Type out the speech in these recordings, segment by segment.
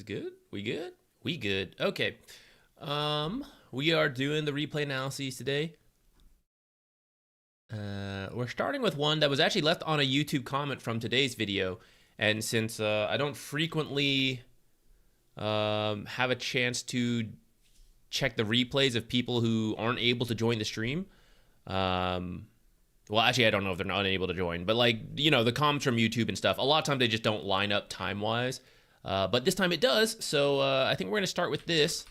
good? We good? We good. Okay. We are doing the replay analyses today. We're starting with one that was actually left on a YouTube comment from today's video. And since I don't frequently have a chance to check the replays of people who aren't able to join the stream, well, actually, I don't know if they're not unable to join, but like, you know, the comments from YouTube and stuff, a lot of times they just don't line up time-wise. But this time it does, so I think we're going to start with this.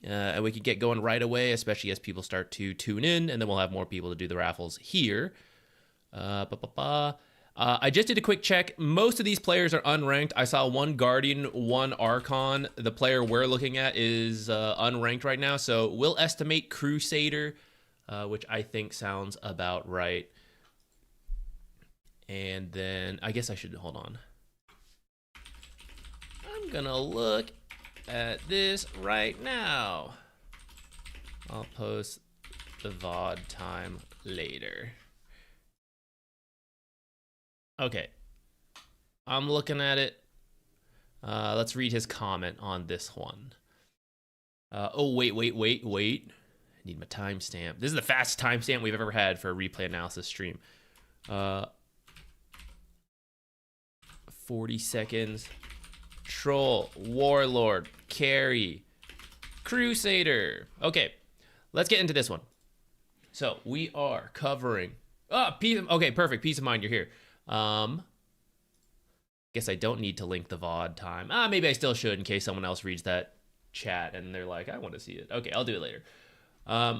And we could get going right away, especially as people start to tune in, and then we'll have more people to do the raffles here. I just did a quick check. Most of these players are unranked. I saw one Guardian, one Archon. The player we're looking at is unranked right now, so we'll estimate Crusader, which I think sounds about right. And then I guess I should hold on. I'm gonna look at this right now. I'll post the VOD time later. Okay, I'm looking at it. Let's read his comment on this one. Oh, wait. I need my timestamp. This is the fastest timestamp we've ever had for a replay analysis stream. 40 seconds. Troll, Warlord, Carry, Crusader. Okay, let's get into this one. So we are covering. Okay, perfect. Peace of mind, you're here. Guess I don't need to link the VOD time. Maybe I still should in case someone else reads that chat and they're like, I want to see it. Okay, I'll do it later.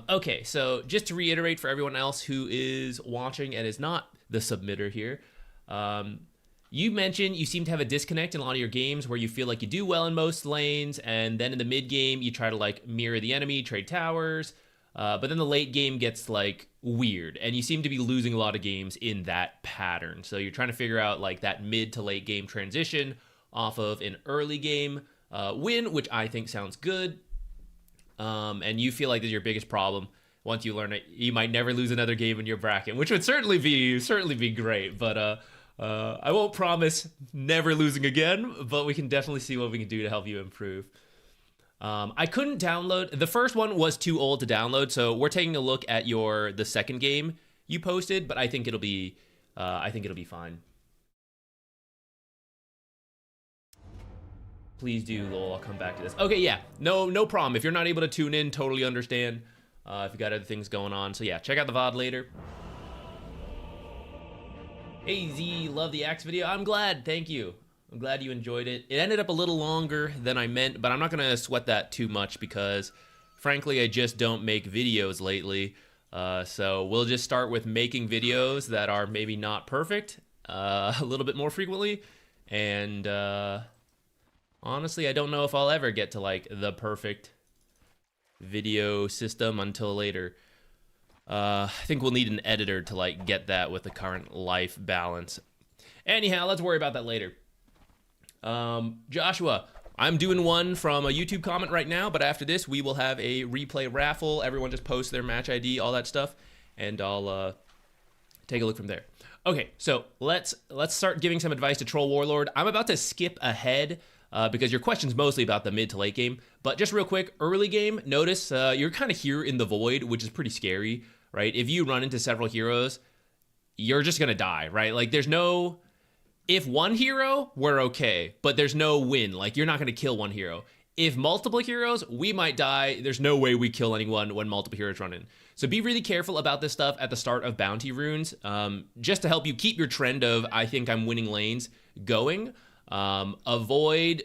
Okay, so just to reiterate for everyone else who is watching and is not the submitter here, you mentioned you seem to have a disconnect in a lot of your games where you feel like you do well in most lanes, and then in the mid game you try to like mirror the enemy, trade towers, but then the late game gets like weird, and you seem to be losing a lot of games in that pattern. So you're trying to figure out like that mid to late game transition off of an early game win, which I think sounds good. And you feel like this is your biggest problem. Once you learn it, you might never lose another game in your bracket, which would certainly be great, but I won't promise never losing again, but we can definitely see what we can do to help you improve. I couldn't download. The first one was too old to download, so we're taking a look at the second game you posted, but I think it'll be fine. Please do, lol. I'll come back to this. Okay, yeah, no problem. If you're not able to tune in, totally understand. If you got other things going on, so yeah, check out the VOD later. Hey Z, love the axe video. I'm glad, thank you. I'm glad you enjoyed it. It ended up a little longer than I meant, but I'm not gonna sweat that too much because frankly, I just don't make videos lately. So we'll just start with making videos that are maybe not perfect a little bit more frequently. And honestly, I don't know if I'll ever get to like the perfect video system until later. I think we'll need an editor to like get that with the current life balance. Anyhow, let's worry about that later. Joshua, I'm doing one from a YouTube comment right now, but after this we will have a replay raffle. Everyone just posts their match ID, all that stuff, and I'll take a look from there. Okay, so let's start giving some advice to Troll Warlord. I'm about to skip ahead because your question's mostly about the mid to late game, but just real quick, early game, notice you're kind of here in the void, which is pretty scary. Right? If you run into several heroes, you're just gonna die, right? Like there's no, if one hero, we're okay, but there's no win. Like you're not gonna kill one hero. If multiple heroes, we might die. There's no way we kill anyone when multiple heroes run in. So be really careful about this stuff at the start of bounty runes, just to help you keep your trend of, I think I'm winning lanes going. Avoid,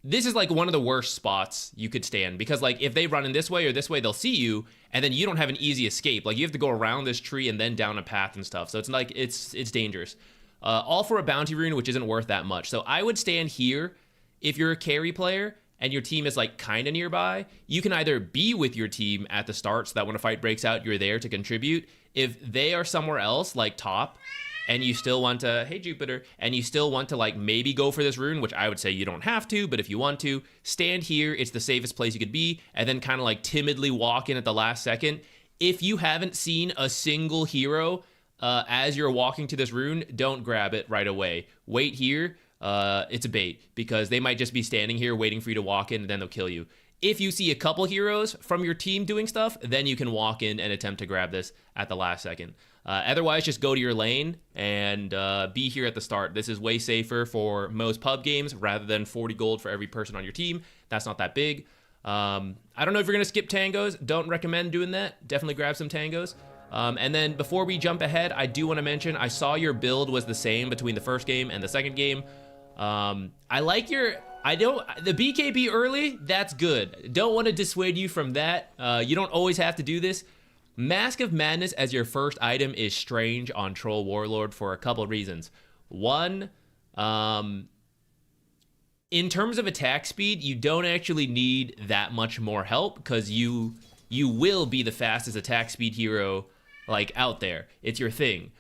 this is like one of the worst spots you could stand because like if they run in this way or this way, they'll see you and then you don't have an easy escape. Like you have to go around this tree and then down a path and stuff. So it's like, it's dangerous. All for a bounty rune, which isn't worth that much. So I would stand here if you're a carry player and your team is like kind of nearby. You can either be with your team at the start so that when a fight breaks out, you're there to contribute. If they are somewhere else, like top, and you still want to, hey Jupiter, and you still want to like maybe go for this rune, which I would say you don't have to, but if you want to, stand here, it's the safest place you could be, and then kind of like timidly walk in at the last second. If you haven't seen a single hero as you're walking to this rune, don't grab it right away. Wait here, it's a bait, because they might just be standing here waiting for you to walk in, and then they'll kill you. If you see a couple heroes from your team doing stuff, then you can walk in and attempt to grab this at the last second. Otherwise, just go to your lane and be here at the start. This is way safer for most pub games rather than 40 gold for every person on your team. That's not that big. I don't know if you're going to skip tangos. Don't recommend doing that. Definitely grab some tangos. And then before we jump ahead, I do want to mention, I saw your build was the same between the first game and the second game. I like your... the BKB early, that's good. Don't want to dissuade you from that. You don't always have to do this. Mask of Madness as your first item is strange on Troll Warlord for a couple reasons. One, in terms of attack speed, you don't actually need that much more help, because you will be the fastest attack speed hero like out there. It's your thing.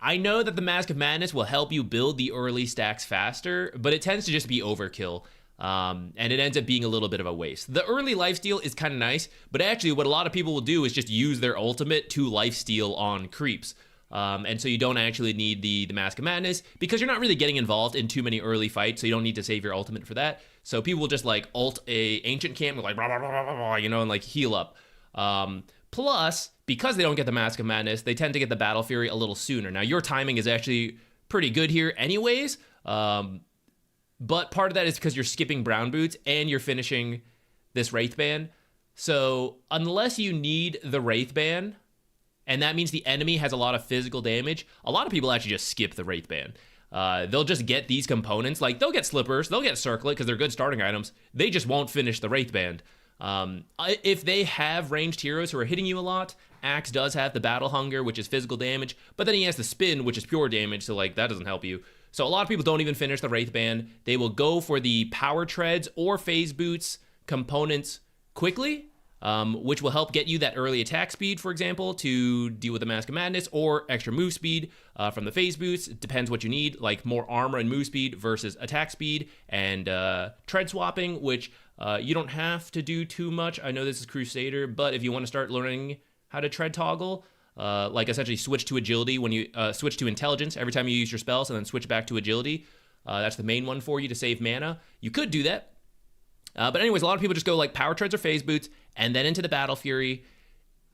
I know that the Mask of Madness will help you build the early stacks faster, but it tends to just be overkill. And it ends up being a little bit of a waste. The early lifesteal is kind of nice, but actually what a lot of people will do is just use their ultimate to lifesteal on creeps. And so you don't actually need the Mask of Madness, because you're not really getting involved in too many early fights, so you don't need to save your ultimate for that. So people will just like ult a ancient camp with like, blah, blah, blah, blah, blah, you know, and like heal up. Plus, because they don't get the Mask of Madness, they tend to get the Battle Fury a little sooner. Now, your timing is actually pretty good here anyways, but part of that is because you're skipping Brown Boots and you're finishing this Wraith Band. So unless you need the Wraith Band, and that means the enemy has a lot of physical damage, a lot of people actually just skip the Wraith Band. They'll just get these components, like they'll get Slippers, they'll get Circlet because they're good starting items. They just won't finish the Wraith Band. If they have ranged heroes who are hitting you a lot, Axe does have the Battle Hunger, which is physical damage, but then he has the Spin, which is pure damage, so like that doesn't help you. So a lot of people don't even finish the Wraith Band. They will go for the Power Treads or Phase Boots components quickly, which will help get you that early attack speed, for example, to deal with the Mask of Madness, or extra move speed from the Phase Boots. It depends what you need, like more armor and move speed versus attack speed, and tread swapping, which you don't have to do too much. I know this is Crusader, but if you want to start learning how to tread toggle, like essentially switch to agility when you switch to intelligence every time you use your spells, and then switch back to agility. That's the main one for you to save mana. You could do that. But anyways, a lot of people just go like Power Treads or Phase Boots, and then into the Battle Fury.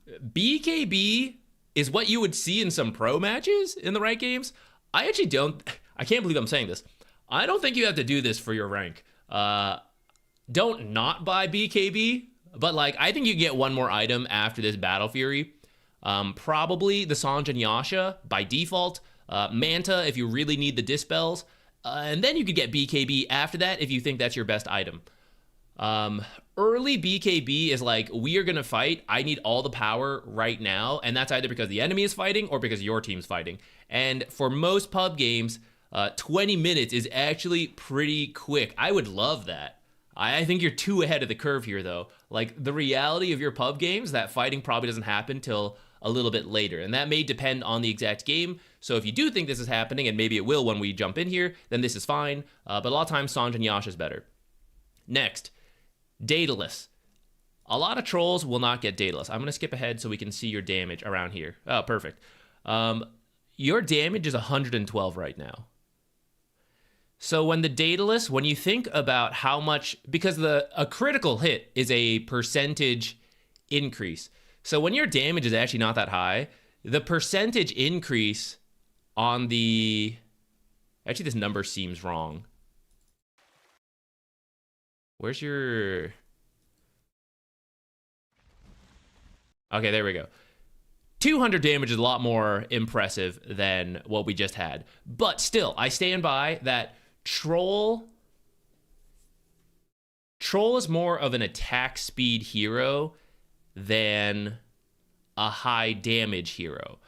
BKB is what you would see in some pro matches in the right games. I can't believe I'm saying this. I don't think you have to do this for your rank. Don't not buy BKB, but like I think you get one more item after this Battle Fury. Probably the Sange and Yasha by default, Manta if you really need the dispels, and then you could get BKB after that if you think that's your best item. Early BKB is like, we are gonna fight, I need all the power right now, and that's either because the enemy is fighting or because your team's fighting. And for most pub games, 20 minutes is actually pretty quick. I would love that. I think you're too ahead of the curve here, though. Like, the reality of your pub games, that fighting probably doesn't happen till a little bit later, and that may depend on the exact game. So if you do think this is happening, and maybe it will when we jump in here, then this is fine. But a lot of times, Sange and Yasha is better. Next, Daedalus. A lot of trolls will not get Daedalus. I'm going to skip ahead so we can see your damage around here. Oh, perfect. Your damage is 112 right now. So when the Daedalus, when you think about how much, because a critical hit is a percentage increase. So when your damage is actually not that high, the percentage increase on the, actually this number seems wrong. Where's your, okay, there we go. 200 damage is a lot more impressive than what we just had. But still, I stand by that Troll is more of an attack speed hero than a high damage hero.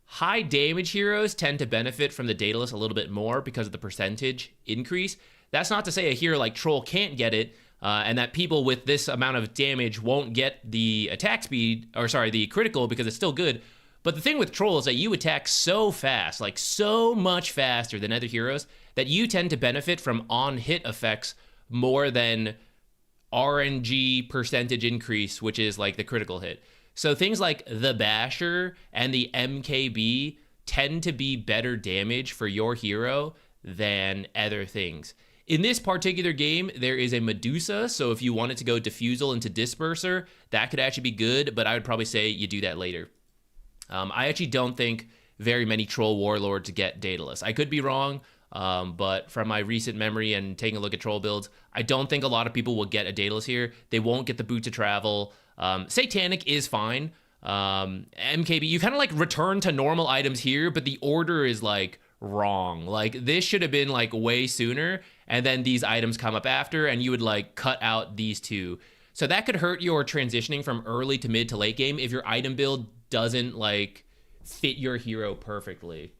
High damage heroes tend to benefit from the Daedalus a little bit more because of the percentage increase. That's not to say a hero like Troll can't get it, and that people with this amount of damage won't get the attack speed, or sorry, the critical, because it's still good. But the thing with Troll is that you attack so fast, like so much faster than other heroes, that you tend to benefit from on-hit effects more than RNG percentage increase, which is like the critical hit. So things like the Basher and the MKB tend to be better damage for your hero than other things. In this particular game, there is a Medusa, so if you wanted to go Diffusal into Disperser, that could actually be good, but I would probably say you do that later. I actually don't think very many Troll Warlords get Daedalus. I could be wrong, but from my recent memory and taking a look at Troll builds, I don't think a lot of people will get a Daedalus here. They won't get the Boot to Travel. Satanic is fine. MKB, you kind of like return to normal items here, but the order is like wrong. Like this should have been like way sooner, and then these items come up after, and you would like cut out these two. So that could hurt your transitioning from early to mid to late game if your item build doesn't like fit your hero perfectly.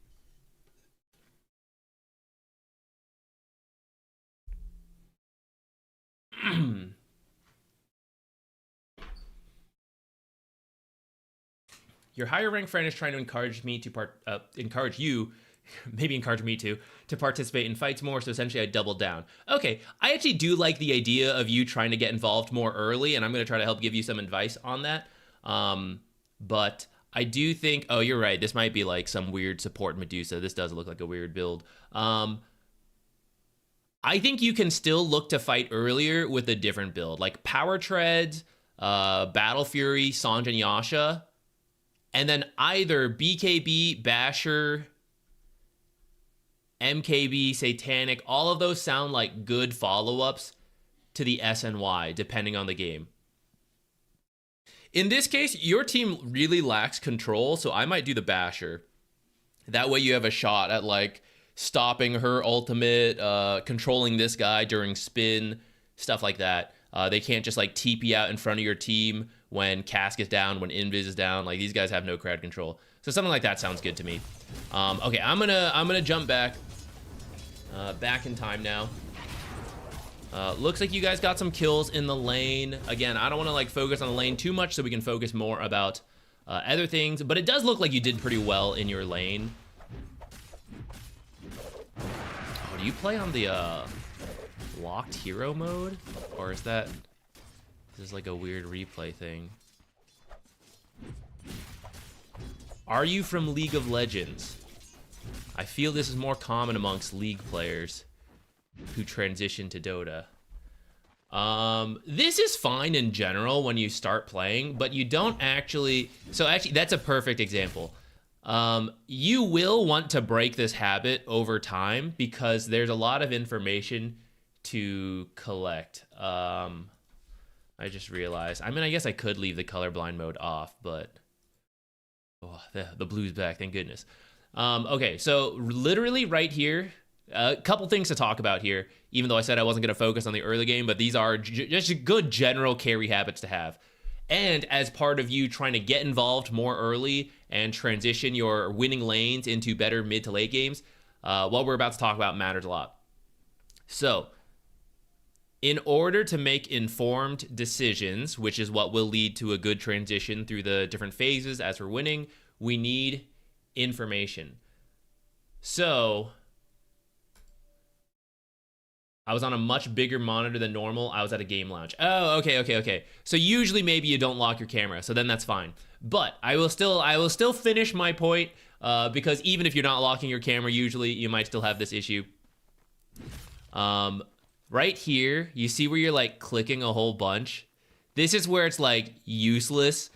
Your higher rank friend is trying to encourage me to encourage you, maybe encourage me to participate in fights more, so essentially I doubled down. Okay, I actually do like the idea of you trying to get involved more early, and I'm going to try to help give you some advice on that. But I do think, oh, you're right, this might be like some weird support Medusa. This does look like a weird build. I think you can still look to fight earlier with a different build, like Power Treads, Battle Fury, Sanjin Yasha, and then either BKB, Basher, MKB, Satanic. All of those sound like good follow-ups to the SNY, depending on the game. In this case, your team really lacks control, so I might do the Basher. That way you have a shot at like stopping her ultimate, controlling this guy during spin, stuff like that. They can't just like TP out in front of your team when Cask is down, when Invis is down. Like these guys have no crowd control. So something like that sounds good to me. Okay, I'm gonna jump back in time now. Looks like you guys got some kills in the lane. Again, I don't want to like focus on the lane too much, so we can focus more about other things. But it does look like you did pretty well in your lane. Oh, do you play on the locked hero mode, or is that this is like a weird replay thing? Are you from League of Legends? I feel this is more common amongst League players who transition to Dota. This is fine in general when you start playing, but you don't actually... So actually, that's a perfect example. You will want to break this habit over time because there's a lot of information to collect. I just realized. I mean, I guess I could leave the colorblind mode off, but... Oh, the blue's back, thank goodness. Okay, so literally right here, a couple things to talk about here, even though I said I wasn't going to focus on the early game, but these are just good general carry habits to have. And as part of you trying to get involved more early and transition your winning lanes into better mid to late games, what we're about to talk about matters a lot. So, in order to make informed decisions, which is what will lead to a good transition through the different phases as we're winning, we need information. So, I was on a much bigger monitor than normal. I was at a game lounge. Oh, okay. So usually maybe you don't lock your camera, so then that's fine. But I will still finish my point, because even if you're not locking your camera, usually you might still have this issue. Right here, you see where you're like clicking a whole bunch? This is where it's like useless.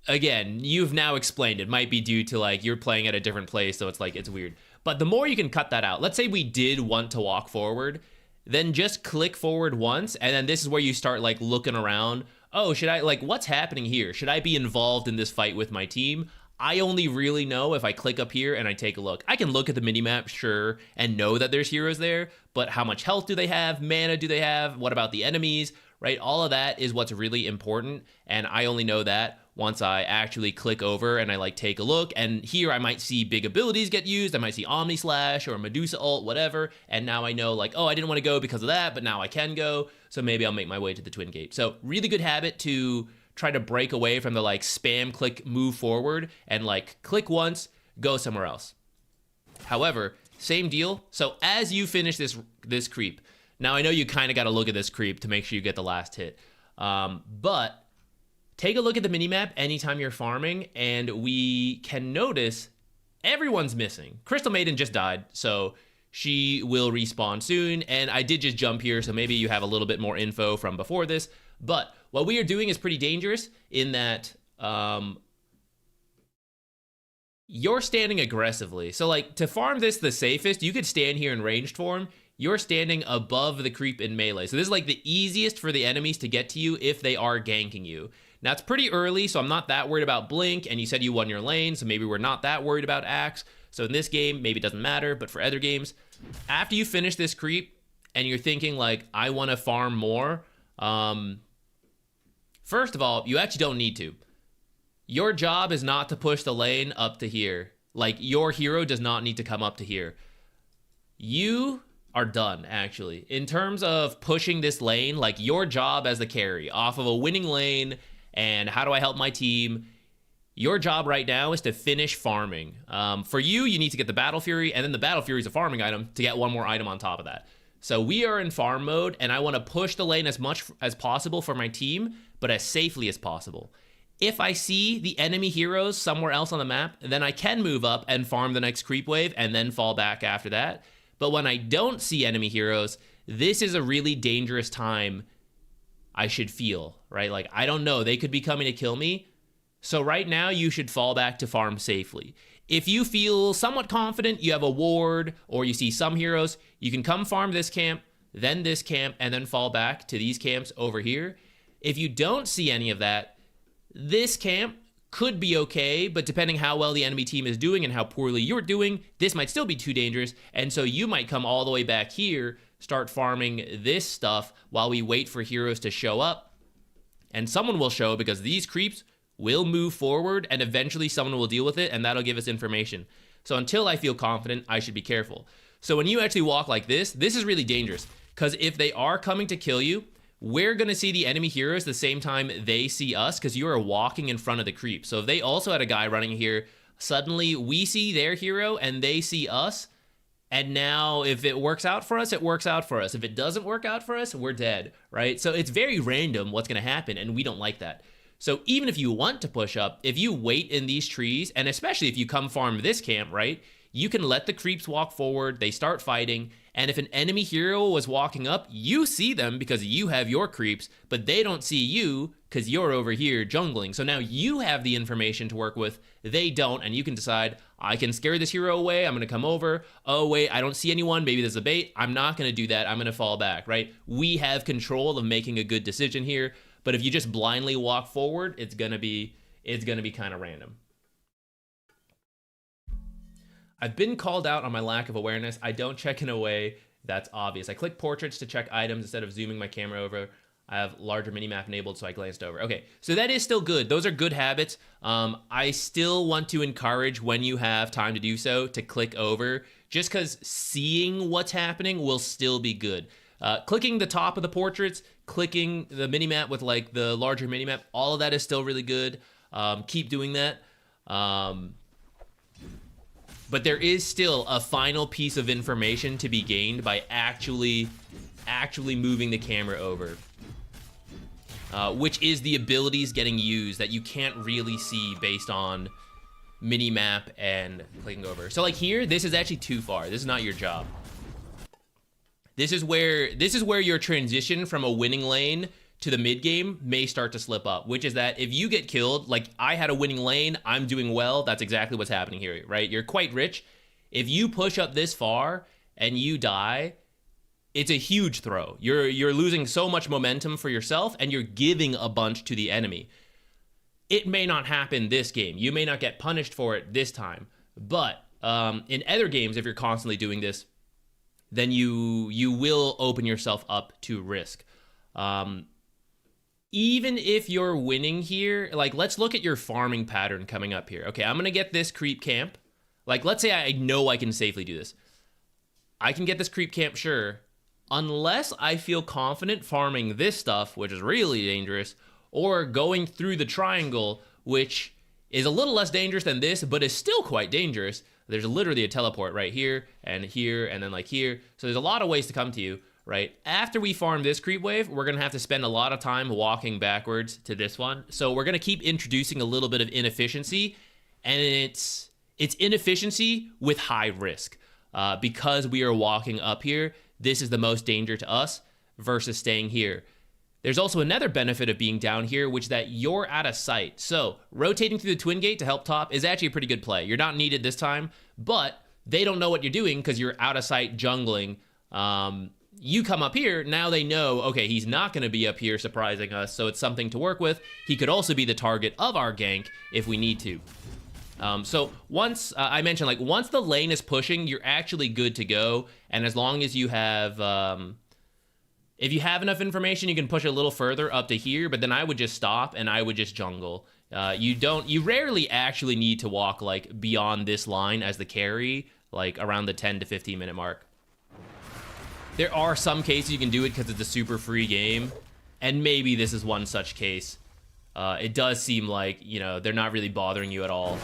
Again, you've now explained it might be due to like you're playing at a different place, so it's like it's weird. But the more you can cut that out, let's say we did want to walk forward, then just click forward once, and then this is where you start like looking around. Oh, should I like what's happening here? Should I be involved in this fight with my team? I only really know if I click up here and I take a look. I can look at the minimap, sure, and know that there's heroes there, but how much health do they have? Mana do they have? What about the enemies? Right? All of that is what's really important, and I only know that once I actually click over and I like take a look. And here I might see big abilities get used. I might see Omni Slash or Medusa ult, whatever. And now I know like, oh, I didn't want to go because of that, but now I can go. So maybe I'll make my way to the Twin Gate. So really good habit to try to break away from the like spam click move forward and like click once, go somewhere else. However, same deal. So as you finish this creep, now I know you kind of got to look at this creep to make sure you get the last hit. But take a look at the minimap anytime you're farming, and we can notice everyone's missing. Crystal Maiden just died, so she will respawn soon. And I did just jump here, so maybe you have a little bit more info from before this. But what we are doing is pretty dangerous in that you're standing aggressively. So like to farm this the safest, you could stand here in ranged form. You're standing above the creep in melee. So this is like the easiest for the enemies to get to you if they are ganking you. Now it's pretty early, so I'm not that worried about blink, and you said you won your lane, so maybe we're not that worried about axe. So in this game, maybe it doesn't matter, but for other games, after you finish this creep and you're thinking like, I want to farm more, first of all, you actually don't need to. Your job is not to push the lane up to here. Like, your hero does not need to come up to here. You are done, actually. In terms of pushing this lane, like, your job as the carry off of a winning lane and how do I help my team, your job right now is to finish farming. For you, you need to get the Battle Fury, and then the Battle Fury is a farming item to get one more item on top of that. So we are in farm mode, and I want to push the lane as much as possible for my team, but as safely as possible. If I see the enemy heroes somewhere else on the map, then I can move up and farm the next creep wave and then fall back after that. But when I don't see enemy heroes, this is a really dangerous time I should feel, right? Like, I don't know, they could be coming to kill me. So right now, you should fall back to farm safely. If you feel somewhat confident, you have a ward, or you see some heroes, you can come farm this camp, then this camp, and then fall back to these camps over here. If you don't see any of that, this camp could be okay, but depending how well the enemy team is doing and how poorly you're doing, this might still be too dangerous, and so you might come all the way back here, start farming this stuff while we wait for heroes to show up, and someone will show because these creeps will move forward, and eventually someone will deal with it, and that'll give us information. So until I feel confident, I should be careful. So when you actually walk like this is really dangerous, because if they are coming to kill you, we're going to see the enemy heroes the same time they see us, because you are walking in front of the creep. So if they also had a guy running here, suddenly we see their hero and they see us, and now if it works out for us, it works out for us. If it doesn't work out for us, we're dead, right? So it's very random what's going to happen, and we don't like that. So even if you want to push up, if you wait in these trees, and especially if you come farm this camp, right, you can let the creeps walk forward, they start fighting, and if an enemy hero was walking up, you see them because you have your creeps, but they don't see you because you're over here jungling. So now you have the information to work with, they don't, and you can decide, I can scare this hero away, I'm going to come over, oh wait, I don't see anyone, maybe there's a bait, I'm not going to do that, I'm going to fall back, right? We have control of making a good decision here, but if you just blindly walk forward, it's going to be kind of random. I've been called out on my lack of awareness. I don't check in a way that's obvious. I click portraits to check items instead of zooming my camera over. I have larger minimap enabled, so I glanced over. Okay, so that is still good. Those are good habits. I still want to encourage, when you have time to do so, to click over, just because seeing what's happening will still be good. Clicking the top of the portraits, clicking the minimap with like the larger minimap, all of that is still really good. Keep doing that. But there is still a final piece of information to be gained by actually moving the camera over, which is the abilities getting used that you can't really see based on minimap and clicking over. So like here, this is actually too far. This is not your job. This is where your transition from a winning lane to the mid game may start to slip up, which is that if you get killed, like I had a winning lane, I'm doing well, that's exactly what's happening here, right? You're quite rich. If you push up this far and you die, it's a huge throw. You're losing so much momentum for yourself, and you're giving a bunch to the enemy. It may not happen this game. You may not get punished for it this time, but in other games, if you're constantly doing this, then you will open yourself up to risk. Even if you're winning here, like let's look at your farming pattern coming up here. Okay, I'm gonna get this creep camp. Like let's say I know I can safely do this. I can get this creep camp, sure, unless I feel confident farming this stuff, which is really dangerous, or going through the triangle, which is a little less dangerous than this, but is still quite dangerous. There's literally a teleport right here, and then like here. So there's a lot of ways to come to you. Right after we farm this creep wave, we're gonna have to spend a lot of time walking backwards to this one. So we're gonna keep introducing a little bit of inefficiency, and it's inefficiency with high risk. because we are walking up here, this is the most danger to us versus staying here. There's also another benefit of being down here, which is that you're out of sight. So rotating through the Twin Gate to help top is actually a pretty good play. You're not needed this time, but they don't know what you're doing because you're out of sight jungling. You come up here, now they know, okay, he's not going to be up here surprising us, so it's something to work with. He could also be the target of our gank if we need to. So once, I mentioned, like, once the lane is pushing, you're actually good to go, and as long as you have, if you have enough information, you can push a little further up to here, but then I would just stop, and I would just jungle. You rarely actually need to walk, like, beyond this line as the carry, like, around the 10 to 15 minute mark. There are some cases you can do it because it's a super free game, and maybe this is one such case. It does seem like, you know, they're not really bothering you at all.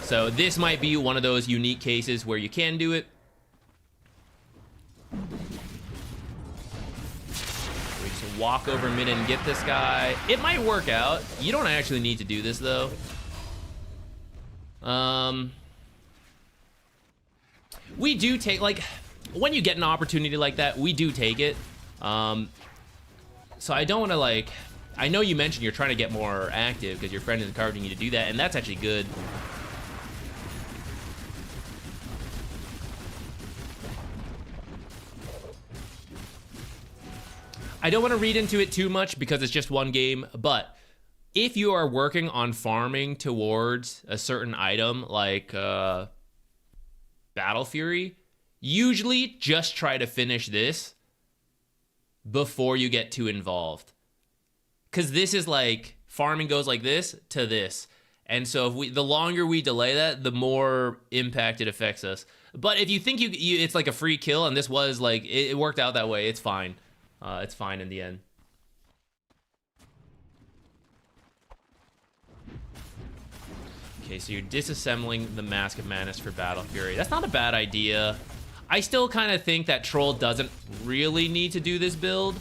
So this might be one of those unique cases where you can do it. We just walk over mid and get this guy. It might work out. You don't actually need to do this, though. We do take, like... when you get an opportunity like that, we do take it. So I don't want to, like... I know you mentioned you're trying to get more active because your friend is encouraging you to do that, and that's actually good. I don't want to read into it too much because it's just one game, but if you are working on farming towards a certain item like Battle Fury, usually just try to finish this before you get too involved. Because this is like, farming goes like this to this. And so if the longer we delay that, the more impact it affects us. But if you think it's like a free kill, and this was like, it worked out that way, it's fine. It's fine in the end. Okay, so you're disassembling the Mask of Madness for Battle Fury. That's not a bad idea. I still kind of think that Troll doesn't really need to do this build.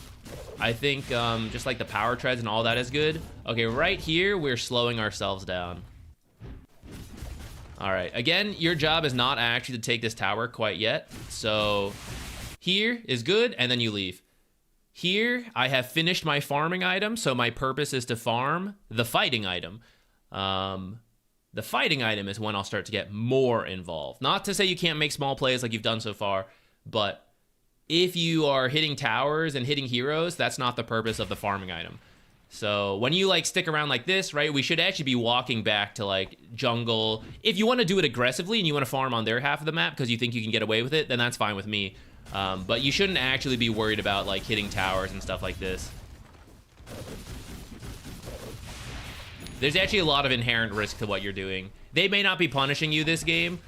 I think just like the power treads and all that is good. Okay, right here, we're slowing ourselves down. All right, again, your job is not actually to take this tower quite yet. So here is good, and then you leave. Here, I have finished my farming item, so my purpose is to farm the fighting item. The fighting item is when I'll start to get more involved. Not to say you can't make small plays like you've done so far, but if you are hitting towers and hitting heroes, that's not the purpose of the farming item. So when you like stick around like this, right, we should actually be walking back to like jungle. If you want to do it aggressively and you want to farm on their half of the map because you think you can get away with it, then that's fine with me. But you shouldn't actually be worried about like hitting towers and stuff like this. There's actually a lot of inherent risk to what you're doing. They may not be punishing you this game.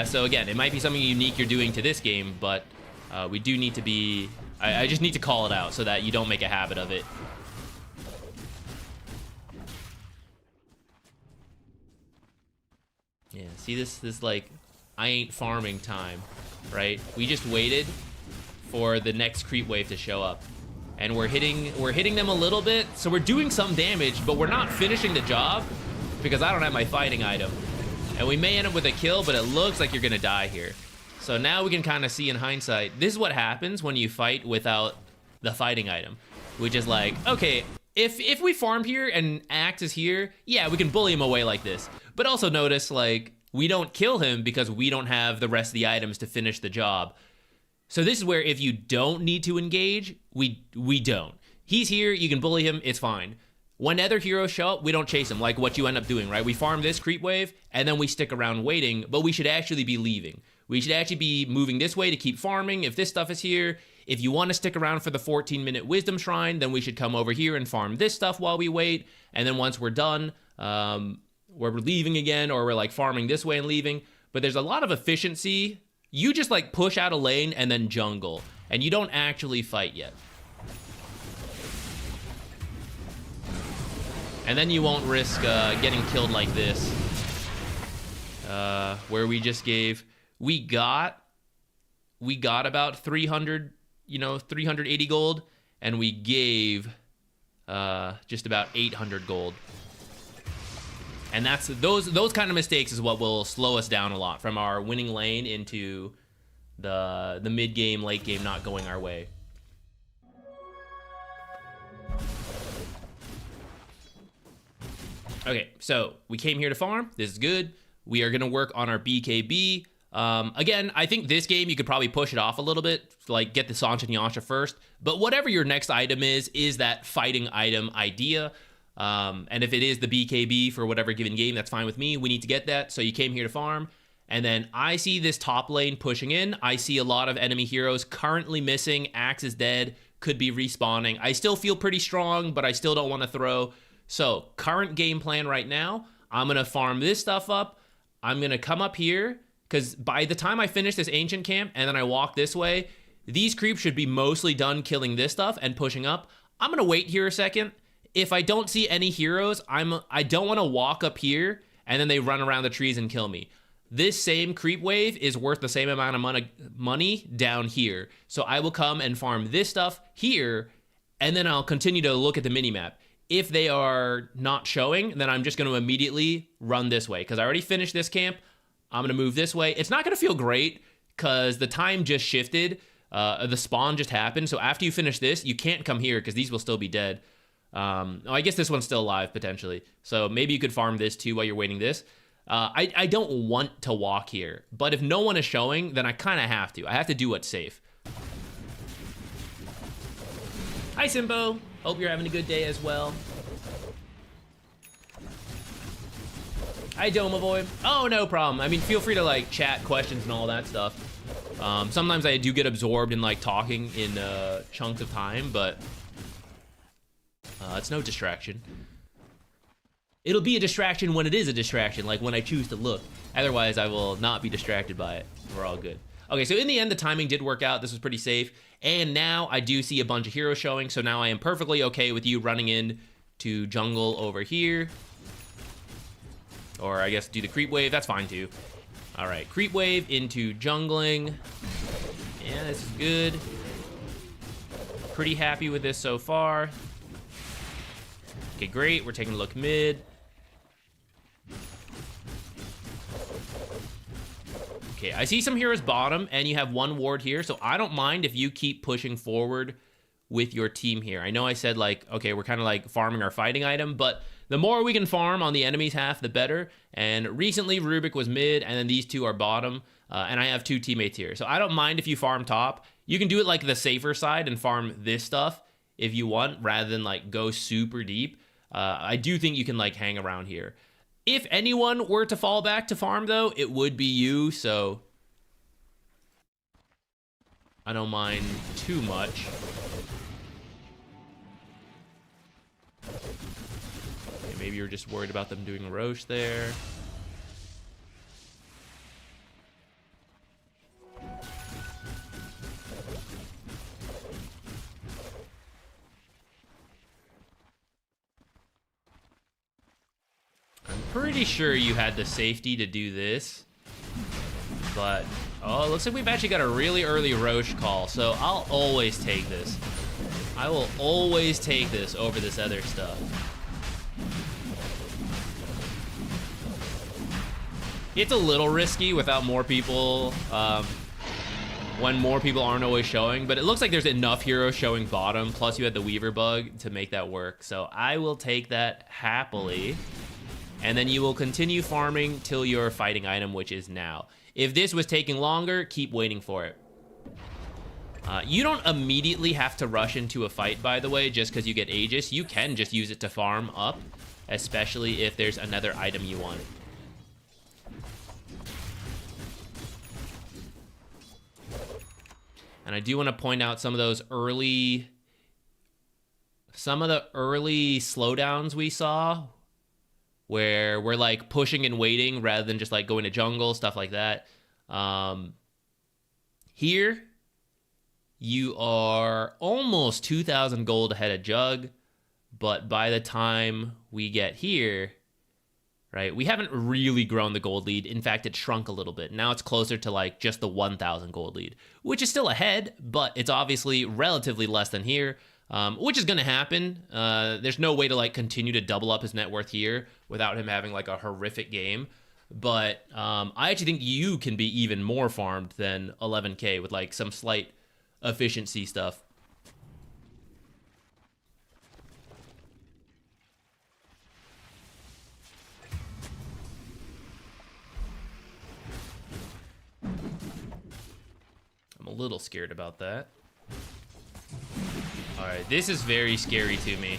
So again, it might be something unique you're doing to this game, but we do need to be... I just need to call it out so that you don't make a habit of it. Yeah, see this like, I ain't farming time, right? We just waited for the next creep wave to show up. And we're hitting them a little bit, so we're doing some damage, but we're not finishing the job because I don't have my fighting item. And we may end up with a kill, but it looks like you're gonna die here. So now we can kind of see in hindsight, this is what happens when you fight without the fighting item. Which is like, okay, if we farm here and Axe is here, yeah, we can bully him away like this. But also notice, like, we don't kill him because we don't have the rest of the items to finish the job. So this is where if you don't need to engage, we don't. He's here, you can bully him, it's fine. When other heroes show up, we don't chase them, like what you end up doing, right? We farm this creep wave, and then we stick around waiting, but we should actually be leaving. We should actually be moving this way to keep farming if this stuff is here. If you want to stick around for the 14-minute Wisdom Shrine, then we should come over here and farm this stuff while we wait. And then once we're done, we're leaving again, or we're like farming this way and leaving. But there's a lot of efficiency. You just like push out a lane and then jungle, and you don't actually fight yet. And then you won't risk getting killed like this, where we just gave, we got about 300, 380 gold, and we gave just about 800 gold. And that's those kind of mistakes is what will slow us down a lot from our winning lane into the mid game, late game not going our way. Okay, so we came here to farm. This is good. We are gonna work on our BKB. Again, I think this game you could probably push it off a little bit, like get the Sanch and Yasha first. But whatever your next item is that fighting item idea. And if it is the BKB for whatever given game, that's fine with me. We need to get that. So you came here to farm. And then I see this top lane pushing in. I see a lot of enemy heroes currently missing. Axe is dead, could be respawning. I still feel pretty strong, but I still don't want to throw. So current game plan right now, I'm going to farm this stuff up. I'm going to come up here, because by the time I finish this ancient camp and then I walk this way, these creeps should be mostly done killing this stuff and pushing up. I'm going to wait here a second. If I don't see any heroes, I don't want to walk up here and then they run around the trees and kill me. This same creep wave is worth the same amount of money down here. So I will come and farm this stuff here, and then I'll continue to look at the minimap. If they are not showing, then I'm just going to immediately run this way, because I already finished this camp. I'm going to move this way. It's not going to feel great because the time just shifted. The spawn just happened. So after you finish this, you can't come here because these will still be dead. Oh, I guess this one's still alive potentially. So maybe you could farm this too while you're waiting this. I don't want to walk here, but if no one is showing, then I kind of have to. I have to do what's safe. Hi, Simbo. Hope you're having a good day as well. Hi, Domavoy. Oh, no problem. I mean, feel free to, like, chat questions and all that stuff. Sometimes I do get absorbed in, like, talking in chunks of time, but it's no distraction. It'll be a distraction when it is a distraction, like when I choose to look. Otherwise, I will not be distracted by it. We're all good. Okay, so in the end, the timing did work out. This was pretty safe. And now I do see a bunch of heroes showing, so now I am perfectly okay with you running in to jungle over here. Or I guess do the creep wave. That's fine too. All right, creep wave into jungling. Yeah, this is good. Pretty happy with this so far. Okay, great. We're taking a look mid. Okay, I see some heroes bottom, and you have one ward here, so I don't mind if you keep pushing forward with your team here. I know I said, like, okay, we're kind of like farming our fighting item, but the more we can farm on the enemy's half, the better. And recently, Rubik was mid, and then these two are bottom, and I have two teammates here. So I don't mind if you farm top. You can do it like the safer side and farm this stuff if you want, rather than like go super deep. I do think you can like hang around here. If anyone were to fall back to farm, though, it would be you, so I don't mind too much. Okay, maybe you're just worried about them doing a Roche there. Pretty sure you had the safety to do this, but oh, it looks like we've actually got a really early Roche call, so I'll always take this. I will always take this over this other stuff. It's a little risky without more people, when more people aren't always showing, but it looks like there's enough heroes showing bottom, plus you had the Weaver bug to make that work, so I will take that happily. And then you will continue farming till your fighting item, which is now. If this was taking longer, keep waiting for it. You don't immediately have to rush into a fight, by the way, just because you get Aegis. You can just use it to farm up, especially if there's another item you want. And I do want to point out some of those early... Some of the early slowdowns we saw, where we're like pushing and waiting rather than just like going to jungle, stuff like that. Here, you are almost 2,000 gold ahead of Jug, but by the time we get here, right, we haven't really grown the gold lead. In fact, it shrunk a little bit. Now it's closer to like just the 1,000 gold lead, which is still ahead, but it's obviously relatively less than here. Which is going to happen. There's no way to like continue to double up his net worth here without him having like a horrific game. But I actually think you can be even more farmed than 11k with like some slight efficiency stuff. I'm a little scared about that. All right, this is very scary to me.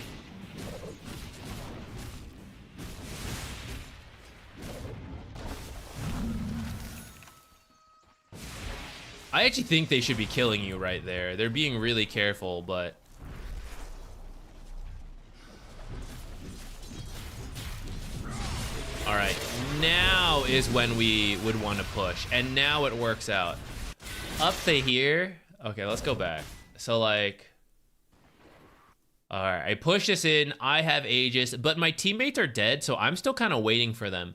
I actually think they should be killing you right there. They're being really careful, but... Alright, now is when we would want to push. And now it works out. Up to here... Okay, let's go back. So, like... Alright, I push this in. I have Aegis, but my teammates are dead, so I'm still kind of waiting for them.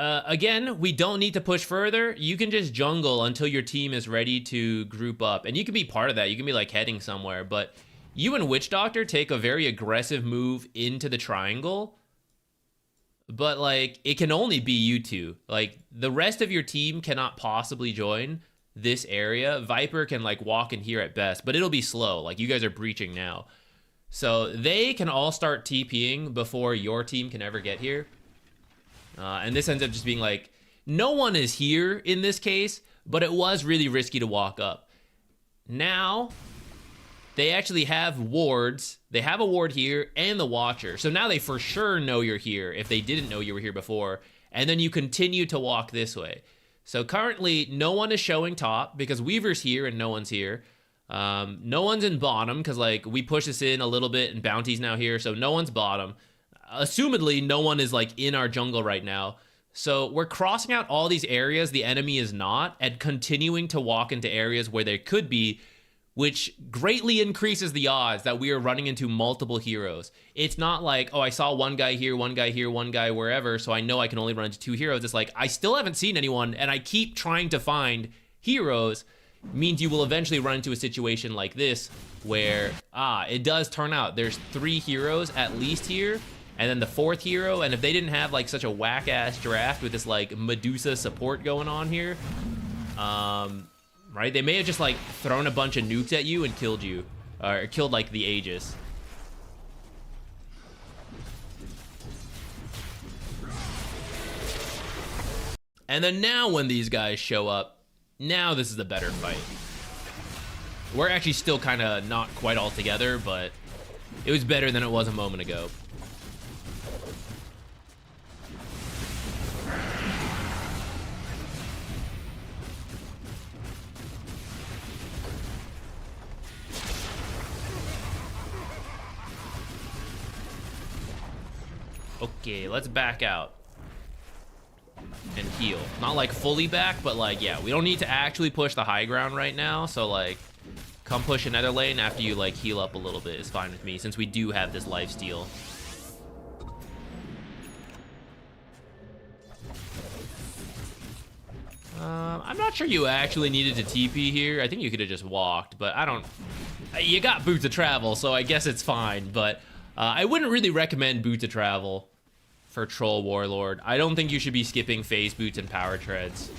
Again, we don't need to push further. You can just jungle until your team is ready to group up. And you can be part of that. You can be like heading somewhere. But you and Witch Doctor take a very aggressive move into the triangle. But like, it can only be you two. Like, the rest of your team cannot possibly join this area. Viper can like walk in here at best, but it'll be slow. Like, you guys are breaching now. So they can all start TPing before your team can ever get here. And this ends up just being like, no one is here in this case, but it was really risky to walk up. Now, they actually have wards. They have a ward here and the Watcher. So now they for sure know you're here if they didn't know you were here before. And then you continue to walk this way. So currently, no one is showing top because Weaver's here and no one's here. No one's in bottom because like we push this in a little bit and Bounty's now here. So no one's bottom. Assumedly, no one is like in our jungle right now. So we're crossing out all these areas the enemy is not and continuing to walk into areas where there could be, which greatly increases the odds that we are running into multiple heroes. It's not like, oh, I saw one guy here, one guy here, one guy wherever, so I know I can only run into two heroes. It's like, I still haven't seen anyone and I keep trying to find heroes. Means you will eventually run into a situation like this where, it does turn out there's 3 heroes at least here. And then the 4th hero, and if they didn't have like such a whack-ass draft with this like Medusa support going on here, right? They may have just like thrown a bunch of nukes at you and killed you, or killed like the Aegis. And then now when these guys show up, now this is a better fight. We're actually still kind of not quite all together, but it was better than it was a moment ago. Okay, let's back out and heal. Not like fully back, but like, yeah, we don't need to actually push the high ground right now. So like, come push another lane after you like heal up a little bit is fine with me, since we do have this lifesteal. I'm not sure you actually needed to TP here. I think you could have just walked, but I don't... You got Boots of Travel, so I guess it's fine, but I wouldn't really recommend Boots of Travel for Troll Warlord. I don't think you should be skipping Phase Boots and Power Treads.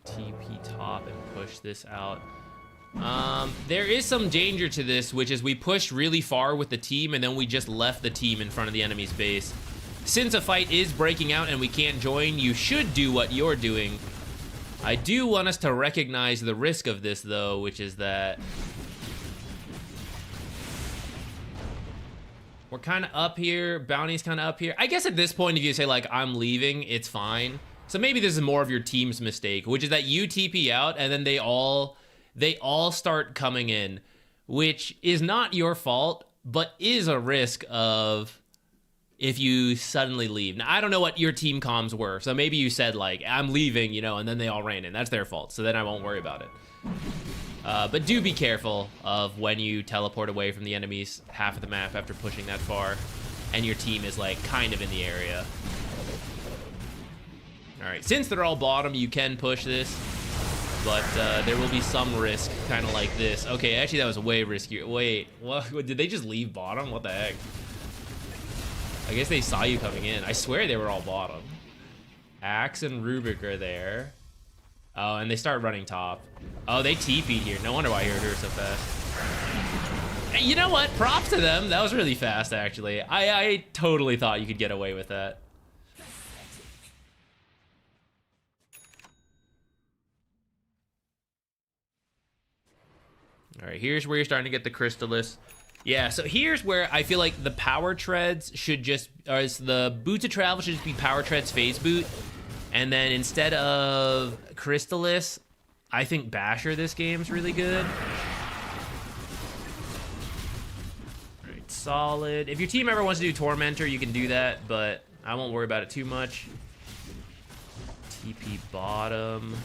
TP top and push this out. There is some danger to this, which is we pushed really far with the team and then we just left the team in front of the enemy's base. Since a fight is breaking out and we can't join, you should do what you're doing. I do want us to recognize the risk of this though, which is that we're kind of up here, Bounty's kind of up here. I guess at this point, if you say like, I'm leaving, it's fine. So maybe this is more of your team's mistake, which is that you TP out and then they all start coming in, which is not your fault, but is a risk of if you suddenly leave. Now, I don't know what your team comms were, so maybe you said like, I'm leaving, you know, and then they all ran in. That's their fault, so then I won't worry about it. But do be careful of when you teleport away from the enemy's half of the map after pushing that far. and your team is like kind of in the area. All right, since they're all bottom, you can push this, but there will be some risk, kind of like this. Okay, actually that was way riskier. Wait, what? Did they just leave bottom? What the heck? I guess they saw you coming in. I swear they were all bottom. Axe and Rubik are there. Oh, and they start running top. Oh, they TP'd here. No wonder why you're here so fast. Hey, you know what? Props to them. That was really fast, actually. I totally thought you could get away with that. All right, here's where you're starting to get the Crystallis. Yeah, so here's where I feel like the power treads should just, or the boots of travel should just be power treads phase boot. And then instead of Crystallis, I think Basher this game's really good. All right, solid. If your team ever wants to do Tormentor, you can do that, but I won't worry about it too much. TP bottom.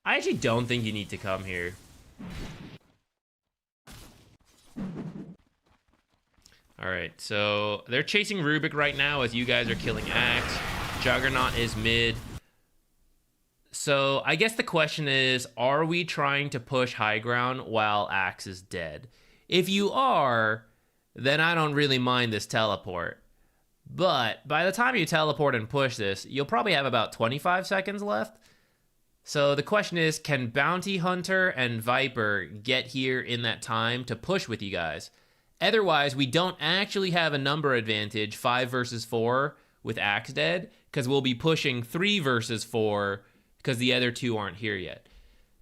I actually don't think you need to come here. All right, so they're chasing Rubik right now as you guys are killing Axe. Juggernaut is mid. So I guess the question is, are we trying to push high ground while Axe is dead? If you are, then I don't really mind this teleport. But by the time you teleport and push this, you'll probably have about 25 seconds left. So the question is, can Bounty Hunter and Viper get here in that time to push with you guys? Otherwise, we don't actually have a number advantage, 5 versus 4 with Axe dead, because we'll be pushing 3 versus 4 because the other 2 aren't here yet.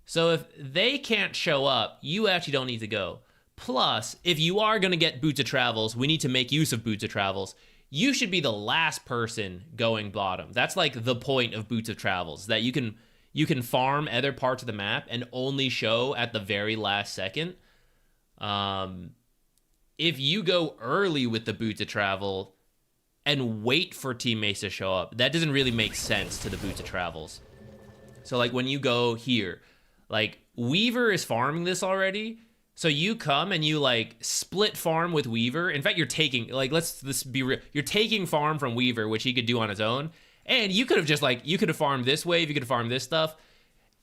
So if they can't show up, you actually don't need to go. Plus, if you are going to get Boots of Travels, we need to make use of Boots of Travels. You should be the last person going bottom. That's like the point of Boots of Travels, that you can farm other parts of the map and only show at the very last second. If you go early with the Boots of Travel and wait for teammates to show up, that doesn't really make sense to the Boots of Travels. So like when you go here, like Weaver is farming this already. So you come and you like split farm with Weaver. In fact, you're taking, like, let's be real. You're taking farm from Weaver, which he could do on his own. And you could have just like, you could have farmed this wave, you could have farmed this stuff.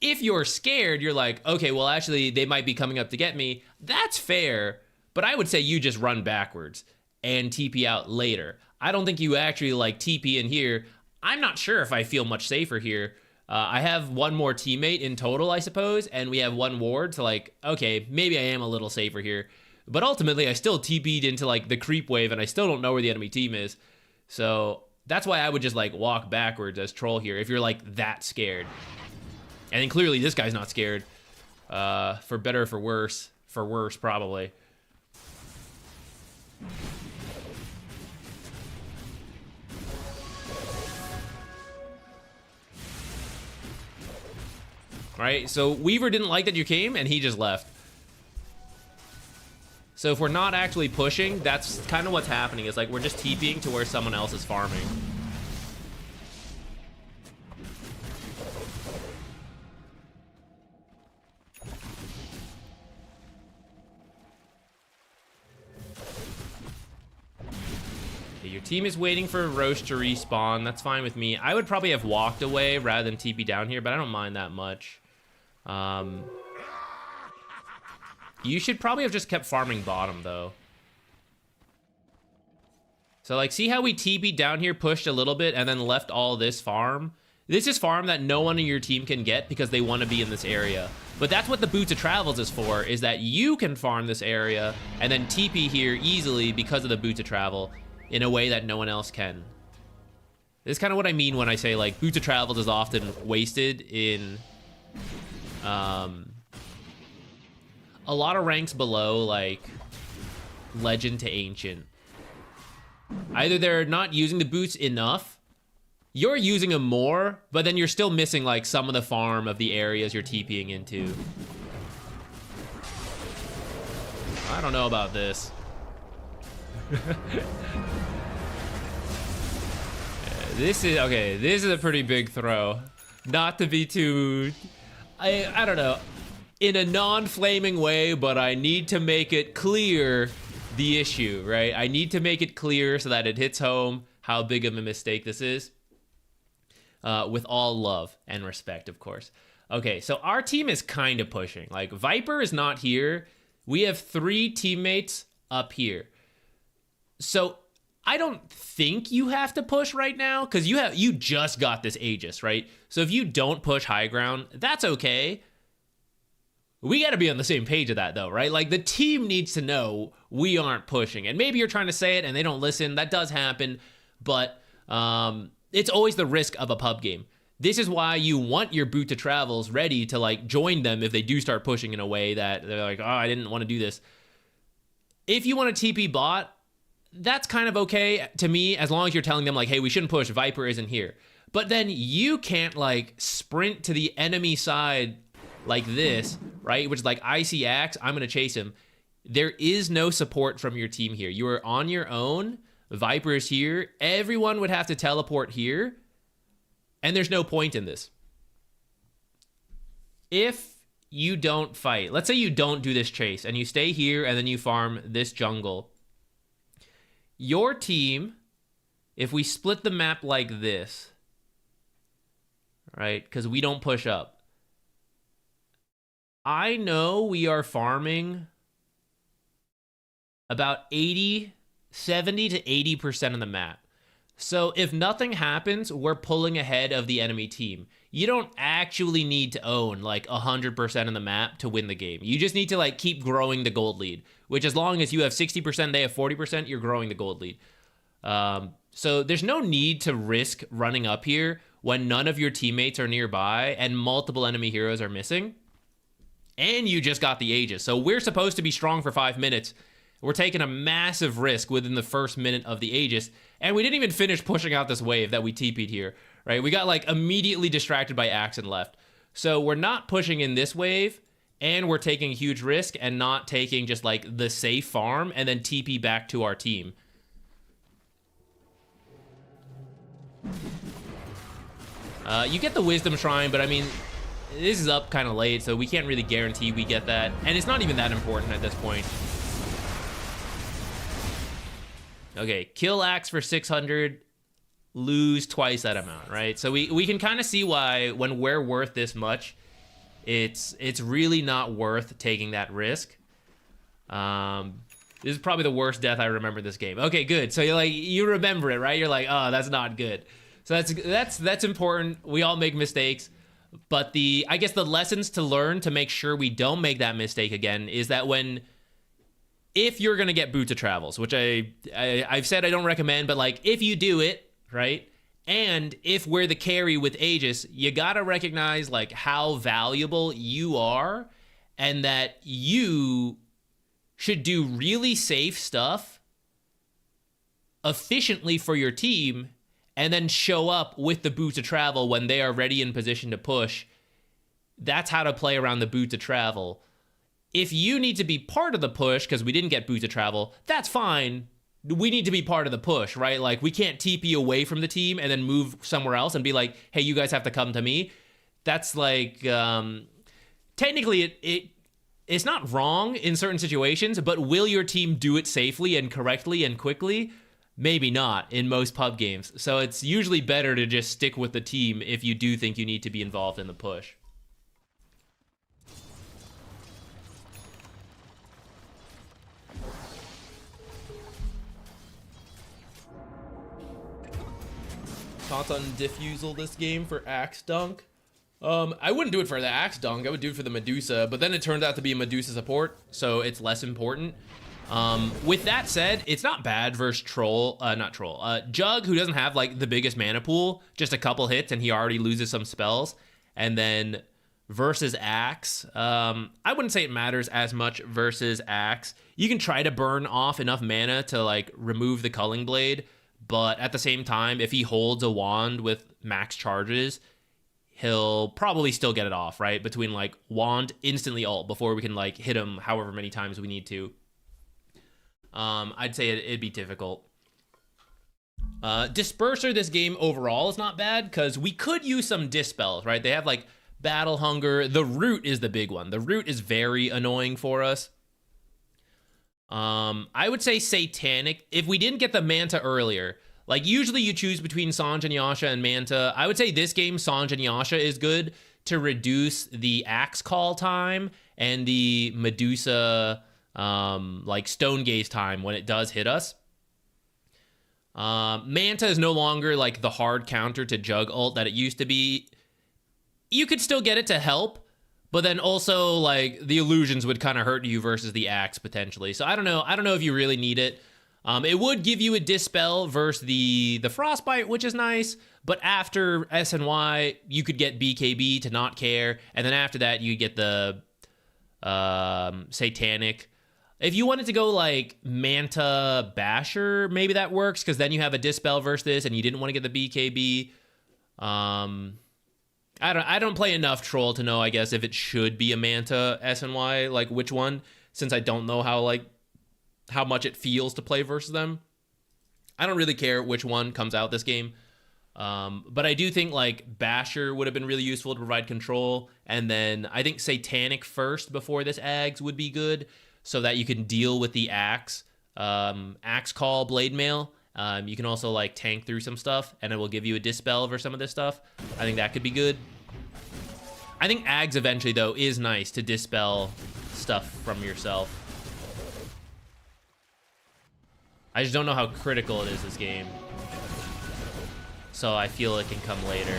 If you're scared, you're like, okay, well actually they might be coming up to get me. That's fair. But I would say you just run backwards and TP out later. I don't think you actually like TP in here. I'm not sure if I feel much safer here. I have one more teammate in total, I suppose, and we have one ward, so like, okay, maybe I am a little safer here. But ultimately, I still TP'd into like the creep wave, and I still don't know where the enemy team is. So that's why I would just like walk backwards as troll here if you're like that scared. And then clearly this guy's not scared. For better or for worse. For worse, probably. Right, so Weaver didn't like that you came, and he just left. So if we're not actually pushing, that's kind of what's happening. Is like we're just TPing to where someone else is farming. Okay, your team is waiting for Roche to respawn. That's fine with me. I would probably have walked away rather than TP down here, but I don't mind that much. You should probably have just kept farming bottom, though. So, like, see how we TP'd down here, pushed a little bit, and then left all this farm? This is farm that no one in your team can get because they want to be in this area. But that's what the Boots of Travels is for, is that you can farm this area and then TP here easily because of the Boots of Travel in a way that no one else can. This is kind of what I mean when I say, like, Boots of Travels is often wasted in... a lot of ranks below, like, Legend to Ancient. Either they're not using the boots enough, you're using them more, but then you're still missing, like, some of the farm of the areas you're TPing into. I don't know about this. This is, okay, this is a pretty big throw. Not to be too... I don't know. in a non-flaming way, but I need to make it clear the issue, right? I need to make it clear so that it hits home how big of a mistake this is. With all love and respect, of course. Okay, so our team is kind of pushing. Like, Viper is not here. We have 3 teammates up here. So I don't think you have to push right now, because you just got this Aegis, right? So if you don't push high ground, that's okay. We got to be on the same page of that, though, right? Like, the team needs to know we aren't pushing. And maybe you're trying to say it and they don't listen. That does happen. But it's always the risk of a pub game. This is why you want your boot to travels ready to, like, join them if they do start pushing in a way that they're like, oh, I didn't want to do this. If you want a TP bot, that's kind of okay to me, as long as you're telling them, like, hey, we shouldn't push, Viper isn't here. But then you can't, like, sprint to the enemy side like this, right? Which is like, I see Axe, I'm going to chase him. There is no support from your team here. You are on your own. Viper is here. Everyone would have to teleport here. And there's no point in this. If you don't fight, let's say you don't do this chase and you stay here and then you farm this jungle. Your team, if we split the map like this, right? Because we don't push up. I know we are farming about 70 to 80% of the map. So if nothing happens, we're pulling ahead of the enemy team. You don't actually need to own like 100% of the map to win the game. You just need to like keep growing the gold lead, which as long as you have 60%, they have 40%, you're growing the gold lead. So there's no need to risk running up here when none of your teammates are nearby and multiple enemy heroes are missing. And you just got the Aegis. So we're supposed to be strong for 5 minutes. We're taking a massive risk within the first minute of the Aegis. And we didn't even finish pushing out this wave that we TP'd here, right? We got like immediately distracted by Axe and left. So we're not pushing in this wave, and we're taking a huge risk and not taking just like the safe farm and then TP back to our team. You get the Wisdom Shrine, but I mean, this is up kind of late, so we can't really guarantee we get that. And it's not even that important at this point. Okay, kill Axe for 600, lose twice that amount, right? So we can kind of see why when we're worth this much, it's really not worth taking that risk. This is probably the worst death I remember this game. Okay, good. So you're like, you remember it, right? You're like, oh, that's not good. So that's important. We all make mistakes. But I guess the lessons to learn to make sure we don't make that mistake again is that if you're gonna get Boots of Travels, which I've said I don't recommend, but like if you do it, right, and if we're the carry with Aegis, you gotta recognize like how valuable you are, and that you should do really safe stuff efficiently for your team, and then show up with the Boots of Travel when they are ready in position to push. That's how to play around the Boots of Travel. If you need to be part of the push because we didn't get Boots of Travel, that's fine. We need to be part of the push, right? Like, we can't TP away from the team and then move somewhere else and be like, hey, you guys have to come to me. That's like, technically it's not wrong in certain situations, but will your team do it safely and correctly and quickly? Maybe not in most pub games. So it's usually better to just stick with the team if you do think you need to be involved in the push. Thoughts on Diffusal this game for Axe Dunk? I wouldn't do it for the Axe Dunk. I would do it for the Medusa, but then it turned out to be a Medusa support, so it's less important. With that said, it's not bad versus Jug, who doesn't have like the biggest mana pool, just a couple hits and he already loses some spells. And then versus Axe, I wouldn't say it matters as much versus Axe. You can try to burn off enough mana to like remove the Culling Blade, but at the same time, if he holds a wand with max charges, he'll probably still get it off, right? Between like wand, instantly ult before we can like hit him however many times we need to. I'd say it'd be difficult. Disperser this game overall is not bad because we could use some dispels, right? They have like Battle Hunger. The Root is the big one. The Root is very annoying for us. I would say Satanic. If we didn't get the Manta earlier, like usually you choose between Sange and Yasha and Manta. I would say this game, Sange and Yasha is good to reduce the axe call time and the Medusa, like Stone Gaze time when it does hit us. Manta is no longer like the hard counter to Jug ult that it used to be. You could still get it to help, but then also like the illusions would kind of hurt you versus the axe potentially. So I don't know if you really need it. It would give you a dispel versus the frostbite, which is nice. But after S and Y, you could get BKB to not care, and then after that you get the Satanic. If you wanted to go like Manta Basher, maybe that works because then you have a dispel versus this, and you didn't want to get the BKB. I don't play enough Troll to know, I guess, if it should be a Manta S and Y, like which one, since I don't know how much it feels to play versus them. I don't really care which one comes out this game. But I do think like Basher would have been really useful to provide control. And then I think Satanic first before this Ags would be good so that you can deal with the Axe, Axe Call, Blade Mail. You can also like tank through some stuff and it will give you a dispel for some of this stuff. I think that could be good. I think Ags eventually though is nice to dispel stuff from yourself. I just don't know how critical it is this game. So I feel it can come later.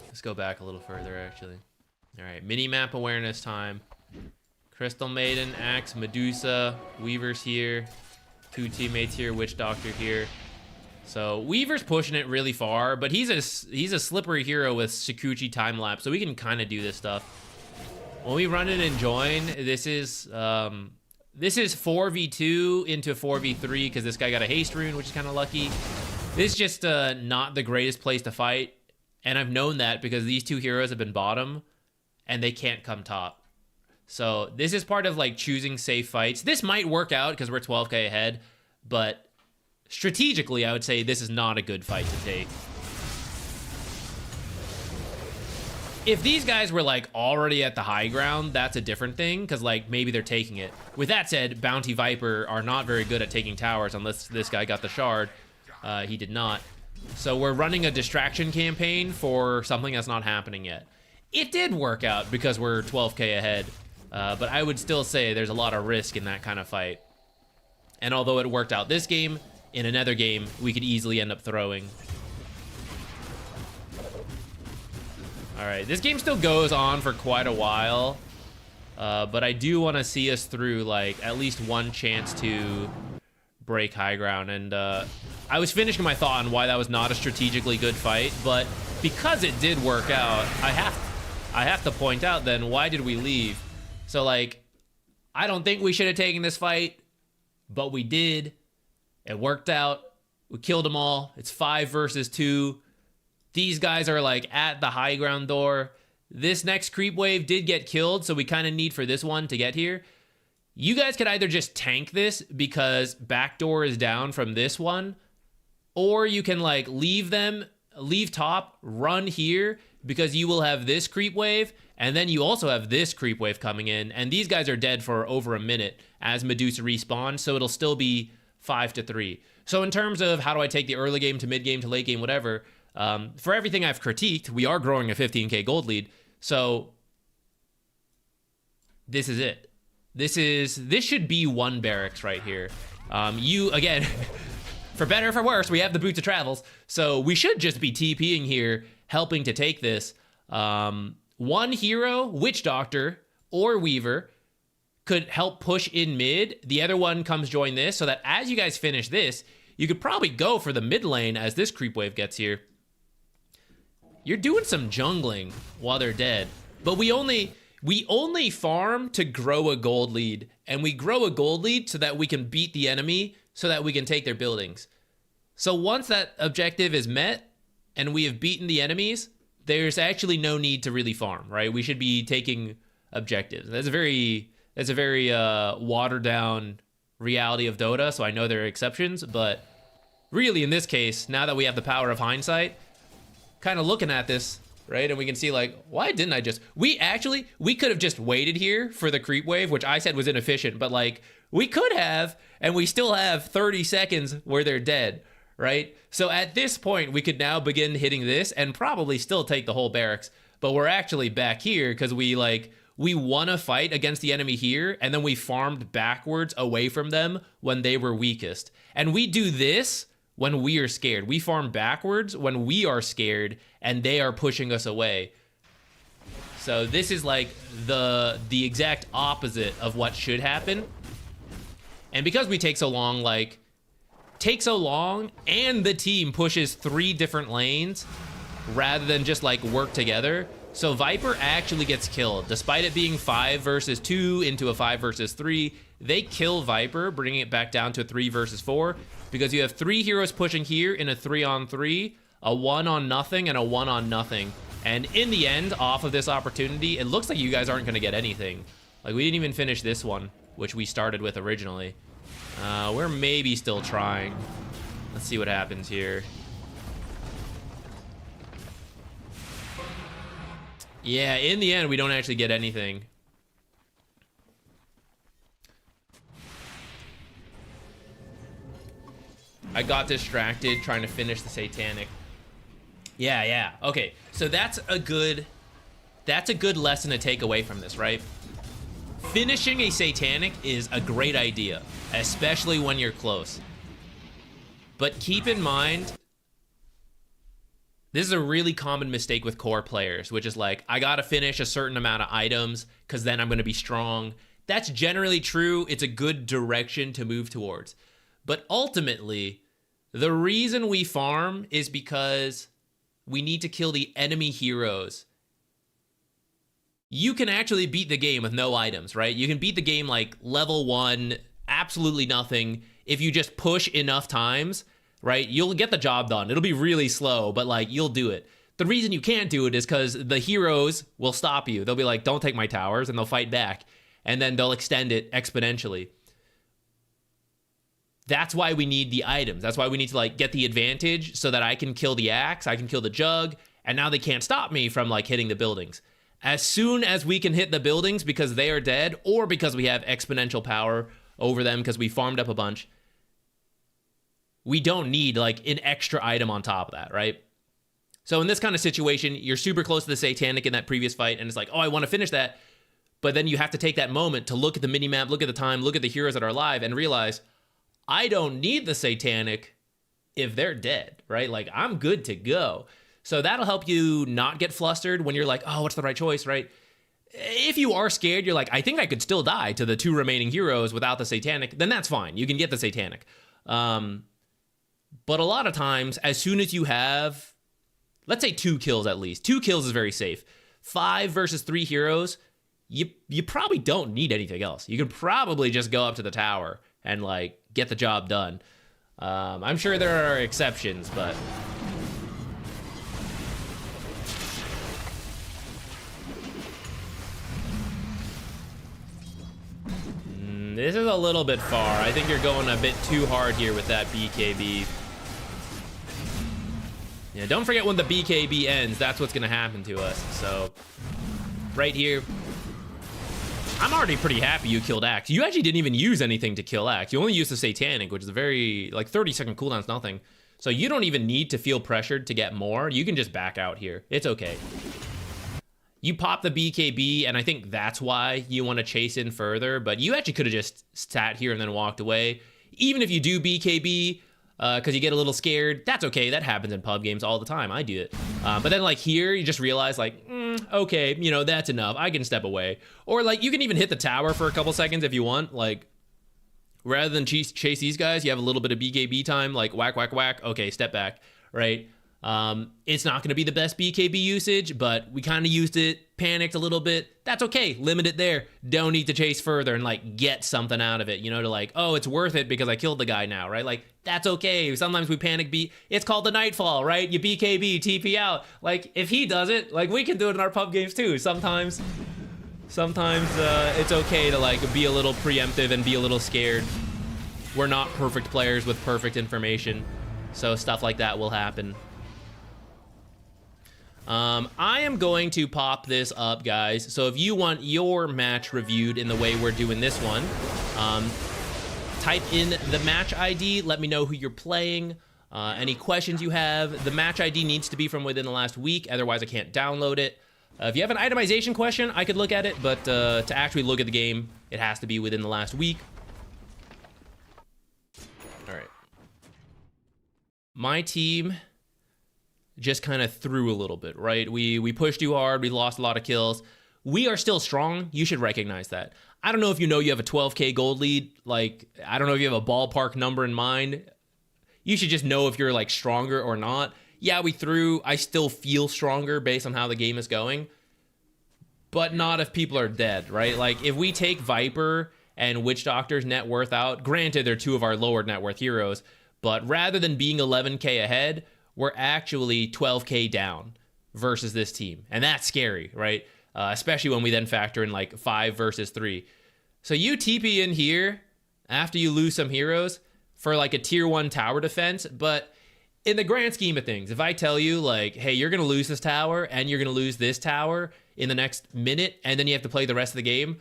Let's go back a little further, actually. All right, mini-map awareness time. Crystal Maiden, Axe, Medusa, Weaver's here. 2 teammates here, Witch Doctor here. So Weaver's pushing it really far, but he's a slippery hero with Sakuchi time lapse, so we can kind of do this stuff. When we run it and join, this is 4v2 into 4v3 because this guy got a haste rune, which is kind of lucky. This is just not the greatest place to fight, and I've known that because these two heroes have been bottom, and they can't come top. So this is part of like choosing safe fights. This might work out because we're 12k ahead, but strategically, I would say this is not a good fight to take. If these guys were like already at the high ground, that's a different thing, because like maybe they're taking it. With that said, Bounty Viper are not very good at taking towers unless this guy got the shard. He did not. So we're running a distraction campaign for something that's not happening yet. It did work out because we're 12k ahead, but I would still say there's a lot of risk in that kind of fight. And although it worked out this game, in another game, we could easily end up throwing. All right, this game still goes on for quite a while, but I do want to see us through like at least one chance to break high ground. And I was finishing my thought on why that was not a strategically good fight, but because it did work out, I have to point out then why did we leave? So like, I don't think we should have taken this fight, but we did. It worked out. We killed them all. It's 5 versus 2. These guys are like at the high ground door. This next creep wave did get killed, so we kind of need for this one to get here. You guys could either just tank this because backdoor is down from this one, or you can like leave top, run here because you will have this creep wave, and then you also have this creep wave coming in, and these guys are dead for over a minute as Medusa respawns, so it'll still be 5-3. So in terms of how do I take the early game to mid game to late game, whatever, for everything I've critiqued, we are growing a 15k gold lead. So this is it. This should be one barracks right here. You again, for better or for worse, we have the boots of travels. So we should just be TPing here, helping to take this. One hero, Witch Doctor or Weaver, could help push in mid. The other one comes join this, so that as you guys finish this, you could probably go for the mid lane as this creep wave gets here. You're doing some jungling while they're dead, but we only farm to grow a gold lead, and we grow a gold lead so that we can beat the enemy, so that we can take their buildings. So once that objective is met and we have beaten the enemies, there's actually no need to really farm, right? We should be taking objectives. That's a very It's a very watered down reality of Dota, so I know there are exceptions, but really in this case, now that we have the power of hindsight, kind of looking at this, right, and we can see like, why didn't I just, we could have just waited here for the creep wave, which I said was inefficient, but like, we could have, and we still have 30 seconds where they're dead, right? So at this point, we could now begin hitting this and probably still take the whole barracks, but we're actually back here because we won a fight against the enemy here, and then we farmed backwards away from them when they were weakest. And we do this when we are scared. We farm backwards when we are scared, and they are pushing us away. So this is like the exact opposite of what should happen. And because we take so long, and the team pushes 3 different lanes rather than just like work together, so Viper actually gets killed. Despite it being 5 versus 2 into a 5 versus 3, they kill Viper, bringing it back down to a 3 versus 4, because you have 3 heroes pushing here in a 3-on-3, a 1-on-nothing, and a 1-on-nothing. And in the end, off of this opportunity, it looks like you guys aren't going to get anything. Like, we didn't even finish this one, which we started with originally. We're maybe still trying. Let's see what happens here. Yeah, in the end, we don't actually get anything. I got distracted trying to finish the Satanic. Yeah. Okay, so that's a good lesson to take away from this, right? Finishing a Satanic is a great idea, especially when you're close. But keep in mind, this is a really common mistake with core players, which is like, I gotta finish a certain amount of items because then I'm gonna be strong. That's generally true. It's a good direction to move towards. But ultimately, the reason we farm is because we need to kill the enemy heroes. You can actually beat the game with no items, right? You can beat the game like level 1, absolutely nothing. If you just push enough times, right? You'll get the job done. It'll be really slow, but like, you'll do it. The reason you can't do it is because the heroes will stop you. They'll be like, don't take my towers, and they'll fight back. And then they'll extend it exponentially. That's why we need the items. That's why we need to like get the advantage so that I can kill the axe, I can kill the jug, and now they can't stop me from like hitting the buildings. As soon as we can hit the buildings because they are dead, or because we have exponential power over them because we farmed up a bunch, we don't need like an extra item on top of that, right? So in this kind of situation, you're super close to the Satanic in that previous fight, and it's like, oh, I want to finish that. But then you have to take that moment to look at the minimap, look at the time, look at the heroes that are alive, and realize, I don't need the Satanic if they're dead, right? Like, I'm good to go. So that'll help you not get flustered when you're like, oh, what's the right choice, right? If you are scared, you're like, I think I could still die to the 2 remaining heroes without the Satanic, then that's fine. You can get the Satanic. But a lot of times, as soon as you have, let's say 2 kills at least. 2 kills is very safe. 5 versus 3 heroes, you probably don't need anything else. You could probably just go up to the tower and like get the job done. I'm sure there are exceptions, but this is a little bit far. I think you're going a bit too hard here with that BKB. Yeah, don't forget when the BKB ends, that's what's gonna happen to us. So, right here, I'm already pretty happy you killed Axe. You actually didn't even use anything to kill Axe. You only used the Satanic, which is a very, like 30-second cooldown's nothing. So you don't even need to feel pressured to get more. You can just back out here. It's okay. You pop the BKB, and I think that's why you want to chase in further, but you actually could have just sat here and then walked away. Even if you do BKB, because you get a little scared, that's okay. That happens in pub games all the time. I do it. But then like here, you just realize like, okay, you know, that's enough. I can step away. Or like you can even hit the tower for a couple seconds if you want. Like rather than chase these guys, you have a little bit of BKB time, like whack, whack, whack. Okay, step back, right? It's not going to be the best BKB usage, but we kind of used it, panicked a little bit. That's okay. Limit it there. Don't need to chase further and like get something out of it, you know, to like, oh, it's worth it because I killed the guy now, right? Like that's okay. Sometimes we panic beat. It's called the Nightfall, right? You BKB, TP out. Like if he does it, like we can do it in our pub games too sometimes. Sometimes it's okay to like be a little preemptive and be a little scared. We're not perfect players with perfect information, so stuff like that will happen. I am going to pop this up, guys. So if you want your match reviewed in the way we're doing this one, type in the match ID. Let me know who you're playing. Any questions you have. The match ID needs to be from within the last week, otherwise I can't download it. If you have an itemization question, I could look at it, but to actually look at the game, it has to be within the last week. All right. My team just kind of threw a little bit, right? We pushed too hard. We lost a lot of kills. We are still strong. You should recognize that. I don't know if you know you have a 12K gold lead. Like, I don't know if you have a ballpark number in mind. You should just know if you're like stronger or not. Yeah, we threw. I still feel stronger based on how the game is going, but not if people are dead, right? Like if we take Viper and Witch Doctor's net worth out, granted they're two of our lower net worth heroes, but rather than being 11K ahead, we're actually 12K down versus this team. And that's scary, right? Especially when we then factor in like 5 versus 3. So you TP in here after you lose some heroes for like a tier 1 tower defense, but in the grand scheme of things, if I tell you like, hey, you're gonna lose this tower and you're gonna lose this tower in the next minute, and then you have to play the rest of the game,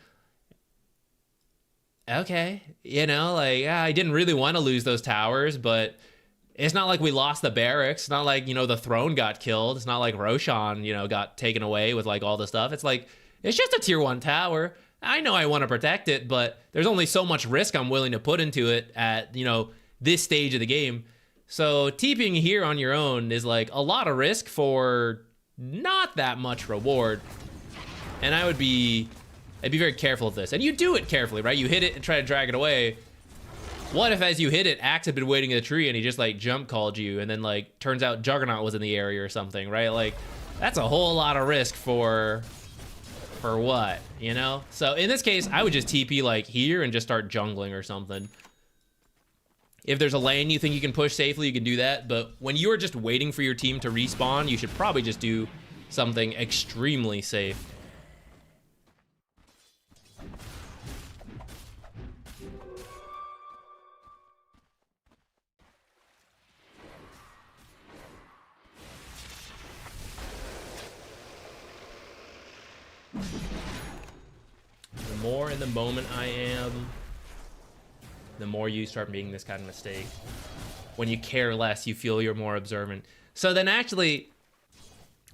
okay, you know, like, I didn't really want to lose those towers, but it's not like we lost the barracks. It's not like, you know, the throne got killed. It's not like Roshan, you know, got taken away with like all the stuff. It's like, it's just a tier 1 tower. I know I want to protect it, but there's only so much risk I'm willing to put into it at, you know, this stage of the game. So TPing here on your own is like a lot of risk for not that much reward. And I'd be very careful of this. And you do it carefully, right? You hit it and try to drag it away. What if as you hit it, Axe had been waiting in the tree and he just like jump called you, and then like turns out Juggernaut was in the area or something, right? Like that's a whole lot of risk for what, you know? So in this case, I would just TP like here and just start jungling or something. If there's a lane you think you can push safely, you can do that. But when you're just waiting for your team to respawn, you should probably just do something extremely safe. The more in the moment I am, the more you start making this kind of mistake. When you care less, you feel you're more observant. So then actually,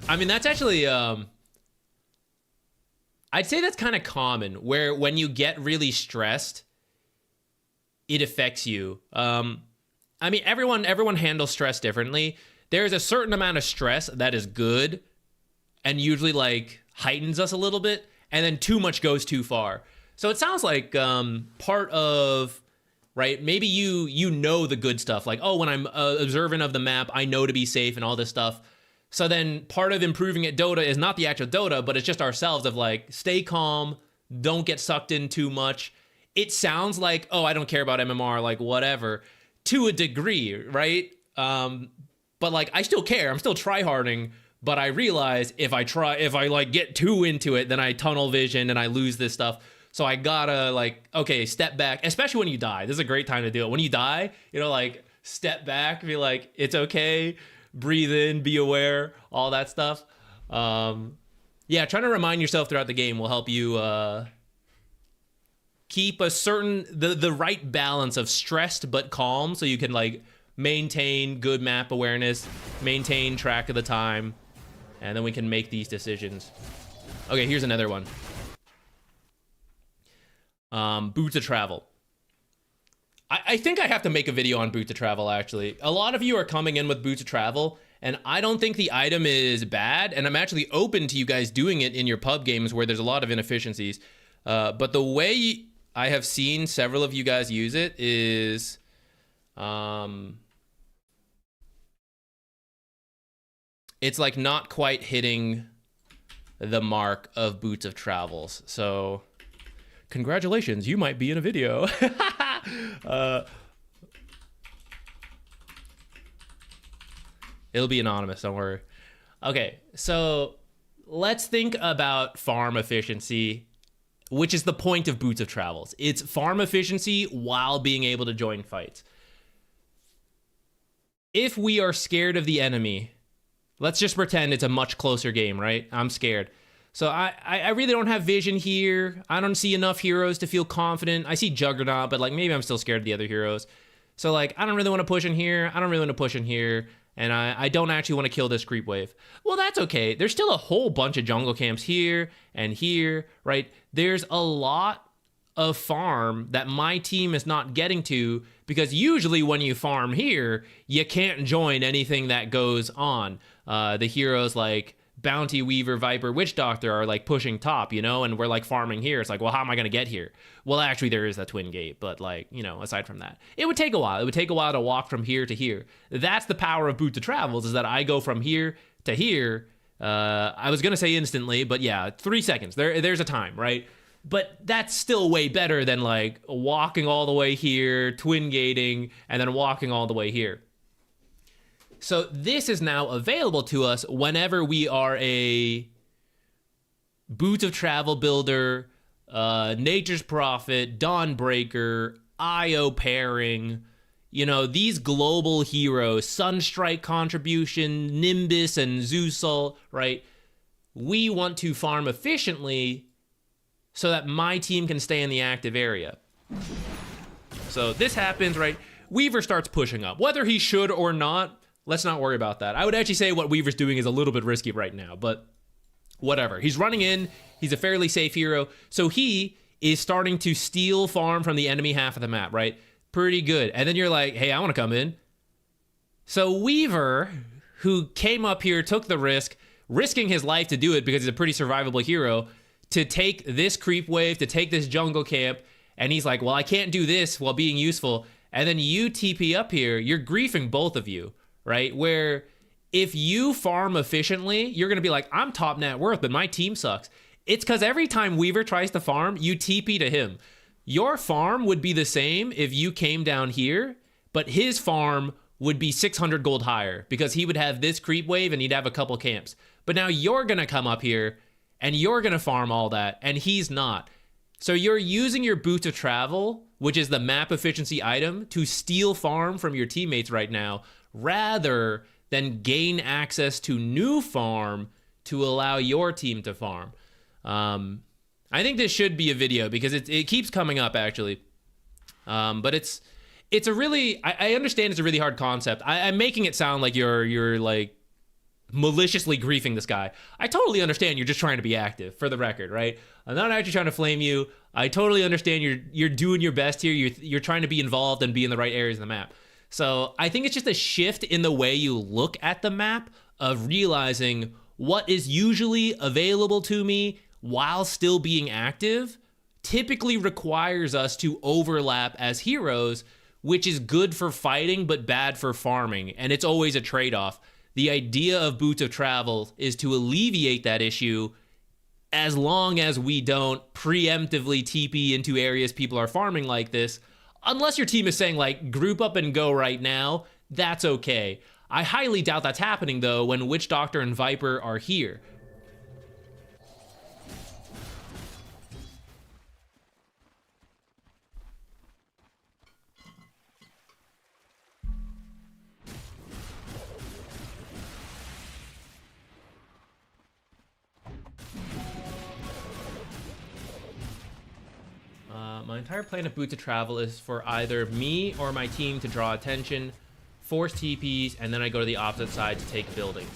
I mean, that's actually, I'd say that's kind of common, where when you get really stressed, it affects you. I mean, everyone handles stress differently. There's a certain amount of stress that is good and usually like heightens us a little bit, and then too much goes too far. So it sounds like part of, right, maybe you know the good stuff, like, oh, when I'm observant of the map, I know to be safe and all this stuff. So then part of improving at Dota is not the actual Dota, but it's just ourselves of like, stay calm, don't get sucked in too much. It sounds like, oh, I don't care about MMR, like whatever, to a degree, right? But like, I still care, I'm still tryharding, but I realize if I like get too into it, then I tunnel vision and I lose this stuff. So I gotta like, okay, step back, especially when you die. This is a great time to do it. When you die, you know, like step back, be like, it's okay, breathe in, be aware, all that stuff. Yeah, trying to remind yourself throughout the game will help you keep a certain, the right balance of stressed but calm, so you can like maintain good map awareness, maintain track of the time, and then we can make these decisions. Okay, here's another one. Boots of Travel. I think I have to make a video on Boots of Travel, actually. A lot of you are coming in with Boots of Travel, and I don't think the item is bad, and I'm actually open to you guys doing it in your pub games where there's a lot of inefficiencies. But the way I have seen several of you guys use it is... it's like not quite hitting the mark of Boots of Travels. So congratulations, you might be in a video. It'll be anonymous, don't worry. Okay, so let's think about farm efficiency which is the point of Boots of Travels. It's farm efficiency while being able to join fights. If we are scared of the enemy, let's just pretend it's a much closer game, right? I'm scared. So I really don't have vision here. I don't see enough heroes to feel confident. I see Juggernaut, but like maybe I'm still scared of the other heroes. So like I don't really want to push in here. I don't really want to push in here. And I don't actually want to kill this creep wave. Well, that's okay. There's still a whole bunch of jungle camps here and here, right? There's a lot of farm that my team is not getting to, because usually when you farm here, you can't join anything that goes on. The heroes like Bounty Weaver, Viper, Witch Doctor are like pushing top, you know, and we're like farming here. It's like, well, how am I going to get here? Well, actually there is that twin gate, but like, you know, aside from that, it would take a while. It would take a while to walk from here to here. That's the power of Boots of Travels, is that I go from here to here. I was going to say instantly, but yeah, 3 seconds. There's a time, right? But that's still way better than like walking all the way here, twin gating, and then walking all the way here. So this is now available to us whenever we are a Boots of Travel builder, Nature's Prophet, Dawnbreaker, IO pairing, you know, these global heroes, Sunstrike contribution, Nimbus and Zeus, right? We want to farm efficiently so that my team can stay in the active area. So this happens, right? Weaver starts pushing up. Whether he should or not, let's not worry about that. I would actually say what Weaver's doing is a little bit risky right now, but whatever. He's running in. He's a fairly safe hero. So he is starting to steal farm from the enemy half of the map, right? Pretty good. And then you're like, hey, I want to come in. So Weaver, who came up here, took the risk, risking his life to do it because he's a pretty survivable hero, to take this creep wave, to take this jungle camp, and he's like, well, I can't do this while being useful. And then you TP up here, you're griefing both of you, right? Where if you farm efficiently, you're going to be like, I'm top net worth, but my team sucks. It's because every time Weaver tries to farm, you TP to him. Your farm would be the same if you came down here, but his farm would be 600 gold higher because he would have this creep wave and he'd have a couple camps. But now you're going to come up here and you're going to farm all that, and he's not. So you're using your Boots of Travel, which is the map efficiency item, to steal farm from your teammates right now, rather than gain access to new farm to allow your team to farm. I think this should be a video because it keeps coming up, actually. But it's a really, I understand it's a really hard concept. I'm making it sound like you're like maliciously griefing this guy. I totally understand you're just trying to be active, for the record, right? I'm not actually trying to flame you. I totally understand you're doing your best here. You're trying to be involved and be in the right areas of the map. So I think it's just a shift in the way you look at the map of realizing what is usually available to me while still being active typically requires us to overlap as heroes, which is good for fighting but bad for farming, and it's always a trade-off. The idea of Boots of Travel is to alleviate that issue as long as we don't preemptively TP into areas people are farming like this. Unless your team is saying, like, group up and go right now, that's okay. I highly doubt that's happening, though, when Witch Doctor and Viper are here. My entire plan of Boots of Travel is for either me or my team to draw attention, force TPs, and then I go to the opposite side to take buildings.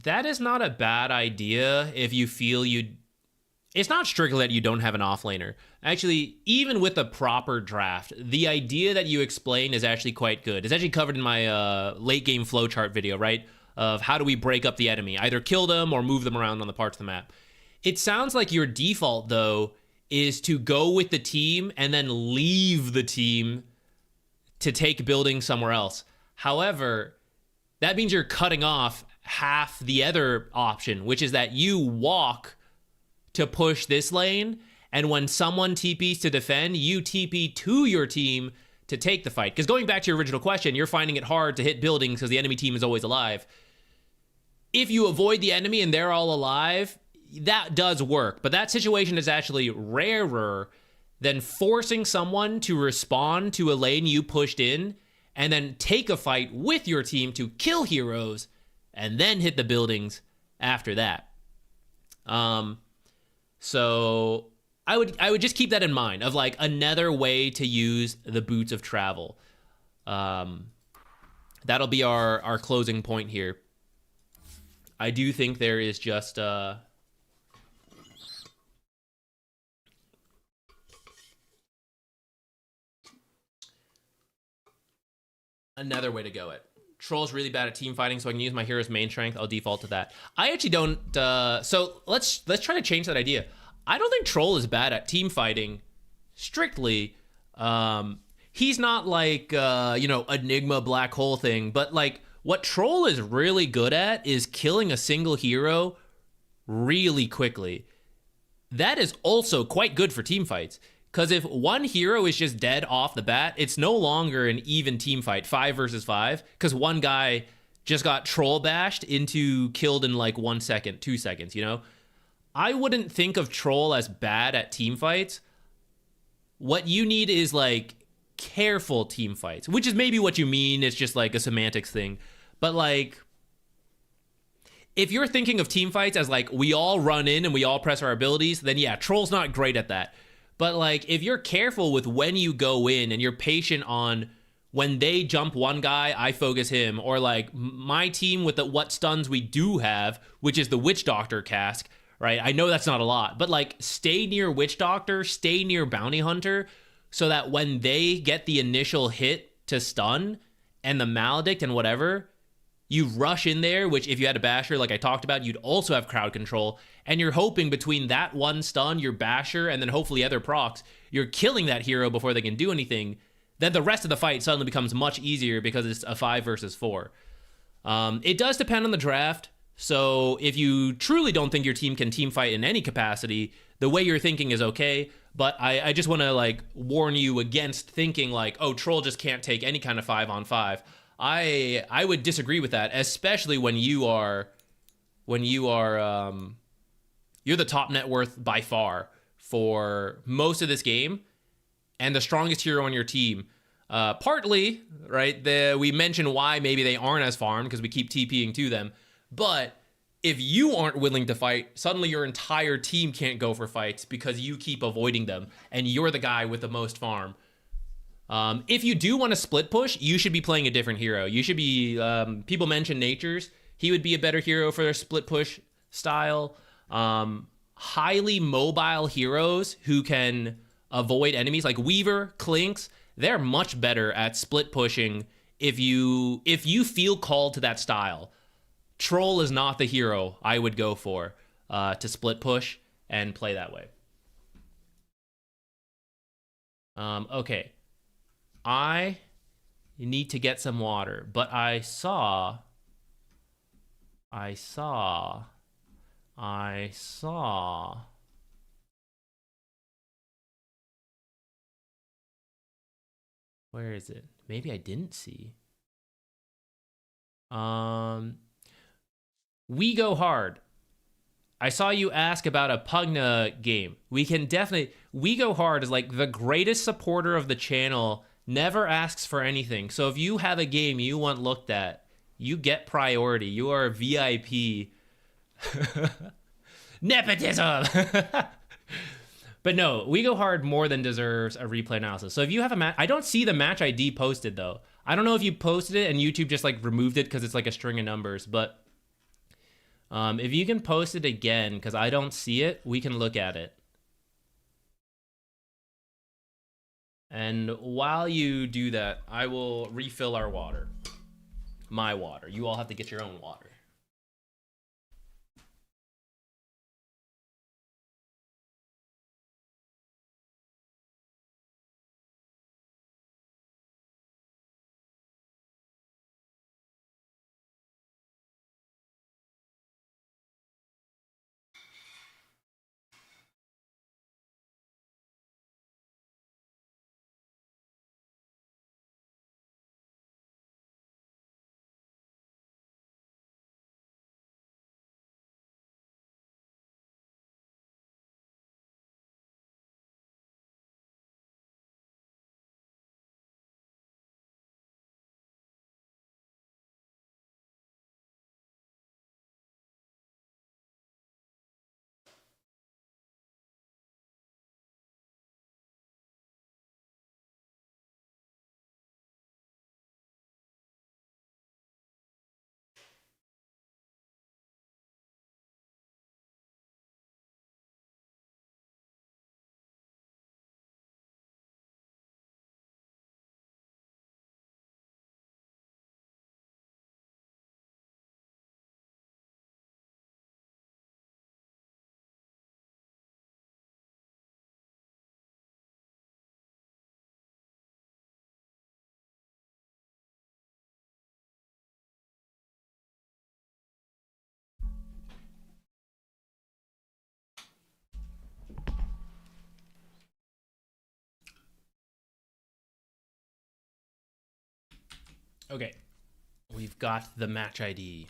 That is not a bad idea if you feel it's not strictly that you don't have an offlaner. Actually, even with a proper draft, the idea that you explain is actually quite good. It's actually covered in my late game flowchart video, right? Of how do we break up the enemy, either kill them or move them around on the parts of the map. It sounds like your default, though, is to go with the team and then leave the team to take buildings somewhere else. However, that means you're cutting off half the other option, which is that you walk to push this lane, and when someone TPs to defend, you TP to your team to take the fight. Because going back to your original question, you're finding it hard to hit buildings because the enemy team is always alive. if you avoid the enemy and they're all alive, that does work. But that situation is actually rarer than forcing someone to respond to a lane you pushed in and then take a fight with your team to kill heroes and then hit the buildings after that. So I would just keep that in mind of like another way to use the Boots of Travel. That'll be our closing point here. I do think there is just another way to go it. Troll's really bad at team fighting, so I can use my hero's main strength. I'll default to that. I actually don't. So let's try to change that idea. I don't think Troll is bad at team fighting, strictly. He's not like Enigma black hole thing, but like what Troll is really good at is killing a single hero really quickly. That is also quite good for team fights. Because if one hero is just dead off the bat, it's no longer an even team fight, 5 versus 5, because one guy just got troll bashed into killed in like 1 second, 2 seconds, you know? I wouldn't think of Troll as bad at team fights. What you need is like careful team fights, which is maybe what you mean. It's just like a semantics thing. But like, if you're thinking of team fights as like we all run in and we all press our abilities, then yeah, Troll's not great at that. But like, if you're careful with when you go in and you're patient on when they jump one guy, I focus him, or like my team with the what stuns we do have, which is the Witch Doctor cask, right? I know that's not a lot, but like stay near Witch Doctor, stay near Bounty Hunter, so that when they get the initial hit to stun and the Maledict and whatever, you rush in there, which if you had a Basher, like I talked about, you'd also have crowd control. And you're hoping between that one stun, your Basher, and then hopefully other procs, you're killing that hero before they can do anything. Then the rest of the fight suddenly becomes much easier because it's a 5 versus 4. It does depend on the draft. So if you truly don't think your team can team fight in any capacity, the way you're thinking is okay. But I just want to like warn you against thinking like, oh, Troll just can't take any kind of 5-on-5. I would disagree with that, especially when you're the top net worth by far for most of this game and the strongest hero on your team. Partly, right, we mentioned why maybe they aren't as farmed because we keep TPing to them. But if you aren't willing to fight, suddenly your entire team can't go for fights because you keep avoiding them and you're the guy with the most farm. If you do want to split push, you should be playing a different hero. You should be, people mention Natures. He would be a better hero for their split push style. Highly mobile heroes who can avoid enemies like Weaver, Clinks, they're much better at split pushing if you feel called to that style. Troll is not the hero I would go for to split push and play that way. Okay. I need to get some water, but I saw. Where is it? Maybe I didn't see. We Go Hard. I saw you ask about a Pugna game. We can definitely. We Go Hard is like the greatest supporter of the channel. Never asks for anything. So if you have a game you want looked at, you get priority. You are a VIP. Nepotism. But no, We Go Hard more than deserves a replay analysis. So if you have a match, I don't see the match ID posted though. I don't know if you posted it and YouTube just like removed it because it's like a string of numbers. But if you can post it again, because I don't see it, we can look at it. And while you do that, I will refill our water. My water. You all have to get your own water. Okay, we've got the match ID.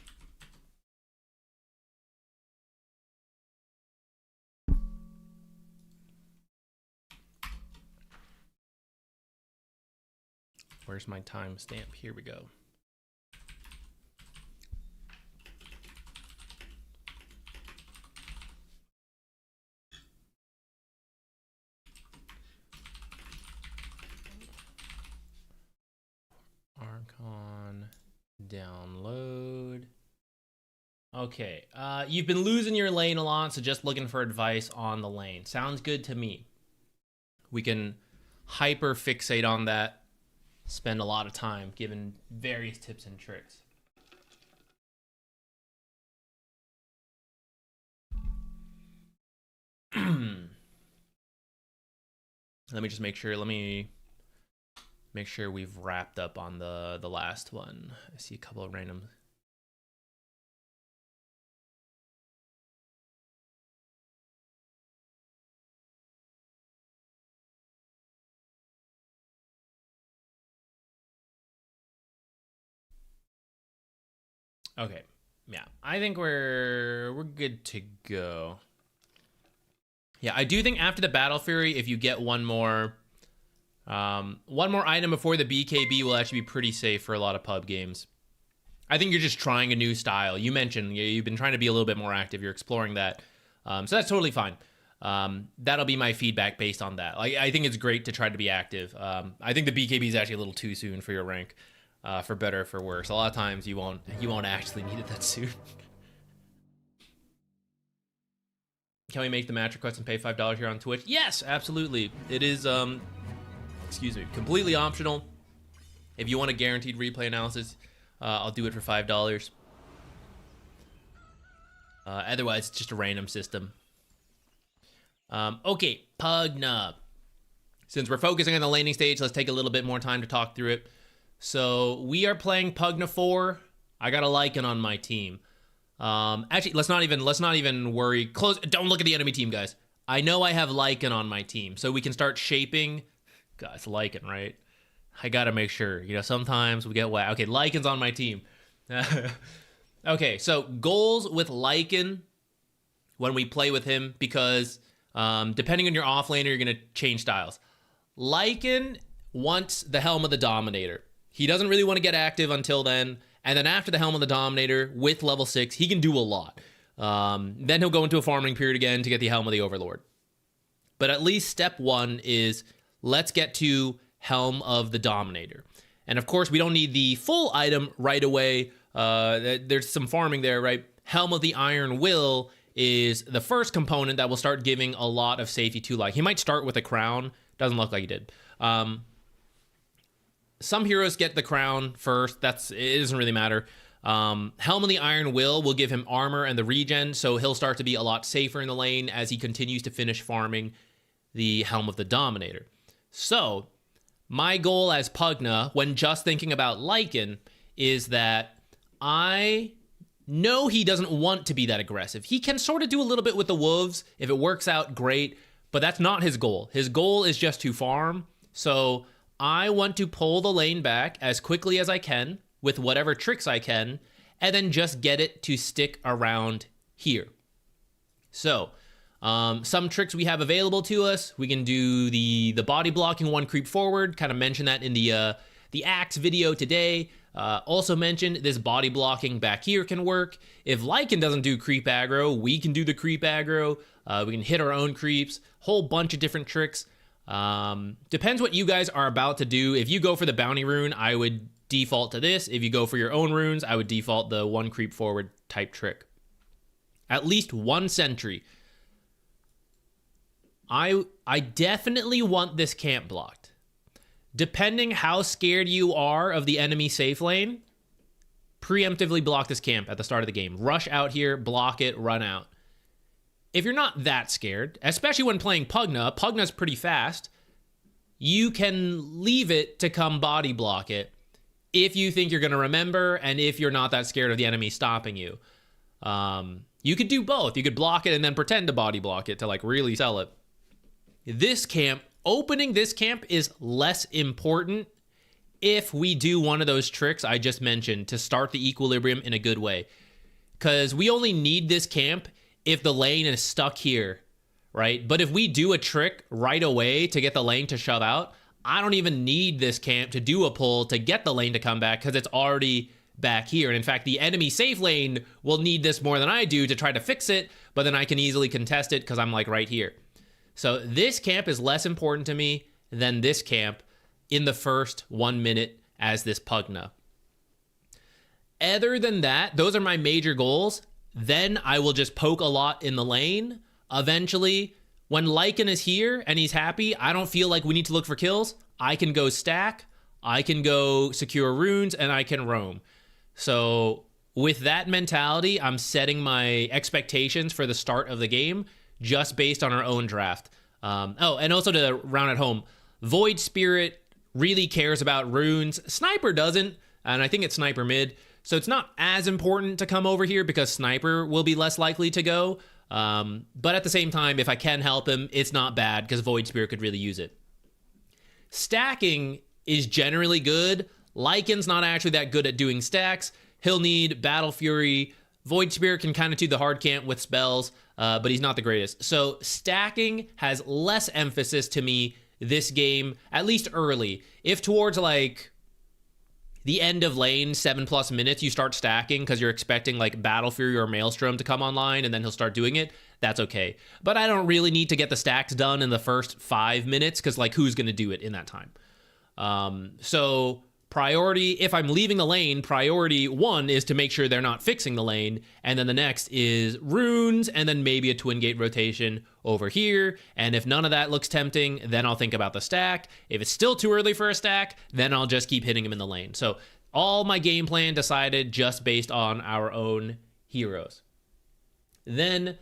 Where's my timestamp? Here we go. Archon, download. Okay, you've been losing your lane a lot, so just looking for advice on the lane. Sounds good to me. We can hyper fixate on that. Spend a lot of time giving various tips and tricks. Let me just make sure. Let me make sure we've wrapped up on the last one. I see a couple of random. Okay, yeah, I think we're good to go. Yeah, I do think after the Battle Fury, if you get one more item before the BKB, will actually be pretty safe for a lot of pub games. I think you're just trying a new style. You mentioned you've been trying to be a little bit more active. You're exploring that, so that's totally fine. That'll be my feedback based on that. Like, I think it's great to try to be active. I think the BKB is actually a little too soon for your rank. For better or for worse. A lot of times you won't actually need it that soon. Can we make the match request and pay $5 here on Twitch? Yes, absolutely. It is excuse me, completely optional. If you want a guaranteed replay analysis, I'll do it for $5. Otherwise, it's just a random system. Okay, Pugna. Since we're focusing on the laning stage, let's take a little bit more time to talk through it. So we are playing Pugna 4. I got a Lycan on my team. Actually, let's not even worry. Don't look at the enemy team, guys. I know I have Lycan on my team, so we can start shaping. God, it's Lycan, right? I gotta make sure. You know, sometimes we get whacked. Okay, Lycan's on my team. Okay, so goals with Lycan when we play with him, because depending on your offlaner, you're gonna change styles. Lycan wants the Helm of the Dominator. He doesn't really want to get active until then. And then after the Helm of the Dominator, with level 6, he can do a lot. Then he'll go into a farming period again to get the Helm of the Overlord. But at least step 1 is, let's get to Helm of the Dominator. And of course, we don't need the full item right away. There's some farming there, right? Helm of the Iron Will is the first component that will start giving a lot of safety to, like, he might start with a crown. Doesn't look like he did. Some heroes get the crown first. It doesn't really matter. Helm of the Iron Will give him armor and the regen, so he'll start to be a lot safer in the lane as he continues to finish farming the Helm of the Dominator. So, my goal as Pugna, when just thinking about Lycan, is that I know he doesn't want to be that aggressive. He can sort of do a little bit with the wolves. If it works out, great. But that's not his goal. His goal is just to farm. So I want to pull the lane back as quickly as I can with whatever tricks I can, and then just get it to stick around here. So some tricks we have available to us. We can do the body blocking 1 creep forward. Kind of mentioned that in the axe video today. Also mentioned this body blocking back here can work. If Lycan doesn't do creep aggro, we can do the creep aggro. We can hit our own creeps. Whole bunch of different tricks. Depends what you guys are about to do. If you go for the bounty rune, I would default to this. If you go for your own runes, I would default the 1 creep forward type trick. At least 1 sentry. I definitely want this camp blocked. Depending how scared you are of the enemy safe lane, preemptively block this camp at the start of the game. Rush out here, block it, run out. If you're not that scared, especially when playing Pugna, Pugna's pretty fast, you can leave it to come body block it if you think you're going to remember and if you're not that scared of the enemy stopping you. You could do both. You could block it and then pretend to body block it to like really sell it. This camp, opening this camp is less important if we do one of those tricks I just mentioned to start the equilibrium in a good way. Because we only need this camp if the lane is stuck here, right? But if we do a trick right away to get the lane to shove out, I don't even need this camp to do a pull to get the lane to come back because it's already back here. And in fact, the enemy safe lane will need this more than I do to try to fix it, but then I can easily contest it because I'm like right here. So this camp is less important to me than this camp in the first 1 minute as this Pugna. Other than that, those are my major goals. Then I will just poke a lot in the lane. Eventually, when Lycan is here and he's happy, I don't feel like we need to look for kills. I can go stack, I can go secure runes, and I can roam. So with that mentality, I'm setting my expectations for the start of the game just based on our own draft. Oh, and also to round it home, Void Spirit really cares about runes. Sniper doesn't, and I think it's Sniper mid. So it's not as important to come over here because Sniper will be less likely to go. But at the same time, if I can help him, it's not bad because Void Spirit could really use it. Stacking is generally good. Lycan's not actually that good at doing stacks. He'll need Battle Fury. Void Spirit can kind of do the hard camp with spells, but he's not the greatest. So stacking has less emphasis to me this game, at least early. If towards like the end of lane, 7+ minutes, you start stacking because you're expecting like Battle Fury or Maelstrom to come online and then he'll start doing it, that's okay. But I don't really need to get the stacks done in the first 5 minutes because like who's going to do it in that time? So priority, if I'm leaving the lane, priority 1 is to make sure they're not fixing the lane. And then the next is runes and then maybe a twin gate rotation over here. And if none of that looks tempting, then I'll think about the stack. If it's still too early for a stack, then I'll just keep hitting him in the lane. So all my game plan decided just based on our own heroes. Then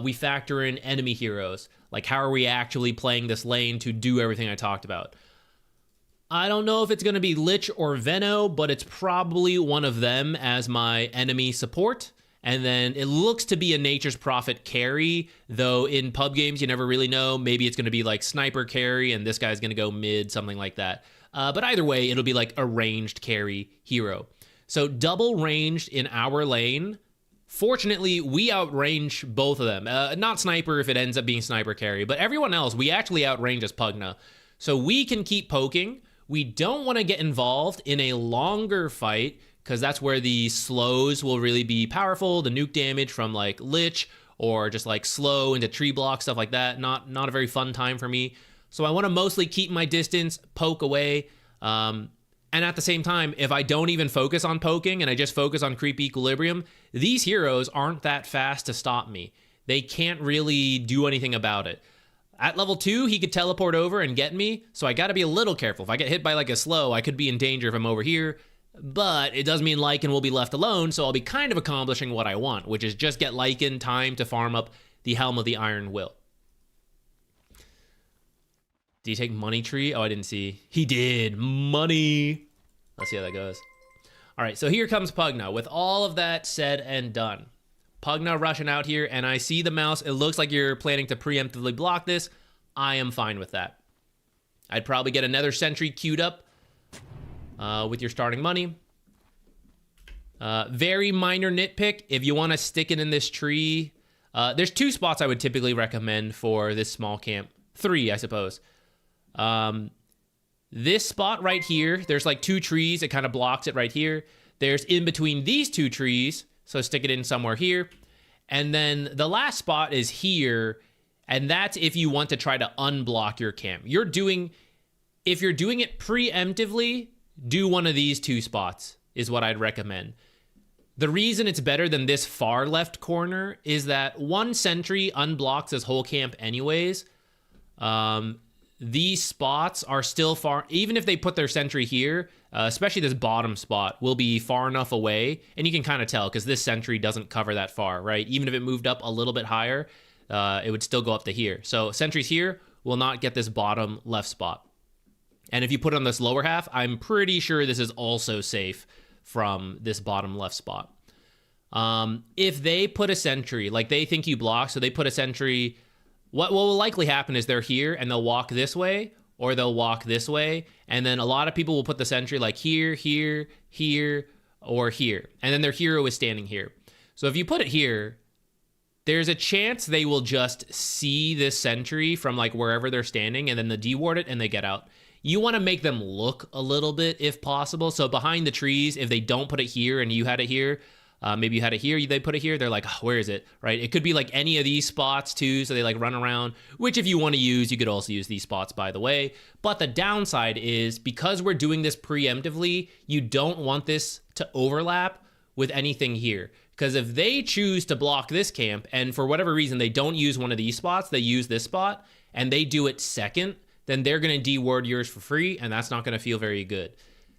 we factor in enemy heroes. Like how are we actually playing this lane to do everything I talked about? I don't know if it's going to be Lich or Veno, but it's probably one of them as my enemy support. And then it looks to be a Nature's Prophet carry, though in pub games you never really know. Maybe it's going to be like Sniper carry and this guy's going to go mid, something like that. But either way, it'll be like a ranged carry hero. So double ranged in our lane. Fortunately, we outrange both of them. Not Sniper if it ends up being Sniper carry, but everyone else, we actually outrange as Pugna. So we can keep poking. We don't want to get involved in a longer fight because that's where the slows will really be powerful. The nuke damage from like Lich or just like slow into tree block, stuff like that. Not a very fun time for me. So I want to mostly keep my distance, poke away. And at the same time, if I don't even focus on poking and I just focus on creep equilibrium, these heroes aren't that fast to stop me. They can't really do anything about it. At level 2, he could teleport over and get me, so I gotta be a little careful. If I get hit by like a slow, I could be in danger if I'm over here, but it does mean Lycan will be left alone, so I'll be kind of accomplishing what I want, which is just get Lycan time to farm up the Helm of the Iron Will. Did he take Money Tree? Oh, I didn't see. He did. Money. Let's see how that goes. All right, so here comes Pugna. With all of that said and done, Pugna rushing out here, and I see the mouse. It looks like you're planning to preemptively block this. I am fine with that. I'd probably get another sentry queued up with your starting money. Very minor nitpick. If you want to stick it in this tree, there's 2 spots I would typically recommend for this small camp. 3, I suppose. This spot right here, there's like 2 trees. It kind of blocks it right here. There's in between these 2 trees. So stick it in somewhere here. And then the last spot is here. And that's if you want to try to unblock your camp. If you're doing it preemptively, do one of these 2 spots is what I'd recommend. The reason it's better than this far left corner is that 1 sentry unblocks this whole camp anyways. These spots are still far, even if they put their sentry here, especially this bottom spot, will be far enough away. And you can kind of tell because this sentry doesn't cover that far, right? Even if it moved up a little bit higher, it would still go up to here. So sentries here will not get this bottom left spot. And if you put it on this lower half, I'm pretty sure this is also safe from this bottom left spot. If they put a sentry, like they think you block, so they put a sentry, what will likely happen is they're here and they'll walk this way, or they'll walk this way. And then a lot of people will put the sentry like here, here, here, or here. And then their hero is standing here. So if you put it here, there's a chance they will just see this sentry from like wherever they're standing, and then they deward it and they get out. You want to make them look a little bit if possible. So behind the trees, if they don't put it here and you had it here, maybe you had it here, they put it here, they're like, oh, where is it, right? It could be like any of these spots too, so they like run around, which if you want to use, you could also use these spots, by the way. But the downside is, because we're doing this preemptively, you don't want this to overlap with anything here. Because if they choose to block this camp, and for whatever reason they don't use one of these spots, they use this spot, and they do it second, then they're going to deward yours for free, and that's not going to feel very good.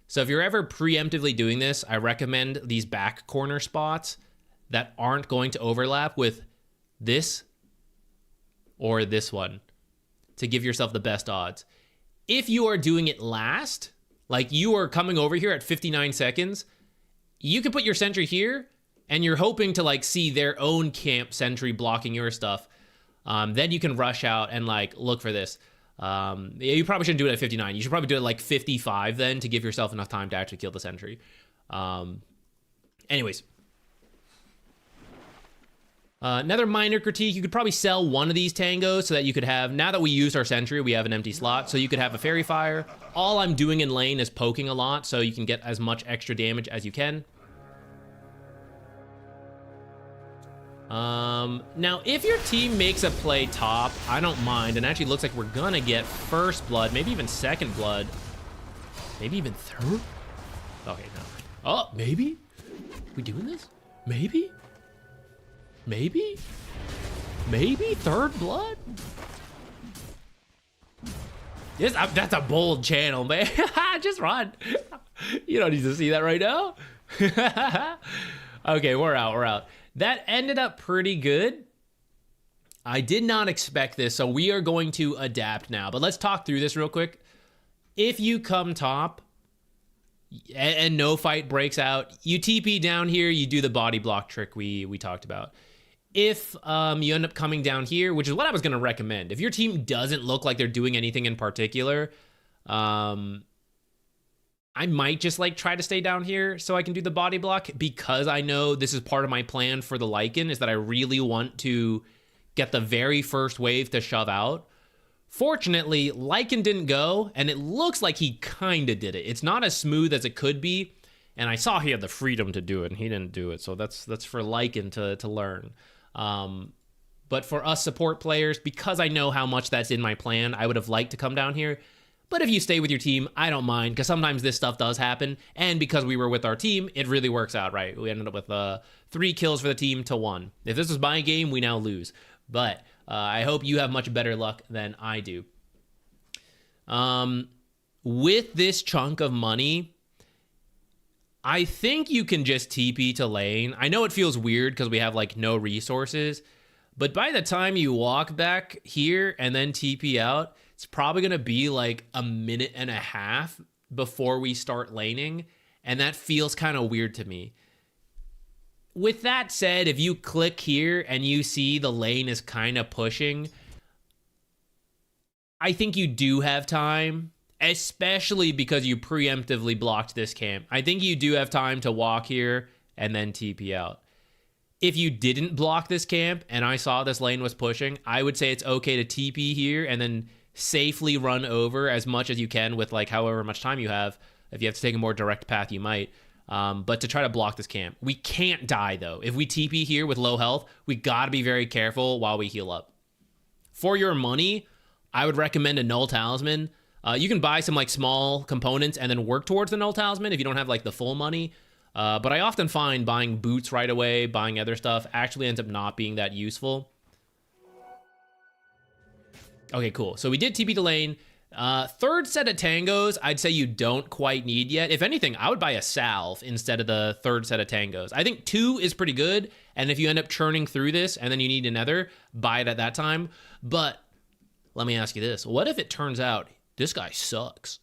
So if you're ever preemptively doing this, I recommend these back corner spots that aren't going to overlap with this or this one to give yourself the best odds. If you are doing it last, like you are coming over here at 59 seconds, you can put your sentry here, and you're hoping to like see their own camp sentry blocking your stuff. Then you can rush out and like look for this. You probably shouldn't do it at 59. You should probably do it like 55 then, to give yourself enough time to actually kill the sentry. Anyways. Another minor critique, you could probably sell one of these tangos so that you could have, now that we used our sentry, we have an empty slot, so you could have a fairy fire. All I'm doing in lane is poking a lot, so you can get as much extra damage as you can. Now, if your team makes a play top, I don't mind. And actually looks like we're gonna get first blood, maybe even second blood. Maybe even third? Okay, no. Oh, maybe? We doing this? Maybe? Maybe? Maybe third blood? Yes, that's a bold channel, man. Just run. You don't need to see that right now. Okay, we're out. That ended up pretty good. I did not expect this, so we are going to adapt now. But let's talk through this real quick. If you come top and no fight breaks out, you TP down here, you do the body block trick we talked about. If you end up coming down here, which is what I was going to recommend. If your team doesn't look like they're doing anything in particular, I might just like try to stay down here so I can do the body block, because I know this is part of my plan for the Lycan, is that I really want to get the very first wave to shove out. Fortunately, Lycan didn't go, and it looks like he kind of did it. It's not as smooth as it could be, and I saw he had the freedom to do it, and he didn't do it, so that's for Lycan to learn. But for us support players, because I know how much that's in my plan, I would have liked to come down here. But if you stay with your team, I don't mind, because sometimes this stuff does happen. And because we were with our team, it really works out, right? We ended up with 3 kills for the team to 1. If this was my game, we now lose. But I hope you have much better luck than I do. With this chunk of money, I think you can just TP to lane. I know it feels weird because we have like no resources. But by the time you walk back here and then TP out, it's probably going to be like a minute and a half before we start laning, and that feels kind of weird to me. With that said, if you click here and you see the lane is kind of pushing, I think you do have time, especially because you preemptively blocked this camp. I think you do have time to walk here and then TP out. If you didn't block this camp and I saw this lane was pushing, I would say it's okay to TP here and then safely run over as much as you can with like however much time you have. If you have to take a more direct path, you might. But to try to block this camp. We can't die though. If we TP here with low health, we gotta be very careful while we heal up. For your money, I would recommend a Null Talisman. You can buy some like small components and then work towards the Null Talisman if you don't have like the full money. But I often find buying boots right away, buying other stuff, actually ends up not being that useful. Okay, cool. So we did TP to lane. Third set of tangos, I'd say you don't quite need yet. If anything, I would buy a salve instead of the third set of tangos. I think 2 is pretty good, and if you end up churning through this and then you need another, buy it at that time. But let me ask you this. What if it turns out this guy sucks?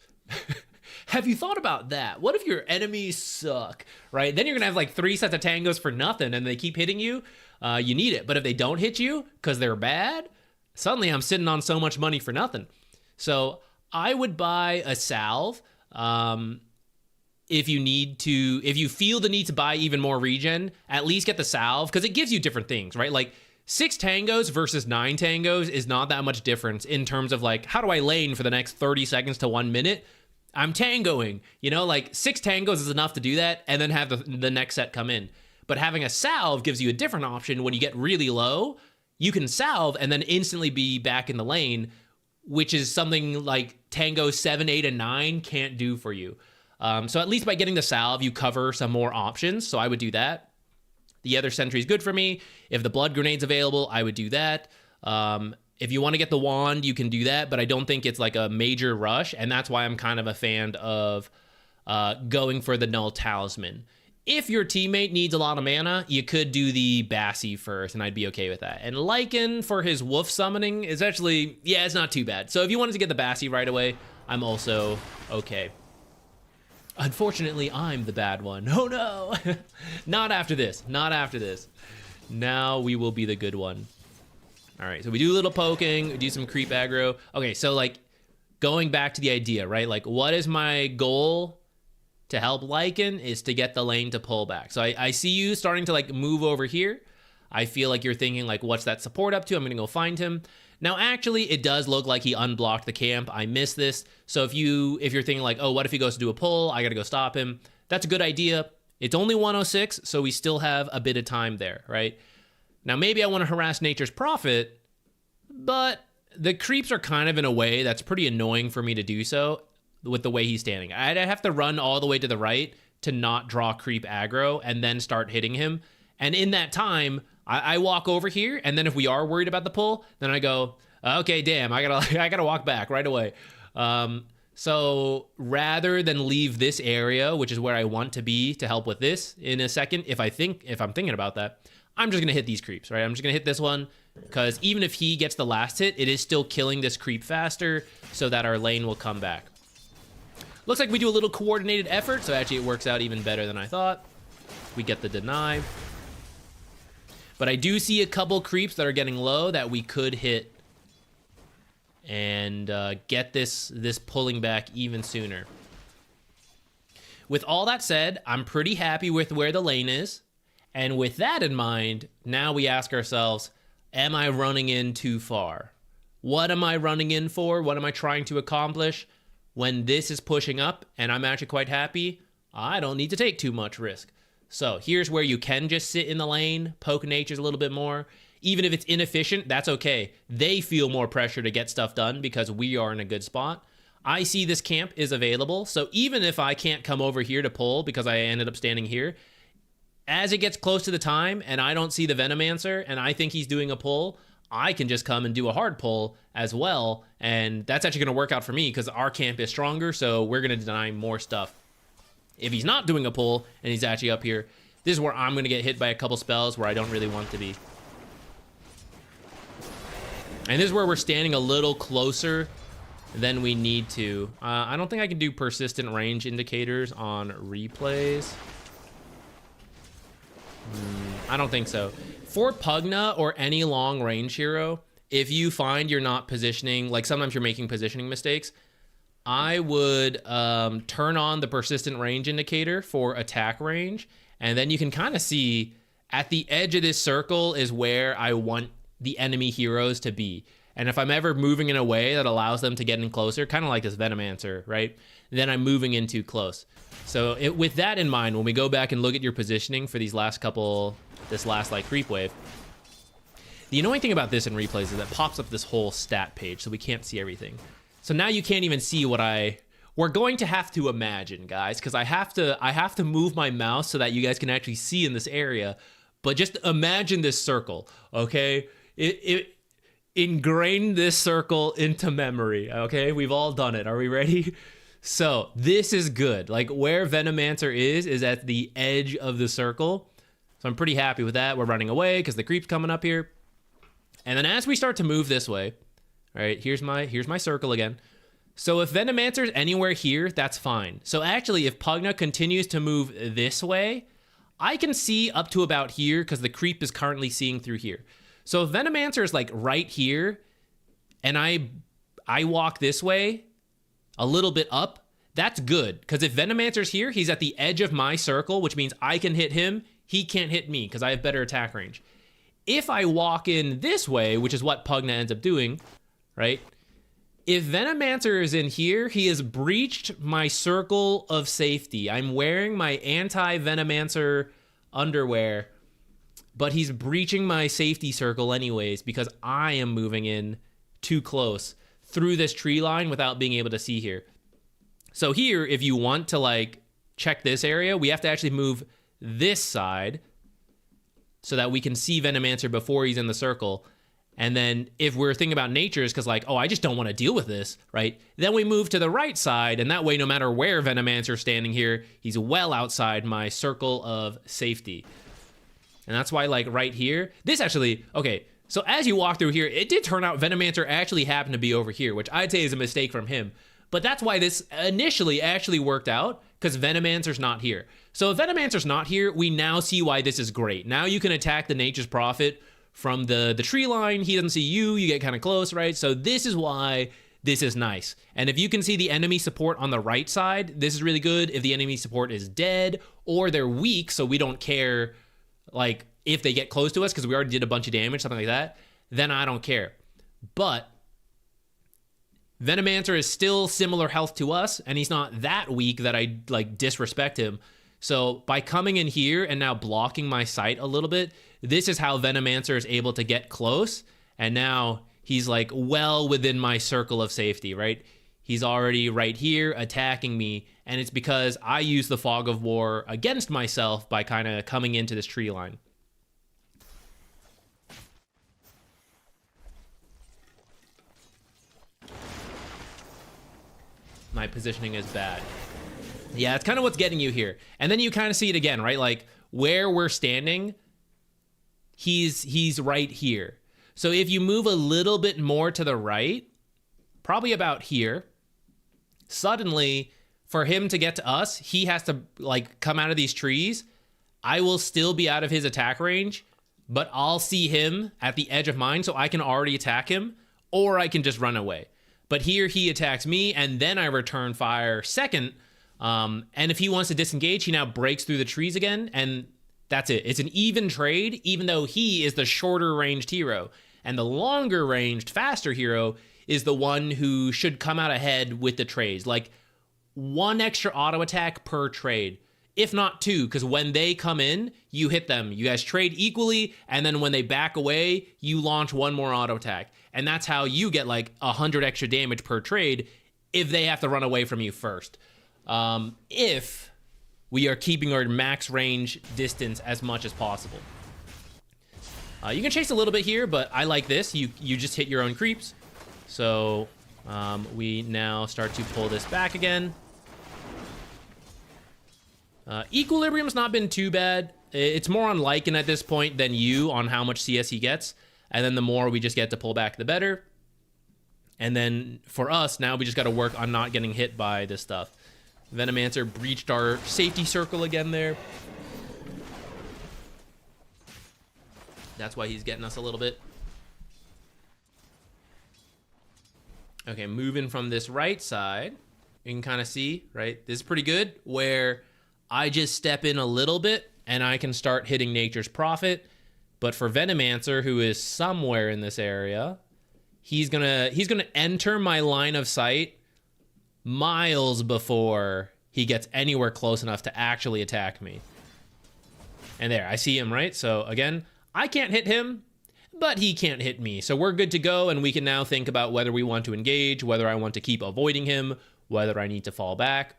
Have you thought about that? What if your enemies suck, right? Then you're going to have like 3 sets of tangos for nothing, and they keep hitting you. You need it. But if they don't hit you because they're bad, suddenly I'm sitting on so much money for nothing. So I would buy a salve. If you feel the need to buy even more regen, at least get the salve, because it gives you different things, right? Like 6 tangos versus 9 tangos is not that much difference in terms of like, how do I lane for the next 30 seconds to 1 minute? I'm tangoing, you know, like 6 tangos is enough to do that and then have the next set come in. But having a salve gives you a different option. When you get really low, you can salve and then instantly be back in the lane, which is something like Tango 7, 8, and 9 can't do for you. So at least by getting the salve, you cover some more options. So I would do that. The other sentry is good for me. If the blood grenade's available, I would do that. If you want to get the wand, you can do that, but I don't think it's like a major rush. And that's why I'm kind of a fan of going for the null talisman. If your teammate needs a lot of mana, you could do the Bassi first, and I'd be okay with that. And Lycan for his wolf summoning is actually, yeah, it's not too bad. So if you wanted to get the Bassi right away, I'm also okay. Unfortunately, I'm the bad one. Oh no! Not after this. Not after this. Now we will be the good one. All right, so we do a little poking, we do some creep aggro. Okay, so like going back to the idea, right? Like what is my goal to help Lycan is to get the lane to pull back. So I see you starting to like move over here. I feel like you're thinking like, what's that support up to? I'm gonna go find him. Now, actually, it does look like he unblocked the camp. I missed this. So if you're thinking like, oh, what if he goes to do a pull? I got to go stop him. That's a good idea. It's only 106, so we still have a bit of time there, right? Now, maybe I want to harass Nature's Prophet, but the creeps are kind of in a way that's pretty annoying for me to do so with the way he's standing. I'd have to run all the way to the right to not draw creep aggro and then start hitting him. And in that time, I walk over here, and then if we are worried about the pull, then I go, okay, damn, I gotta walk back right away. So rather than leave this area, which is where I want to be to help with this in a second, if I'm thinking about that, I'm just gonna hit these creeps, right? I'm just gonna hit this one, because even if he gets the last hit, it is still killing this creep faster so that our lane will come back. Looks like we do a little coordinated effort, so actually it works out even better than I thought. We get the deny. But I do see a couple creeps that are getting low that we could hit and get this pulling back even sooner. With all that said, I'm pretty happy with where the lane is. And with that in mind, now we ask ourselves, am I running in too far? What am I running in for? What am I trying to accomplish? When this is pushing up and I'm actually quite happy, I don't need to take too much risk. So here's where you can just sit in the lane, poke natures a little bit more. Even if it's inefficient, that's okay. They feel more pressure to get stuff done because we are in a good spot. I see this camp is available, so even if I can't come over here to pull because I ended up standing here, as it gets close to the time and I don't see the Venomancer and I think he's doing a pull, I can just come and do a hard pull as well, and that's actually going to work out for me because our camp is stronger, so we're going to deny more stuff. If he's not doing a pull and he's actually up here, this is where I'm going to get hit by a couple spells where I don't really want to be. And this is where we're standing a little closer than we need to. I don't think I can do persistent range indicators on replays. I don't think so. For Pugna or any long range hero, if you find you're not positioning, like sometimes you're making positioning mistakes, I would turn on the persistent range indicator for attack range, and then you can kind of see at the edge of this circle is where I want the enemy heroes to be. And if I'm ever moving in a way that allows them to get in closer, kind of like this Venomancer, right? Then I'm moving in too close. So with that in mind, when we go back and look at your positioning for these last couple, this last like creep wave, the annoying thing about this in replays is that it pops up this whole stat page, so we can't see everything. So now you can't even see what we're going to have to imagine, guys, because I have to move my mouse so that you guys can actually see in this area. But just imagine this circle, okay? Ingrain this circle into memory, okay? We've all done it. Are we ready? So this is good. Like where Venomancer is at the edge of the circle. So I'm pretty happy with that. We're running away because the creep's coming up here. And then as we start to move this way, all right, here's my circle again. So if Venomancer's anywhere here, that's fine. So actually, if Pugna continues to move this way, I can see up to about here because the creep is currently seeing through here. So if Venomancer is like right here, and I walk this way, a little bit up, that's good. Because if Venomancer's here, he's at the edge of my circle, which means I can hit him. He can't hit me because I have better attack range. If I walk in this way, which is what Pugna ends up doing, right? If Venomancer is in here, he has breached my circle of safety. I'm wearing my anti-Venomancer underwear, but he's breaching my safety circle anyways because I am moving in too close through this tree line without being able to see here. So here, if you want to like check this area, we have to actually move this side so that we can see Venomancer before he's in the circle. And then if we're thinking about natures, because like, oh, I just don't want to deal with this, right? Then we move to the right side, and that way, no matter where Venomancer's standing here, he's well outside my circle of safety. And that's why, like, right here, this actually, okay, so as you walk through here, it did turn out Venomancer actually happened to be over here, which I'd say is a mistake from him. But that's why this initially actually worked out, because Venomancer's not here. So if Venomancer's not here, we now see why this is great. Now you can attack the Nature's Prophet from the tree line. He doesn't see you, you get kind of close, right? So this is why this is nice. And if you can see the enemy support on the right side, this is really good. If the enemy support is dead or they're weak, so we don't care like if they get close to us because we already did a bunch of damage, something like that, then I don't care. But Venomancer is still similar health to us, and he's not that weak that I like disrespect him. So by coming in here and now blocking my sight a little bit, this is how Venomancer is able to get close. And now he's like well within my circle of safety, right? He's already right here attacking me. And it's because I use the Fog of War against myself by kind of coming into this tree line. My positioning is bad. Yeah, it's kind of what's getting you here. And then you kind of see it again, right? Like where we're standing, he's right here. So if you move a little bit more to the right, probably about here, suddenly for him to get to us, he has to like come out of these trees. I will still be out of his attack range, but I'll see him at the edge of mine, so I can already attack him, or I can just run away. But here he attacks me, and then I return fire second. And if he wants to disengage, he now breaks through the trees again, and that's it. It's an even trade, even though he is the shorter ranged hero. And the longer ranged, faster hero is the one who should come out ahead with the trades. Like one extra auto attack per trade, if not two, because when they come in, you hit them. You guys trade equally, and then when they back away, you launch one more auto attack. And that's how you get like 100 extra damage per trade if they have to run away from you first. If we are keeping our max range distance as much as possible. You can chase a little bit here, but I like this. You just hit your own creeps. So we now start to pull this back again. Equilibrium's not been too bad. It's more on Lycan at this point than you on how much CS he gets. And then the more we just get to pull back, the better. And then for us, now we just got to work on not getting hit by this stuff. Venomancer breached our safety circle again there. That's why he's getting us a little bit. Okay, moving from this right side, you can kind of see, right? This is pretty good, where I just step in a little bit and I can start hitting Nature's Prophet. But for Venomancer, who is somewhere in this area, he's gonna enter my line of sight miles before he gets anywhere close enough to actually attack me. And there, I see him, right? So again, I can't hit him, but he can't hit me. So we're good to go, and we can now think about whether we want to engage, whether I want to keep avoiding him, whether I need to fall back.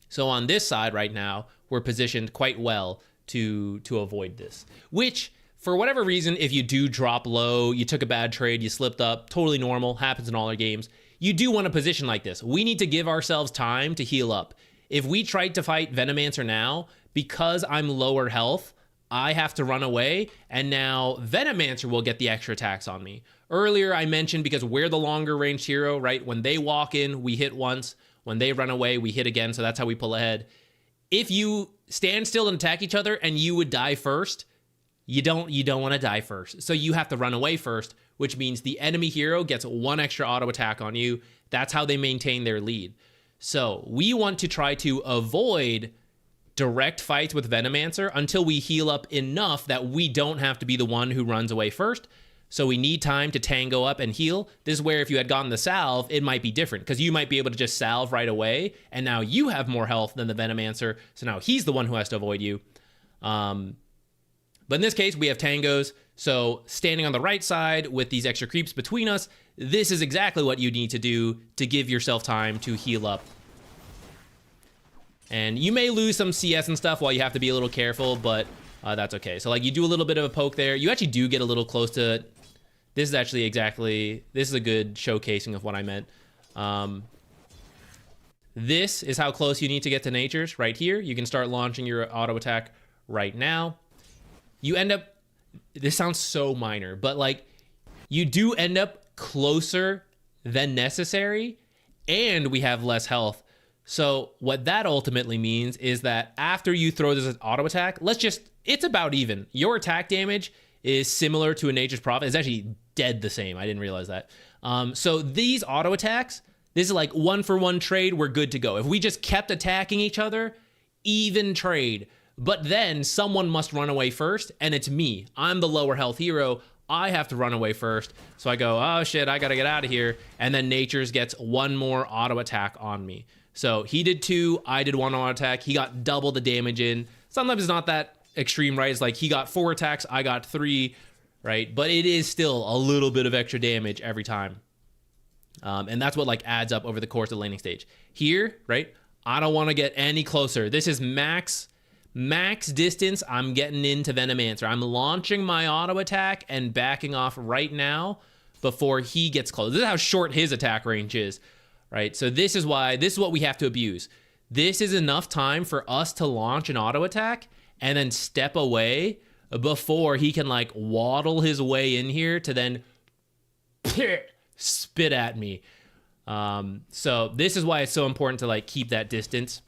So on this side right now, we're positioned quite well to avoid this. Which, for whatever reason, if you do drop low, you took a bad trade, you slipped up, totally normal, happens in all our games. You do want a position like this. We need to give ourselves time to heal up. If we tried to fight Venomancer now, because I'm lower health, I have to run away, and now Venomancer will get the extra attacks on me. Earlier I mentioned because we're the longer ranged hero, right? When they walk in, we hit once. When they run away, we hit again, so that's how we pull ahead. If you stand still and attack each other and you would die first, you don't want to die first. So you have to run away first, which means the enemy hero gets 1 extra auto attack on you. That's how they maintain their lead. So we want to try to avoid direct fights with Venomancer until we heal up enough that we don't have to be the one who runs away first. So we need time to tango up and heal. This is where if you had gotten the salve, it might be different because you might be able to just salve right away. And now you have more health than the Venomancer. So now he's the one who has to avoid you. But in this case, we have tangos. So standing on the right side with these extra creeps between us, this is exactly what you need to do to give yourself time to heal up. And you may lose some CS and stuff while you have to be a little careful, but that's okay. So like you do a little bit of a poke there. You actually do get a little close to, this is actually exactly, this is a good showcasing of what I meant. This is how close you need to get to natures right here. You can start launching your auto attack right now. You end up, this sounds so minor, but like you do end up closer than necessary and we have less health. So what that ultimately means is that after you throw this auto attack, it's about even. Your attack damage is similar to a Nature's Prophet. It's actually dead the same. I didn't realize that. So these auto attacks, this is like 1-for-1 trade. We're good to go. If we just kept attacking each other, even trade. But then someone must run away first, and it's me. I'm the lower health hero. I have to run away first. So I go, oh shit, I gotta get out of here. And then Nature's gets 1 more auto attack on me. So he did 2, I did 1 auto attack. He got double the damage in. Sometimes it's not that extreme, right? It's like he got 4 attacks, I got 3, right? But it is still a little bit of extra damage every time. And that's what like adds up over the course of the laning stage. Here, right? I don't want to get any closer. This is max distance. I'm getting into Venomancer. I'm launching my auto attack and backing off right now before he gets close. This is how short his attack range is. Right, so this is what we have to abuse. This is enough time for us to launch an auto attack and then step away before he can like waddle his way in here to then spit at me. So this is why it's so important to like keep that distance.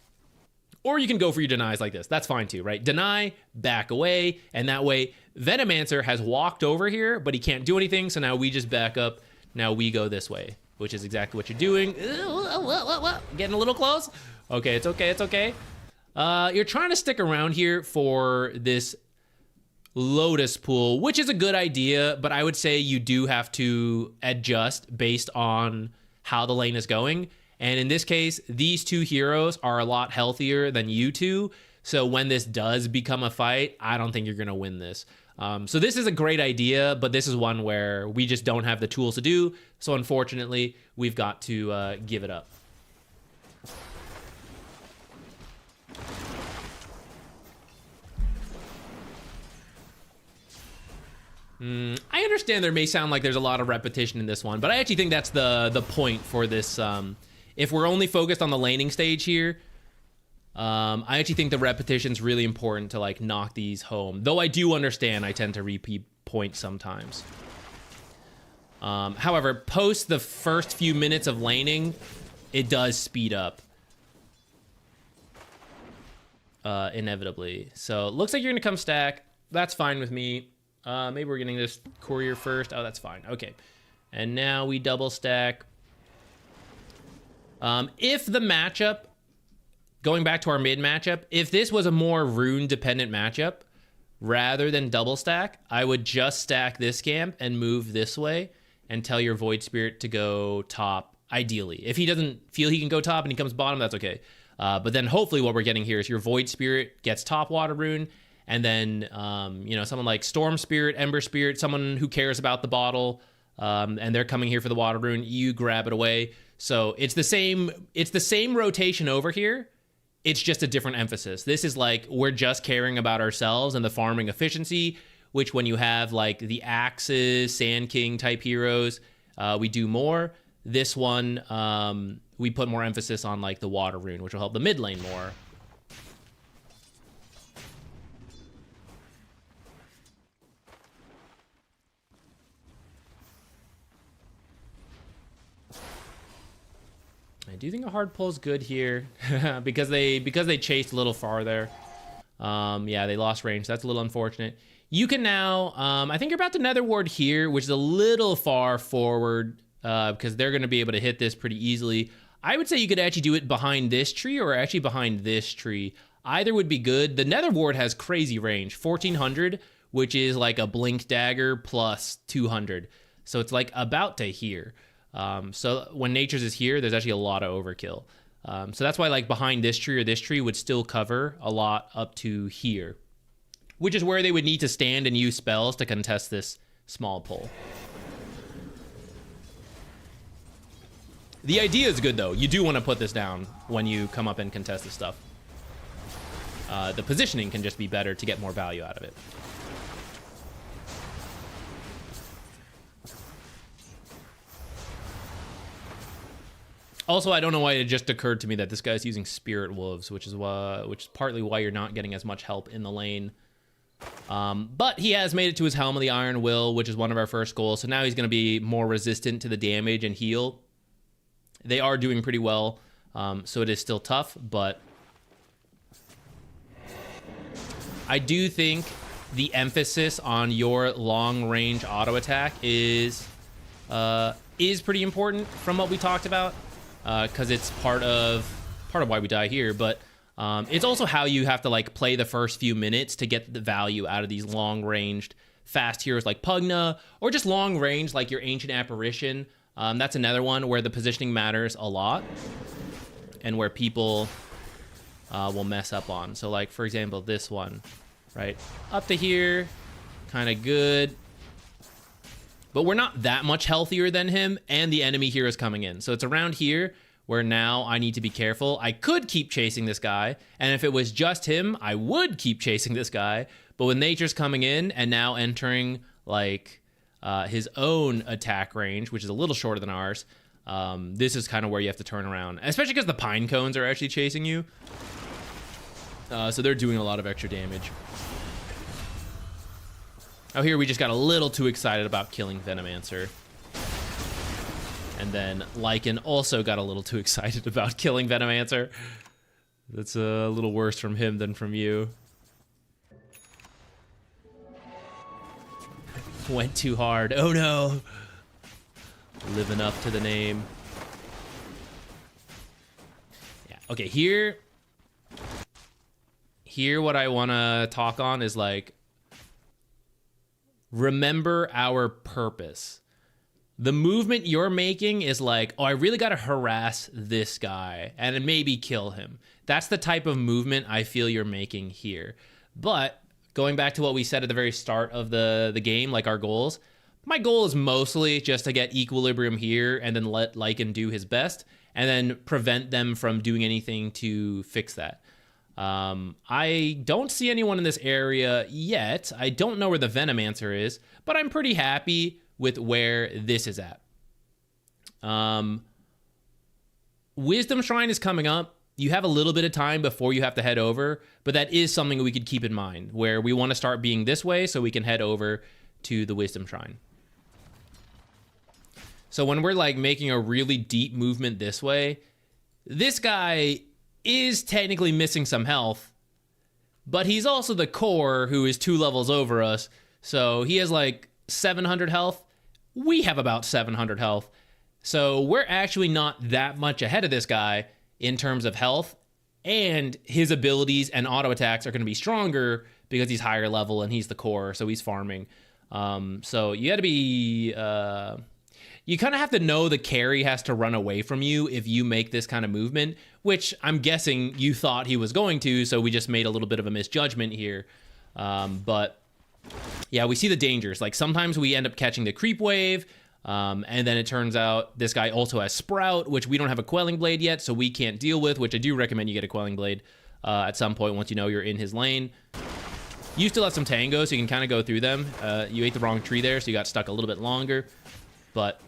Or you can go for your denies like this. That's fine too, right? Deny, back away, and that way Venomancer has walked over here, but he can't do anything, so now we just back up. Now we go this way, which is exactly what you're doing. Getting a little close. Okay, it's okay, it's okay. You're trying to stick around here for this Lotus pool, which is a good idea, but I would say you do have to adjust based on how the lane is going. And in this case, these 2 heroes are a lot healthier than you 2. So when this does become a fight, I don't think you're gonna win this. So this is a great idea, but this is one where we just don't have the tools to do. So unfortunately, we've got to give it up. I understand there may sound like there's a lot of repetition in this one, but I actually think that's the point for this. If we're only focused on the laning stage here, I actually think the repetition's really important to like knock these home. Though I do understand I tend to repeat points sometimes. However, post the first few minutes of laning, it does speed up. Inevitably. So looks like you're gonna come stack. That's fine with me. Maybe we're getting this courier first. Oh, that's fine. Okay. And now we double stack. If the matchup, going back to our mid matchup, if this was a more rune dependent matchup, rather than double stack, I would just stack this camp and move this way and tell your Void Spirit to go top, ideally. If he doesn't feel he can go top and he comes bottom, that's okay. But then hopefully what we're getting here is your Void Spirit gets top water rune, and then, you know, someone like Storm Spirit, Ember Spirit, someone who cares about the bottle, and they're coming here for the water rune, you grab it away. So it's the same rotation over here. It's just a different emphasis. This is like, we're just caring about ourselves and the farming efficiency, which when you have like the Axes, Sand King type heroes, we do more. This one, we put more emphasis on like the water rune, which will help the mid lane more. I do think a hard pull is good here because they chased a little far there. Yeah, they lost range. That's a little unfortunate. You can now, I think you're about to Nether Ward here, which is a little far forward because they're going to be able to hit this pretty easily. I would say you could actually do it behind this tree or actually behind this tree. Either would be good. The Nether Ward has crazy range, 1400, which is like a blink dagger plus 200. So it's like about to here. So when Nature's is here, there's actually a lot of overkill. So that's why like behind this tree or this tree would still cover a lot up to here, which is where they would need to stand and use spells to contest this small pull. The idea is good though. You do want to put this down when you come up and contest this stuff. The positioning can just be better to get more value out of it. Also, I don't know why it just occurred to me that this guy's using Spirit Wolves, which is partly why you're not getting as much help in the lane. But he has made it to his Helm of the Iron Will, which is one of our first goals. So now he's going to be more resistant to the damage and heal. They are doing pretty well, so it is still tough, but I do think the emphasis on your long-range auto attack is pretty important from what we talked about, because it's part of why we die here, but it's also how you have to like play the first few minutes to get the value out of these long-ranged fast heroes like Pugna, or just long-range like your Ancient Apparition. That's another one where the positioning matters a lot and where people will mess up on. So like, for example, this one, right? Up to here, kind of good. But we're not that much healthier than him, and the enemy here is coming in. So it's around here where now I need to be careful. I could keep chasing this guy, and if it was just him, I would keep chasing this guy. But when Nature's coming in and now entering like his own attack range, which is a little shorter than ours, this is kind of where you have to turn around, especially because the pine cones are actually chasing you. So they're doing a lot of extra damage. Oh, here we just got a little too excited about killing Venomancer. And then Lycan also got a little too excited about killing Venomancer. That's a little worse from him than from you. Went too hard. Oh no. Living up to the name. Yeah, okay, here what I want to talk on is like, remember our purpose. The movement you're making is like, oh, I really got to harass this guy and maybe kill him. That's the type of movement I feel you're making here. But going back to what we said at the very start of the game, like our goals, my goal is mostly just to get equilibrium here and then let Lycan do his best and then prevent them from doing anything to fix that. I don't see anyone in this area yet. I don't know where the Venomancer is, but I'm pretty happy with where this is at. Wisdom Shrine is coming up. You have a little bit of time before you have to head over, but that is something we could keep in mind, where we want to start being this way so we can head over to the Wisdom Shrine. So when we're like making a really deep movement this way, this guy is technically missing some health, but he's also the core who is 2 levels over us. So he has like 700 health. We have about 700 health. So we're actually not that much ahead of this guy in terms of health, and his abilities and auto attacks are going to be stronger because he's higher level and he's the core, so he's farming. So you got to be... you kind of have to know the carry has to run away from you if you make this kind of movement, which I'm guessing you thought he was going to, so we just made a little bit of a misjudgment here. But yeah, we see the dangers. Like sometimes we end up catching the creep wave, and then it turns out this guy also has Sprout, which we don't have a Quelling Blade yet, so we can't deal with, which I do recommend you get a Quelling Blade at some point once you know you're in his lane. You still have some tangos, so you can kind of go through them. You ate the wrong tree there, so you got stuck a little bit longer. But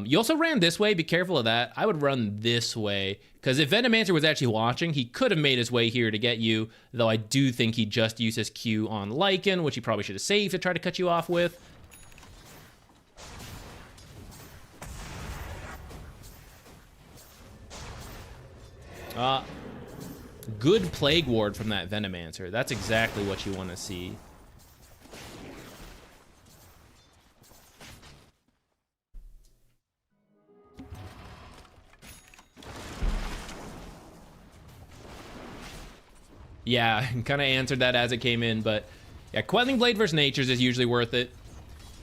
you also ran this way. Be careful of that. I would run this way, because if Venomancer was actually watching, he could have made his way here to get you, though I do think he just used his Q on Lycan, which he probably should have saved to try to cut you off with. Good Plague Ward from that Venomancer. That's exactly what you want to see. Yeah, kind of answered that as it came in, but yeah, Quelling Blade versus Natures is usually worth it.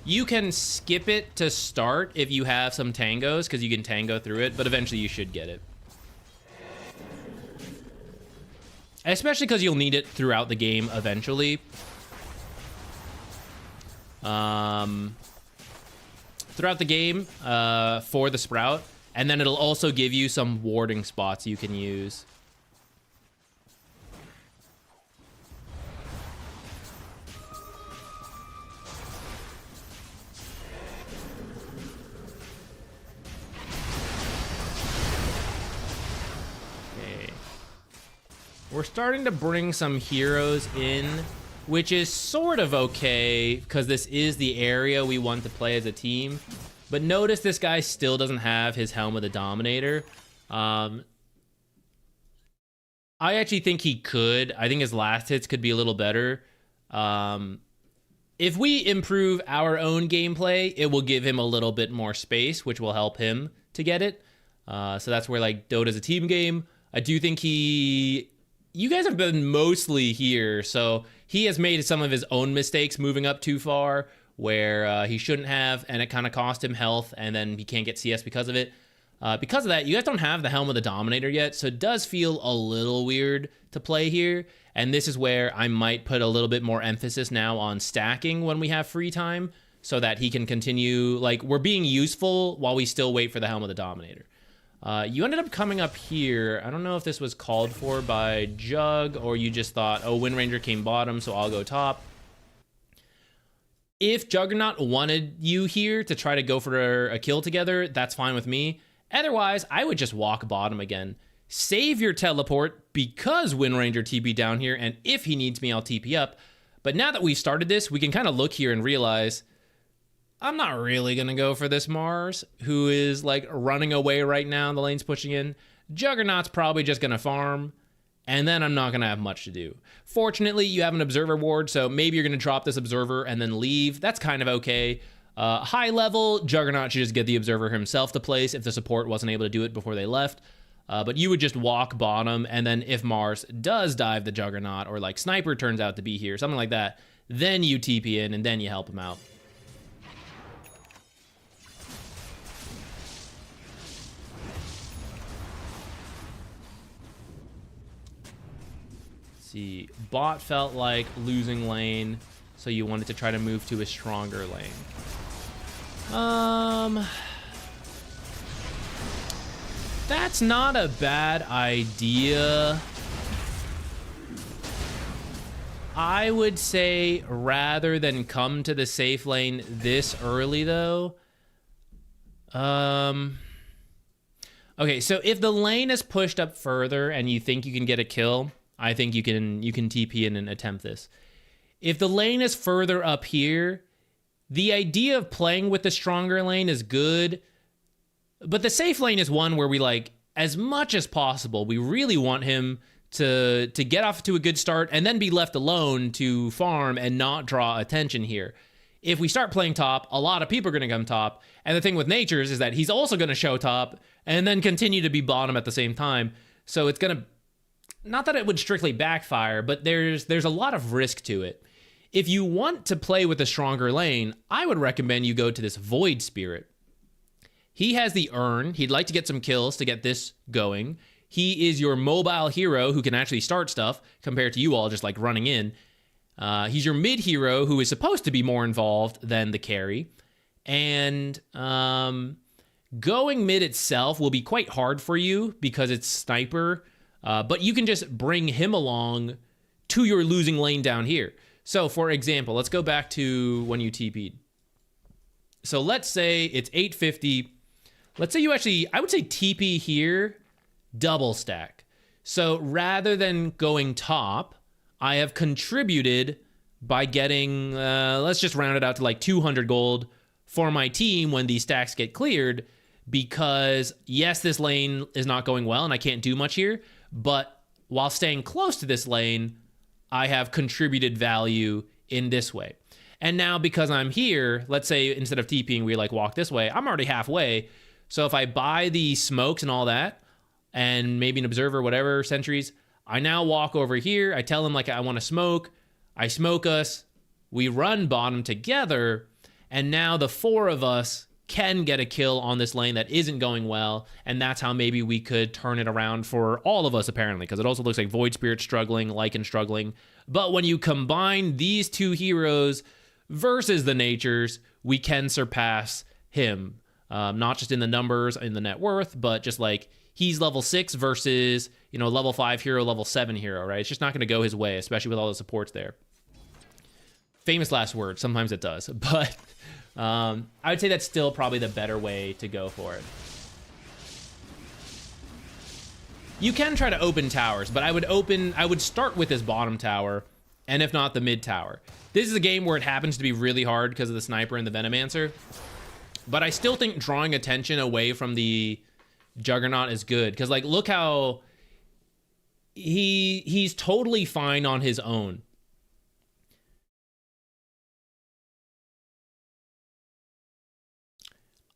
You can skip it to start if you have some tangos, because you can tango through it, but eventually you should get it. Especially because you'll need it throughout the game eventually. Throughout the game for the Sprout, and then it'll also give you some warding spots you can use. We're starting to bring some heroes in, which is sort of okay, because this is the area we want to play as a team. But notice this guy still doesn't have his Helm of the Dominator. I actually think he could. I think his last hits could be a little better. If we improve our own gameplay, it will give him a little bit more space, which will help him to get it. So that's where, like, Dota's a team game. I do think you guys have been mostly here, so he has made some of his own mistakes moving up too far, where he shouldn't have, and it kind of cost him health, and then he can't get CS because of it. Because of that, you guys don't have the Helm of the Dominator yet, so it does feel a little weird to play here, and this is where I might put a little bit more emphasis now on stacking when we have free time, so that he can continue, like, we're being useful while we still wait for the Helm of the Dominator. You ended up coming up here. I don't know if this was called for by Jug, or you just thought, oh, Wind Ranger came bottom, so I'll go top. If Juggernaut wanted you here to try to go for a kill together, that's fine with me. Otherwise, I would just walk bottom again. Save your teleport, because Wind Ranger TP down here, and if he needs me, I'll TP up. But now that we've started this, we can kind of look here and realize I'm not really going to go for this Mars, who is, like, running away right now. The lane's pushing in. Juggernaut's probably just going to farm, and then I'm not going to have much to do. Fortunately, you have an Observer ward, so maybe you're going to drop this Observer and then leave. That's kind of okay. High level, Juggernaut should just get the Observer himself to place if the support wasn't able to do it before they left. But you would just walk bottom, and then if Mars does dive the Juggernaut, or, like, Sniper turns out to be here, something like that, then you TP in, and then you help him out. See, bot felt like losing lane, so you wanted to try to move to a stronger lane. That's not a bad idea. I would say rather than come to the safe lane this early, though. Okay, so if the lane is pushed up further and you think you can get a kill, I think you can TP in and attempt this. If the lane is further up here, the idea of playing with the stronger lane is good, but the safe lane is one where we, like, as much as possible, we really want him to get off to a good start and then be left alone to farm and not draw attention here. If we start playing top, a lot of people are going to come top, and the thing with Natures is that he's also going to show top and then continue to be bottom at the same time, so it's going to... Not that it would strictly backfire, but there's a lot of risk to it. If you want to play with a stronger lane, I would recommend you go to this Void Spirit. He has the Urn. He'd like to get some kills to get this going. He is your mobile hero who can actually start stuff compared to you all just, like, running in. He's your mid hero who is supposed to be more involved than the carry. And going mid itself will be quite hard for you because it's Sniper. But you can just bring him along to your losing lane down here. So, for example, let's go back to when you TP'd. So let's say it's 850. Let's say you actually, I would say TP here, double stack. So rather than going top, I have contributed by getting, let's just round it out to like 200 gold for my team when these stacks get cleared. Because yes, this lane is not going well and I can't do much here. But while staying close to this lane, I have contributed value in this way. And now because I'm here, let's say instead of TPing, we like walk this way, I'm already halfway. So if I buy the smokes and all that, and maybe an observer, whatever, sentries, I now walk over here. I tell him, like, I want to smoke. I smoke us. We run bottom together. And now the 4 of us can get a kill on this lane that isn't going well, and that's how maybe we could turn it around for all of us, apparently, because it also looks like Void Spirit struggling, Lycan struggling. But when you combine these 2 heroes versus the natures, we can surpass him, not just in the numbers, in the net worth, but just like he's level 6 versus, you know, level 5 hero, level 7 hero, right? It's just not going to go his way, especially with all the supports there. Famous last word. Sometimes it does, but I would say that's still probably the better way to go for it. You can try to open towers, but I would start with this bottom tower, and if not, the mid tower. This is a game where it happens to be really hard because of the sniper and the Venomancer, but I still think drawing attention away from the Juggernaut is good, because, like, look how he's totally fine on his own.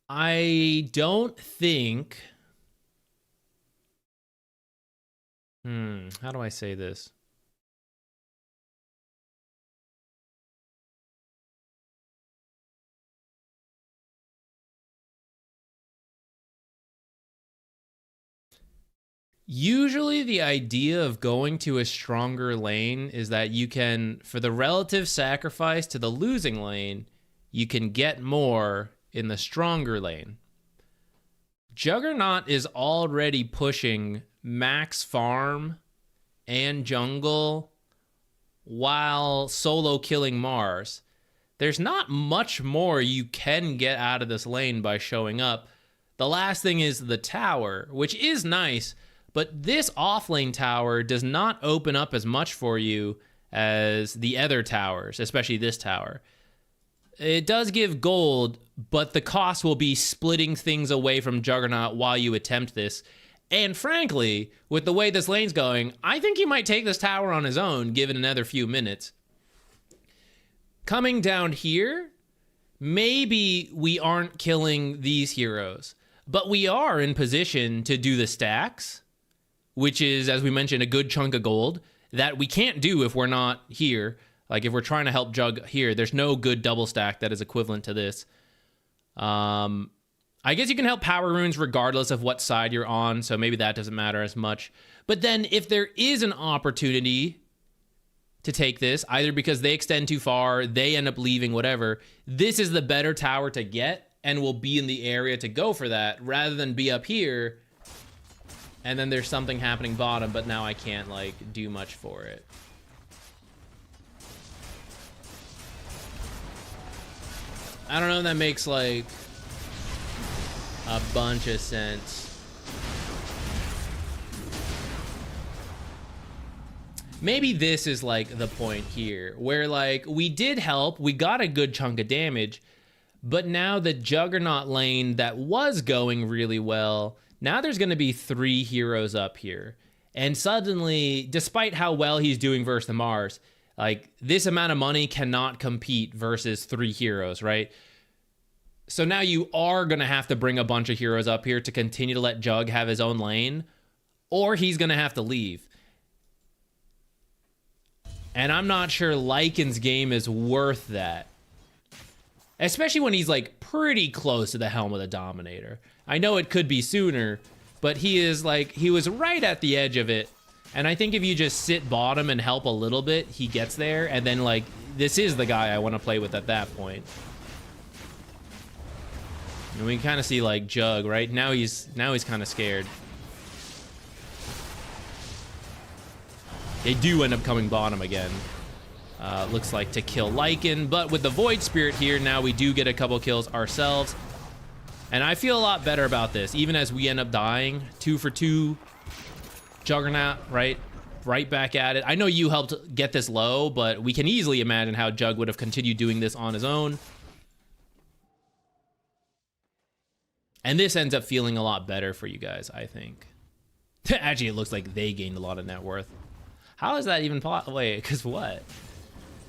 I don't think... how do I say this? Usually the idea of going to a stronger lane is that you can, for the relative sacrifice to the losing lane, you can get more in the stronger lane. Juggernaut is already pushing max farm and jungle while solo killing Mars. There's not much more you can get out of this lane by showing up. The last thing is the tower, which is nice, but this offlane tower does not open up as much for you as the other towers, especially this tower. It does give gold, but the cost will be splitting things away from Juggernaut while you attempt this. And frankly, with the way this lane's going, I think he might take this tower on his own, given another few minutes. Coming down here, maybe we aren't killing these heroes, but we are in position to do the stacks, which is, as we mentioned, a good chunk of gold that we can't do if we're not here. Like, if we're trying to help Jug here, there's no good double stack that is equivalent to this. I guess you can help power runes regardless of what side you're on, so maybe that doesn't matter as much. But then if there is an opportunity to take this, either because they extend too far, they end up leaving, whatever, this is the better tower to get and will be in the area to go for that, rather than be up here and then there's something happening bottom, but now I can't, like, do much for it. I don't know if that makes, like, a bunch of sense. Maybe this is, like, the point here, where, like, we did help, we got a good chunk of damage, but now the Juggernaut lane that was going really well, now there's going to be 3 heroes up here. And suddenly, despite how well he's doing versus the Mars, like, this amount of money cannot compete versus 3 heroes, right? So now you are going to have to bring a bunch of heroes up here to continue to let Jug have his own lane, or he's going to have to leave. And I'm not sure Lycan's game is worth that. Especially when he's, like, pretty close to the helm of the Dominator. I know it could be sooner, but he is, like, he was right at the edge of it. And I think if you just sit bottom and help a little bit, he gets there. And then, like, this is the guy I want to play with at that point. And we can kind of see, like, Jug, right? Now he's kind of scared. They do end up coming bottom again. Looks like to kill Lycan, but with the Void Spirit here, now we do get a couple kills ourselves. And I feel a lot better about this, even as we end up dying. 2 for 2. Juggernaut, right back at it. I know you helped get this low, but we can easily imagine how Jug would have continued doing this on his own. And this ends up feeling a lot better for you guys, I think. Actually, it looks like they gained a lot of net worth. How is that even possible? Wait, because what?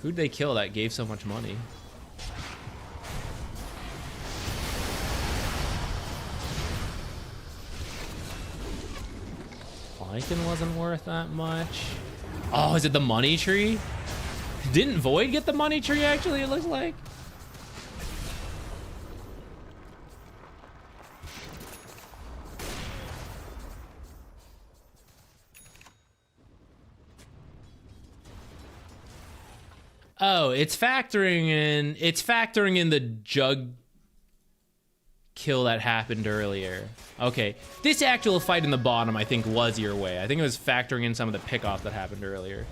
Who'd they kill that gave so much money? Lycan wasn't worth that much. Oh, is it the money tree? Didn't Void get the money tree, actually, it looks like? Oh, it's factoring in the jug kill that happened earlier. Okay, this actual fight in the bottom, I think, was your way. I think it was factoring in some of the pickoff that happened earlier.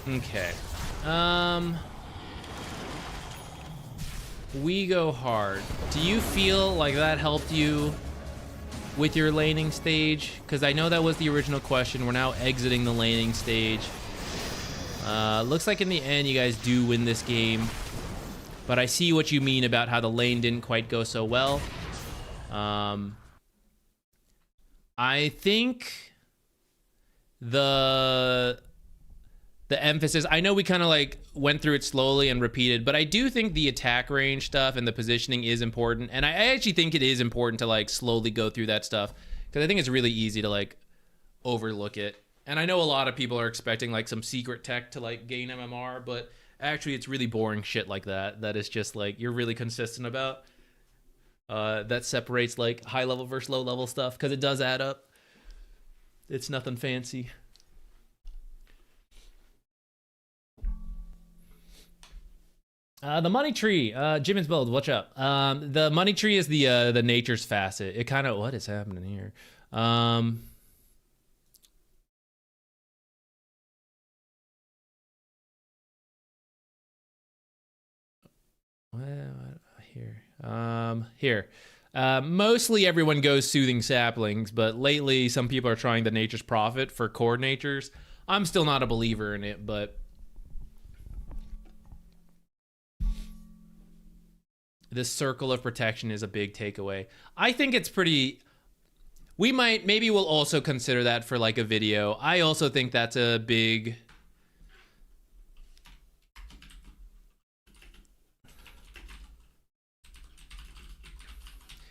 Okay. We go hard. Do you feel like that helped you with your laning stage? Because I know that was the original question. We're now exiting the laning stage. Looks like in the end you guys do win this game. But I see what you mean about how the lane didn't quite go so well. I think the emphasis, I know we kind of like went through it slowly and repeated, but I do think the attack range stuff and the positioning is important. And I actually think it is important to like slowly go through that stuff, because I think it's really easy to like overlook it. And I know a lot of people are expecting like some secret tech to like gain MMR, but actually it's really boring shit like that is just like you're really consistent about. That separates like high level versus low level stuff, because it does add up. It's nothing fancy. The money tree, Jimin's build, watch out. The money tree is the nature's facet. It kind of, what is happening here? Here. Mostly everyone goes soothing saplings, but lately some people are trying the nature's prophet for core natures. I'm still not a believer in it, but this circle of protection is a big takeaway. I think it's pretty... maybe we'll also consider that for like a video. I also think that's a big...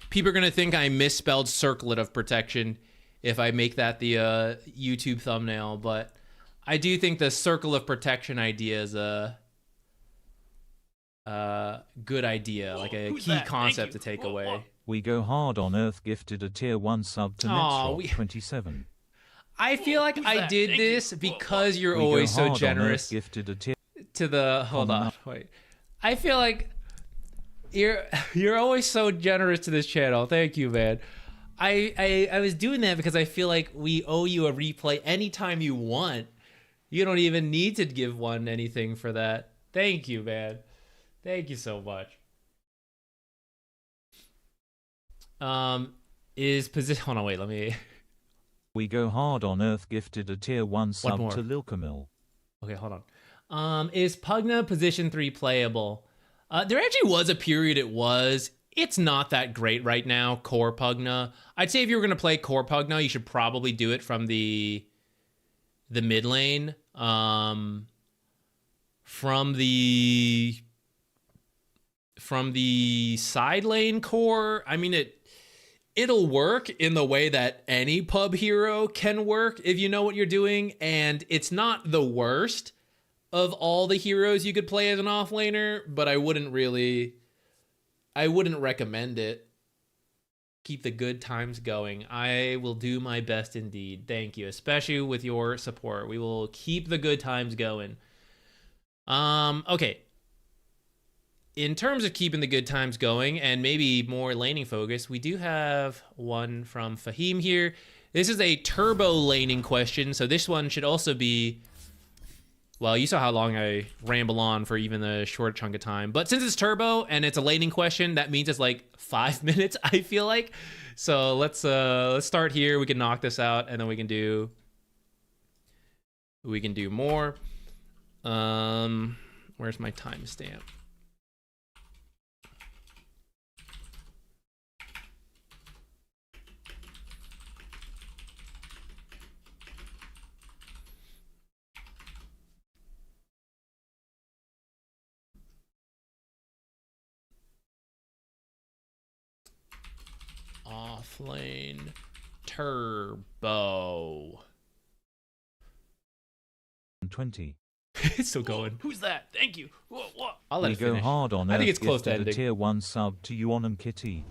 People are gonna think I misspelled circlet of protection if I make that the YouTube thumbnail, but I do think the circle of protection idea is a good idea, like a key concept to take away. We go hard on Earth gifted a tier 1 sub to Netsrock 27. I feel like I did this because you're always so generous gifted a tier to the hold on, wait. I feel like you're always so generous to this channel. Thank you, man. I was doing that because I feel like we owe you a replay anytime you want. You don't even need to give one anything for that. Thank you, man. Thank you so much. Is position... Hold on, wait, let me... We go hard on Earth gifted a tier 1 sub to Lilkamil. Okay, hold on. Is Pugna position 3 playable? There actually was a period it was. It's not that great right now, core Pugna. I'd say if you were going to play core Pugna, you should probably do it from the mid lane. From the side lane core, I mean, it'll work in the way that any pub hero can work if you know what you're doing, and it's not the worst of all the heroes you could play as an offlaner, but I wouldn't recommend it. Keep the good times going. I will do my best indeed. Thank you, especially with your support. We will keep the good times going. Okay. In terms of keeping the good times going and maybe more laning focus, we do have one from Fahim here. This is a turbo laning question, so this one should also be... Well, you saw how long I ramble on for even a short chunk of time. But since it's turbo and it's a laning question, that means it's like 5 minutes, I feel like. So let's start here. We can knock this out, and then we can do more. Where Where's my timestamp? Offlane turbo. 20. It's still going. Who's that? Thank you. What? I'll let We it go finish. hard on I think Earth it's close to gifted a ending. tier 1 sub to Yuonum Kitty.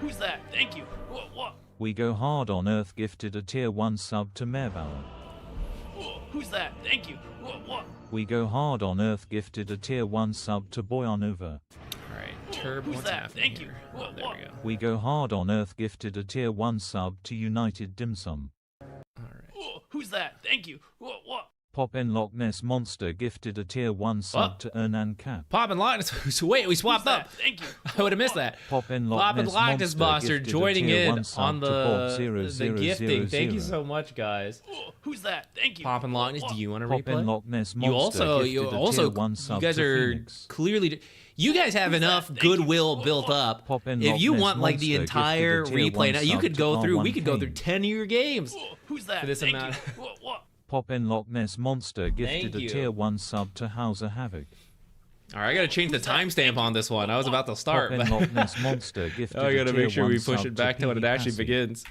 Who's that? Thank you. What? We go hard on Earth gifted a tier 1 sub to Mervalor. Who's that? Thank you. What? We go hard on Earth gifted a tier 1 sub to Boyanova. Alright, turbo. Who's What's that? happening Thank you. here? Oh, there we go. We go hard on Earth gifted a tier 1 sub to United Dim Sum. Alright. Who's that? Thank you. What? Pop in Loch Ness Monster gifted a tier 1 sub to Ernan Cap. Pop and Loch. Wait, we swapped Who's up. that? Thank you. I would have missed that. Pop in Loch Pop and Ness Loch Ness Monster gifted a joining tier in 1 sub on to Bob the gifting. Thank you so much, guys. Who's that? Thank you. Pop and Loch Ness, do you want to Pop in replay? Loch Ness You Monster also, gifted a tier 1 you sub guys to are Phoenix. clearly. You guys have enough goodwill built up. Pop in If Loch you Ness want like the Monster entire gifted a tier replay, 1 now you sub could to go through. We R1 could go through Kane. 10 of your games. Who's that? For this Thank amount. you. What? Pop in Loch Ness Monster gifted Thank a you. tier 1 sub to Hauser Havoc. All right, I gotta change the timestamp on this one. I was about to start. Pop in but- Loch Ness Monster gifted I a gotta tier make sure 1 we push sub it back to when it Piggy actually Passy. begins.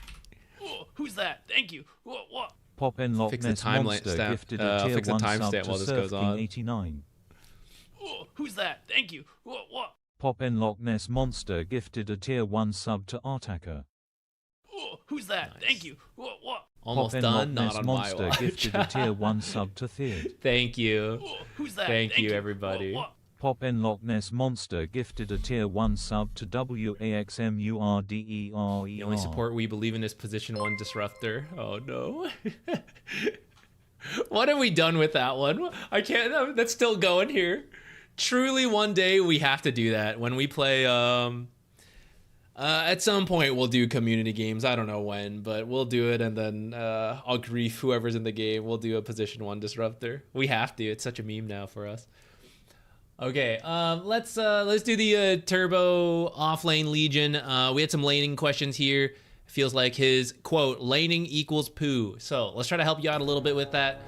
Who's that? Thank you. What? Pop in Loch Fix the Ness time Monster stamp- gifted a tier fix the 1 timestamp sub to while this Surf goes on. King 89. Who's that? Thank you. What? Pop in Loch Ness Monster gifted a tier 1 sub to Artaker. Who's that? Nice. Thank you. What? Almost Pop in done. Loch Not Ness on my Monster watch. gifted a tier 1 sub to Theod. Thank you. Who's that? Thank you, everybody. What? Pop in Loch Ness Monster gifted a tier 1 sub to WAXMURDERER. The only support we believe in is position 1 disruptor. Oh no. What have we done with that one? I can't. That's still going here. Truly, one day we have to do that when we play. At some point we'll do community games. I don't know when, but we'll do it, and then I'll grief whoever's in the game. We'll do a position 1 disruptor. We have to. It's such a meme now for us. Okay, let's do the turbo offlane legion. We had some laning questions here. Feels like his quote, laning equals poo. So let's try to help you out a little bit with that.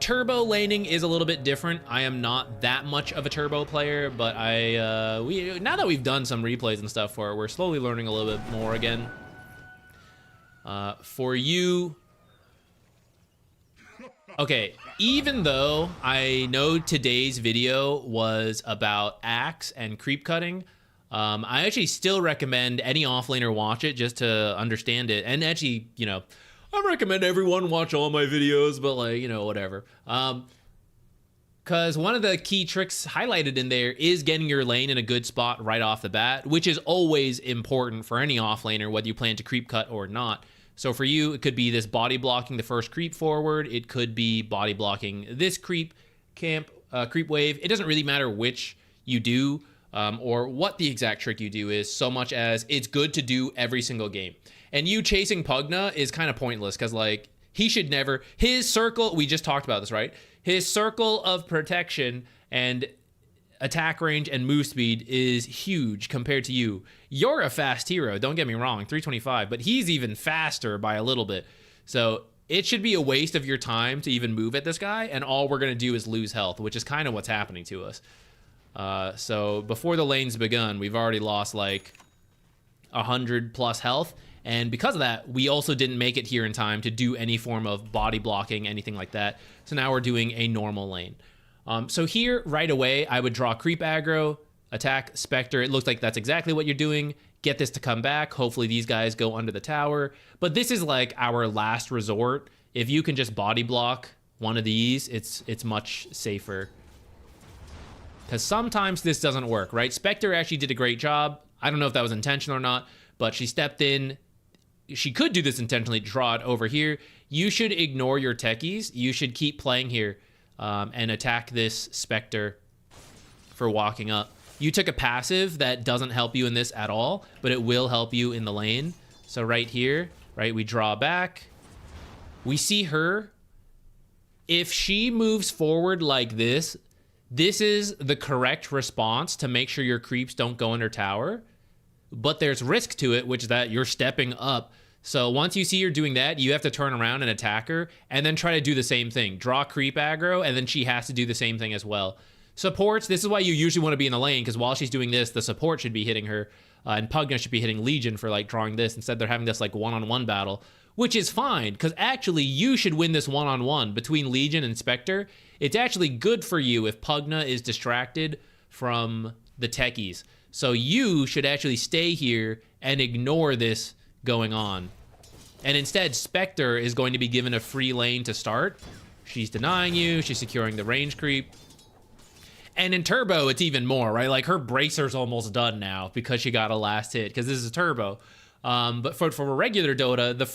Turbo laning is a little bit different. I am not that much of a turbo player, but now that we've done some replays and stuff for it, we're slowly learning a little bit more again. For you, okay, even though I know today's video was about axe and creep cutting, I actually still recommend any offlaner watch it just to understand it. And actually, you know, I recommend everyone watch all my videos, but like, you know, whatever. Because one of the key tricks highlighted in there is getting your lane in a good spot right off the bat, which is always important for any offlaner, whether you plan to creep cut or not. So for you, it could be this body blocking the first creep forward. It could be body blocking this creep wave. It doesn't really matter which you do or what the exact trick you do is, so much as it's good to do every single game. And you chasing Pugna is kind of pointless because, like, he should never... His circle... We just talked about this, right? His circle of protection and attack range and move speed is huge compared to you. You're a fast hero, don't get me wrong, 325, but he's even faster by a little bit. So it should be a waste of your time to even move at this guy, and all we're going to do is lose health, which is kind of what's happening to us. So before the lane's begun, we've already lost like 100 plus health, and because of that, we also didn't make it here in time to do any form of body blocking, anything like that. So now we're doing a normal lane. So here, right away, I would draw creep aggro, attack Spectre. It looks like that's exactly what you're doing. Get this to come back. Hopefully these guys go under the tower. But this is like our last resort. If you can just body block one of these, it's much safer. Because sometimes this doesn't work, right? Spectre actually did a great job. I don't know if that was intentional or not, but she stepped in. She could do this intentionally, draw it over here. You should ignore your techies. You should keep playing here and attack this Spectre for walking up. You took a passive that doesn't help you in this at all, but it will help you in the lane. So right here, right, we draw back. We see her. If she moves forward like this, this is the correct response to make sure your creeps don't go under tower. But there's risk to it, which is that you're stepping up. So once you see her doing that, you have to turn around and attack her and then try to do the same thing. Draw creep aggro, and then she has to do the same thing as well. Supports, this is why you usually want to be in the lane, because while she's doing this, the support should be hitting her. And Pugna should be hitting Legion for like drawing this. Instead, they're having this like one-on-one battle, which is fine, because actually you should win this one-on-one between Legion and Spectre. It's actually good for you if Pugna is distracted from the techies. So you should actually stay here and ignore this going on. And instead, Spectre is going to be given a free lane to start. She's denying you, she's securing the range creep. And in Turbo, it's even more, right? Like her bracer's almost done now because she got a last hit, because this is Turbo. But for a regular Dota, the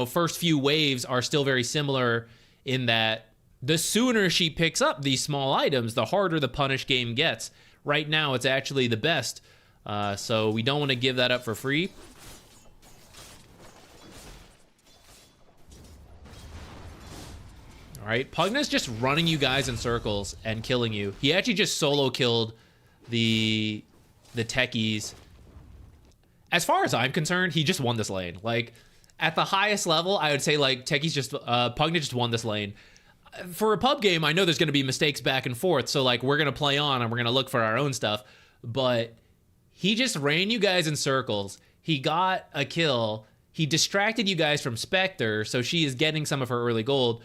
first few waves are still very similar in that the sooner she picks up these small items, the harder the punish game gets. Right now, it's actually the best. So we don't want to give that up for free. All right, Pugna's just running you guys in circles and killing you. He actually just solo killed the techies. As far as I'm concerned, he just won this lane. Like, at the highest level, I would say, like, Pugna just won this lane. For a pub game, I know there's going to be mistakes back and forth, so, like, we're going to play on and we're going to look for our own stuff. But he just ran you guys in circles. He got a kill. He distracted you guys from Spectre, so she is getting some of her early gold.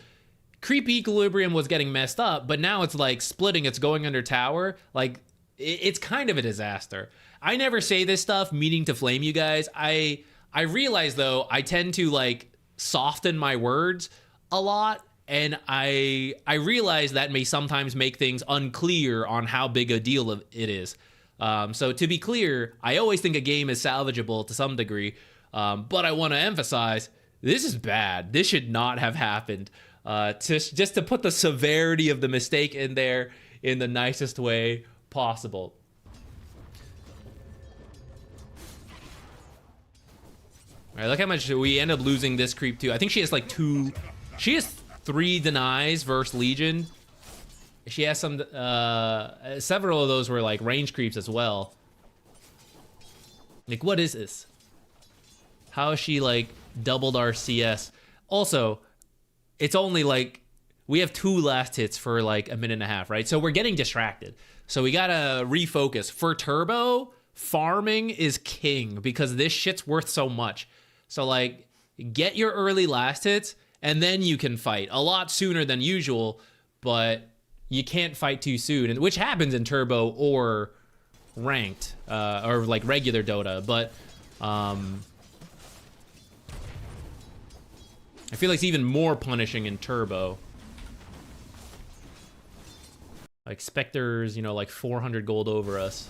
Creep Equilibrium was getting messed up, but now it's, like, splitting. It's going under tower. Like, it's kind of a disaster. I never say this stuff meaning to flame you guys. I realize, though, I tend to, like, soften my words a lot, and I realize that may sometimes make things unclear on how big a deal it is. So to be clear, I always think a game is salvageable to some degree, but I want to emphasize, this is bad. This should not have happened. Just to put the severity of the mistake in there in the nicest way possible. All right, look how much we end up losing this creep too. I think she has like she has 3 denies versus Legion. She has some, several of those were like range creeps as well. Like, what is this? How has she like doubled our CS? Also, it's only like, we have 2 last hits for like a minute and a half, right? So we're getting distracted. So we gotta refocus. For Turbo, farming is king because this shit's worth so much. So like, get your early last hits and then you can fight a lot sooner than usual, but you can't fight too soon, which happens in Turbo or ranked, or like regular Dota, but I feel like it's even more punishing in Turbo. Like Spectre's, like 400 gold over us.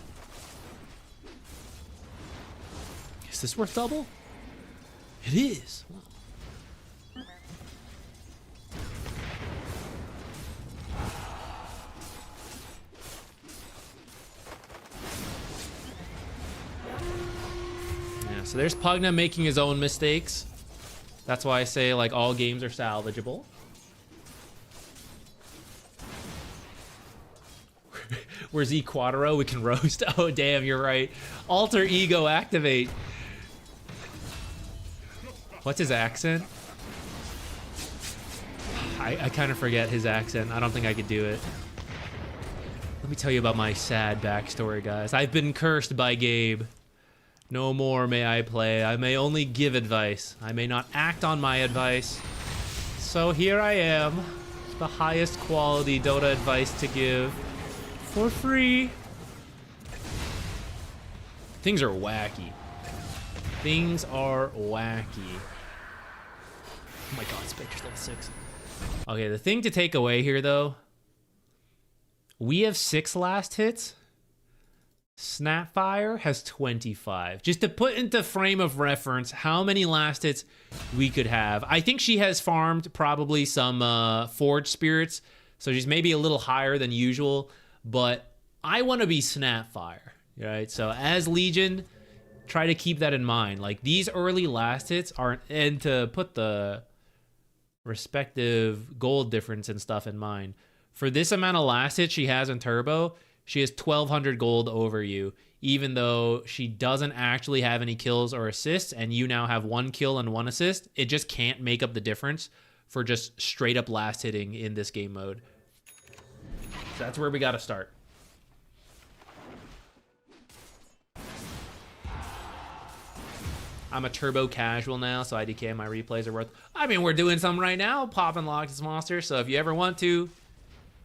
Is this worth double? It is. Yeah, so there's Pugna making his own mistakes. That's why I say, like, all games are salvageable. We're ZQuartero, we can roast. Oh, damn, you're right. Alter ego activate. What's his accent? I kind of forget his accent. I don't think I could do it. Let me tell you about my sad backstory, guys. I've been cursed by Gabe. No more may I play. I may only give advice. I may not act on my advice. So here I am, the highest quality Dota advice to give for free. Things are wacky. Things are wacky. Oh my god, Spectre's level 6. Okay, the thing to take away here, though, we have 6 last hits. Snapfire has 25. Just to put into frame of reference how many last hits we could have. I think she has farmed probably some Forge Spirits, so she's maybe a little higher than usual, but I want to be Snapfire, right? So as Legion, try to keep that in mind. Like, these early last hits aren't, and to put the respective gold difference and stuff in mind. For this amount of last hit she has in turbo, she has 1,200 gold over you, even though she doesn't actually have any kills or assists, and you now have 1 kill and 1 assist. It just can't make up the difference for just straight up last hitting in this game mode. So that's where we got to start. I'm a turbo casual now, so IDK and my replays are worth... I mean, we're doing something right now, popping Loch's Monster, so if you ever want to,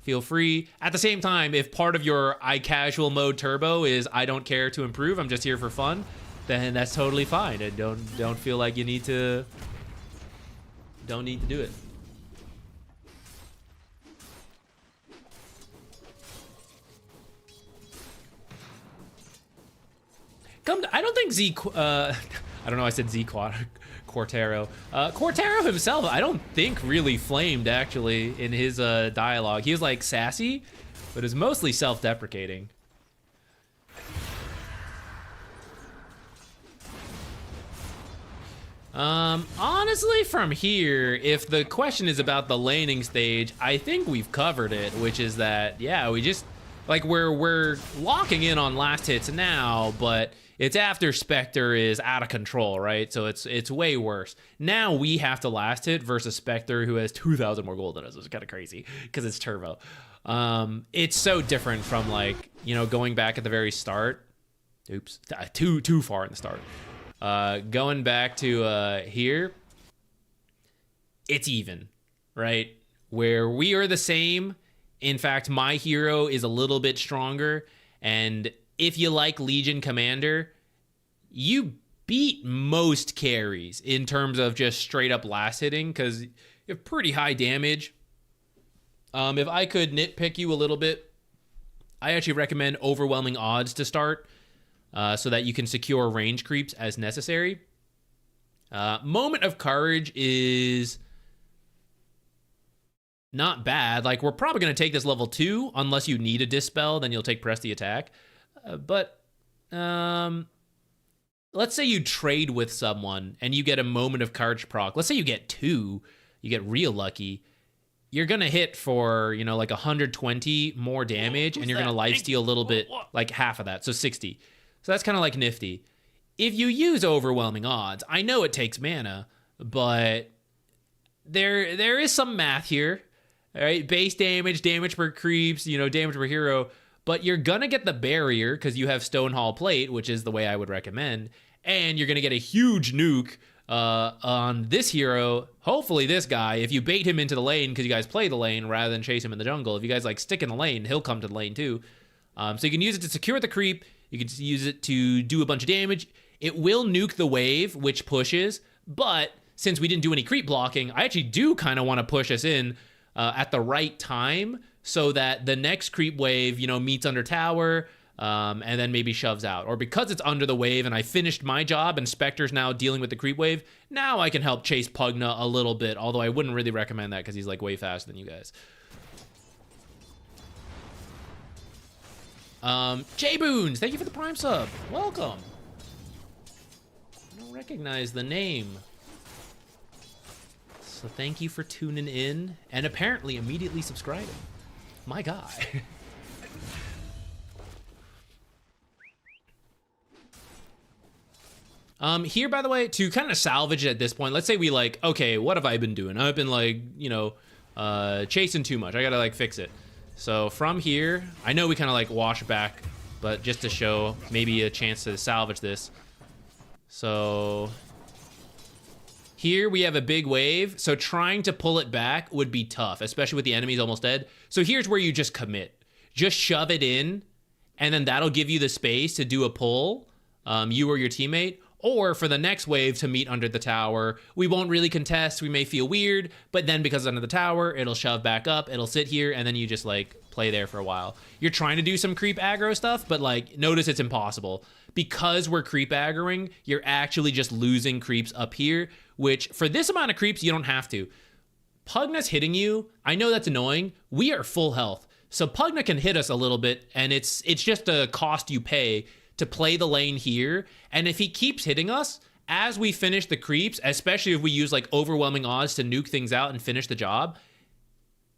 feel free. At the same time, if part of your I-casual mode turbo is I don't care to improve, I'm just here for fun, then that's totally fine. And don't feel like you need to... Don't need to do it. I don't think I don't know, I said ZQuartero. Quartero himself, I don't think really flamed, actually, in his dialogue. He was, like, sassy, but is mostly self-deprecating. Honestly, from here, if the question is about the laning stage, I think we've covered it, which is that, yeah, we just... Like, we're locking in on last hits now, but... It's after Spectre is out of control, right? So it's way worse. Now we have to last hit versus Spectre, who has 2,000 more gold than us. It's kind of crazy because it's turbo. It's so different from, like, you know, going back at the very start. Oops, too far in the start. Going back to here, it's even, right? Where we are the same. In fact, my hero is a little bit stronger, and if you like Legion Commander, you beat most carries in terms of just straight up last hitting because you have pretty high damage. If I could nitpick you a little bit, I actually recommend overwhelming odds to start so that you can secure range creeps as necessary. Moment of Courage is not bad. Like, we're probably going to take this level 2 unless you need a Dispel, then you'll take Press the Attack. But let's say you trade with someone and you get a Moment of Courage proc. Let's say you get 2, you get real lucky. You're going to hit for, you know, like 120 more damage, and you're going to lifesteal a little bit, like half of that, so 60. So that's kind of like nifty. If you use overwhelming odds, I know it takes mana, but there is some math here, all right? Base damage, damage per creeps, you know, damage per hero. But you're going to get the barrier because you have Stonehall Plate, which is the way I would recommend. And you're going to get a huge nuke on this hero. Hopefully this guy, if you bait him into the lane because you guys play the lane rather than chase him in the jungle. If you guys like stick in the lane, he'll come to the lane too. So you can use it to secure the creep. You can use it to do a bunch of damage. It will nuke the wave, which pushes. But since we didn't do any creep blocking, I actually do kind of want to push us in at the right time, so that the next creep wave, you know, meets under tower, and then maybe shoves out. Or because it's under the wave and I finished my job and Spectre's now dealing with the creep wave, now I can help chase Pugna a little bit, although I wouldn't really recommend that because he's, like, way faster than you guys. J-Boons, thank you for the Prime sub. Welcome. I don't recognize the name. So thank you for tuning in and apparently immediately subscribing. My guy. Here, by the way, to kind of salvage it at this point, let's say we like, okay, what have I been doing? I've been like, you know, chasing too much. I gotta like fix it. So from here, I know we kind of like wash back, but just to show maybe a chance to salvage this. So here we have a big wave, so trying to pull it back would be tough, especially with the enemies almost dead. So here's where you just commit. Just shove it in, and then that'll give you the space to do a pull, you or your teammate, or for the next wave to meet under the tower. We won't really contest, we may feel weird, but then because it's under the tower, it'll shove back up, it'll sit here, and then you just like play there for a while. You're trying to do some creep aggro stuff, but like notice it's impossible. Because we're creep aggroing, you're actually just losing creeps up here, which for this amount of creeps, you don't have to. Pugna's hitting you. I know that's annoying. We are full health. So Pugna can hit us a little bit, and it's just a cost you pay to play the lane here. And if he keeps hitting us, as we finish the creeps, especially if we use like overwhelming odds to nuke things out and finish the job,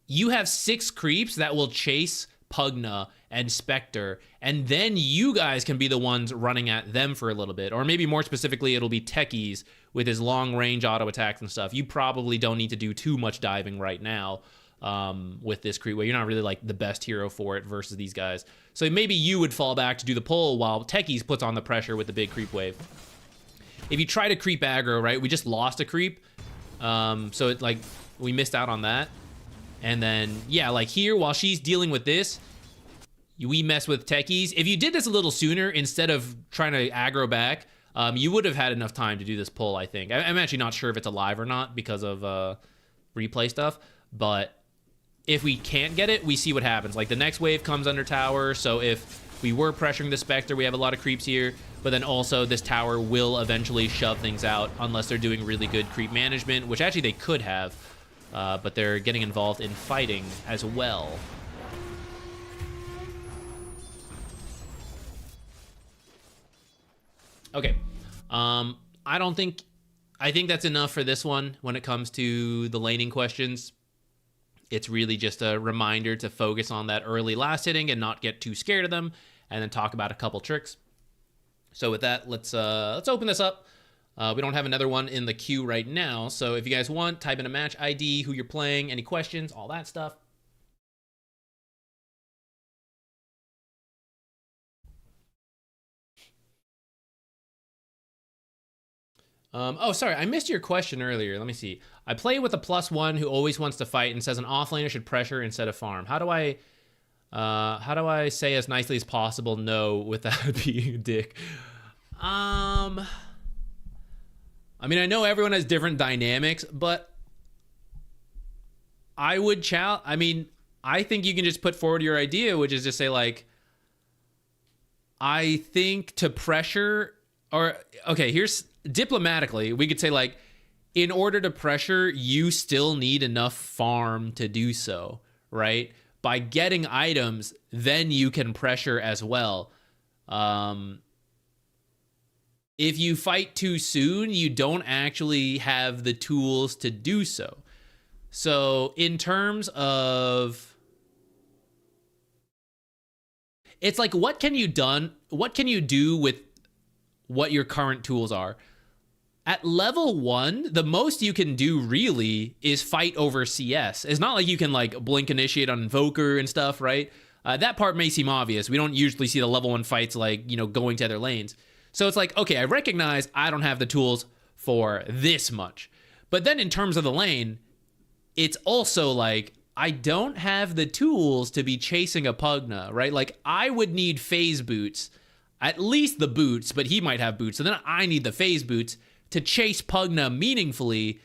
you have 6 creeps that will chase Pugna and Spectre, and then you guys can be the ones running at them for a little bit. Or maybe more specifically, it'll be Techies with his long range auto attacks and stuff. You probably don't need to do too much diving right now with this creep wave. You're not really like the best hero for it versus these guys. So maybe you would fall back to do the pull while Techies puts on the pressure with the big creep wave. If you try to creep aggro, right, we just lost a creep. So it like we missed out on that. And then, yeah, like here, while she's dealing with this, we mess with Techies. If you did this a little sooner, instead of trying to aggro back, you would have had enough time to do this pull, I think. I'm actually not sure if it's alive or not because of replay stuff. But if we can't get it, we see what happens. Like, the next wave comes under tower, so if we were pressuring the Spectre, we have a lot of creeps here. But then also, this tower will eventually shove things out unless they're doing really good creep management, which actually they could have. But they're getting involved in fighting as well. Okay. I think that's enough for this one when it comes to the laning questions. It's really just a reminder to focus on that early last hitting and not get too scared of them, and then talk about a couple tricks. So with that, let's open this up. We don't have another one in the queue right now, so if you guys want, type in a match ID, who you're playing, any questions, all that stuff. Oh, sorry, I missed your question earlier. Let me see. I play with a +1 who always wants to fight and says an offlaner should pressure instead of farm. How do I say as nicely as possible no without being a dick? I mean, I know everyone has different dynamics, but I would I think you can just put forward your idea, which is just say, like, I think to pressure, or, okay, here's, diplomatically, we could say, like, in order to pressure, you still need enough farm to do so, right? By getting items, then you can pressure as well. If you fight too soon, you don't actually have the tools to do so. So in terms of, it's like, what can you do with what your current tools are? At level 1, the most you can do really is fight over CS. It's not like you can like blink initiate on Invoker and stuff, right? That part may seem obvious. We don't usually see the level 1 fights like, you know, going to other lanes. So it's like, okay, I recognize I don't have the tools for this much. But then in terms of the lane, it's also like, I don't have the tools to be chasing a Pugna, right? Like, I would need phase boots, at least the boots, but he might have boots. So then I need the phase boots to chase Pugna meaningfully,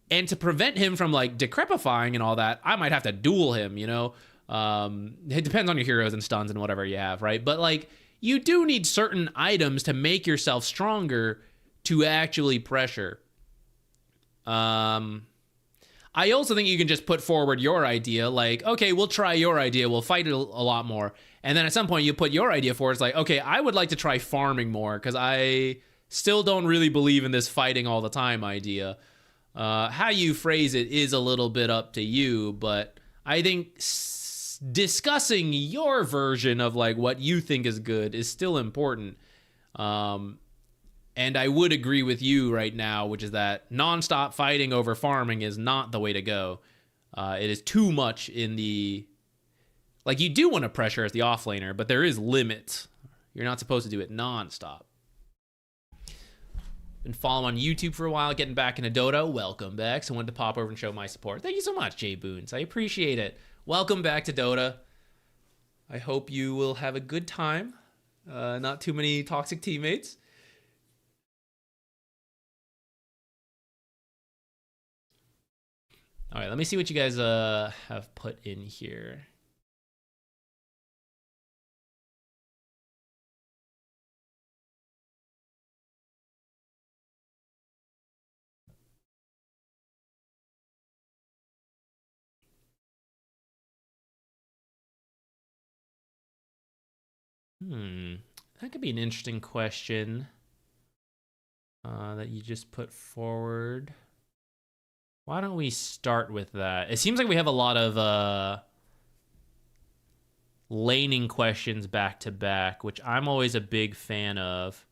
and to prevent him from like decrepifying and all that, I might have to duel him, you know? It depends on your heroes and stuns and whatever you have, right? But like, you do need certain items to make yourself stronger to actually pressure. I also think you can just put forward your idea, like, okay, we'll try your idea, we'll fight it a lot more. And then at some point you put your idea forward, it's like, okay, I would like to try farming more, because I still don't really believe in this fighting all the time idea. How you phrase it is a little bit up to you, but I think discussing your version of like what you think is good is still important. And I would agree with you right now, which is that nonstop fighting over farming is not the way to go. It is too much in the, like, you do want to pressure as the offlaner, but there is limits. You're not supposed to do it nonstop. Been following on YouTube for a while, getting back into Dota. Welcome back. So I wanted to pop over and show my support. Thank you so much, Jay Boons. I appreciate it. Welcome back to Dota. I hope you will have a good time. Not too many toxic teammates. All right, let me see what you guys have put in here. That could be an interesting question that you just put forward. Why don't we start with that? It seems like we have a lot of laning questions back to back, which I'm always a big fan of.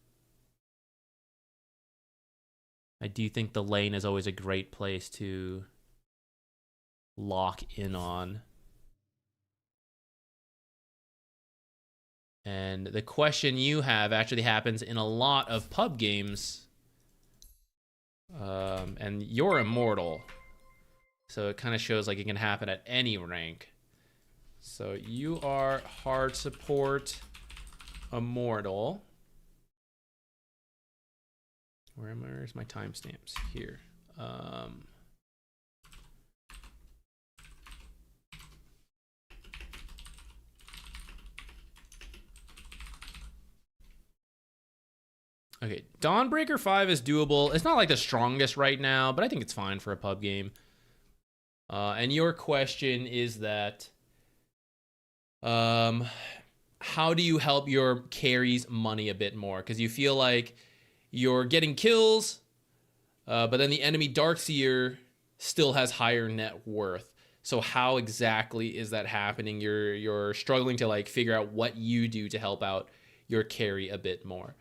I do think the lane is always a great place to lock in on. And the question you have actually happens in a lot of pub games. And you're Immortal. So it kind of shows like it can happen at any rank. So you are hard support Immortal. Where's my timestamps? Here. Okay, Dawnbreaker 5 is doable. It's not like the strongest right now, but I think it's fine for a pub game. And your question is that, how do you help your carries money a bit more? Because you feel like you're getting kills, but then the enemy Darkseer still has higher net worth. So how exactly is that happening? You're struggling to like figure out what you do to help out your carry a bit more.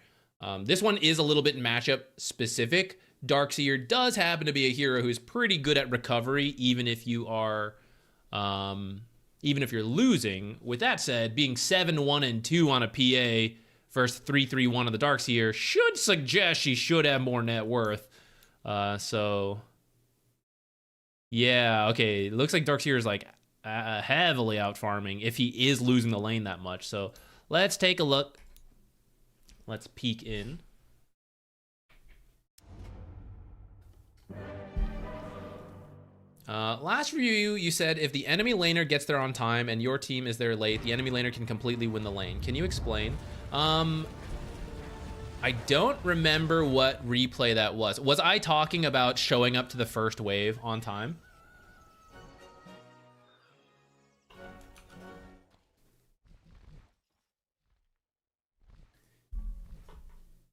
This one is a little bit matchup specific. Darkseer does happen to be a hero who's pretty good at recovery, even if you are, even if you're losing. With that said, being 7-1-2 on a PA versus 3-3-1 on the Darkseer should suggest she should have more net worth. So yeah, okay. It looks like Darkseer is like heavily out farming if he is losing the lane that much. So let's take a look. Let's peek in. Last review, you said if the enemy laner gets there on time and your team is there late, the enemy laner can completely win the lane. Can you explain? I don't remember what replay that was. Was I talking about showing up to the first wave on time?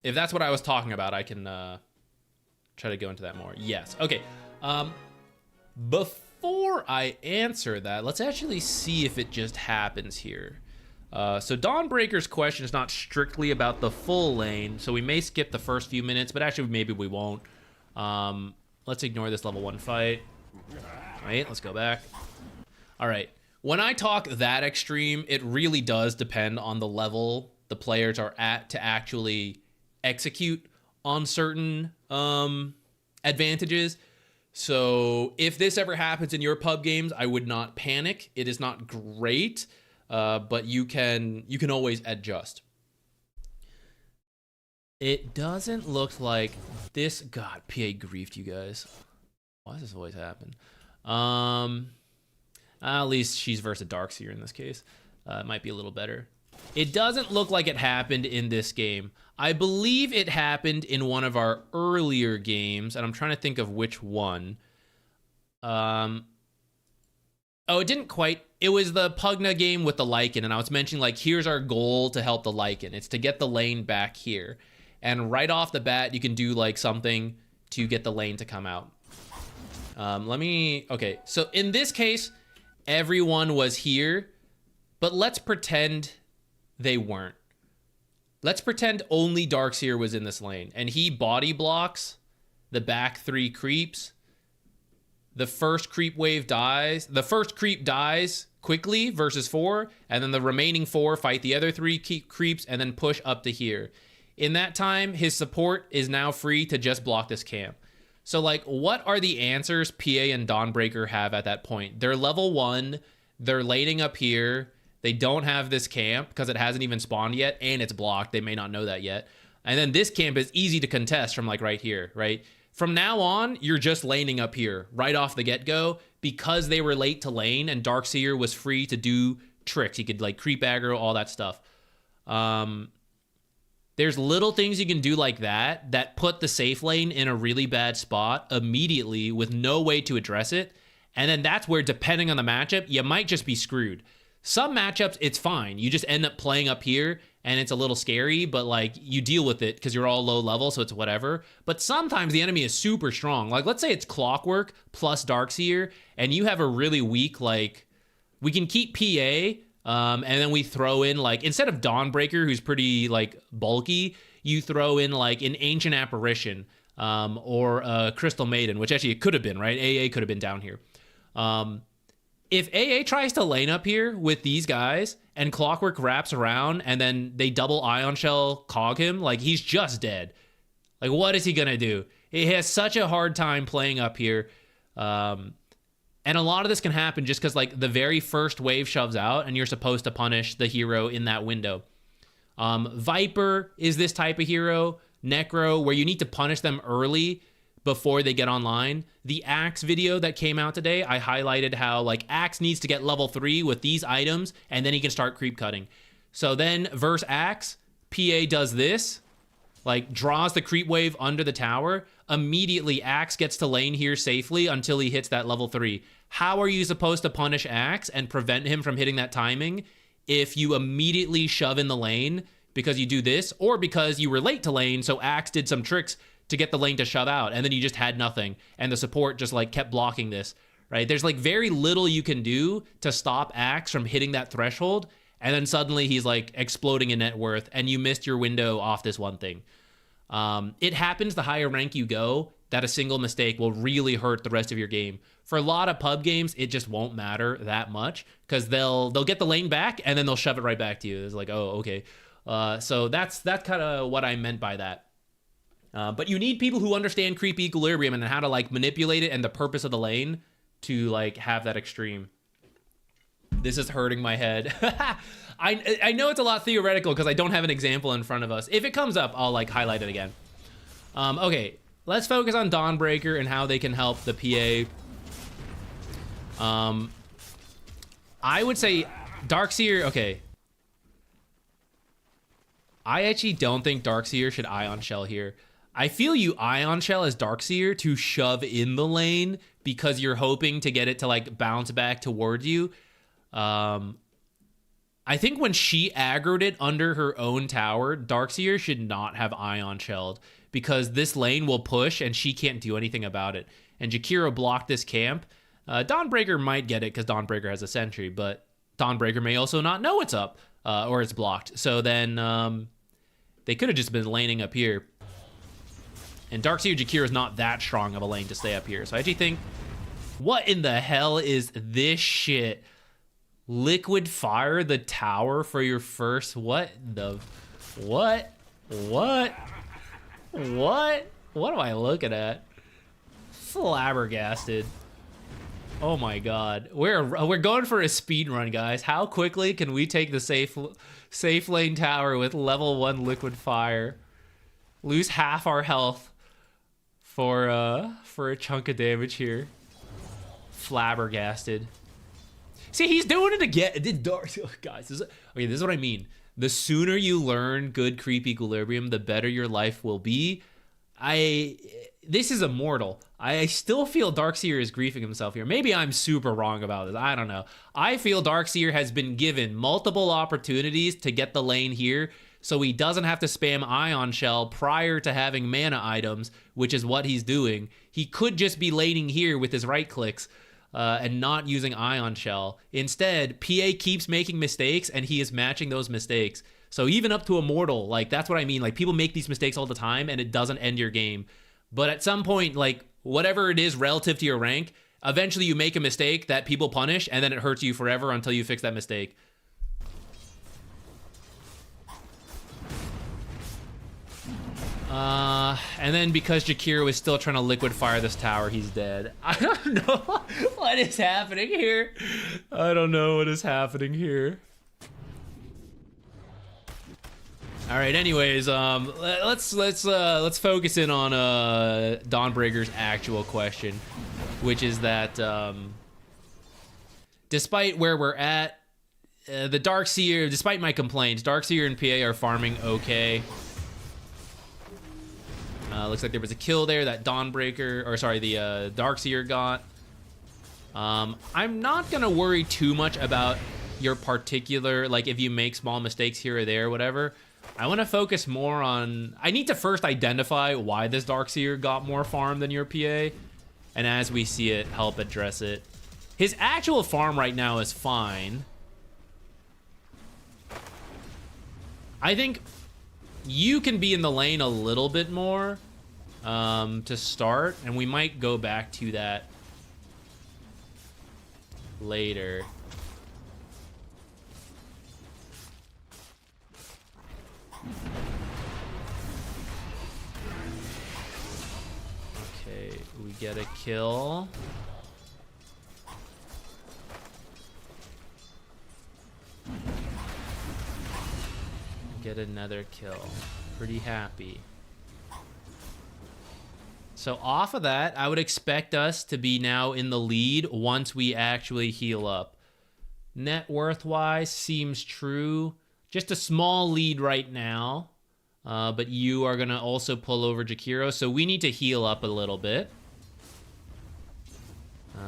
If that's what I was talking about, I can try to go into that more. Yes. Okay. Before I answer that, let's actually see if it just happens here. So Dawnbreaker's question is not strictly about the full lane, so we may skip the first few minutes, but actually maybe we won't. Let's ignore this level 1 fight. All right, let's go back. All right. When I talk that extreme, it really does depend on the level the players are at to actually execute on certain advantages. So if this ever happens in your pub games, I would not panic. It is not great, but you can always adjust. It doesn't look like this. God, PA griefed you guys. Why does this always happen? At least she's versus Darkseer in this case. It might be a little better. It doesn't look like it happened in this game. I believe it happened in one of our earlier games, and I'm trying to think of which one. Oh, it didn't quite. It was the Pugna game with the Lycan, and I was mentioning, like, here's our goal to help the Lycan. It's to get the lane back here. And right off the bat, you can do, like, something to get the lane to come out. Okay, so in this case, everyone was here, but let's pretend they weren't. Let's pretend only Darkseer was in this lane, and he body blocks the back 3 creeps. The first creep wave dies. The first creep dies quickly versus 4, and then the remaining 4 fight the other 3 creeps and then push up to here. In that time, his support is now free to just block this camp. So, like, what are the answers PA and Dawnbreaker have at that point? They're level 1. They're laning up here. They don't have this camp because it hasn't even spawned yet, and it's blocked. They may not know that yet. And then this camp is easy to contest from, like, right here, right? From now on, you're just laning up here right off the get-go because they were late to lane and Darkseer was free to do tricks. He could, like, creep aggro, all that stuff. There's little things you can do like that that put the safe lane in a really bad spot immediately with no way to address it. And then that's where, depending on the matchup, you might just be screwed. Some matchups, it's fine. You just end up playing up here, and it's a little scary, but like you deal with it because you're all low level, so it's whatever. But sometimes the enemy is super strong. Like let's say it's Clockwork plus Darkseer, and you have a really weak, like, we can keep PA, and then we throw in, like, instead of Dawnbreaker, who's pretty like bulky, you throw in like an Ancient Apparition, or a Crystal Maiden, which actually it could have been, right? AA could have been down here. If AA tries to lane up here with these guys and Clockwork wraps around and then they double Ion Shell cog him, like he's just dead. Like what is he gonna do? He has such a hard time playing up here. And a lot of this can happen just because like the very first wave shoves out and you're supposed to punish the hero in that window. Viper is this type of hero. Necro, where you need to punish them early before they get online. The Axe video that came out today, I highlighted how like Axe needs to get level 3 with these items and then he can start creep cutting. So then verse Axe, PA does this, like draws the creep wave under the tower. Immediately Axe gets to lane here safely until he hits that level 3. How are you supposed to punish Axe and prevent him from hitting that timing if you immediately shove in the lane because you do this, or because you were late to lane, so Axe did some tricks to get the lane to shove out, and then you just had nothing, and the support just like kept blocking this, right? There's like very little you can do to stop Axe from hitting that threshold, and then suddenly he's like exploding in net worth, and you missed your window off this one thing. It happens the higher rank you go that a single mistake will really hurt the rest of your game. For a lot of pub games, it just won't matter that much because they'll get the lane back and then they'll shove it right back to you. It's like, oh, okay. So that's kind of what I meant by that. But you need people who understand creep equilibrium and how to like manipulate it and the purpose of the lane to like have that extreme. This is hurting my head. I know it's a lot theoretical because I don't have an example in front of us. If it comes up, I'll like highlight it again. Okay, let's focus on Dawnbreaker and how they can help the PA. I would say Darkseer, okay. I actually don't think Darkseer should Ion Shell here. I feel you Ion Shell as Darkseer to shove in the lane because you're hoping to get it to like bounce back towards you. I think when she aggroed it under her own tower, Darkseer should not have Ion Shelled because this lane will push and she can't do anything about it. And ZQuartero blocked this camp. Dawnbreaker might get it because Dawnbreaker has a sentry, but Dawnbreaker may also not know it's up or it's blocked. So then they could have just been laning up here. And Darkseer ZQuartero is not that strong of a lane to stay up here. So I actually think, what in the hell is this shit? Liquid fire the tower for your first, what am I looking at? Flabbergasted. Oh my god. We're going for a speed run, guys. How quickly can we take the safe lane tower with level 1 liquid fire? Lose half our health for a chunk of damage here. Flabbergasted. See, he's doing it again. Guys, this is what I mean. The sooner you learn good creep equilibrium, the better your life will be. This is Immortal. I still feel Darkseer is griefing himself here. Maybe I'm super wrong about this. I don't know. I feel Darkseer has been given multiple opportunities to get the lane here, so he doesn't have to spam Ion Shell prior to having mana items, which is what he's doing. He could just be laning here with his right clicks and not using Ion Shell. Instead, PA keeps making mistakes, and he is matching those mistakes. So even up to Immortal, like that's what I mean. Like people make these mistakes all the time, and it doesn't end your game. But at some point, like whatever it is relative to your rank, eventually you make a mistake that people punish, and then it hurts you forever until you fix that mistake. And then because ZQuartero is still trying to liquid fire this tower, he's dead. I don't know what is happening here. I don't know what is happening here. All right. Anyways, let's focus in on Dawnbreaker's actual question, which is that despite where we're at, the Darkseer, despite my complaints, Darkseer and PA are farming okay. Looks like there was a kill there that Dawnbreaker, or sorry, the Darkseer got. I'm not gonna worry too much about your particular, like if you make small mistakes here or there, whatever. I want to focus more on, I need to first identify why this Darkseer got more farm than your PA, and as we see it, help address it. His actual farm right now is fine. I think you can be in the lane a little bit more to start, and we might go back to that later. Okay, we get a kill. Get another kill. Pretty happy. So off of that, I would expect us to be now in the lead once we actually heal up. Net worth-wise seems true. Just a small lead right now. But you are going to also pull over Jakiro, so we need to heal up a little bit.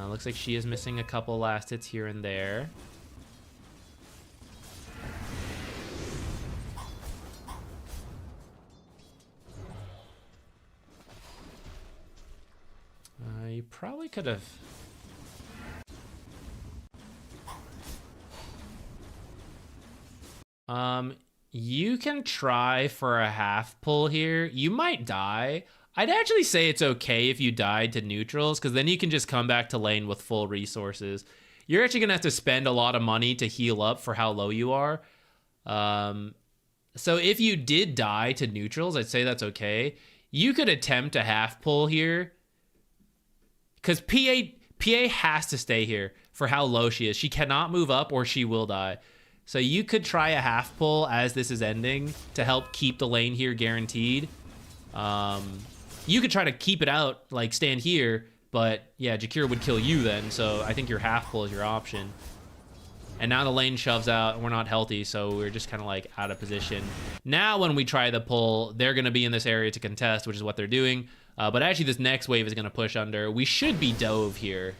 Looks like she is missing a couple last hits here and there. You probably could have... You can try for a half pull here. You might die. I'd actually say it's okay if you died to neutrals, because then you can just come back to lane with full resources. You're actually going to have to spend a lot of money to heal up for how low you are. So if you did die to neutrals, I'd say that's okay. You could attempt a half pull here, because PA has to stay here for how low she is. She cannot move up or she will die. So you could try a half pull as this is ending to help keep the lane here guaranteed. You could try to keep it out, like stand here, but yeah, Jakiro would kill you then. So I think your half pull is your option. And now the lane shoves out and we're not healthy, so we're just kind of like out of position. Now when we try the pull, they're going to be in this area to contest, which is what they're doing. But actually this next wave is going to push under. We should be dove here.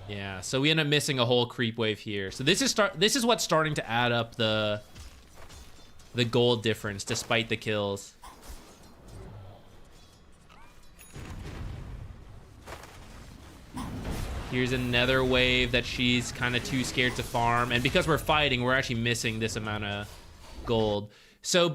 Yeah, so we end up missing a whole creep wave here. So this is what's starting to add up the gold difference despite the kills. Here's another wave that she's kind of too scared to farm, and because we're fighting, we're actually missing this amount of gold. So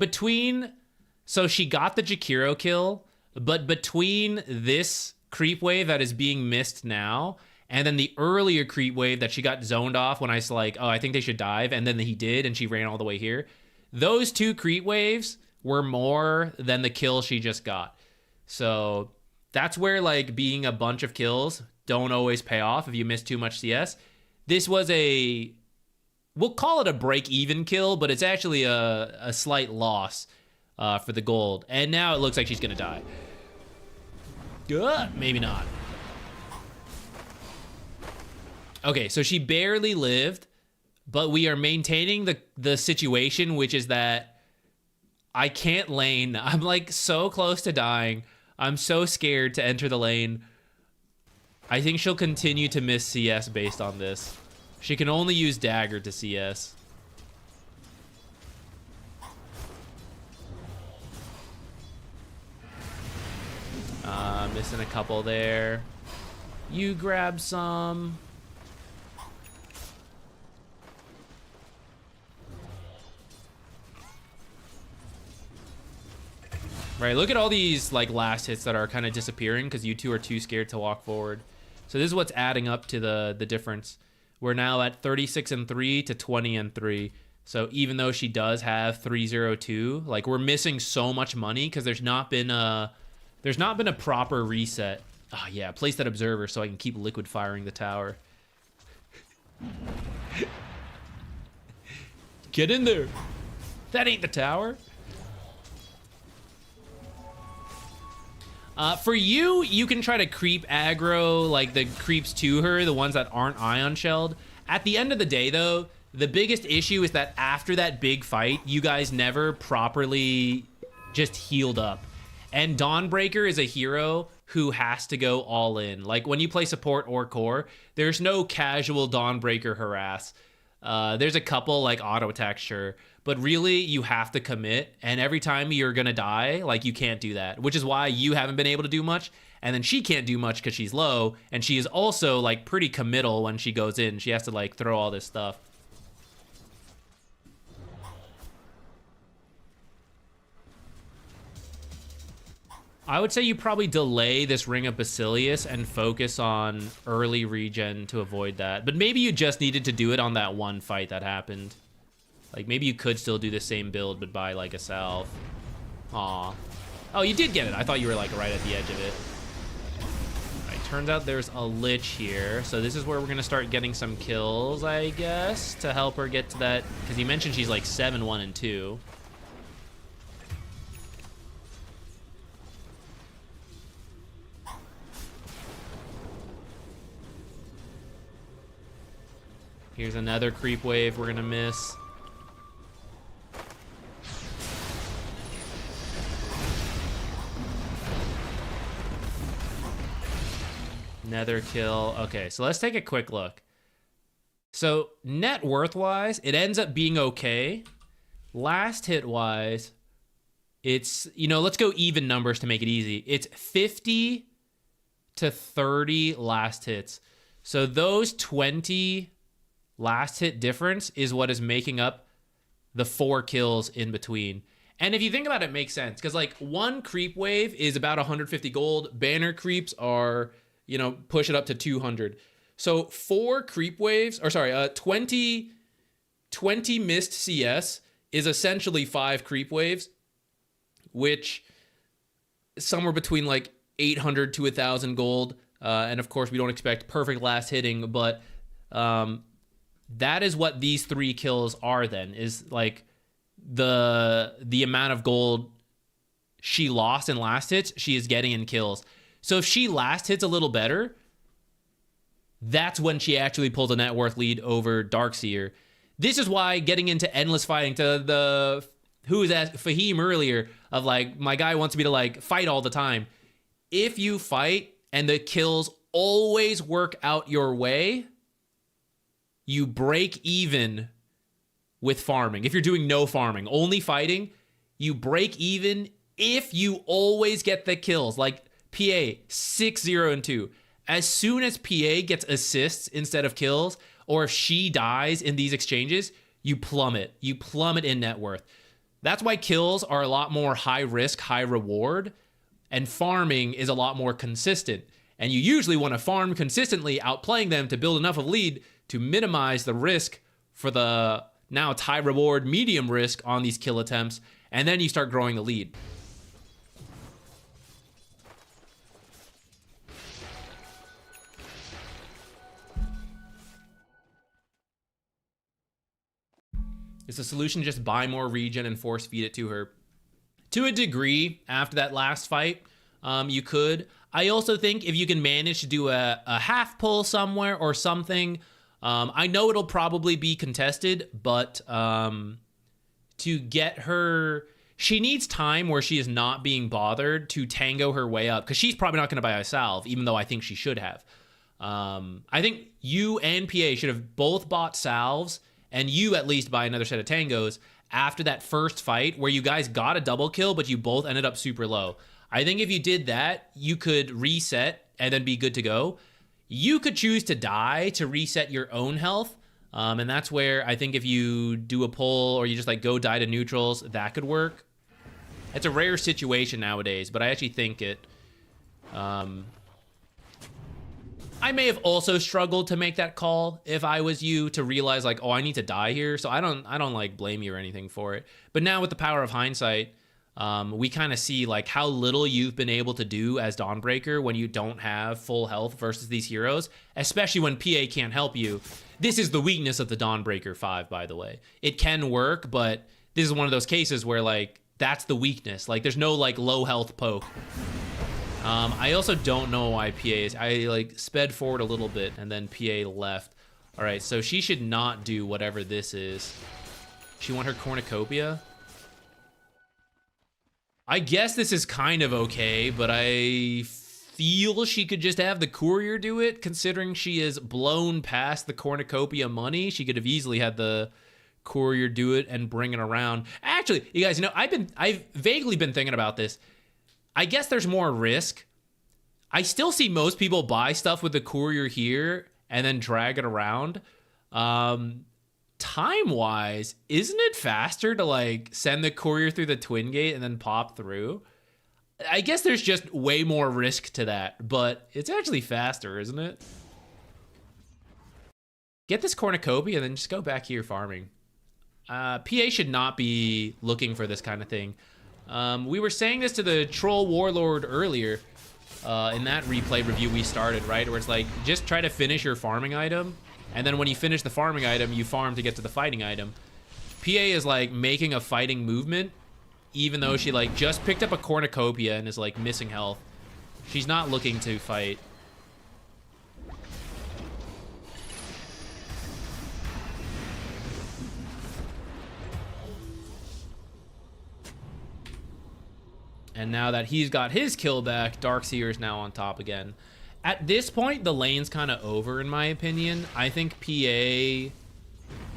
she got the Jakiro kill, but between this creep wave that is being missed now and then the earlier creep wave that she got zoned off when I was like, oh, I think they should dive, and then he did, and she ran all the way here. Those two creep waves were more than the kill she just got. So that's where like being a bunch of kills don't always pay off if you miss too much CS. This was we'll call it a break-even kill, but it's actually a slight loss for the gold. And now it looks like she's gonna die. Good, maybe not. Okay, so she barely lived, but we are maintaining the situation, which is that I can't lane. I'm like so close to dying. I'm so scared to enter the lane. I think she'll continue to miss CS based on this. She can only use dagger to CS. Missing a couple there. You grab some. Right, look at all these like last hits that are kind of disappearing because you two are too scared to walk forward. So this is what's adding up to the difference. We're now at 36-3 to 20-3. So even though she does have 302, like we're missing so much money because there's not been a proper reset. Oh yeah, place that observer so I can keep liquid firing the tower. Get in there. That ain't the tower. For you, you can try to creep aggro, like the creeps to her, the ones that aren't ion shelled. At the end of the day, though, the biggest issue is that after that big fight, you guys never properly just healed up. And Dawnbreaker is a hero who has to go all in. Like when you play support or core, there's no casual Dawnbreaker harass. There's a couple like auto attack, sure, but really you have to commit, and every time you're gonna die, like you can't do that, which is why you haven't been able to do much, and then she can't do much because she's low, and she is also like pretty committal when she goes in. She has to like throw all this stuff. I would say you probably delay this Ring of Basilius and focus on early regen to avoid that. But maybe you just needed to do it on that one fight that happened. Like, maybe you could still do the same build, but buy, like, a salve. Aw. Oh, you did get it. I thought you were, like, right at the edge of it. All right, turns out there's a Lich here. So this is where we're going to start getting some kills, I guess, to help her get to that. Because you mentioned she's, like, 7, 1, and 2. Here's another creep wave we're gonna miss. Another kill. Okay, so let's take a quick look. So net worth wise, it ends up being okay. Last hit wise, it's, you know, let's go even numbers to make it easy. It's 50 to 30 last hits. So those 20 last hit difference is what is making up the 4 kills in between. And if you think about it, it makes sense, because like one creep wave is about 150 gold. Banner creeps are, you know, push it up to 200. So 4 creep waves, or sorry, 20 missed CS is essentially 5 creep waves, which somewhere between like 800 to 1,000 gold. And of course, we don't expect perfect last hitting, but that is what these 3 kills are then, is like the amount of gold she lost in last hits, she is getting in kills. So if she last hits a little better, that's when she actually pulls a net worth lead over Darkseer. This is why getting into endless fighting, to the who was at Fahim earlier, of like, my guy wants me to like fight all the time. If you fight and the kills always work out your way, you break even with farming. If you're doing no farming, only fighting, you break even if you always get the kills. Like PA 6, 0, and 2. As soon as PA gets assists instead of kills, or if she dies in these exchanges, you plummet. You plummet in net worth. That's why kills are a lot more high risk, high reward, and farming is a lot more consistent. And you usually want to farm consistently, outplaying them to build enough of lead to minimize the risk for the now it's high reward, medium risk on these kill attempts, and then you start growing the lead. Is the solution just buy more regen and force feed it to her? To a degree, after that last fight, you could. I also think if you can manage to do a half pull somewhere or something, I know it'll probably be contested, but to get her, she needs time where she is not being bothered to tango her way up, because she's probably not going to buy a salve, even though I think she should have. I think you and PA should have both bought salves, and you at least buy another set of tangos after that first fight where you guys got a double kill, but you both ended up super low. I think if you did that, you could reset and then be good to go. You could choose to die to reset your own health. And that's where I think if you do a pull or you just like go die to neutrals, that could work. It's a rare situation nowadays, but I actually think it... I may have also struggled to make that call if I was you, to realize like, oh, I need to die here. So I don't like blame you or anything for it. But now with the power of hindsight, we kind of see like how little you've been able to do as Dawnbreaker when you don't have full health versus these heroes, especially when PA can't help you. This is the weakness of the Dawnbreaker 5, by the way. It can work, but this is one of those cases where like that's the weakness. Like there's no like low health poke. I also don't know why PA is... I like sped forward a little bit and then PA left. All right, so she should not do whatever this is. She want her cornucopia? I guess this is kind of okay, but I feel she could just have the courier do it, considering she is blown past the cornucopia money. She could have easily had the courier do it and bring it around. Actually, you guys, I've vaguely been thinking about this. I guess there's more risk. I still see most people buy stuff with the courier here and then drag it around. Time-wise, isn't it faster to like send the courier through the twin gate and then pop through? I guess there's just way more risk to that, but it's actually faster, isn't it? Get this cornucopia and then just go back here farming. PA should not be looking for this kind of thing. We were saying this to the troll warlord earlier in that replay review we started, right? Where it's like, just try to finish your farming item, and then when you finish the farming item, you farm to get to the fighting item. PA is like making a fighting movement, even though she like just picked up a cornucopia and is like missing health. She's not looking to fight. And now that he's got his kill back, Darkseer is now on top again. At this point, the lane's kind of over, in my opinion. I think PA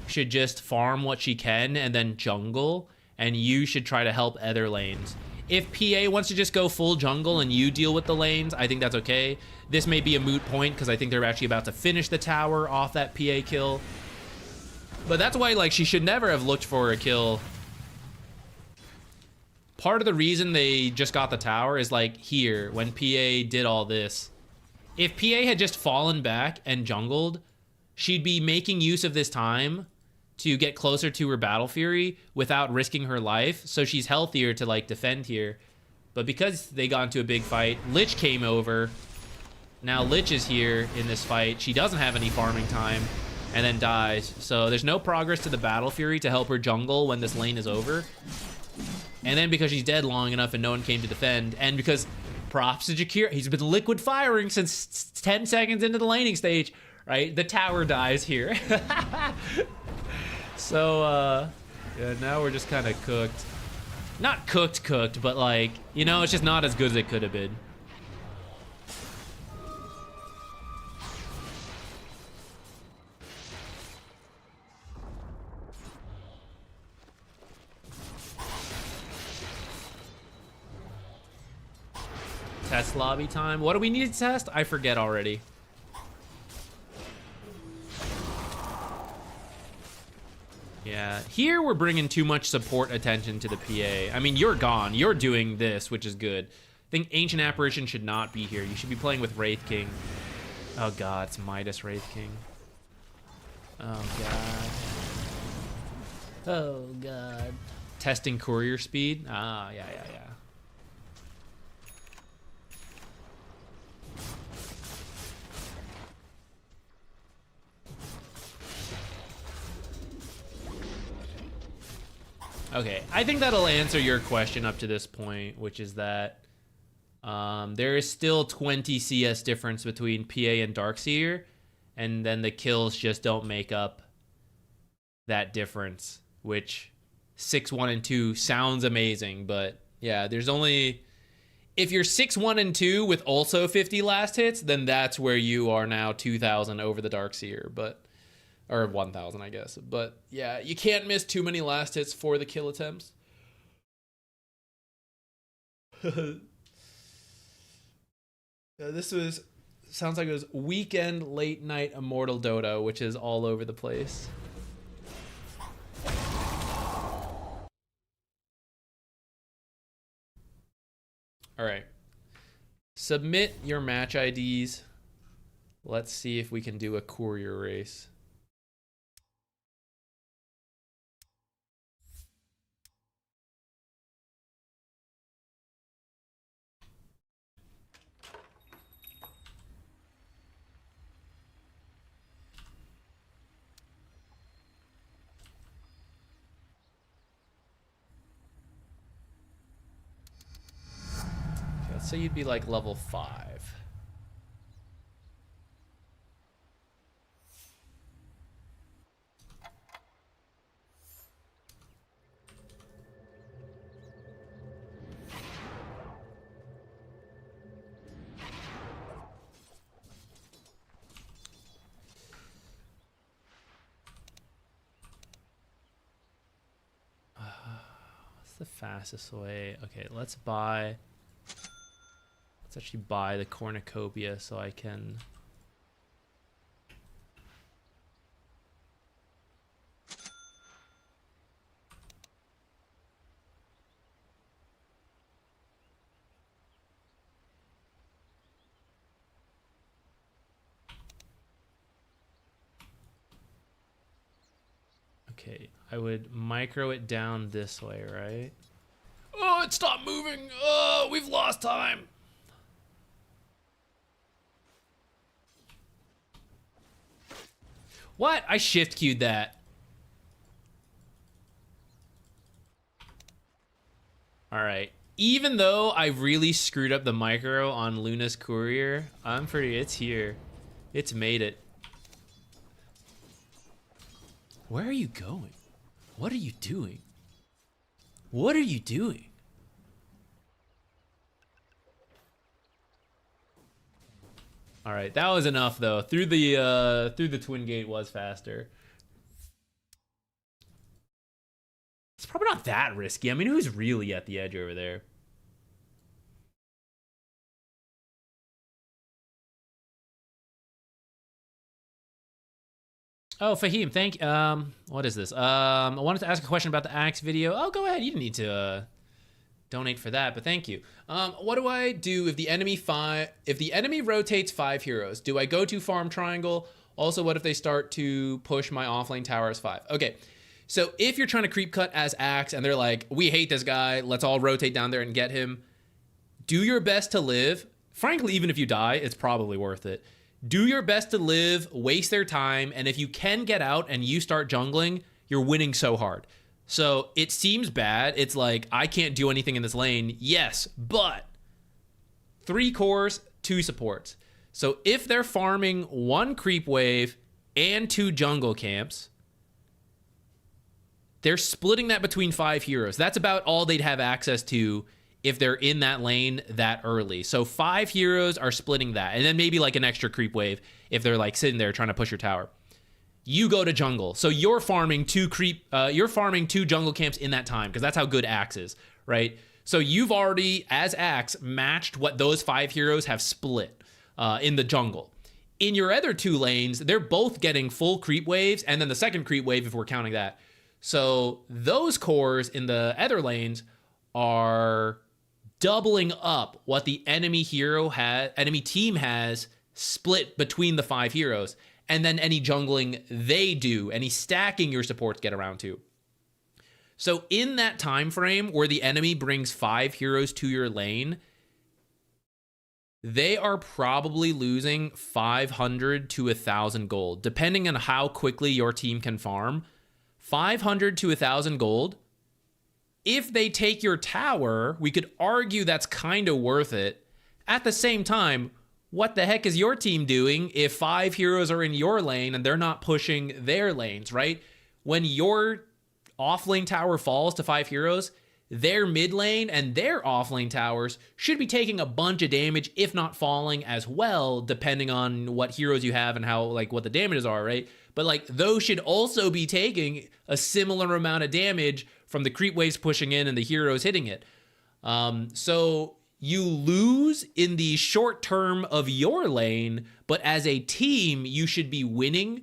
should just farm what she can and then jungle, and you should try to help other lanes. If PA wants to just go full jungle and you deal with the lanes, I think that's okay. This may be a moot point because I think they're actually about to finish the tower off that PA kill. But that's why, like, she should never have looked for a kill. Part of the reason they just got the tower is like here, when PA did all this. If PA had just fallen back and jungled, she'd be making use of this time to get closer to her Battle Fury without risking her life, so she's healthier to like defend here. But because they got into a big fight, Lich came over. Now Lich is here in this fight. She doesn't have any farming time and then dies. So there's no progress to the Battle Fury to help her jungle when this lane is over. And then because she's dead long enough and no one came to defend, and because props to ZQuartero, he's been liquid firing since 10 seconds into the laning stage, right? The tower dies here. So, yeah, now we're just kind of cooked. Not cooked, but like, you know, it's just not as good as it could have been. Test lobby time. What do we need to test? I forget already. Yeah, here we're bringing too much support attention to the PA. I mean, you're gone. You're doing this, which is good. I think Ancient Apparition should not be here. You should be playing with Wraith King. Oh god, it's Midas Wraith King. Oh god. Oh god. Testing courier speed? Ah, yeah. Okay, I think that'll answer your question up to this point, which is that there is still 20 CS difference between PA and Darkseer, and then the kills just don't make up that difference, which 6-1 and 2 sounds amazing, but yeah, there's only... If you're 6-1 and 2 with also 50 last hits, then that's where you are now 2,000 over the Darkseer, but... Or 1,000, I guess. But yeah, you can't miss too many last hits for the kill attempts. This sounds like it was weekend late night Immortal Dodo, which is all over the place. All right. Submit your match IDs. Let's see if we can do a courier race. So you'd be like level 5. the fastest way? Okay, let's actually buy the cornucopia so I can... Okay, I would micro it down this way, right? Oh, it stopped moving. Oh, we've lost time. What? I shift queued that. All right. Even though I really screwed up the micro on Luna's courier, it's here. It's made it. Where are you going? What are you doing? What are you doing? All right, that was enough though. Through the twin gate was faster. It's probably not that risky. I mean, who's really at the edge over there? Oh, Fahim, what is this? I wanted to ask a question about the Axe video. Oh, go ahead. You didn't need to donate for that, but thank you. What do I do if the enemy rotates 5 heroes? Do I go to farm triangle? Also, what if they start to push my offlane tower as 5? Okay, so if you're trying to creep cut as Axe and they're like, we hate this guy, let's all rotate down there and get him, do your best to live. Frankly, even if you die, it's probably worth it. Do your best to live, waste their time, and if you can get out and you start jungling, you're winning so hard. So it seems bad. It's like, I can't do anything in this lane. Yes, but 3 cores, 2 supports. So if they're farming 1 creep wave and 2 jungle camps, they're splitting that between 5 heroes. That's about all they'd have access to if they're in that lane that early. So 5 heroes are splitting that. And then maybe like an extra creep wave if they're like sitting there trying to push your tower. You go to jungle. So you're farming 2 jungle camps in that time because that's how good Axe is, right? So you've already, as Axe, matched what those 5 heroes have split in the jungle. In your other 2 lanes, they're both getting full creep waves and then the second creep wave if we're counting that. So those cores in the other lanes are doubling up what the enemy team has split between the 5 heroes, and then any jungling they do, any stacking your supports get around to. So in that time frame where the enemy brings 5 heroes to your lane, they are probably losing 500 to 1,000 gold, depending on how quickly your team can farm. 500 to 1,000 gold. If they take your tower, we could argue that's kind of worth it. At the same time, what the heck is your team doing if 5 heroes are in your lane and they're not pushing their lanes, right? When your offlane tower falls to 5 heroes, their mid lane and their offlane towers should be taking a bunch of damage, if not falling as well, depending on what heroes you have and how, like, what the damages are, right? But like those should also be taking a similar amount of damage from the creep waves pushing in and the heroes hitting it. So you lose in the short term of your lane, but as a team, you should be winning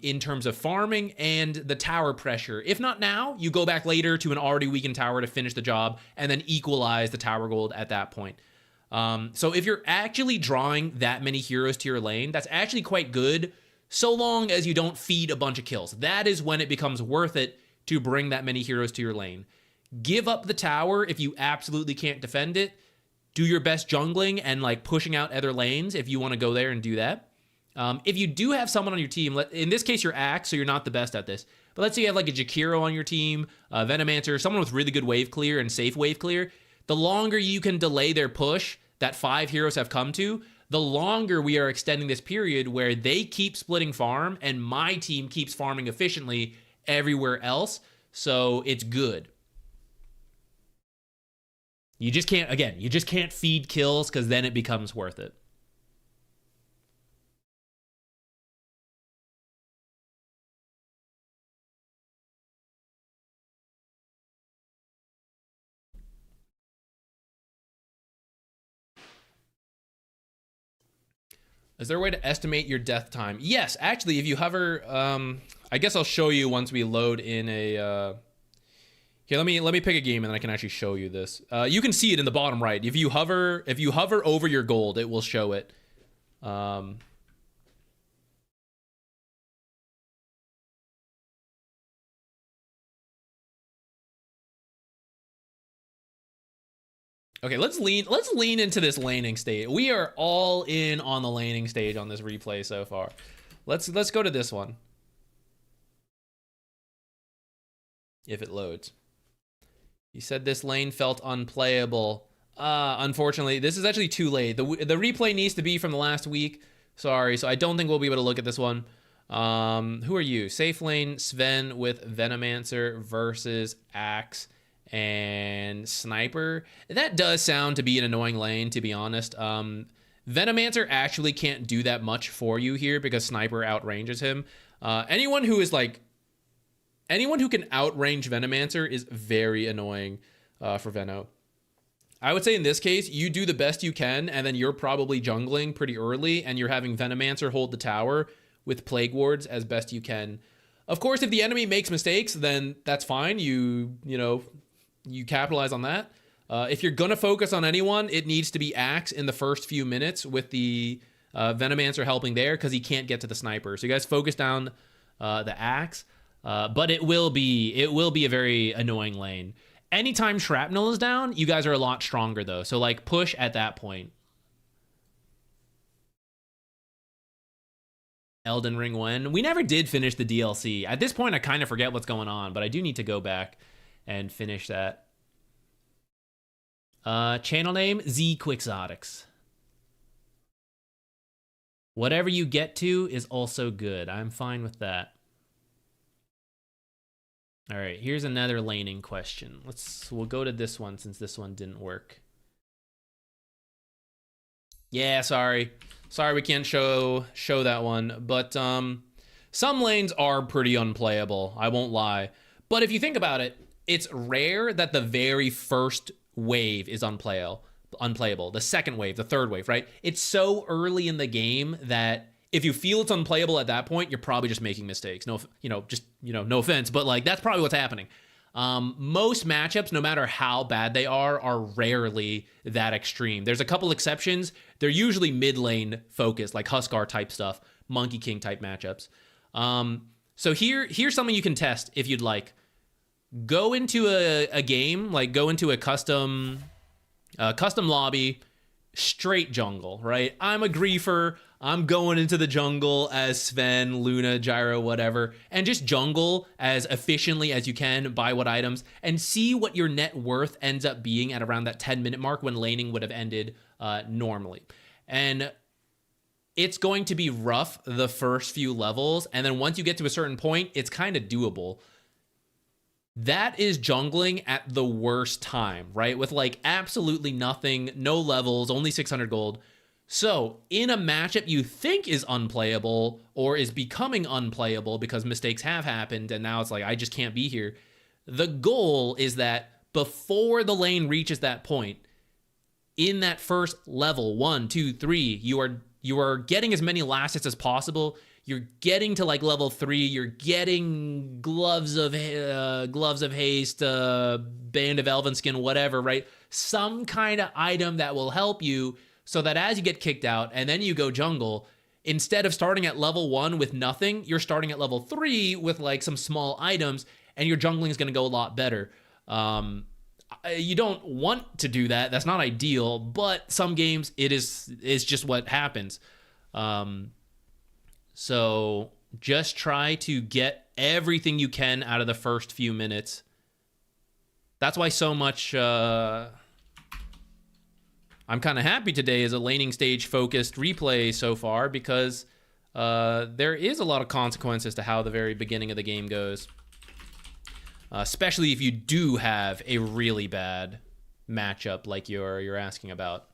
in terms of farming and the tower pressure. If not now, you go back later to an already weakened tower to finish the job and then equalize the tower gold at that point. So if you're actually drawing that many heroes to your lane, that's actually quite good, so long as you don't feed a bunch of kills. That is when it becomes worth it to bring that many heroes to your lane. Give up the tower if you absolutely can't defend it. Do your best jungling and like pushing out other lanes if you want to go there and do that. If you do have someone on your team, in this case you're Axe, so you're not the best at this, but let's say you have like a ZQuartero on your team, Venomancer, someone with really good wave clear and safe wave clear, the longer you can delay their push that 5 heroes have come to, the longer we are extending this period where they keep splitting farm and my team keeps farming efficiently everywhere else. So it's good. You just can't feed kills because then it becomes worth it. Is there a way to estimate your death time? Yes, actually, if you hover, I guess I'll show you once we load in a. Here, let me pick a game and then I can actually show you this. You can see it in the bottom right. If you hover over your gold, it will show it. Okay, let's lean into this laning stage. We are all in on the laning stage on this replay so far. Let's go to this one. If it loads. He said this lane felt unplayable. Unfortunately, this is actually too late. The replay needs to be from the last week. Sorry, so I don't think we'll be able to look at this one. Who are you? Safe lane Sven with Venomancer versus Axe and Sniper. That does sound to be an annoying lane, to be honest. Venomancer actually can't do that much for you here because Sniper outranges him. Anyone who can outrange Venomancer is very annoying for Veno. I would say in this case, you do the best you can, and then you're probably jungling pretty early, and you're having Venomancer hold the tower with Plague Wards as best you can. Of course, if the enemy makes mistakes, then that's fine. You capitalize on that. If you're gonna focus on anyone, it needs to be Axe in the first few minutes with the Venomancer helping there because he can't get to the Sniper. So you guys focus down the Axe, but it will be a very annoying lane. Anytime Shrapnel is down, you guys are a lot stronger though. So like push at that point. Elden Ring when? We never did finish the DLC. At this point, I kind of forget what's going on, but I do need to go back and finish that. Channel name, ZQuixotix. Whatever you get to is also good. I'm fine with that. All right, here's another laning question. We'll go to this one since this one didn't work. Yeah, sorry we can't show that one, but some lanes are pretty unplayable, I won't lie. But if you think about it, it's rare that the very first wave is unplayable. The second wave, the third wave, right? It's so early in the game that if you feel it's unplayable at that point, you're probably just making mistakes. No offense, but like that's probably what's happening. Most matchups, no matter how bad they are rarely that extreme. There's a couple exceptions. They're usually mid lane focused, like Huskar type stuff, Monkey King type matchups. So here's something you can test if you'd like. Go into a game, like go into a custom lobby, straight jungle, right? I'm a griefer. I'm going into the jungle as Sven, Luna, Gyro, whatever, and just jungle as efficiently as you can, buy what items, and see what your net worth ends up being at around that 10-minute mark when laning would have ended normally. And it's going to be rough the first few levels, and then once you get to a certain point, it's kind of doable. That is jungling at the worst time, right? With like absolutely nothing, no levels, only 600 gold. So in a matchup you think is unplayable or is becoming unplayable because mistakes have happened and now it's like, I just can't be here. The goal is that before the lane reaches that point, in that first level, 1, 2, 3, you are getting as many last hits as possible. You're getting to like level 3. You're getting gloves of haste, band of elven skin, whatever, right? Some kind of item that will help you so that as you get kicked out and then you go jungle, instead of starting at level 1 with nothing, you're starting at level 3 with like some small items, and your jungling is going to go a lot better. You don't want to do that. That's not ideal, but some games it's just what happens. So just try to get everything you can out of the first few minutes. That's why so much... I'm kind of happy today as a laning stage focused replay so far because there is a lot of consequences to how the very beginning of the game goes. Especially if you do have a really bad matchup like you're asking about.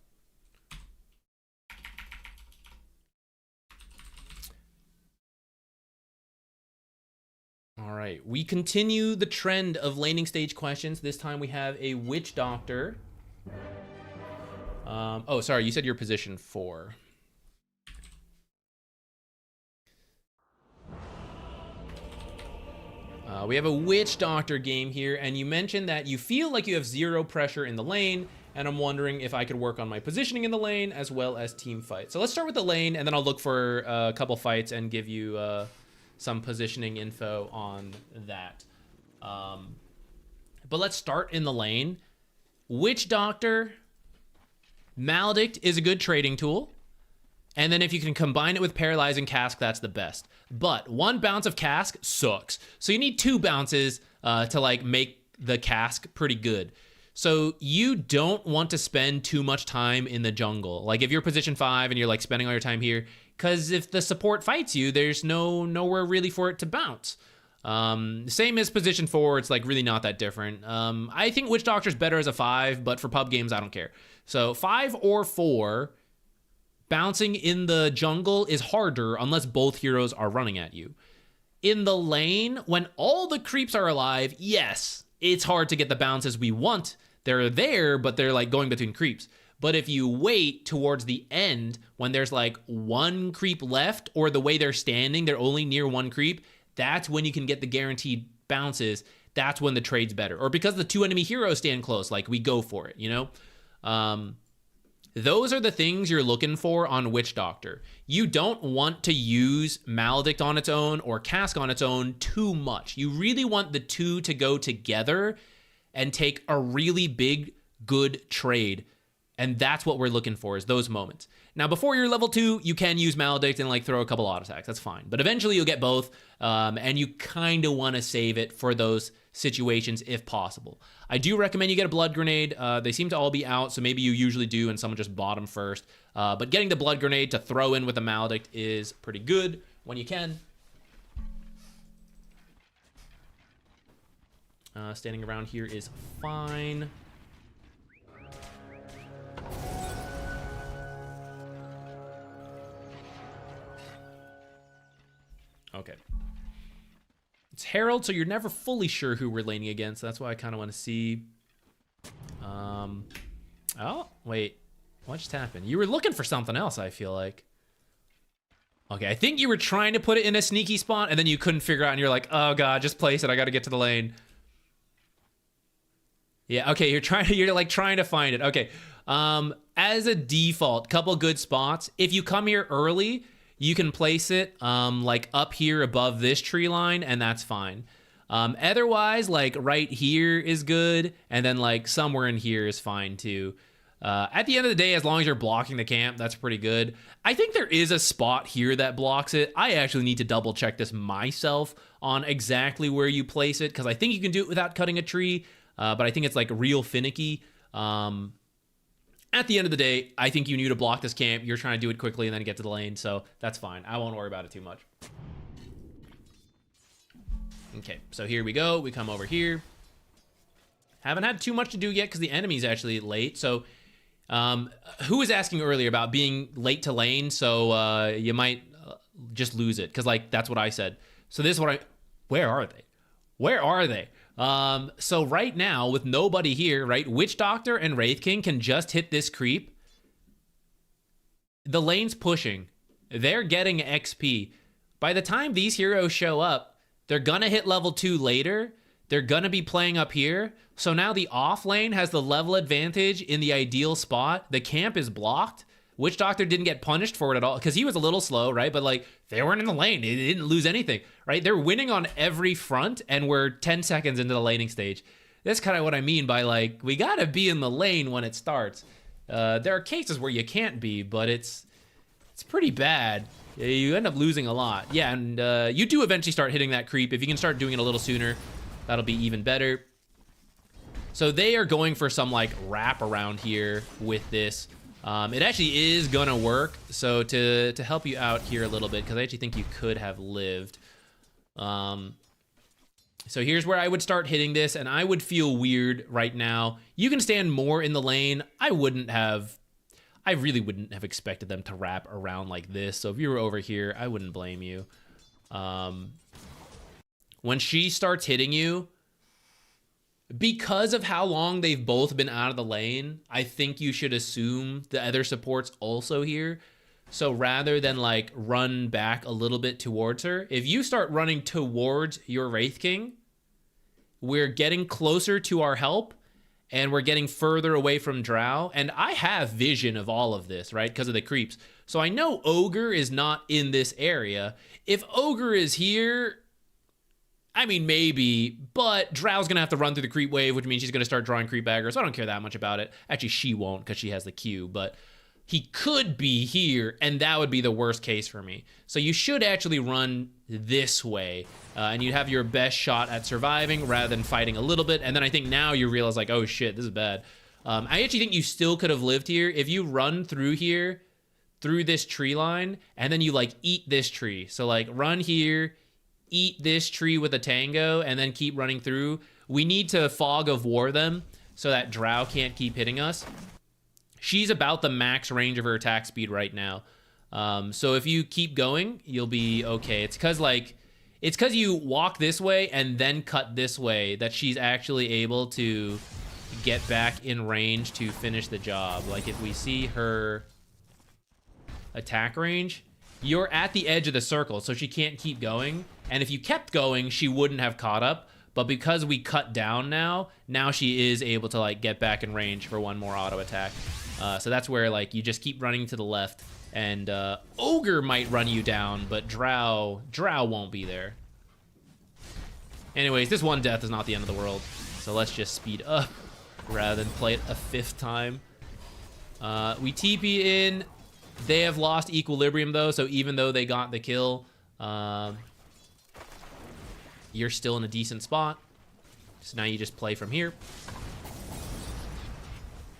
All right, we continue the trend of laning stage questions. This time we have a Witch Doctor. Oh, sorry, you said your position 4. We have a Witch Doctor game here, and you mentioned that you feel like you have 0 pressure in the lane, and I'm wondering if I could work on my positioning in the lane as well as team fight. So let's start with the lane, and then I'll look for a couple fights and give you some positioning info on that. But let's start in the lane. Witch Doctor, Maledict is a good trading tool. And then if you can combine it with Paralyzing Cask, that's the best. But 1 bounce of Cask sucks. So you need 2 bounces to like make the Cask pretty good. So you don't want to spend too much time in the jungle. Like if you're position 5 and you're like spending all your time here, because if the support fights you, there's nowhere really for it to bounce. Same as position 4, it's like really not that different. I think Witch Doctor's better as a 5, but for pub games, I don't care. So 5 or 4, bouncing in the jungle is harder unless both heroes are running at you. In the lane, when all the creeps are alive, yes, it's hard to get the bounces we want. They're there, but they're like going between creeps. But if you wait towards the end, when there's like 1 creep left, or the way they're standing, they're only near 1 creep, that's when you can get the guaranteed bounces. That's when the trade's better. Or because the 2 enemy heroes stand close, like we go for it, you know? Those are the things you're looking for on Witch Doctor. You don't want to use Maledict on its own or Cask on its own too much. You really want the 2 to go together and take a really big, good trade. And that's what we're looking for, is those moments. Now, before you're level 2, you can use Maledict and like throw a couple auto attacks. That's fine. But eventually you'll get both, and you kind of want to save it for those situations if possible. I do recommend you get a Blood Grenade. They seem to all be out, so maybe you usually do and someone just bought them first. But getting the Blood Grenade to throw in with a Maledict is pretty good when you can. Standing around here is fine. Okay. It's Herald, so you're never fully sure who we're laning against. That's why I kind of want to see. Oh, wait. What just happened? You were looking for something else, I feel like. Okay, I think you were trying to put it in a sneaky spot, and then you couldn't figure out, and you're like, oh god, just place it. I got to get to the lane. Yeah, okay, you're like trying to find it. Okay. As a default, couple good spots. If you come here early, you can place it like up here above this tree line, and that's fine. Otherwise, like right here is good, and then like somewhere in here is fine too. At the end of the day, as long as you're blocking the camp, that's pretty good. I think there is a spot here that blocks it. I actually need to double check this myself on exactly where you place it, because I think you can do it without cutting a tree, but I think it's like real finicky. At the end of the day, I think you need to block this camp. You're trying to do it quickly and then get to the lane, so that's fine. I won't worry about it too much. Okay, so here we go. We come over here. Haven't had too much to do yet because the enemy's actually late. So who was asking earlier about being late to lane, so you might just lose it, because like that's what I said. So this is what where are they? Where are they? So right now, with nobody here, right, Witch Doctor and Wraith King can just hit this creep. The lane's pushing. They're getting XP. By the time these heroes show up, they're gonna hit level 2 later. They're gonna be playing up here. So now the off lane has the level advantage in the ideal spot. The camp is blocked. Witch Doctor didn't get punished for it at all, because he was a little slow, right? But like, they weren't in the lane. They didn't lose anything, right? They're winning on every front, and we're 10 seconds into the laning stage. That's kind of what I mean by like, we gotta be in the lane when it starts. There are cases where you can't be, but it's pretty bad. You end up losing a lot. Yeah, and you do eventually start hitting that creep. If you can start doing it a little sooner, that'll be even better. So they are going for some like wrap around here with this. It actually is gonna work. So to help you out here a little bit, because I actually think you could have lived. So here's where I would start hitting this, and I would feel weird right now. You can stand more in the lane. I really wouldn't have expected them to wrap around like this. So if you were over here, I wouldn't blame you. When she starts hitting you, because of how long they've both been out of the lane, I think you should assume the other support's also here. So rather than like run back a little bit towards her, if you start running towards your Wraith King, we're getting closer to our help, and we're getting further away from Drow. And I have vision of all of this, right? Because of the creeps. So I know Ogre is not in this area. If Ogre is here, I mean, maybe, but Drow's going to have to run through the creep wave, which means she's going to start drawing creep aggro, so I don't care that much about it. Actually, she won't because she has the Q, but he could be here, and that would be the worst case for me. So you should actually run this way, and you'd have your best shot at surviving rather than fighting a little bit, and then I think now you realize, like, oh shit, this is bad. I actually think you still could have lived here if you run through here, through this tree line, and then you, like, eat this tree. So, like, run here, eat this tree with a tango, and then keep running through. We need to fog of war them so that Drow can't keep hitting us. She's about the max range of her attack speed right now. So if you keep going, you'll be okay. It's because you walk this way and then cut this way that she's actually able to get back in range to finish the job. Like if we see her attack range, you're at the edge of the circle, so she can't keep going. And if you kept going, she wouldn't have caught up. But because we cut down now she is able to like get back in range for one more auto attack. So that's where like you just keep running to the left, and Ogre might run you down, but Drow won't be there. Anyways, this one death is not the end of the world, so let's just speed up rather than play it a 5th time. We TP in. They have lost equilibrium though, so even though they got the kill, you're still in a decent spot. So now you just play from here.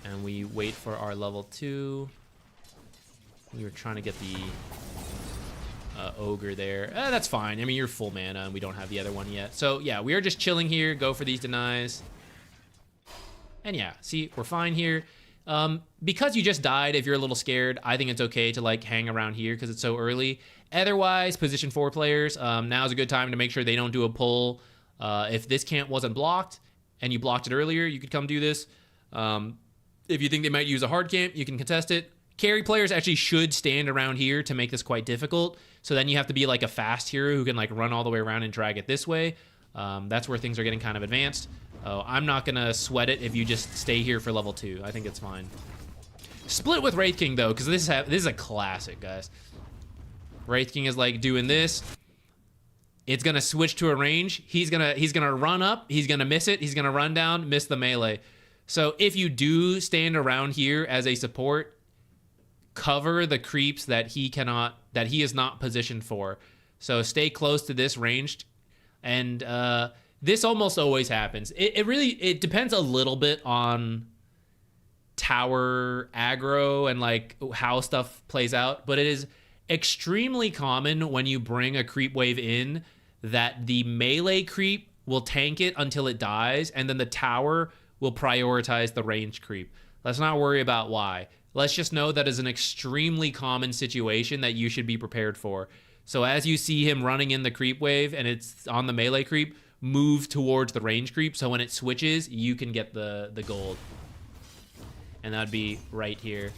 And we wait for our level 2. We were trying to get the Ogre there. That's fine. I mean, you're full mana, and we don't have the other one yet. So yeah, we are just chilling here. Go for these denies. And yeah, see, we're fine here. Because you just died, if you're a little scared, I think it's okay to like hang around here because it's so early. Otherwise, position 4 players, now's a good time to make sure they don't do a pull. If this camp wasn't blocked and you blocked it earlier, you could come do this. If you think they might use a hard camp, you can contest it. Carry players actually should stand around here to make this quite difficult. So then you have to be like a fast hero who can like run all the way around and drag it this way. That's where things are getting kind of advanced. I'm not going to sweat it if you just stay here for level 2. I think it's fine. Split with Wraith King, though, because this is a classic, guys. Wraith King is, like, doing this. It's going to switch to a range. He's gonna run up. He's going to miss it. He's going to run down, miss the melee. So if you do stand around here as a support, cover the creeps that he is not positioned for. So stay close to this range. And, this almost always happens. It depends a little bit on tower aggro and like how stuff plays out, but it is extremely common when you bring a creep wave in that the melee creep will tank it until it dies, and then the tower will prioritize the range creep. Let's not worry about why. Let's just know that is an extremely common situation that you should be prepared for. So as you see him running in the creep wave and it's on the melee creep, move towards the range creep, so when it switches, you can get the gold. And that'd be right here.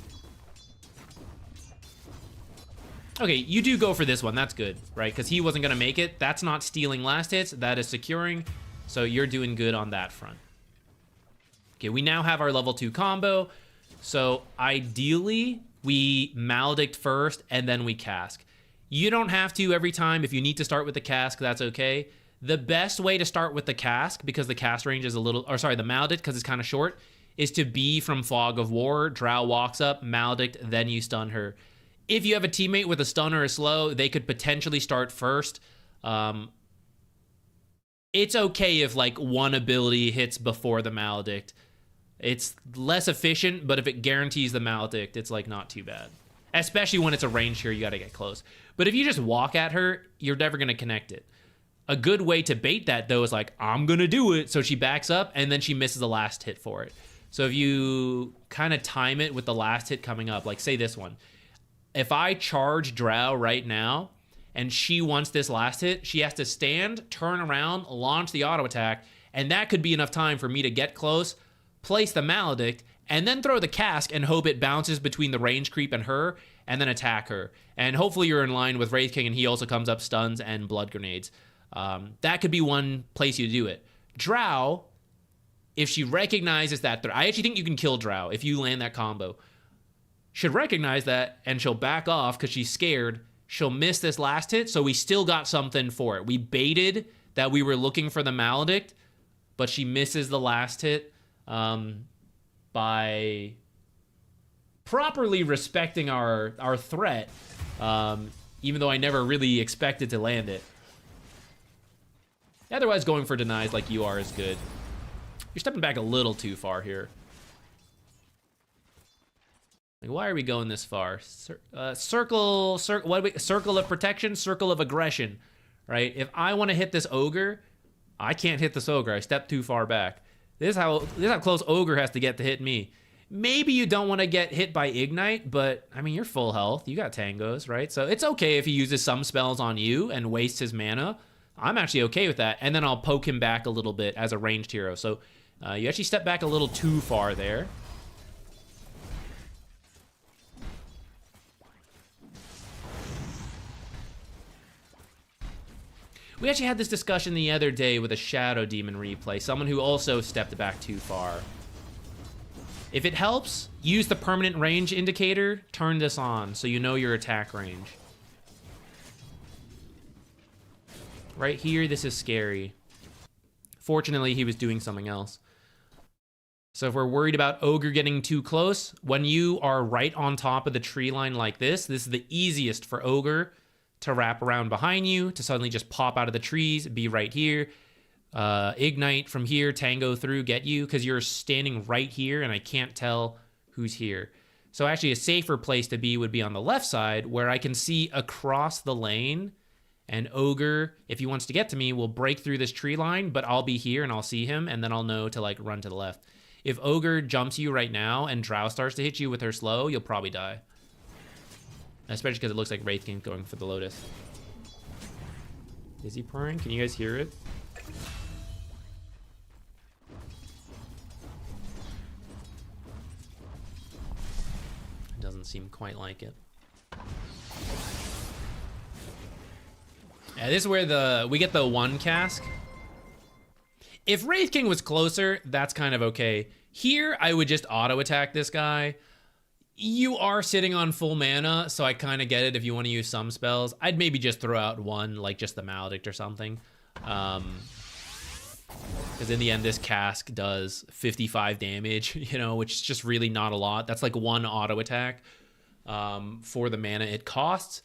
Okay, you do go for this one. That's good, right? Because he wasn't going to make it. That's not stealing last hits. That is securing. So you're doing good on that front. Okay, we now have our level 2 combo. So ideally, we Maledict first, and then we Cask. You don't have to every time. If you need to start with the Cask, that's okay. The best way to start with the Cask, because the cast range is a little, or sorry, the Maledict, because it's kind of short, is to be from Fog of War. Drow walks up, Maledict, then you stun her. If you have a teammate with a stun or a slow, they could potentially start first. It's okay if like one ability hits before the Maledict. It's less efficient, but if it guarantees the Maledict, it's like not too bad. Especially when it's a range here, you got to get close. But if you just walk at her, you're never going to connect it. A good way to bait that, though, is like, I'm going to do it. So she backs up, and then she misses the last hit for it. So if you kind of time it with the last hit coming up, like say this one. If I charge Drow right now, and she wants this last hit, she has to stand, turn around, launch the auto attack, and that could be enough time for me to get close, place the Maledict, and then throw the Cask and hope it bounces between the range creep and her, and then attack her. And hopefully you're in line with Wraith King, and he also comes up stuns and blood grenades. That could be one place you do it. Drow, if she recognizes that threat, I actually think you can kill Drow if you land that combo. Should recognize that, and she'll back off because she's scared. She'll miss this last hit, so we still got something for it. We baited that we were looking for the Maledict, but she misses the last hit by properly respecting our threat, even though I never really expected to land it. Otherwise, going for denies like you are is good. You're stepping back a little too far here. Like, why are we going this far? Circle of protection, circle of aggression, right? If I want to hit this ogre, I can't hit this ogre. I stepped too far back. This is how close ogre has to get to hit me. Maybe you don't want to get hit by ignite, but I mean, you're full health. You got tangos, right? So it's okay if he uses some spells on you and wastes his mana. I'm actually okay with that. And then I'll poke him back a little bit as a ranged hero. So you actually step back a little too far there. We actually had this discussion the other day with a Shadow Demon replay, someone who also stepped back too far. If it helps, use the permanent range indicator, turn this on so you know your attack range. Right here, this is scary. Fortunately, he was doing something else. So if we're worried about ogre getting too close, when you are right on top of the tree line like this is the easiest for ogre to wrap around behind you, to suddenly just pop out of the trees, be right here, ignite from here, tango through, get you, because you're standing right here and I can't tell who's here. So actually a safer place to be would be on the left side where I can see across the lane, and ogre, if he wants to get to me, will break through this tree line, but I'll be here and I'll see him and then I'll know to like run to the left. If ogre jumps you right now and Drow starts to hit you with her slow, you'll probably die. Especially because it looks like Wraith King's going for the Lotus. Is he purring? Can you guys hear it? Doesn't seem quite like it. Yeah, this is where we get the one cask. If Wraith King was closer, that's kind of okay. Here, I would just auto attack this guy. You are sitting on full mana, so I kind of get it if you want to use some spells. I'd maybe just throw out one, like just the Maledict or something. Because in the end, this cask does 55 damage, you know, which is just really not a lot. That's like one auto attack for the mana it costs.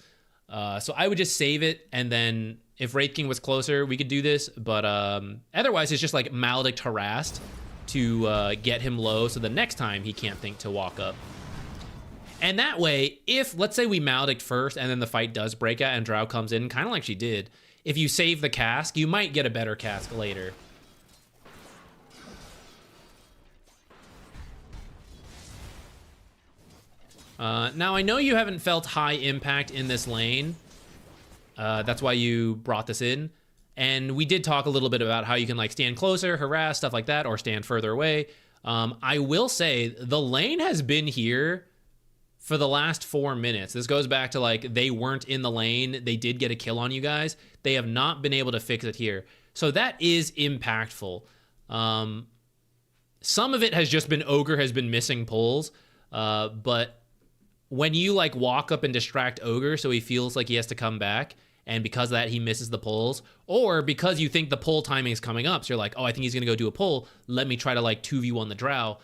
So I would just save it, and then if Wraith King was closer, we could do this. But otherwise, it's just like Maledict harassed to get him low, so the next time he can't think to walk up. And that way, if, let's say we Maledict first and then the fight does break out and Drow comes in, kind of like she did, if you save the cask, you might get a better cask later. Now, I know you haven't felt high impact in this lane. That's why you brought this in. And we did talk a little bit about how you can like stand closer, harass, stuff like that, or stand further away. I will say the lane has been here for the last 4 minutes. This goes back to like they weren't in the lane. They did get a kill on you guys. They have not been able to fix it here. So that is impactful. Some of it has just been ogre has been missing pulls. But when you like walk up and distract ogre so he feels like he has to come back, and because of that he misses the pulls, or because you think the pull timing is coming up, so you're like, oh, I think he's gonna go do a pull, let me try to like 2v1 the Drow.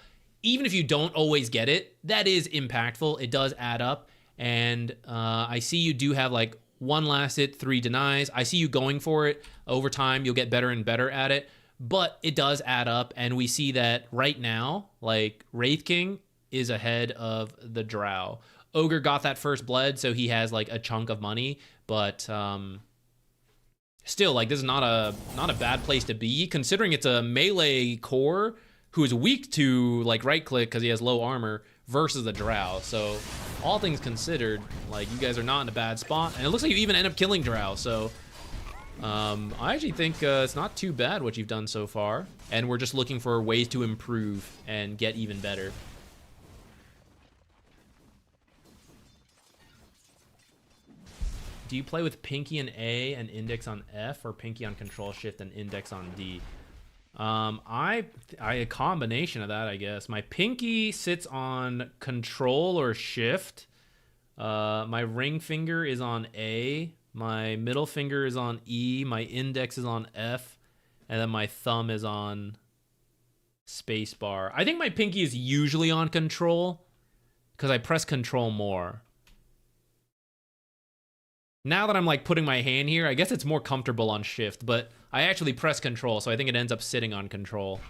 Even if you don't always get it, that is impactful. It does add up. And I see you do have like 1 last hit, 3 denies. I see you going for it. Over time, you'll get better and better at it. But it does add up. And we see that right now, like Wraith King is ahead of the Drow. Ogre got that first blood, so he has like a chunk of money. But still, like this is not a bad place to be, considering it's a melee core who is weak to like right click because he has low armor versus the Drow. So all things considered, like you guys are not in a bad spot, and it looks like you even end up killing Drow. So I actually think it's not too bad what you've done so far, and we're just looking for ways to improve and get even better. Do you play with pinky and A and index on F, or pinky on control shift and index on D? A combination of that, I guess. My pinky sits on control or shift. My ring finger is on A. My middle finger is on E. My index is on F. And then my thumb is on spacebar. I think my pinky is usually on control because I press control more. Now that I'm like putting my hand here, I guess it's more comfortable on shift, but I actually press control, so I think it ends up sitting on control.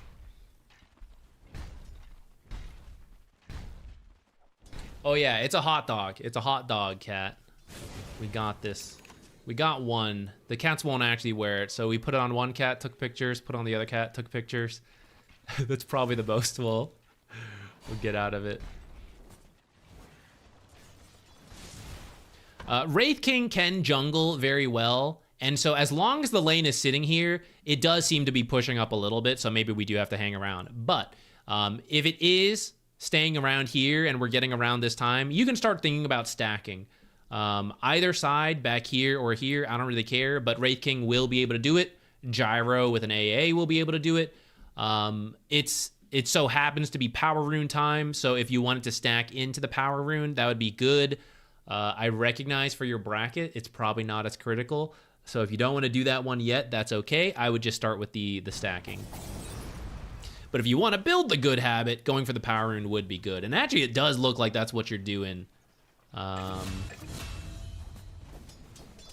Oh yeah, it's a hot dog. It's a hot dog, cat. We got this. We got one. The cats won't actually wear it, so we put it on one cat, took pictures, put it on the other cat, took pictures. That's probably the most we'll get out of it. Wraith King can jungle very well, and so as long as the lane is sitting here, it does seem to be pushing up a little bit, so maybe we do have to hang around. But if it is staying around here and we're getting around this time, you can start thinking about stacking. Either side, back here or here, I don't really care, but Wraith King will be able to do it. Gyro with an AA will be able to do it. It so happens to be power rune time, so if you wanted to stack into the power rune, that would be good. I recognize for your bracket, it's probably not as critical. So if you don't want to do that one yet, that's okay. I would just start with the stacking. But if you want to build the good habit, going for the power rune would be good. And actually, it does look like that's what you're doing.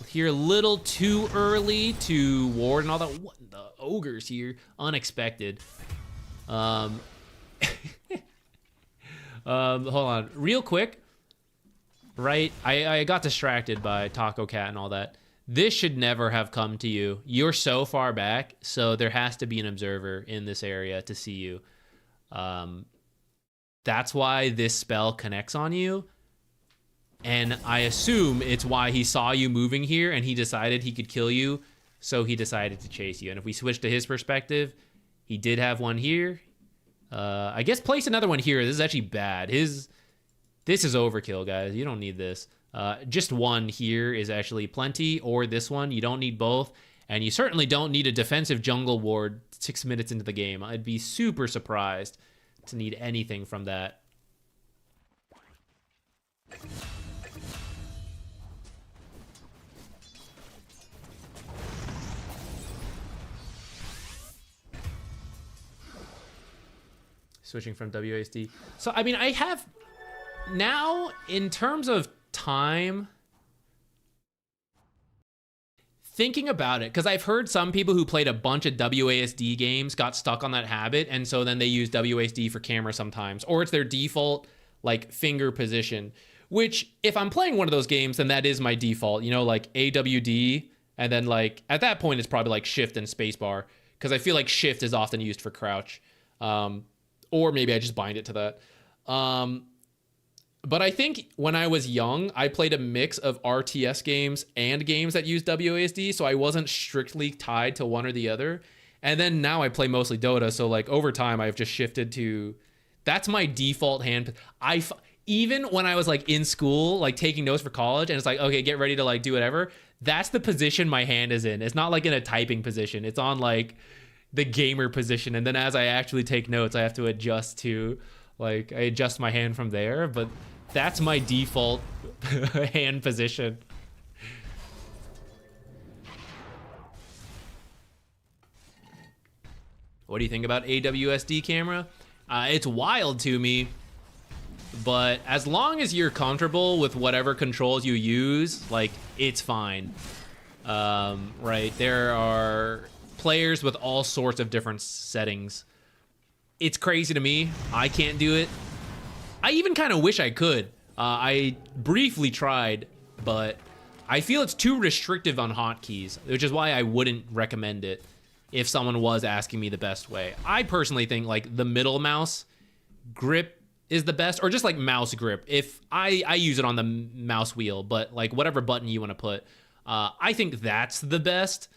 Here a little too early to ward and all that. What the ogres here? Unexpected. Hold on, real quick. Right, I got distracted by Taco Cat and all that. This should never have come to you. You're so far back, so there has to be an observer in this area to see you. That's why this spell connects on you. And I assume it's why he saw you moving here and he decided he could kill you, so he decided to chase you. And if we switch to his perspective, he did have one here. I guess place another one here. This is actually bad. This is overkill, guys. You don't need this. Just one here is actually plenty, or this one. You don't need both. And you certainly don't need a defensive jungle ward 6 minutes into the game. I'd be super surprised to need anything from that. Switching from WASD. So, I mean, I have... Now, in terms of time, thinking about it, because I've heard some people who played a bunch of WASD games got stuck on that habit, and so then they use WASD for camera sometimes, or it's their default, like, finger position, which, if I'm playing one of those games, then that is my default, you know, like AWD, and then, like, at that point, it's probably, like, shift and spacebar, because I feel like shift is often used for crouch, or maybe I just bind it to that. But I think when I was young, I played a mix of RTS games and games that used WASD, so I wasn't strictly tied to one or the other. And then now I play mostly Dota, so like over time I've just shifted to... That's my default hand. Even when I was like in school, like taking notes for college, and it's like, okay, get ready to like do whatever, that's the position my hand is in. It's not like in a typing position. It's on like the gamer position. And then as I actually take notes, I have to adjust to... Like, I adjust my hand from there, but that's my default hand position. What do you think about AWSD camera? It's wild to me, but as long as you're comfortable with whatever controls you use, like, it's fine. Right, there are players with all sorts of different settings. It's crazy to me. I can't do it. I even kind of wish I could. I briefly tried, but I feel it's too restrictive on hotkeys, which is why I wouldn't recommend it if someone was asking me the best way. I personally think like the middle mouse grip is the best, or just like mouse grip. If I use it on the mouse wheel, but like whatever button you want to put, I think that's the best.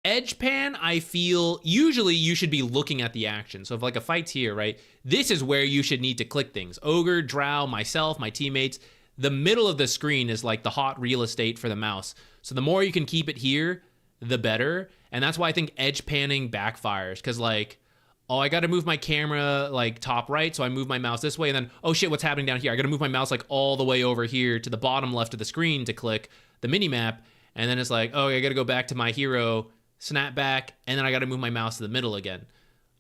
Edge pan, I feel, usually you should be looking at the action. So if like a fight's here, right, this is where you should need to click things. Ogre, Drow, myself, my teammates, the middle of the screen is like the hot real estate for the mouse. So the more you can keep it here, the better. And that's why I think edge panning backfires. Because like, oh, I got to move my camera like top right. So I move my mouse this way. And then, oh shit, what's happening down here? I got to move my mouse like all the way over here to the bottom left of the screen to click the mini map. And then it's like, oh, I got to go back to my hero, snap back. And then I got to move my mouse to the middle again.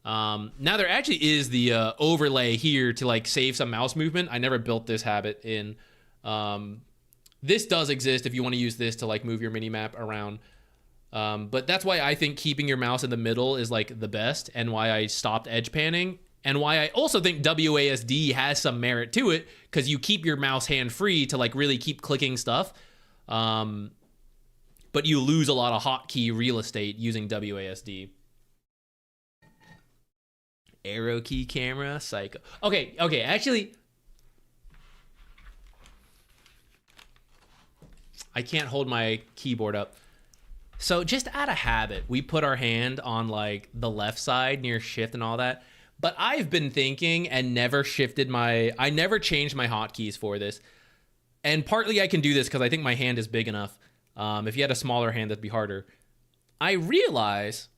Now there actually is the overlay here to like save some mouse movement. I never built this habit in. This does exist if you want to use this to like move your mini map around. But that's why I think keeping your mouse in the middle is like the best, and why I stopped edge panning, and why I also think WASD has some merit to it, because you keep your mouse hand free to like really keep clicking stuff. But you lose a lot of hotkey real estate using WASD. Arrow key camera, psycho. Okay, actually, I can't hold my keyboard up. So just out of habit, we put our hand on like the left side near shift and all that. But I've been thinking and never I never changed my hotkeys for this. And partly I can do this because I think my hand is big enough. If you had a smaller hand, that'd be harder. I realize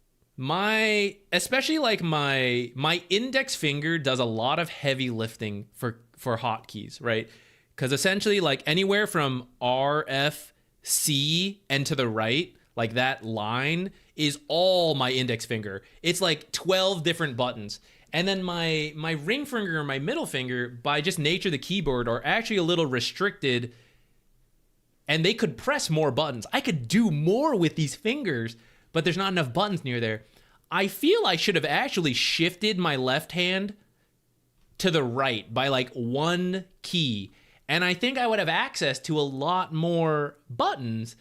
especially like my index finger does a lot of heavy lifting for hotkeys, right? Because essentially like anywhere from R, F, C, and to the right, like that line is all my index finger. It's like 12 different buttons. And then my ring finger and my middle finger, by just nature of the keyboard, are actually a little restricted, and they could press more buttons. I could do more with these fingers, but there's not enough buttons near there. I feel I should have actually shifted my left hand to the right by like one key. And I think I would have access to a lot more buttons.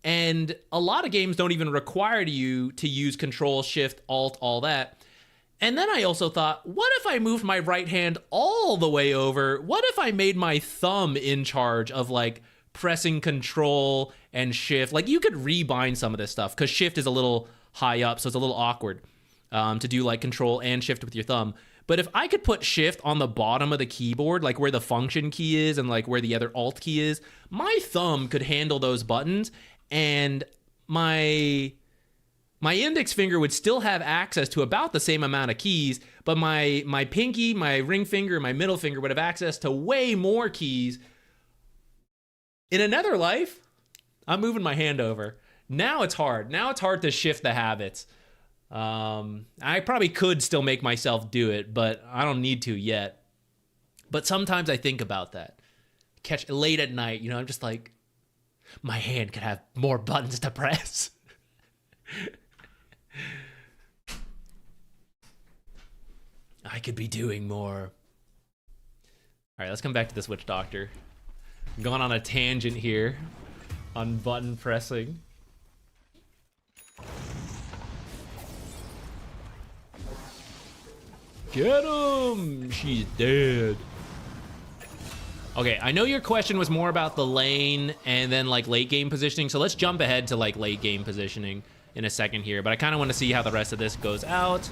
And a lot of games don't even require you to use Control, Shift, Alt, all that. And then I also thought, what if I moved my right hand all the way over? What if I made my thumb in charge of like pressing Control and Shift? Like you could rebind some of this stuff because Shift is a little high up, so it's a little awkward to do like Control and Shift with your thumb. But if I could put Shift on the bottom of the keyboard, like where the function key is and like where the other Alt key is, my thumb could handle those buttons, and my index finger would still have access to about the same amount of keys, but my pinky, my ring finger, and my middle finger would have access to way more keys. In another life, I'm moving my hand over. Now it's hard. Now it's hard to shift the habits. I probably could still make myself do it, but I don't need to yet. But sometimes I think about that. Catch late at night, you know, I'm just like, my hand could have more buttons to press. I could be doing more. All right, let's come back to this Witch Doctor. I'm going on a tangent here on button pressing. Get him! She's dead. Okay, I know your question was more about the lane and then like late game positioning, so let's jump ahead to like late game positioning in a second here, but I kind of want to see how the rest of this goes out.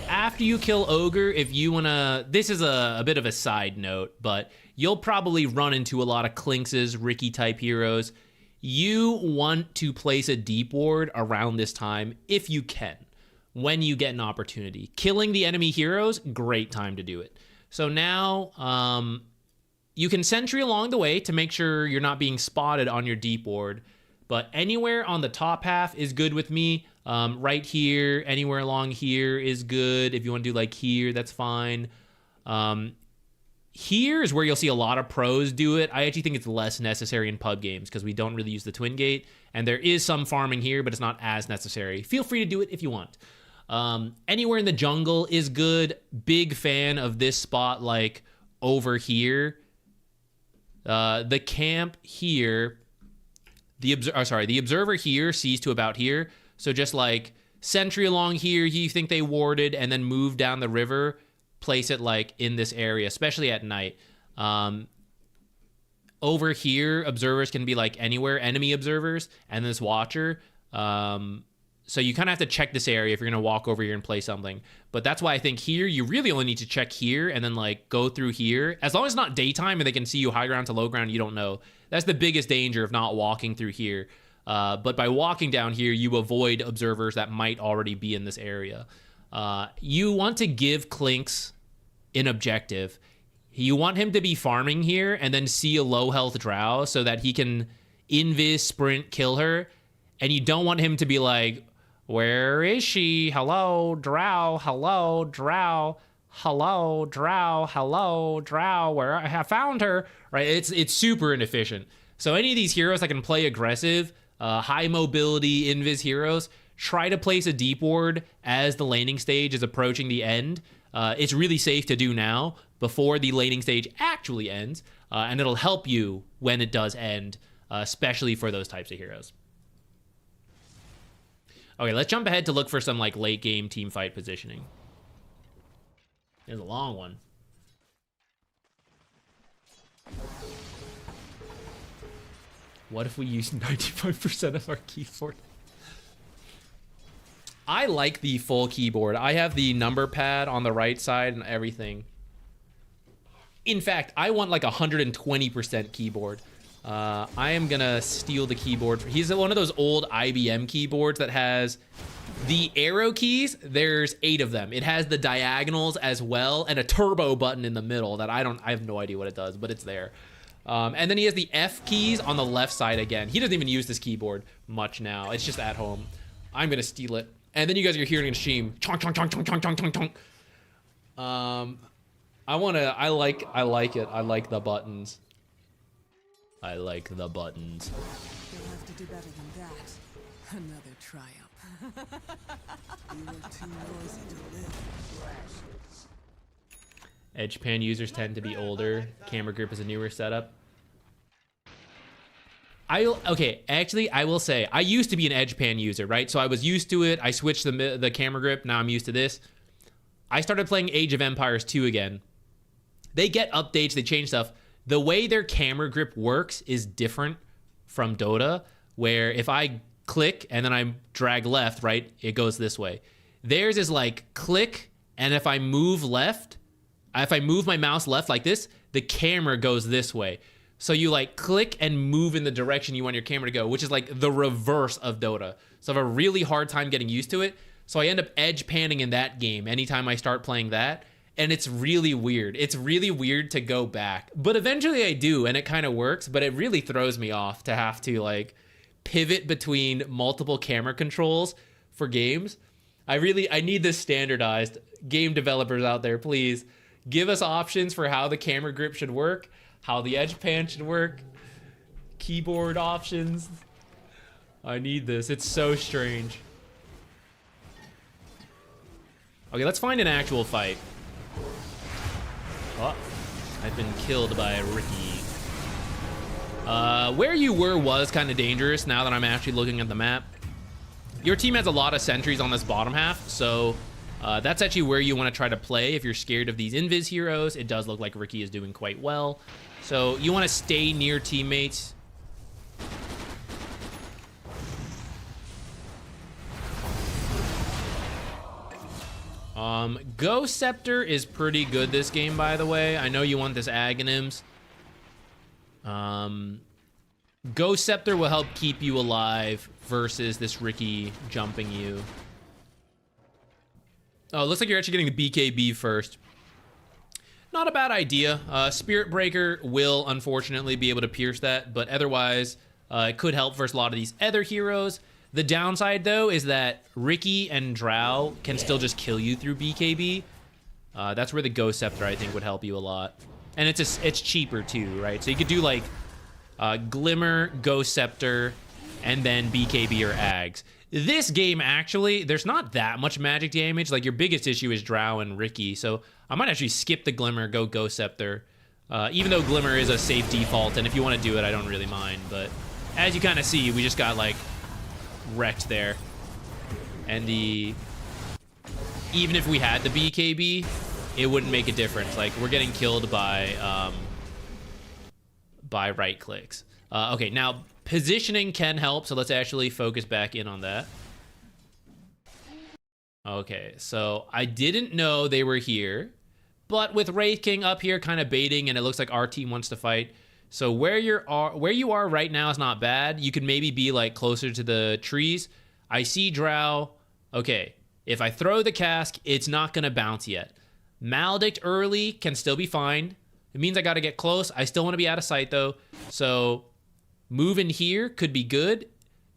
After you kill Ogre, if you want to, this is a bit of a side note, but you'll probably run into a lot of Clinx's, Ricky type heroes. You want to place a deep ward around this time if you can, when you get an opportunity. Killing the enemy heroes, great time to do it. So now you can sentry along the way to make sure you're not being spotted on your deep ward, but anywhere on the top half is good with me. Right here, anywhere along here is good. If you want to do like here, that's fine. Here is where you'll see a lot of pros do it. I actually think it's less necessary in pub games because we don't really use the Twin Gate, and there is some farming here, but it's not as necessary. Feel free to do it if you want. Anywhere in the jungle is good. Big fan of this spot, like over here. The camp here, the observer here sees to about here. So just like sentry along here, you think they warded, and then move down the river, place it like in this area, especially at night. Over here, observers can be like anywhere, enemy observers, and this watcher. So you kind of have to check this area if you're going to walk over here and play something. But that's why I think here, you really only need to check here and then like go through here. As long as it's not daytime and they can see you high ground to low ground, you don't know. That's the biggest danger of not walking through here. But by walking down here, you avoid observers that might already be in this area. You want to give Clinks an objective. You want him to be farming here and then see a low health drow so that he can invis, sprint, kill her. And you don't want him to be like, where is she? Hello, drow. Hello, drow. Hello, drow. Hello, drow. Where I have found her. Right? It's super inefficient. So any of these heroes that can play aggressive, high mobility invis heroes, try to place a deep ward as the laning stage is approaching the end. It's really safe to do now before the laning stage actually ends, and it'll help you when it does end, especially for those types of heroes. Okay, let's jump ahead to look for some like late game team fight positioning. There's a long one. What if we use 95% of our keyboard? I like the full keyboard. I have the number pad on the right side and everything. In fact, I want like 120% keyboard. I am gonna steal the keyboard. He's one of those old IBM keyboards that has the arrow keys. There's 8 of them. It has the diagonals as well and a turbo button in the middle that I have no idea what it does, but it's there. And then he has the F keys on the left side again. He doesn't even use this keyboard much now. It's just at home. I'm gonna steal it. And then you guys are hearing a stream. Chonk, chonk, chonk, chonk, chonk, chonk, chonk, chonk. I like it. I like the buttons. I like the buttons. You'll have to do better than that. Another triumph. You were too noisy to live. Edge pan users tend to be older. Camera grip is a newer setup. Actually, I will say, I used to be an edge pan user, right? So I was used to it. I switched the camera grip. Now I'm used to this. I started playing Age of Empires 2 again. They get updates. They change stuff. The way their camera grip works is different from Dota, where if I click and then I drag left, right, it goes this way. Theirs is like click, and if I move left, if I move my mouse left like this, the camera goes this way. So you like click and move in the direction you want your camera to go, which is like the reverse of Dota. So I have a really hard time getting used to it. So I end up edge panning in that game anytime I start playing that. And it's really weird. It's really weird to go back. But eventually I do, and it kind of works, but it really throws me off to have to like pivot between multiple camera controls for games. I need this standardized. Game developers out there, please give us options for how the camera grip should work, how the edge pan should work, keyboard options. I need this. It's so strange. Okay, let's find an actual fight. Oh, I've been killed by Ricky. Where you were was kind of dangerous now that I'm actually looking at the map. Your team has a lot of sentries on this bottom half, so that's actually where you want to try to play if you're scared of these invis heroes. It does look like Ricky is doing quite well. So you want to stay near teammates. Ghost Scepter is pretty good this game, by the way. I know you want this Aghanims. Ghost Scepter will help keep you alive versus this Ricky jumping you. Oh, it looks like you're actually getting the BKB first. Not a bad idea. Spirit Breaker will unfortunately be able to pierce that, but otherwise it could help versus a lot of these other heroes. The downside, though, is that Ricky and Drow can still just kill you through BKB. That's where the Ghost Scepter, I think, would help you a lot. And it's cheaper, too, right? So you could do, like, Glimmer, Ghost Scepter, and then BKB or Ags. This game, actually, there's not that much magic damage. Like, your biggest issue is Drow and Ricky. So I might actually skip the Glimmer, go Ghost Scepter. Even though Glimmer is a safe default, and if you want to do it, I don't really mind. But as you kind of see, we just got, like, wrecked there. And even if we had the BKB, it wouldn't make a difference. Like, we're getting killed by right clicks. Okay, now positioning can help, so let's actually focus back in on that. Okay, so I didn't know they were here, but with Wraith King up here kind of baiting, and it looks like our team wants to fight, So where you are right now is not bad. You could maybe be like closer to the trees. I see Drow. Okay, if I throw the cask, it's not gonna bounce yet. Maledict early can still be fine. It means I gotta get close. I still wanna be out of sight though. So move in here could be good.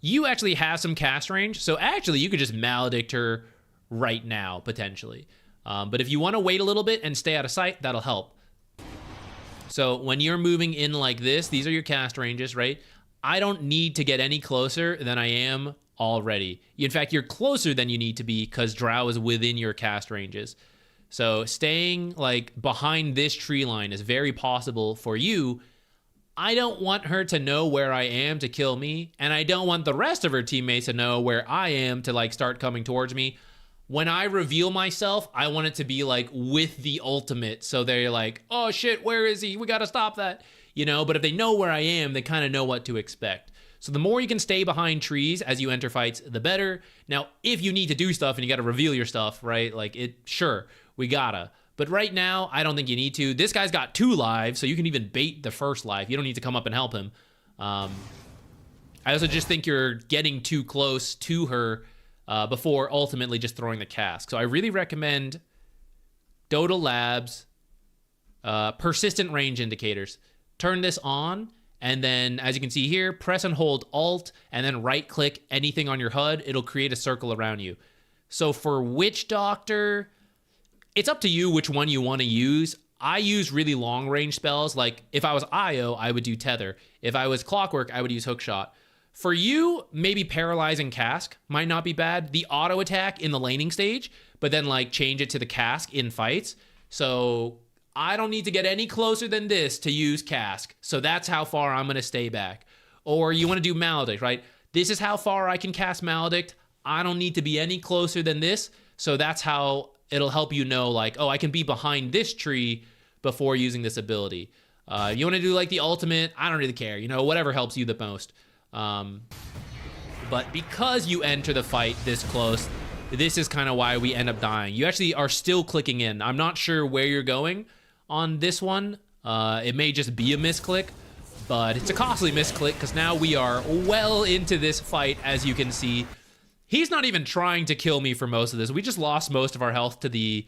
You actually have some cast range. So actually you could just Maledict her right now, potentially. But if you wanna wait a little bit and stay out of sight, that'll help. So when you're moving in like this, these are your cast ranges, right? I don't need to get any closer than I am already. In fact, you're closer than you need to be because Drow is within your cast ranges. So staying like behind this tree line is very possible for you. I don't want her to know where I am to kill me, and I don't want the rest of her teammates to know where I am to like start coming towards me. When I reveal myself, I want it to be like with the ultimate. So they're like, oh shit, where is he? We gotta stop that. You know, but if they know where I am, they kind of know what to expect. So the more you can stay behind trees as you enter fights, the better. Now, if you need to do stuff and you gotta reveal your stuff, right? Like sure, we gotta. But right now, I don't think you need to. This guy's got 2 lives, so you can even bait the first life. You don't need to come up and help him. I also just think you're getting too close to her before ultimately just throwing the cask. So I really recommend Dota Labs, persistent range indicators. Turn this on, and then as you can see here, press and hold Alt, and then right click anything on your HUD. It'll create a circle around you. So for Witch Doctor, it's up to you which one you want to use. I use really long range spells. Like if I was Io, I would do Tether. If I was Clockwork, I would use Hookshot. For you, maybe Paralyzing Cask might not be bad. The auto attack in the laning stage, but then like change it to the cask in fights. So I don't need to get any closer than this to use cask. So that's how far I'm gonna stay back. Or you wanna do Maledict, right? This is how far I can cast Maledict. I don't need to be any closer than this. So that's how it'll help you know like, oh, I can be behind this tree before using this ability. You wanna do like the ultimate, I don't really care, you know, whatever helps you the most. But because you enter the fight this close, this is kind of why we end up dying. You actually are still clicking in. I'm not sure where you're going on this one. It may just be a misclick, but it's a costly misclick because now we are well into this fight, as you can see. He's not even trying to kill me for most of this. We just lost most of our health to the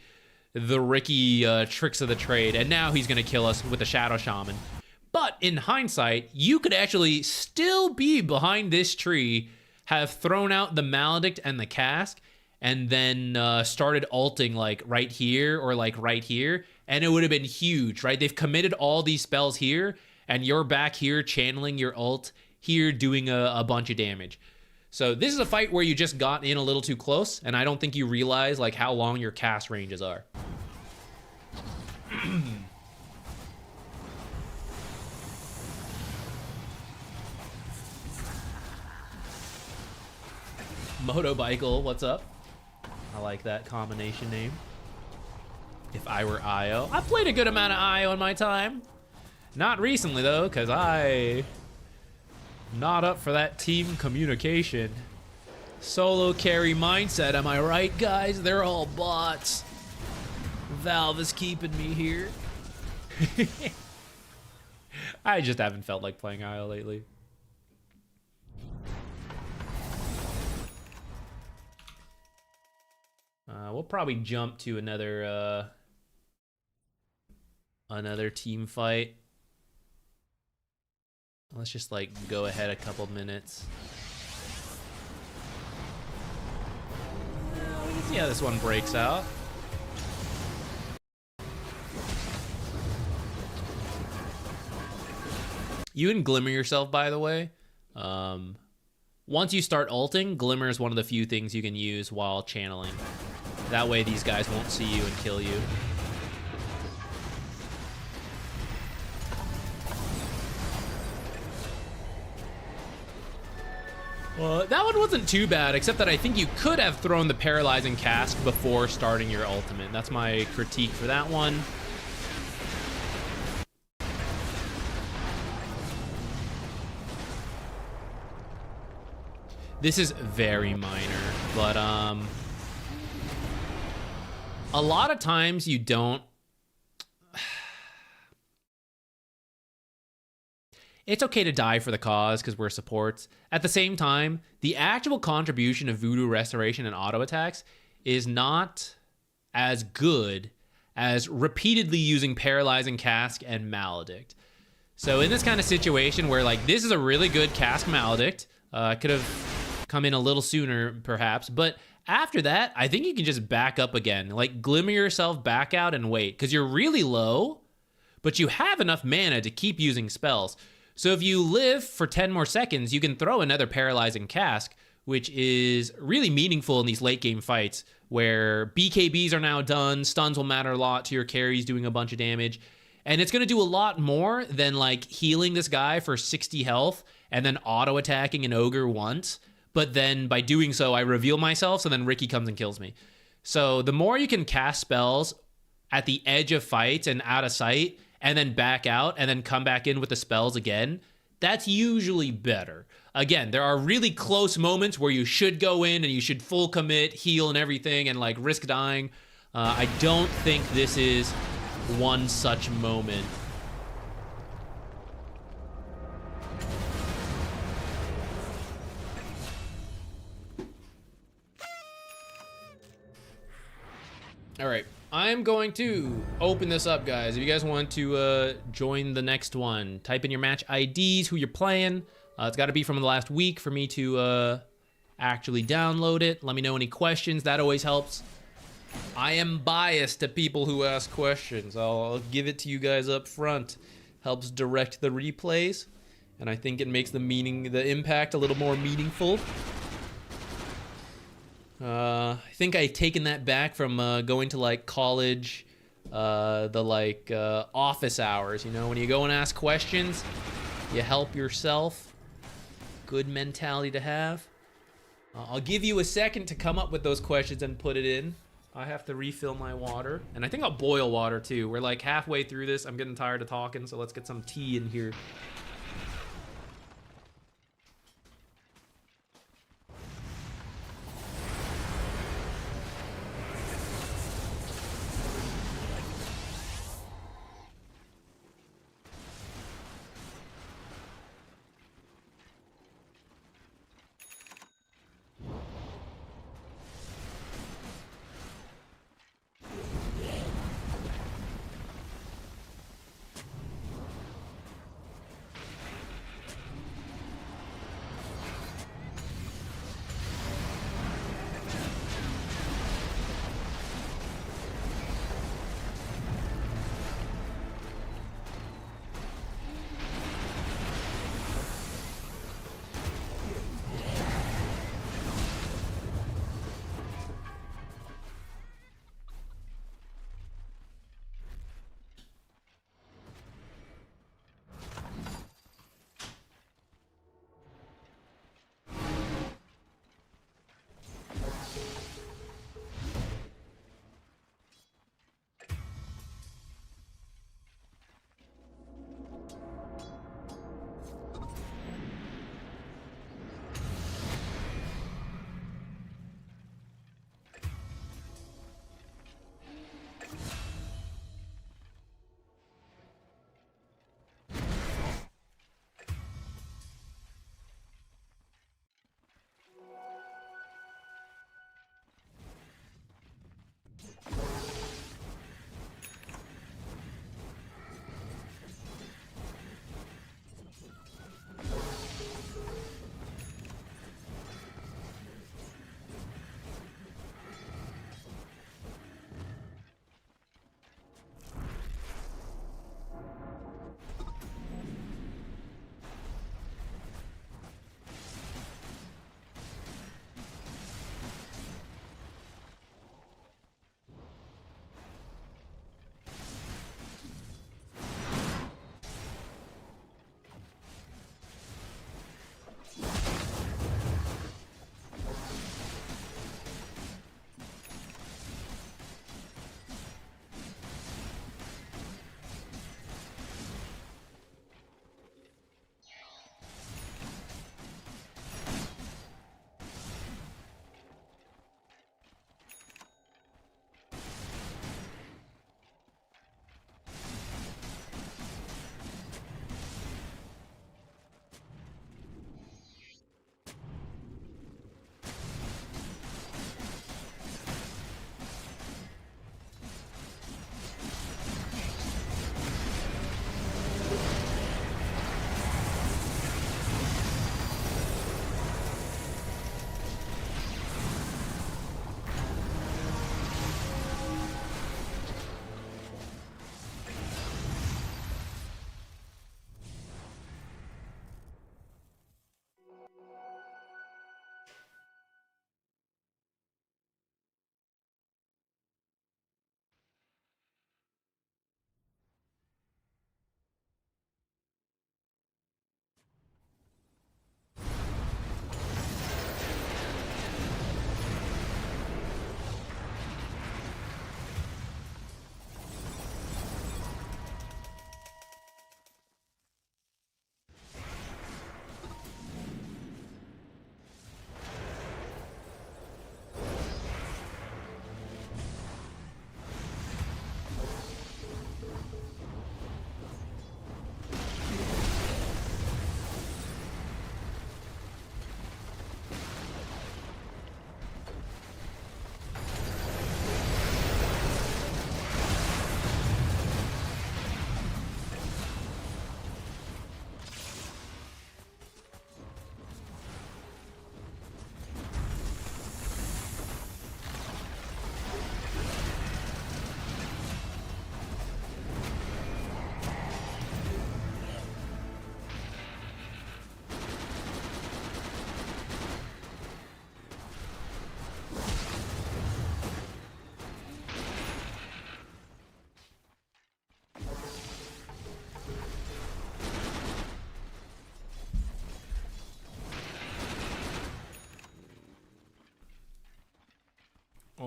Ricky tricks of the trade, and now he's gonna kill us with the Shadow Shaman. But in hindsight, you could actually still be behind this tree, have thrown out the Maledict and the cask, and then started ulting like right here or like right here, and it would have been huge, right? They've committed all these spells here, and you're back here channeling your ult here, doing a bunch of damage. So this is a fight where you just got in a little too close, and I don't think you realize like how long your cast ranges are. Motobicle, what's up? I like that combination name. If I were Io. I played a good amount of Io in my time. Not recently though, because I'm not up for that team communication. Solo carry mindset, am I right, guys? They're all bots. Valve is keeping me here. I just haven't felt like playing Io lately. We'll probably jump to another team fight. Let's just like go ahead a couple minutes. We can see how this one breaks out. You can glimmer yourself, by the way. Once you start ulting, glimmer is one of the few things you can use while channeling. That way these guys won't see you and kill you. Well, that one wasn't too bad, except that I think you could have thrown the Paralyzing Cask before starting your ultimate. That's my critique for that one. This is very minor, but a lot of times you don't. it's okay to die for the cause because we're supports. At the same time, the actual contribution of Voodoo Restoration and auto attacks is not as good as repeatedly using Paralyzing Cask and Maledict. So in this kind of situation where like this is a really good Cask Maledict, could have come in a little sooner perhaps, but after that, I think you can just back up again. Like glimmer yourself back out and wait because you're really low, but you have enough mana to keep using spells. So if you live for 10 more seconds, you can throw another Paralyzing Cask, which is really meaningful in these late game fights where BKBs are now done, stuns will matter a lot to your carries doing a bunch of damage, and it's going to do a lot more than like healing this guy for 60 health and then auto attacking an ogre once, but then by doing so I reveal myself, so then Ricky comes and kills me. So the more you can cast spells at the edge of fights and out of sight, and then back out, and then come back in with the spells again, that's usually better. Again, there are really close moments where you should go in and you should full commit, heal and everything, and like risk dying. I don't think this is one such moment. All right. I'm going to open this up, guys. If you guys want to join the next one, type in your match IDs, who you're playing. It's got to be from the last week for me to actually download it. Let me know any questions. That always helps. I am biased to people who ask questions. I'll give it to you guys up front. Helps direct the replays, and I think it makes the impact a little more meaningful. I think I've taken that back from going to like college, office hours, you know, when you go and ask questions, you help yourself. Good mentality to have. I'll give you a second to come up with those questions and put it in. I have to refill my water, and I think I'll boil water too. We're like halfway through this. I'm getting tired of talking, so let's get some tea in here.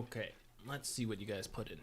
Okay, let's see what you guys put in.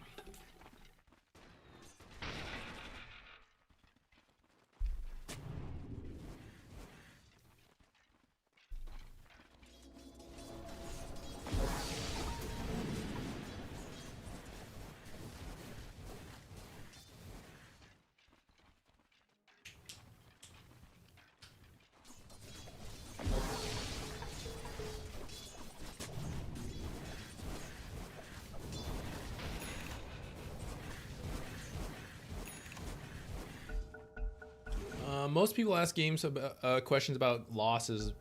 Most people ask games about questions about losses,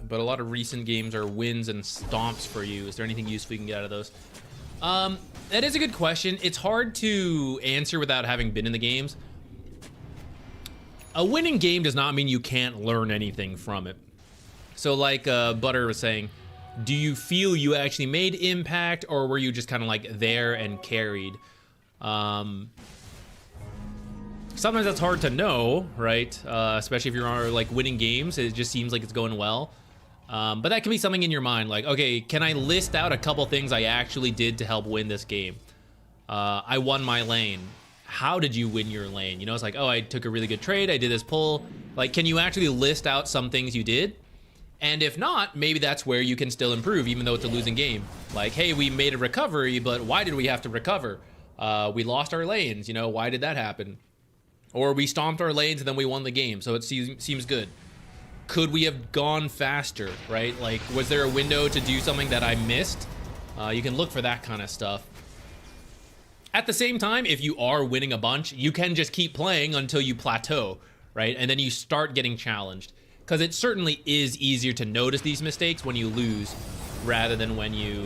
but a lot of recent games are wins and stomps for you. Is there anything useful you can get out of those? That is a good question. It's hard to answer without having been in the games. A winning game does not mean you can't learn anything from it. So like Butter was saying, do you feel you actually made impact, or were you just kind of like there and carried? Sometimes that's hard to know, right? Especially if you're like winning games, it just seems like it's going well. But that can be something in your mind, like, okay, can I list out a couple things I actually did to help win this game? I won my lane. How did you win your lane? You know, it's like, oh, I took a really good trade, I did this pull. Like, can you actually list out some things you did? And if not, maybe that's where you can still improve, even though it's a losing game. Like, hey, we made a recovery, but why did we have to recover? We lost our lanes, you know, why did that happen? Or we stomped our lanes and then we won the game, so it seems good. Could we have gone faster, right? Like, was there a window to do something that I missed? You can look for that kind of stuff. At the same time, if you are winning a bunch, you can just keep playing until you plateau, right? And then you start getting challenged. Because it certainly is easier to notice these mistakes when you lose rather than when you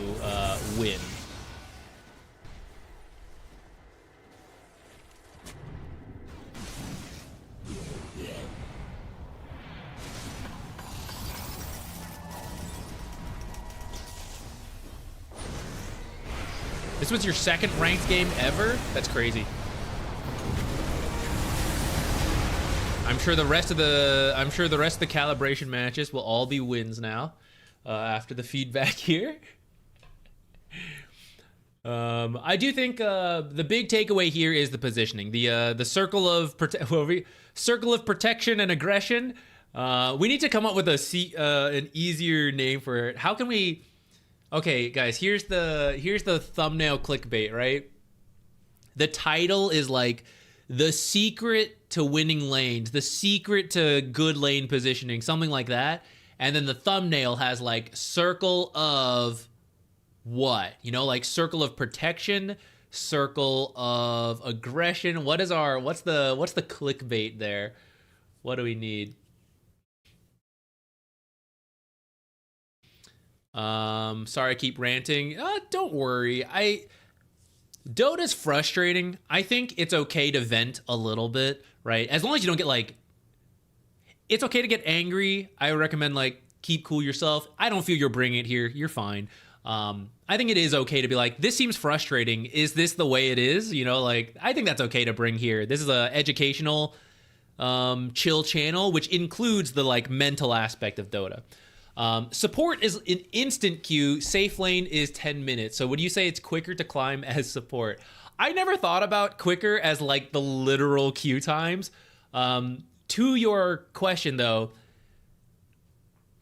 win. This was your second ranked game ever? That's crazy. I'm sure the rest of the calibration matches will all be wins now, after the feedback here. I do think the big takeaway here is the positioning, the circle of protection and aggression. We need to come up with an easier name for it. How can we? Okay, guys, here's the thumbnail clickbait, right? The title is like the secret to winning lanes, the secret to good lane positioning, something like that. And then the thumbnail has like circle of what? You know, like circle of protection, circle of aggression. What's the clickbait there? What do we need? Sorry I keep ranting. Don't worry. Dota's frustrating. I think it's okay to vent a little bit, right? As long as you don't get like, it's okay to get angry. I recommend like keep cool yourself. I don't feel you're bringing it here. You're fine. I think it is okay to be like, this seems frustrating. Is this the way it is? You know, like, I think that's okay to bring here. This is a educational, chill channel, which includes the like mental aspect of Dota. Support is an instant queue. Safe lane is 10 minutes. So would you say it's quicker to climb as support? I never thought about quicker as like the literal queue times. To your question though,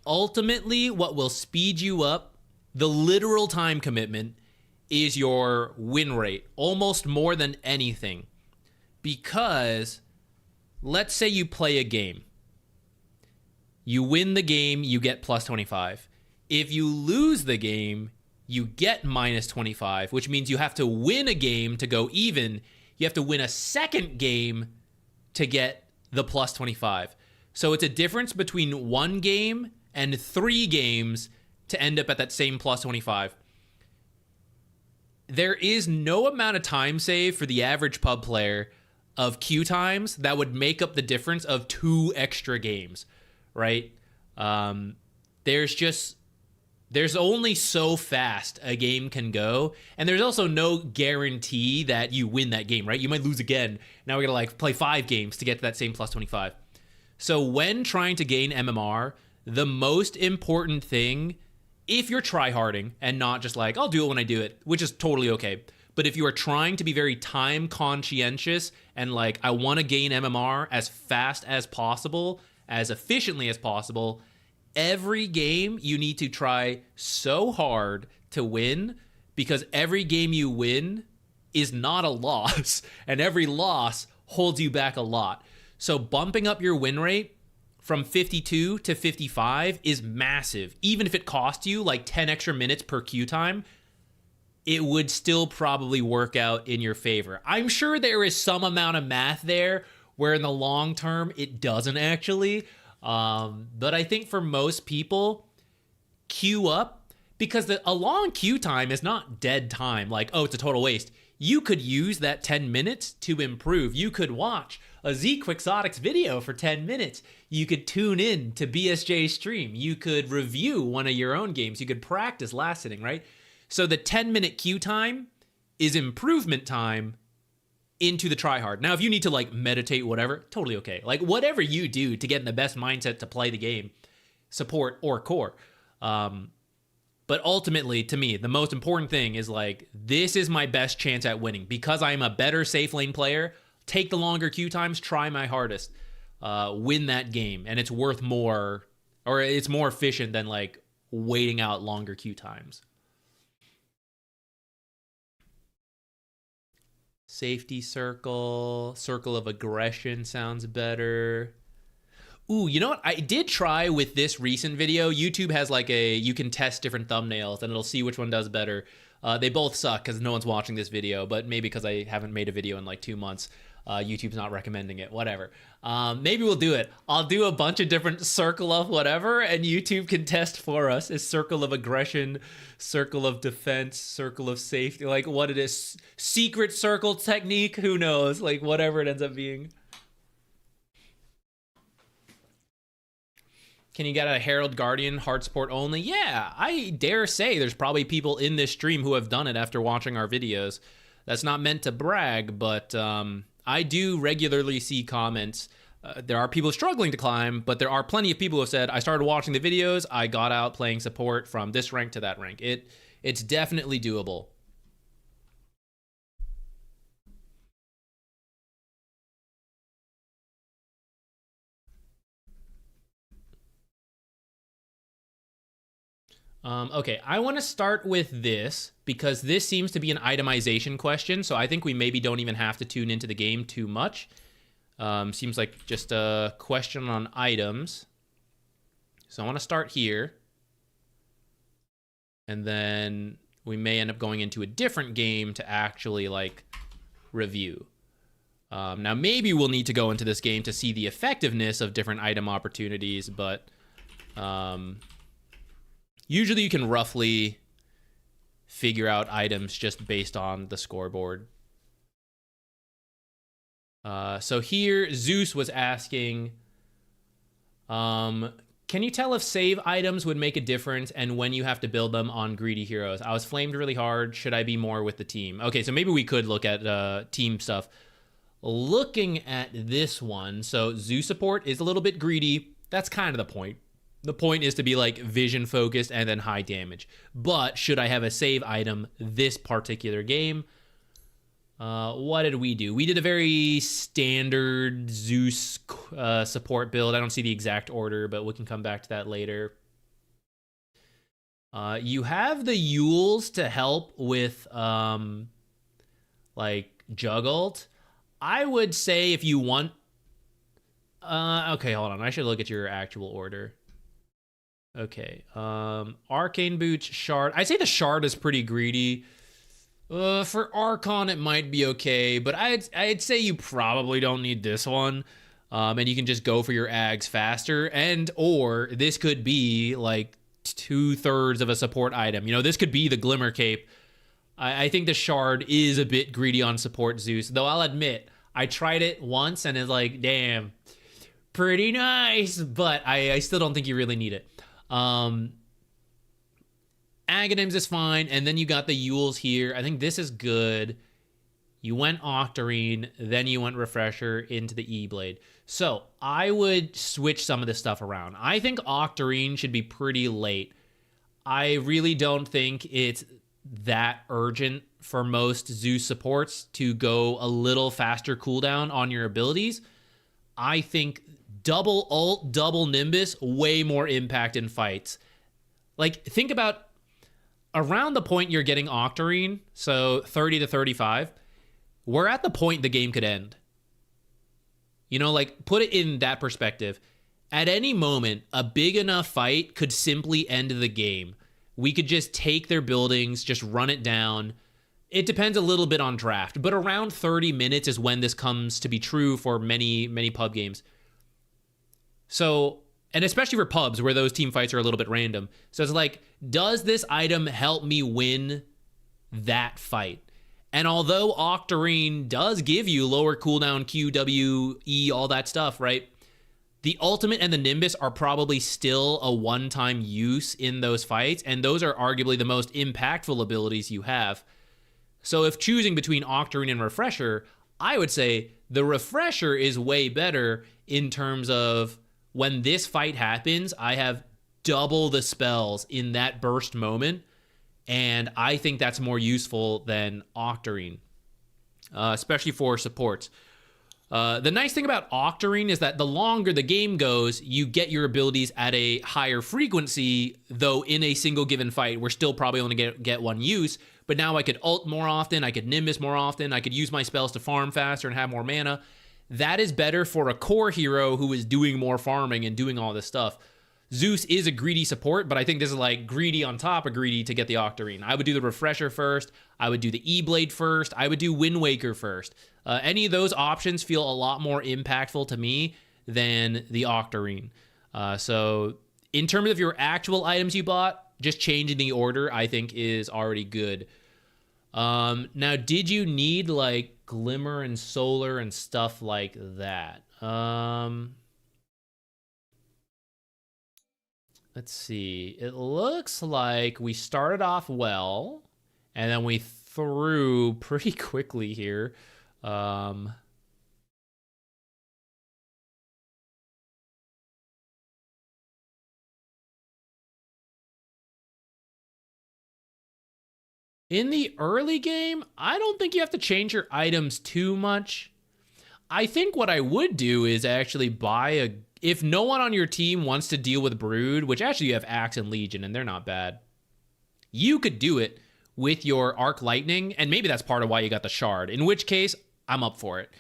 ultimately what will speed you up, the literal time commitment, is your win rate, almost more than anything. Because let's say you play a game. You win the game, you get plus 25. If you lose the game, you get minus 25, which means you have to win a game to go even. You have to win a second game to get the plus 25. So it's a difference between 1 game and 3 games to end up at that same plus 25. There is no amount of time save for the average pub player of queue times that would make up the difference of 2 extra games. Right? There's only so fast a game can go, and there's also no guarantee that you win that game, right? You might lose again. Now we're gonna like play 5 games to get to that same plus 25. So when trying to gain MMR, the most important thing if you're tryharding and not just like, I'll do it when I do it, which is totally okay. But if you are trying to be very time conscientious and like, I want to gain MMR as fast as possible, as efficiently as possible, every game you need to try so hard to win, because every game you win is not a loss, and every loss holds you back a lot. So bumping up your win rate from 52 to 55 is massive. Even if it costs you like 10 extra minutes per queue time, it would still probably work out in your favor. I'm sure there is some amount of math there where in the long term it doesn't actually. But I think for most people, queue up, because a long queue time is not dead time. Like, oh, it's a total waste. You could use that 10 minutes to improve. You could watch a ZQuixotix video for 10 minutes. You could tune in to BSJ's stream. You could review one of your own games. You could practice last sitting, right? So the 10-minute queue time is improvement time into the tryhard. Now, if you need to like meditate, whatever, totally okay. Like whatever you do to get in the best mindset to play the game, support or core. But ultimately, to me, the most important thing is like, this is my best chance at winning. Because I'm a better safe lane player, take the longer queue times, try my hardest, win that game. And it's worth more, or it's more efficient than like waiting out longer queue times. Safety circle, circle of aggression sounds better. Ooh, you know what? I did try with this recent video. YouTube has like you can test different thumbnails and it'll see which one does better. They both suck because no one's watching this video, but maybe because I haven't made a video in like 2 months. YouTube's not recommending it, whatever. Maybe we'll do it. I'll do a bunch of different circle of whatever, and YouTube can test for us. Is circle of aggression, circle of defense, circle of safety, like what it is. Secret circle technique, who knows? Like whatever it ends up being. Can you get a Herald Guardian hard support only? Yeah, I dare say there's probably people in this stream who have done it after watching our videos. That's not meant to brag, but I do regularly see comments. There are people struggling to climb, but there are plenty of people who have said, I started watching the videos, I got out playing support from this rank to that rank. It's definitely doable. Okay, I want to start with this because this seems to be an itemization question, so I think we maybe don't even have to tune into the game too much. Seems like just a question on items. So I want to start here. And then we may end up going into a different game to actually, like, review. Now, maybe we'll need to go into this game to see the effectiveness of different item opportunities, but... usually you can roughly figure out items just based on the scoreboard. So here, Zeus was asking, can you tell if save items would make a difference and when you have to build them on greedy heroes? I was flamed really hard. Should I be more with the team? Okay, so maybe we could look at team stuff. Looking at this one, so Zeus support is a little bit greedy. That's kind of the point. The point is to be like vision focused and then high damage. But should I have a save item this particular game? What did we do? We did a very standard Zeus support build. I don't see the exact order, but we can come back to that later. You have the Yules to help with like Juggalt. I would say if you want... okay, hold on. I should look at your actual order. Okay, Arcane Boots, Shard. I'd say the Shard is pretty greedy. For Archon, it might be okay, but I'd say you probably don't need this one. And you can just go for your Ags faster, or this could be like 2/3 of a support item. You know, this could be the Glimmer Cape. I think the Shard is a bit greedy on support Zeus, though I'll admit, I tried it once and it's like, damn, pretty nice, but I still don't think you really need it. Aghanims is fine, and then you got the Yules here. I think this is good. You went Octarine, then you went Refresher into the E-Blade. So I would switch some of this stuff around. I think Octarine should be pretty late. I really don't think it's that urgent for most Zeus supports to go a little faster cooldown on your abilities. I think double ult, double Nimbus, way more impact in fights. Like, think about around the point you're getting Octarine, so 30 to 35, we're at the point the game could end. You know, like, put it in that perspective. At any moment, a big enough fight could simply end the game. We could just take their buildings, just run it down. It depends a little bit on draft, but around 30 minutes is when this comes to be true for many, many pub games. So, and especially for pubs where those team fights are a little bit random. So it's like, does this item help me win that fight? And although Octarine does give you lower cooldown, Q, W, E, all that stuff, right? The ultimate and the Nimbus are probably still a one-time use in those fights, and those are arguably the most impactful abilities you have. So if choosing between Octarine and Refresher, I would say the Refresher is way better in terms of when this fight happens, I have double the spells in that burst moment, and I think that's more useful than Octarine, especially for supports. The nice thing about Octarine is that the longer the game goes, you get your abilities at a higher frequency, though in a single given fight, we're still probably only get one use, but now I could ult more often, I could Nimbus more often, I could use my spells to farm faster and have more mana. That is better for a core hero who is doing more farming and doing all this stuff. Zeus is a greedy support, but I think this is like greedy on top of greedy to get the Octarine. I would do the Refresher first. I would do the E-Blade first. I would do Wind Waker first. Any of those options feel a lot more impactful to me than the Octarine. So in terms of your actual items you bought, just changing the order, I think, is already good. Now, did you need like Glimmer and Solar and stuff like that? Let's see. It looks like we started off well, and then we threw pretty quickly here. In the early game, I don't think you have to change your items too much. I think what I would do is actually buy a... If no one on your team wants to deal with Brood, which actually you have Axe and Legion, and they're not bad, you could do it with your Arc Lightning, and maybe that's part of why you got the Shard, in which case, I'm up for it.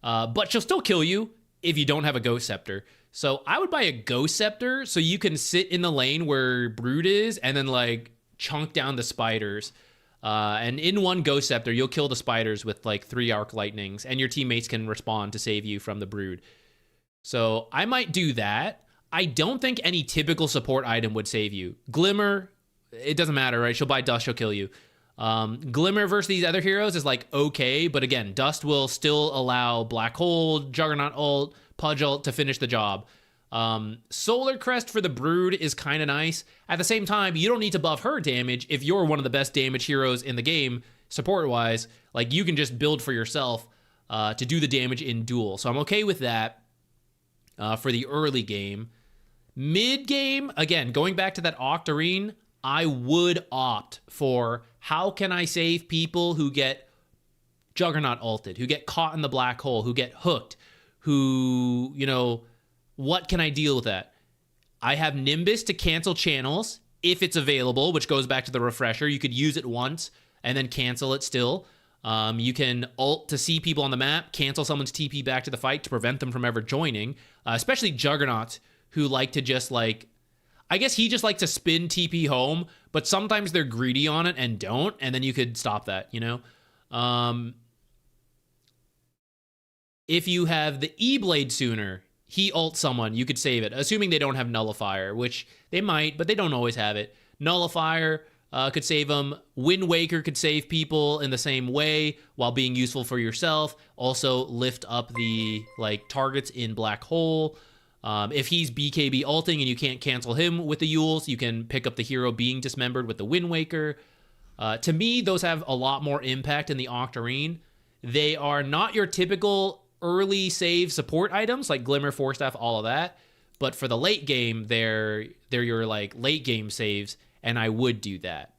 But she'll still kill you if you don't have a Ghost Scepter. So I would buy a Ghost Scepter so you can sit in the lane where Brood is and then, like, chunk down the spiders. And in one Ghost Scepter, you'll kill the spiders with, like, 3 Arc Lightnings, and your teammates can respond to save you from the Brood. So I might do that. I don't think any typical support item would save you. Glimmer, it doesn't matter, right? She'll buy Dust, she'll kill you. Glimmer versus these other heroes is like okay, but again, Dust will still allow Black Hole, Juggernaut ult, Pudge ult to finish the job. Solar Crest for the Brood is kind of nice. At the same time, you don't need to buff her damage if you're one of the best damage heroes in the game, support-wise. Like, you can just build for yourself to do the damage in duel. So I'm okay with that. For the early game. Mid game, again, going back to that Octarine, I would opt for how can I save people who get Juggernaut ulted, who get caught in the black hole, who get hooked, who, you know, what can I deal with that? I have Nimbus to cancel channels if it's available, which goes back to the Refresher. You could use it once and then cancel it still. You can ult to see people on the map, cancel someone's TP back to the fight to prevent them from ever joining, especially Juggernauts who like to just like, I guess he just likes to spin TP home, but sometimes they're greedy on it and don't, and then you could stop that, you know? If you have the E-Blade sooner, he ults someone, you could save it, assuming they don't have Nullifier, which they might, but they don't always have it. Nullifier could save them. Wind Waker could save people in the same way while being useful for yourself. Also lift up the like targets in Black Hole. If he's BKB ulting and you can't cancel him with the Yules, you can pick up the hero being dismembered with the Wind Waker. To me, those have a lot more impact in the Octarine. They are not your typical early save support items like Glimmer, Force Staff, all of that. But for the late game, they're your like late game saves. and I would do that.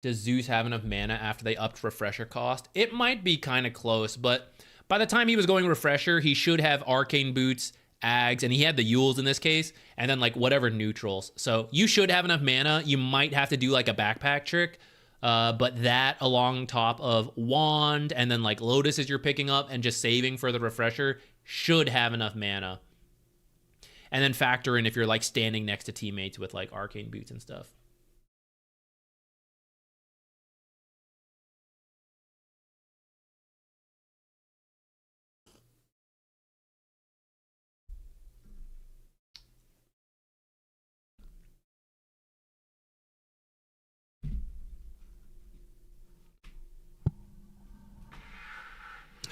Does Zeus have enough mana after they upped refresher cost? It might be kind of close, but by the time he was going refresher, he should have arcane boots, ags, and he had the Yules in this case, and then like whatever neutrals. So you should have enough mana. You might have to do like a backpack trick, but that along top of wand and then like Lotus as you're picking up and just saving for the refresher should have enough mana. And then factor in if you're like standing next to teammates with like arcane boots and stuff.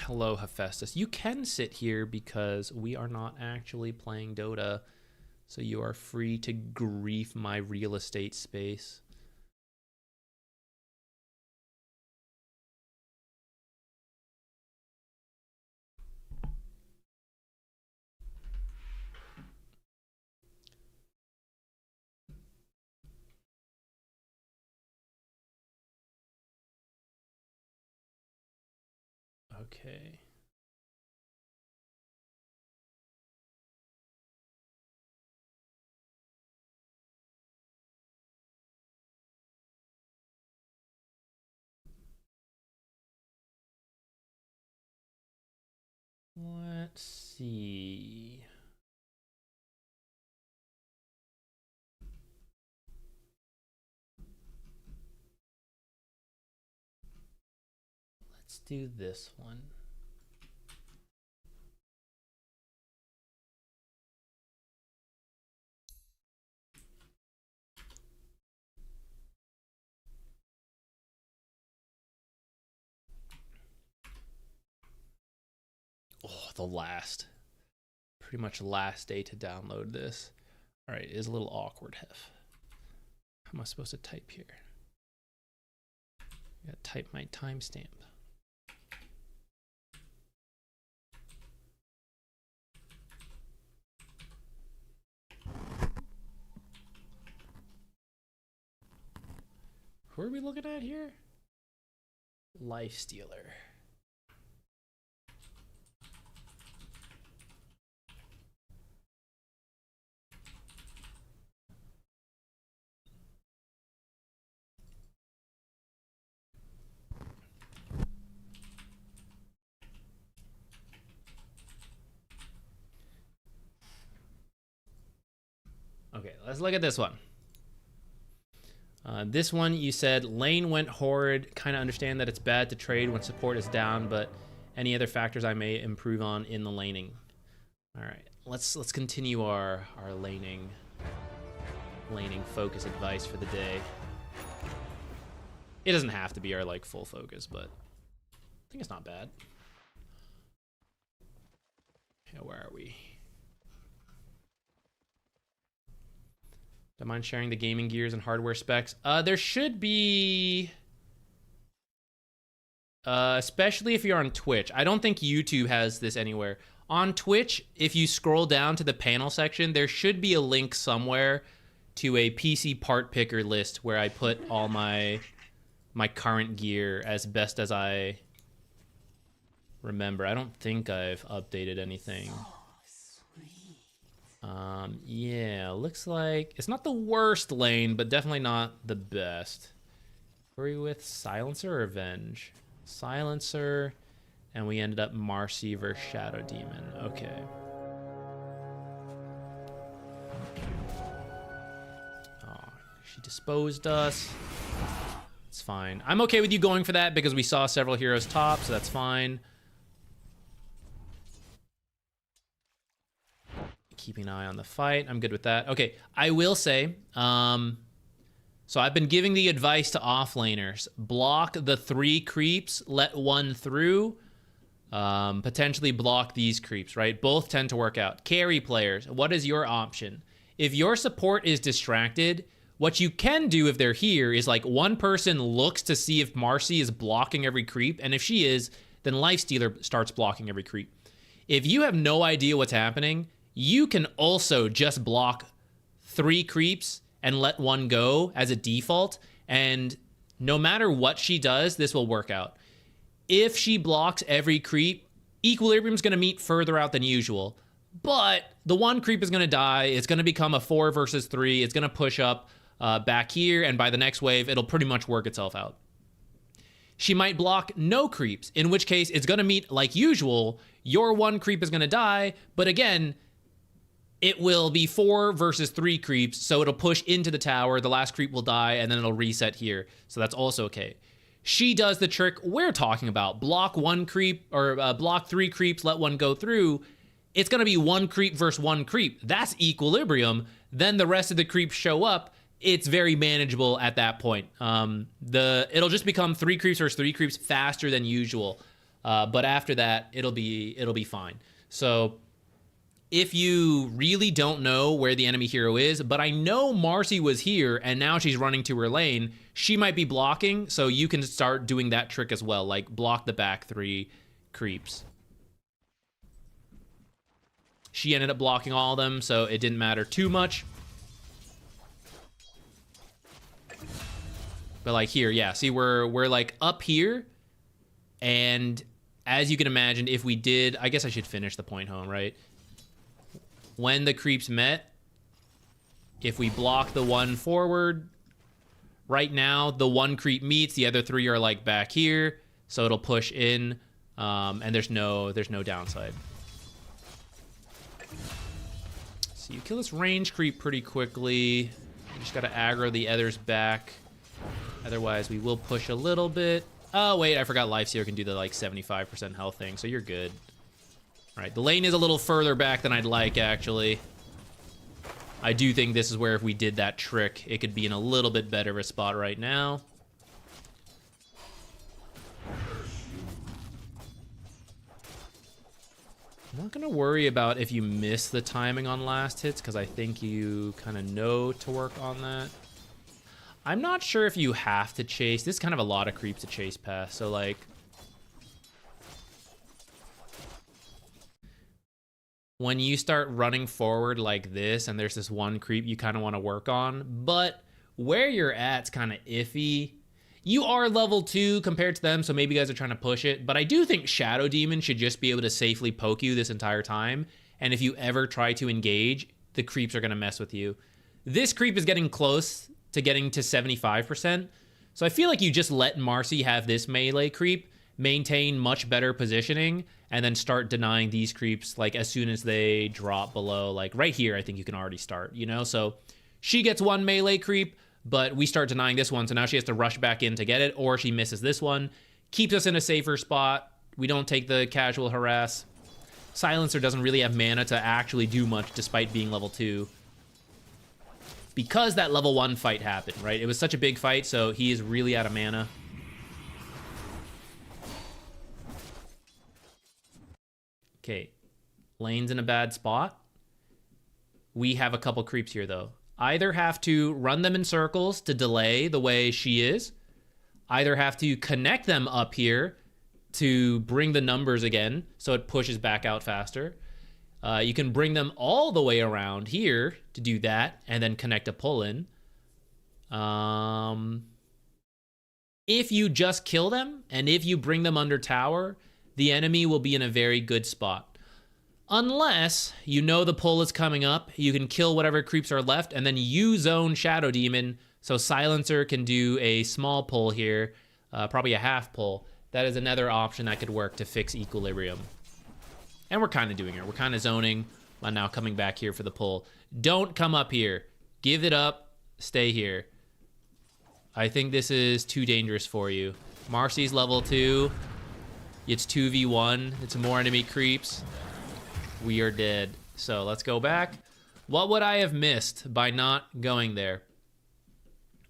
Hello, Hephaestus. You can sit here because we are not actually playing Dota, so you are free to grief my real estate space. Okay. Let's see. Let's do this one. Oh, pretty much last day to download this. All right, it is a little awkward, Hef. How am I supposed to type here? I gotta type my timestamp. Who are we looking at here? Lifestealer. Okay, let's look at this one. This one, you said lane went horrid. Kind of understand that it's bad to trade when support is down, but any other factors I may improve on in the laning. All right, let's continue our laning focus advice for the day. It doesn't have to be our like full focus, but I think it's not bad. Yeah, where are we? Don't mind sharing the gaming gears and hardware specs. There should be, especially if you're on Twitch. I don't think YouTube has this anywhere. On Twitch, if you scroll down to the panel section, there should be a link somewhere to a PC part picker list where I put all my current gear as best as I remember. I don't think I've updated anything. Yeah, looks like it's not the worst lane, but definitely not the best. Were we with Silencer or Revenge? Silencer, and we ended up Marcy versus Shadow Demon. Okay. Oh, she disposed us. It's fine. I'm okay with you going for that because we saw several heroes top, so that's fine. Keeping an eye on the fight. I'm good with that. Okay, I will say, so I've been giving the advice to offlaners. Block the 3 creeps, let 1 through. Potentially block these creeps, right? Both tend to work out. Carry players, what is your option? If your support is distracted, What you can do if they're here is like one person looks to see if Marcy is blocking every creep, and if she is, then Lifestealer starts blocking every creep. If you have no idea what's happening, you can also just block 3 creeps and let 1 go as a default, and no matter what she does, this will work out. If she blocks every creep, Equilibrium's going to meet further out than usual, but the 1 creep is going to die. It's going to become a 4 versus 3. It's going to push up back here, and by the next wave, it'll pretty much work itself out. She might block no creeps, in which case it's going to meet like usual. Your 1 creep is going to die, but again, it will be 4 versus 3 creeps, so it'll push into the tower, the last creep will die, and then it'll reset here. So that's also okay. She does the trick we're talking about. Block 1 creep, or block 3 creeps, let 1 go through. It's going to be 1 creep versus 1 creep. That's Equilibrium. Then the rest of the creeps show up. It's very manageable at that point. It'll just become 3 creeps versus 3 creeps faster than usual. But after that, it'll be fine. So if you really don't know where the enemy hero is, but I know Marcy was here and now she's running to her lane, she might be blocking, so you can start doing that trick as well, like block the back 3 creeps. She ended up blocking all of them, so it didn't matter too much. But like here, yeah, see we're like up here, and as you can imagine, if we did, I guess I should finish the point home, right? When the creeps met, if we block the 1 forward, right now the 1 creep meets, the other 3 are like back here, so it'll push in, and there's no downside. So you kill this range creep pretty quickly. You just gotta aggro the others back. Otherwise, we will push a little bit. Oh, wait, I forgot Lifestealer can do the, like, 75% health thing, so you're good. All right, the lane is a little further back than I'd like, actually. I do think this is where if we did that trick, it could be in a little bit better of a spot right now. I'm not going to worry about if you miss the timing on last hits, because I think you kind of know to work on that. I'm not sure if you have to chase. This is kind of a lot of creeps to chase past, so like... when you start running forward like this and there's this 1 creep you kind of want to work on, but where you're at's kind of iffy. You are level 2 compared to them, so maybe you guys are trying to push it, but I do think Shadow Demon should just be able to safely poke you this entire time, and if you ever try to engage, the creeps are going to mess with you. This creep is getting close to getting to 75%, so I feel like you just let Marcy have this melee creep, maintain much better positioning, and then start denying these creeps like as soon as they drop below. Like right here, I think you can already start, you know? So she gets 1 melee creep, but we start denying this one, so now she has to rush back in to get it, or she misses this one. Keeps us in a safer spot. We don't take the casual harass. Silencer doesn't really have mana to actually do much despite being level 2. Because that level 1 fight happened, right? It was such a big fight, so he is really out of mana. Okay, lane's in a bad spot. We have a couple creeps here, though. Either have to run them in circles to delay the way she is. Either have to connect them up here to bring the numbers again, so it pushes back out faster. You can bring them all the way around here to do that, and then connect a pull-in. If you just kill them, and if you bring them under tower, the enemy will be in a very good spot. Unless you know the pull is coming up, you can kill whatever creeps are left, and then you zone Shadow Demon, so Silencer can do a small pull here, probably a half pull. That is another option that could work to fix Equilibrium. And we're kind of doing it. We're kind of zoning, and now coming back here for the pull. Don't come up here. Give it up. Stay here. I think this is too dangerous for you. Marcy's level 2. It's 2v1. It's more enemy creeps. We are dead. So let's go back. What would I have missed by not going there?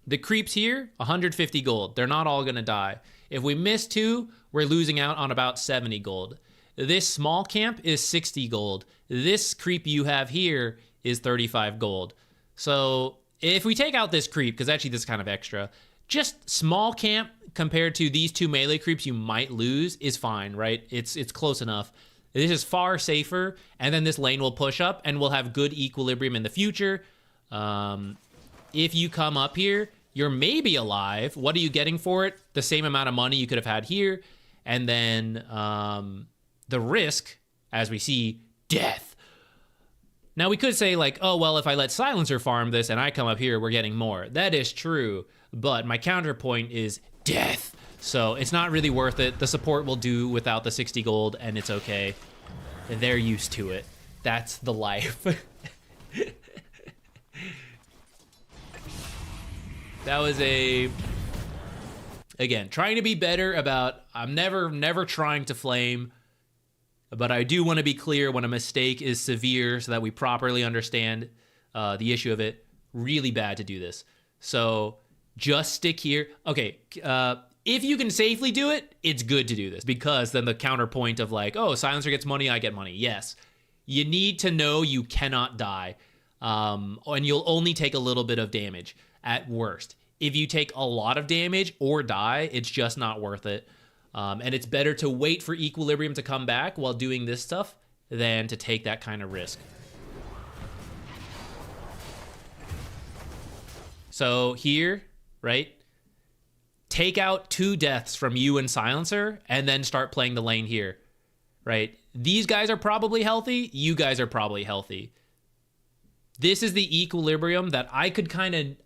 The creeps here, 150 gold. They're not all going to die. If we miss 2, we're losing out on about 70 gold. This small camp is 60 gold. This creep you have here is 35 gold. So if we take out this creep, because actually this is kind of extra, just small camp compared to these 2 melee creeps you might lose is fine, right? It's close enough. This is far safer, and then this lane will push up, and we'll have good equilibrium in the future. If you come up here, you're maybe alive. What are you getting for it? The same amount of money you could have had here. And then the risk, as we see, death. Now, we could say, like, oh, well, if I let Silencer farm this and I come up here, we're getting more. That is true, but my counterpoint is death. So it's not really worth it. The support will do without the 60 gold, and it's okay. They're used to it. That's the life. That was again, trying to be better about, I'm never trying to flame, but I do want to be clear when a mistake is severe so that we properly understand the issue of it. Really bad to do this. So just stick here. Okay, if you can safely do it, it's good to do this, because then the counterpoint of like, oh, Silencer gets money, I get money. Yes, you need to know you cannot die, and you'll only take a little bit of damage at worst. If you take a lot of damage or die, it's just not worth it. And it's better to wait for equilibrium to come back while doing this stuff than to take that kind of risk. So here, right? Take out 2 deaths from you and Silencer, and then start playing the lane here, right? These guys are probably healthy. You guys are probably healthy. This is the equilibrium that I could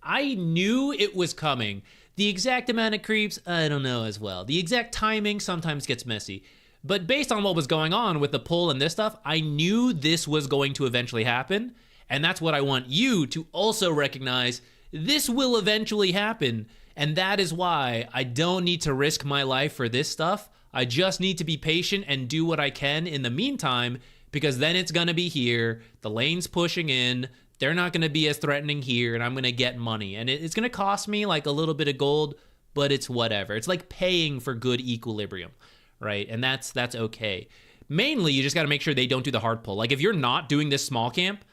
I knew it was coming. The exact amount of creeps, I don't know as well. The exact timing sometimes gets messy. But based on what was going on with the pull and this stuff, I knew this was going to eventually happen. And that's what I want you to also recognize. This will eventually happen. And that is why I don't need to risk my life for this stuff. I just need to be patient and do what I can in the meantime, because then it's going to be here. The lane's pushing in. They're not going to be as threatening here, and I'm going to get money. And it's going to cost me like a little bit of gold, but it's whatever. It's like paying for good equilibrium, right? And that's okay. Mainly, you just got to make sure they don't do the hard pull. Like if you're not doing this small camp,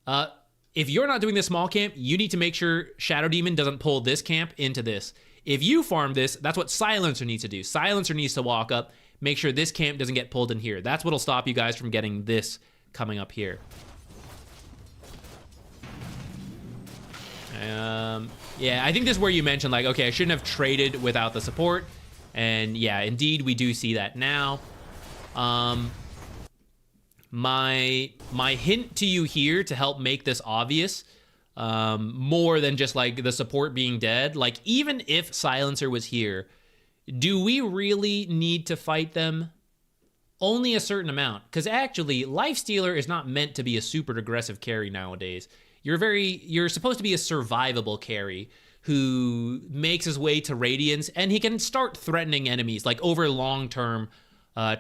you need to make sure Shadow Demon doesn't pull this camp into this. If you farm this, that's what Silencer needs to do. Silencer needs to walk up, make sure this camp doesn't get pulled in here. That's what'll stop you guys from getting this coming up here. Yeah, I think this is where you mentioned, like, okay, I shouldn't have traded without the support. And yeah, indeed, we do see that now. My hint to you here to help make this obvious, more than just like the support being dead, like even if Silencer was here, do we really need to fight them? Only a certain amount, because actually Lifestealer is not meant to be a super aggressive carry nowadays. You're supposed to be a survivable carry who makes his way to Radiance, and he can start threatening enemies like over long-term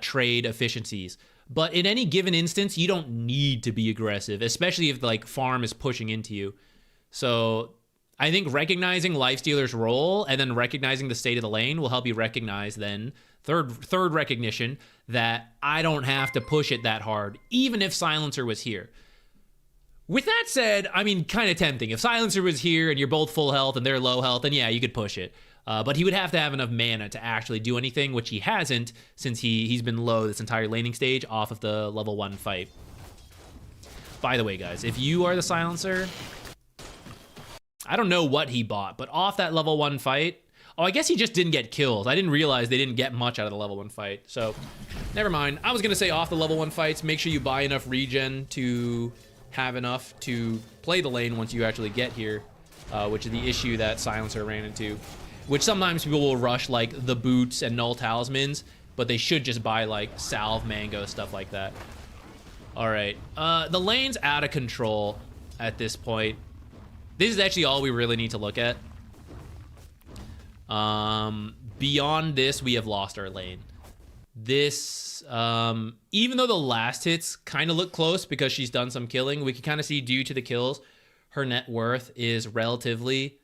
trade efficiencies. But in any given instance, you don't need to be aggressive, especially if like farm is pushing into you. So I think recognizing Lifestealer's role and then recognizing the state of the lane will help you recognize then third recognition that I don't have to push it that hard, even if Silencer was here. With that said, I mean, kind of tempting. If Silencer was here and you're both full health and they're low health, then yeah, you could push it. But he would have to have enough mana to actually do anything, which he hasn't, since he's been low this entire laning stage off of the level 1 fight. By the way, guys, if you are the Silencer, I don't know what he bought, but off that level 1 fight, oh, I guess he just didn't get kills. I didn't realize they didn't get much out of the level 1 fight, so never mind. I was going to say off the level 1 fights, make sure you buy enough regen to have enough to play the lane once you actually get here, which is the issue that Silencer ran into. Which sometimes people will rush like the boots and null talismans, but they should just buy like salve, mango, stuff like that. All right, the lane's out of control at this point. This is actually all we really need to look at. Beyond this, we have lost our lane. This, even though the last hits kind of look close because she's done some killing, we can kind of see due to the kills, her net worth is relatively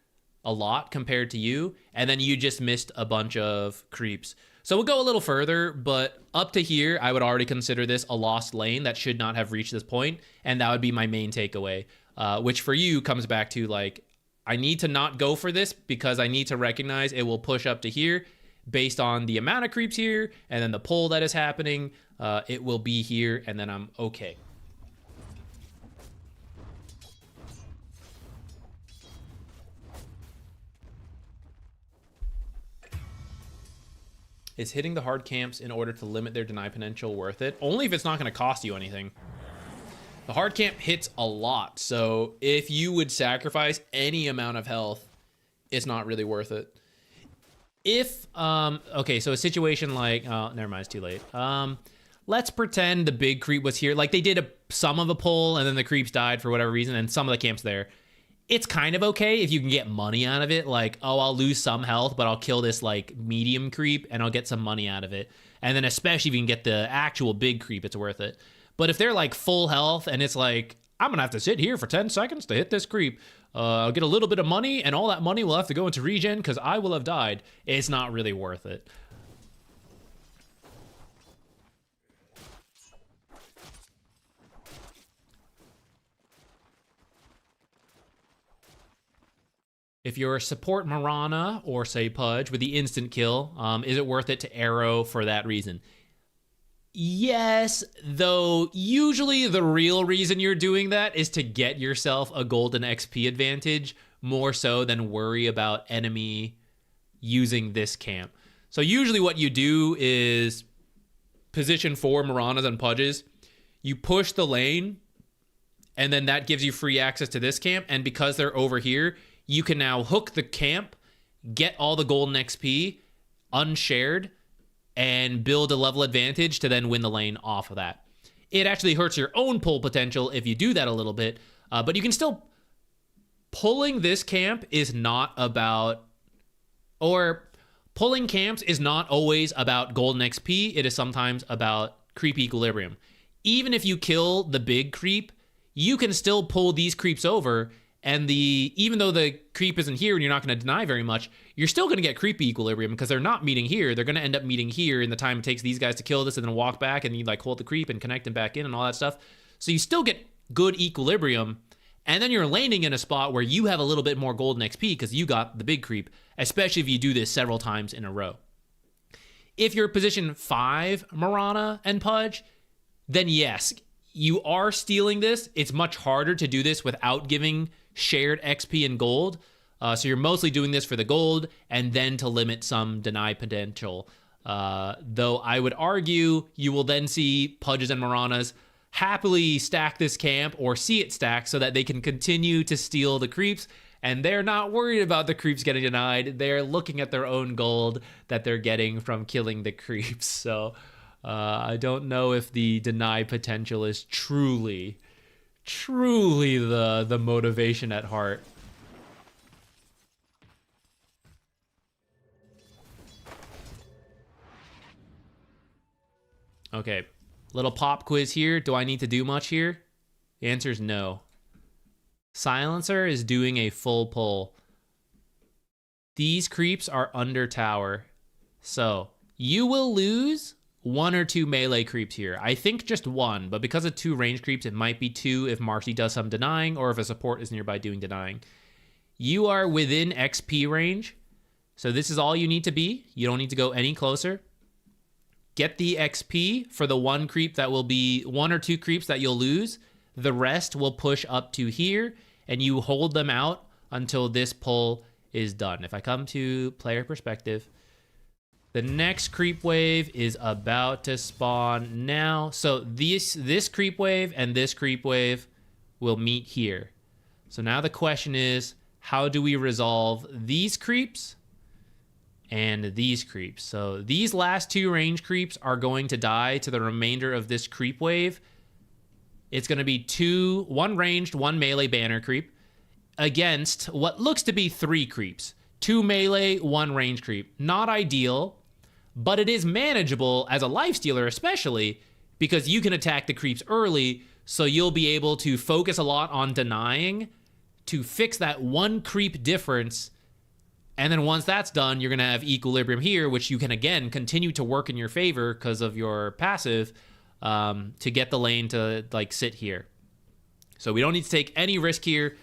a lot compared to you, and then you just missed a bunch of creeps. So we'll go a little further, but up to here, I would already consider this a lost lane that should not have reached this point, and that would be my main takeaway. which for you comes back to like, I need to not go for this because I need to recognize it will push up to here based on the amount of creeps here and then the pull that is happening. It will be here and then I'm okay. Is hitting the hard camps in order to limit their deny potential worth it? Only if it's not going to cost you anything. The hard camp hits a lot, so if you would sacrifice any amount of health, it's not really worth it. If, okay, so a situation like, oh, never mind, it's too late. Let's pretend the big creep was here. Like, they did some of a pull, and then the creeps died for whatever reason, and some of the camps there. It's kind of okay if you can get money out of it. Like, oh, I'll lose some health, but I'll kill this, like, medium creep, and I'll get some money out of it. And then especially if you can get the actual big creep, it's worth it. But if they're, like, full health, and it's like, I'm going to have to sit here for 10 seconds to hit this creep. I'll get a little bit of money, and all that money will have to go into regen because I will have died. It's not really worth it. If you're a support Mirana or say Pudge with the instant kill, is it worth it to arrow for that reason? Yes, though usually the real reason you're doing that is to get yourself a golden XP advantage more so than worry about enemy using this camp. So usually what you do is position 4 Miranas and Pudges, you push the lane, and then that gives you free access to this camp, and because they're over here, you can now hook the camp, get all the golden XP, unshared, and build a level advantage to then win the lane off of that. It actually hurts your own pull potential if you do that a little bit, but you can still... Pulling this camp is not about... Or pulling camps is not always about golden XP. It is sometimes about creep equilibrium. Even if you kill the big creep, you can still pull these creeps over, and even though the creep isn't here and you're not going to deny very much, you're still going to get creepy equilibrium because they're not meeting here. They're going to end up meeting here in the time it takes these guys to kill this and then walk back and you like hold the creep and connect them back in and all that stuff. So you still get good equilibrium, and then you're laning in a spot where you have a little bit more golden XP because you got the big creep, especially if you do this several times in a row. If you're position 5 Mirana and Pudge, then yes, you are stealing this. It's much harder to do this without giving shared XP and gold. So you're mostly doing this for the gold and then to limit some deny potential. Though I would argue you will then see Pudges and Miranas happily stack this camp or see it stack so that they can continue to steal the creeps, and they're not worried about the creeps getting denied. They're looking at their own gold that they're getting from killing the creeps. So I don't know if the deny potential is truly the motivation at heart. Okay, little pop quiz here. Do I need to do much here? The answer is no. Silencer is doing a full pull. These creeps are under tower. So you will lose 1 or 2 melee creeps here. I think just 1, but because of 2 range creeps, it might be 2 if Marcy does some denying or if a support is nearby doing denying. You are within XP range, so this is all you need to be. You don't need to go any closer. Get the XP for the 1 creep that will be 1 or 2 creeps that you'll lose. The rest will push up to here, and you hold them out until this pull is done. If I come to player perspective, the next creep wave is about to spawn now. So this creep wave and this creep wave will meet here. So now the question is, how do we resolve these creeps and these creeps? So these last 2 range creeps are going to die to the remainder of this creep wave. It's going to be 1 ranged, 1 melee banner creep against what looks to be 3 creeps. 2 melee, 1 range creep. Not ideal, but it is manageable as a Lifestealer especially because you can attack the creeps early, so you'll be able to focus a lot on denying to fix that 1 creep difference. And then once that's done, you're going to have equilibrium here, which you can again continue to work in your favor because of your passive to get the lane to like sit here. So we don't need to take any risk here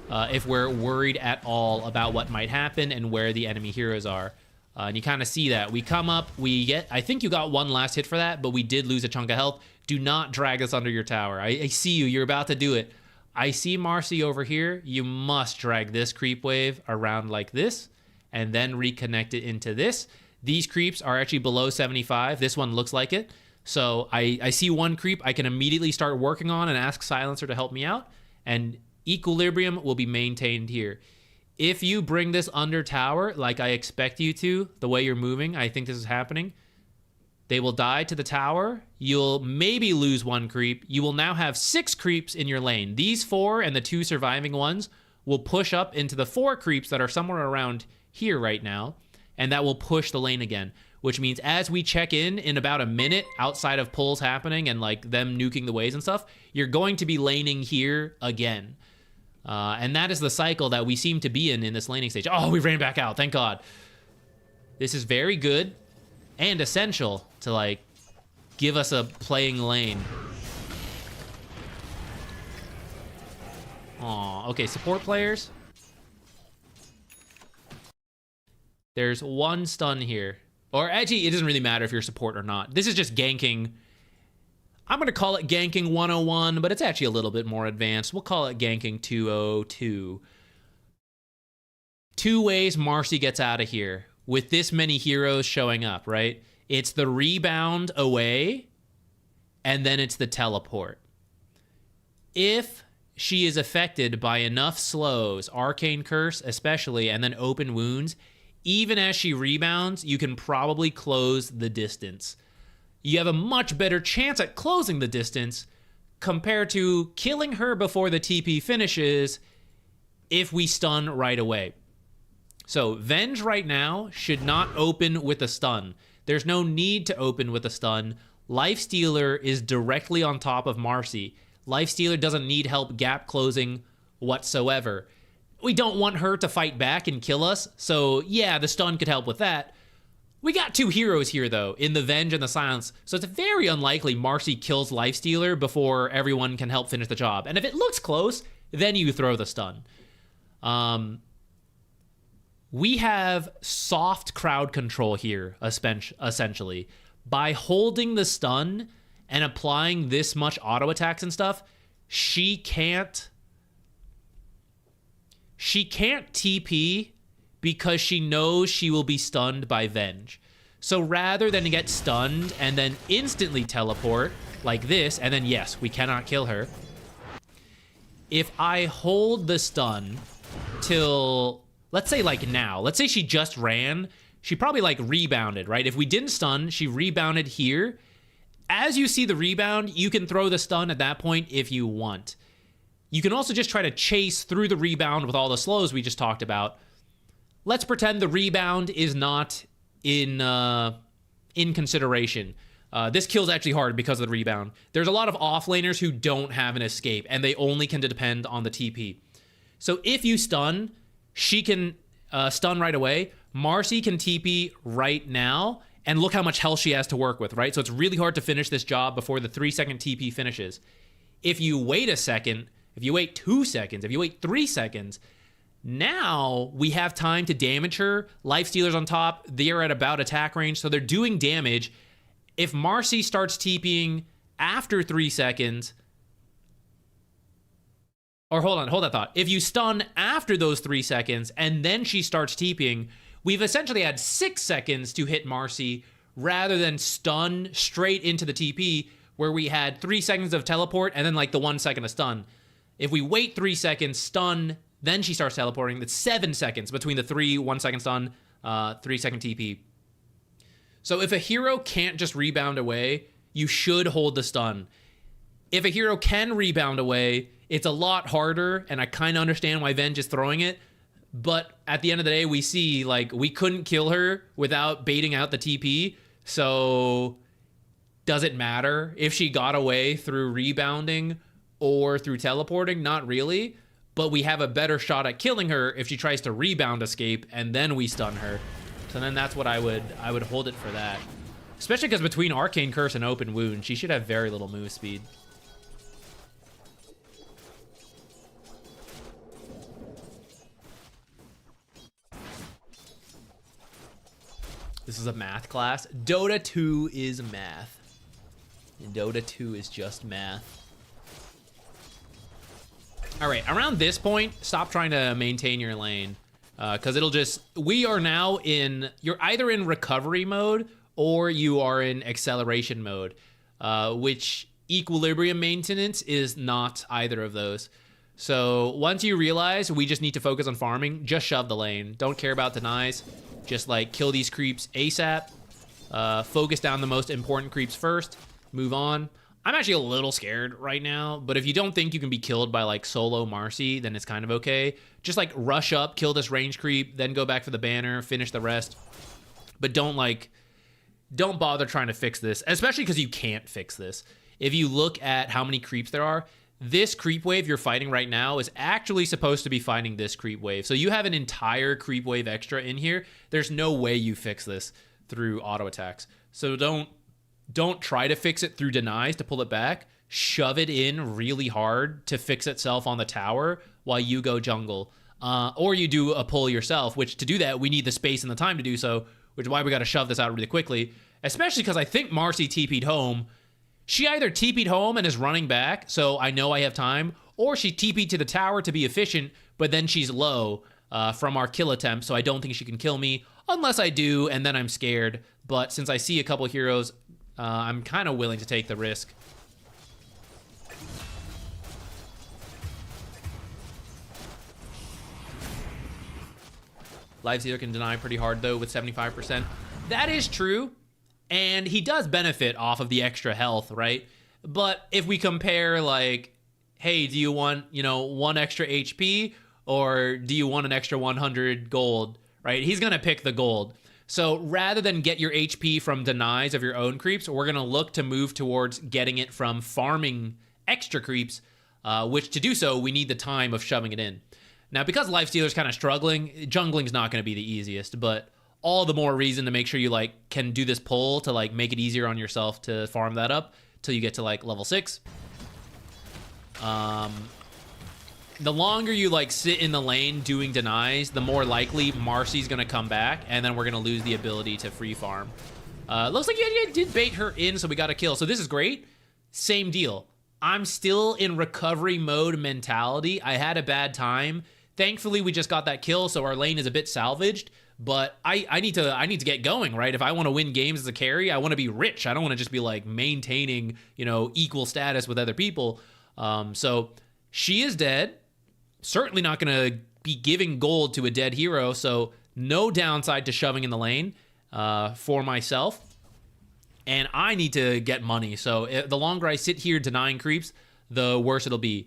if we're worried at all about what might happen and where the enemy heroes are. And you kind of see that. We come up, we get... I think you got one last hit for that, but we did lose a chunk of health. Do not drag us under your tower. I see you. You're about to do it. I see Marcy over here. You must drag this creep wave around like this and then reconnect it into this. These creeps are actually below 75. This one looks like it. So I see one creep I can immediately start working on and ask Silencer to help me out. And equilibrium will be maintained here. If you bring this under tower, like I expect you to, the way you're moving, I think this is happening, they will die to the tower. You'll maybe lose one creep. You will now have 6 creeps in your lane. These 4 and the 2 surviving ones will push up into the 4 creeps that are somewhere around here right now, and that will push the lane again, which means as we check in about a minute outside of pulls happening and like them nuking the waves and stuff, you're going to be laning here again. And that is the cycle that we seem to be in this laning stage. Oh, we ran back out. Thank God. This is very good and essential to, like, give us a playing lane. Aw, okay, support players. There's one stun here. Or actually, it doesn't really matter if you're support or not. This is just ganking. I'm going to call it ganking 101, but it's actually a little bit more advanced. We'll call it ganking 202. 2 ways Marcy gets out of here with this many heroes showing up, right? It's the rebound away, and then it's the teleport. If she is affected by enough slows, Arcane Curse especially, and then open wounds, even as she rebounds, you can probably close the distance. You have a much better chance at closing the distance compared to killing her before the TP finishes if we stun right away. So Venge right now should not open with a stun. There's no need to open with a stun. Lifestealer is directly on top of Marcy. Lifestealer doesn't need help gap closing whatsoever. We don't want her to fight back and kill us, so yeah, the stun could help with that. We got 2 heroes here, though, in the Venge and the Silence, so it's very unlikely Marcy kills Lifestealer before everyone can help finish the job. And if it looks close, then you throw the stun. We have soft crowd control here, essentially. By holding the stun and applying this much auto attacks and stuff, she can't TP because she knows she will be stunned by Venge. So rather than get stunned and then instantly teleport like this, and then yes, we cannot kill her. If I hold the stun till, let's say like now, let's say she just ran, she probably like rebounded, right? If we didn't stun, she rebounded here. As you see the rebound, you can throw the stun at that point if you want. You can also just try to chase through the rebound with all the slows we just talked about. Let's pretend the rebound is not in consideration. This kill's actually hard because of the rebound. There's a lot of offlaners who don't have an escape, and they only can depend on the TP. So if you stun, she can stun right away. Marcy can TP right now, and look how much health she has to work with, right? So it's really hard to finish this job before the 3-second TP finishes. If you wait a second, if you wait 2 seconds, if you wait 3 seconds, now we have time to damage her. Lifestealer's on top. They're at about attack range, so they're doing damage. If Marcy starts TPing after 3 seconds, or hold that thought. If you stun after those 3 seconds and then she starts TPing, we've essentially had 6 seconds to hit Marcy rather than stun straight into the TP where we had 3 seconds of teleport and then like the 1 second of stun. If we wait 3 seconds, stun, then she starts teleporting, that's 7 seconds between the 1 second stun, 3 second TP. So if a hero can't just rebound away, you should hold the stun. If a hero can rebound away, it's a lot harder, and I kind of understand why Venge is throwing it, but at the end of the day, we see, like, we couldn't kill her without baiting out the TP, so does it matter if she got away through rebounding or through teleporting? Not really, but we have a better shot at killing her if she tries to rebound escape, and then we stun her. So then that's what I would hold it for that. Especially because between Arcane Curse and Open Wound, she should have very little move speed. This is a math class. Dota 2 is math. And Dota 2 is just math. All right, around this point, stop trying to maintain your lane. Because it'll just... We are now in... You're either in recovery mode or you are in acceleration mode. Which equilibrium maintenance is not either of those. So once you realize we just need to focus on farming, just shove the lane. Don't care about denies. Just like kill these creeps ASAP. Focus down the most important creeps first. Move on. I'm actually a little scared right now, but if you don't think you can be killed by like solo Marcy, then it's kind of okay. Just like rush up, kill this range creep, then go back for the banner, finish the rest. But don't bother trying to fix this, especially because you can't fix this. If you look at how many creeps there are, this creep wave you're fighting right now is actually supposed to be fighting this creep wave. So you have an entire creep wave extra in here. There's no way you fix this through auto attacks. So don't try to fix it through denies to pull it back. Shove it in really hard to fix itself on the tower while you go jungle. Or you do a pull yourself, which to do that, we need the space and the time to do so, which is why we got to shove this out really quickly. Especially because I think Marcy TP'd home. She either TP'd home and is running back, so I know I have time, or she TP'd to the tower to be efficient, but then she's low from our kill attempt, so I don't think she can kill me, unless I do, and then I'm scared. But since I see a couple heroes, I'm kind of willing to take the risk. Lifestealer can deny pretty hard, though, with 75%. That is true. And he does benefit off of the extra health, right? But if we compare, like, hey, do you want, 1 extra HP or do you want an extra 100 gold, right? He's going to pick the gold. So rather than get your HP from denies of your own creeps, we're going to look to move towards getting it from farming extra creeps, which to do so, we need the time of shoving it in. Now, because Lifestealer's kind of struggling, jungling's not going to be the easiest, but all the more reason to make sure you can do this pull to make it easier on yourself to farm that up till you get to level 6. The longer you sit in the lane doing denies, the more likely Marcy's gonna come back, and then we're gonna lose the ability to free farm. Looks like you did bait her in, so we got a kill. So this is great. Same deal. I'm still in recovery mode mentality. I had a bad time. Thankfully, we just got that kill, so our lane is a bit salvaged. But I need to get going, right? If I want to win games as a carry, I want to be rich. I don't want to just be maintaining, equal status with other people. So she is dead. Certainly not going to be giving gold to a dead hero. So no downside to shoving in the lane for myself. And I need to get money. So the longer I sit here denying creeps, the worse it'll be.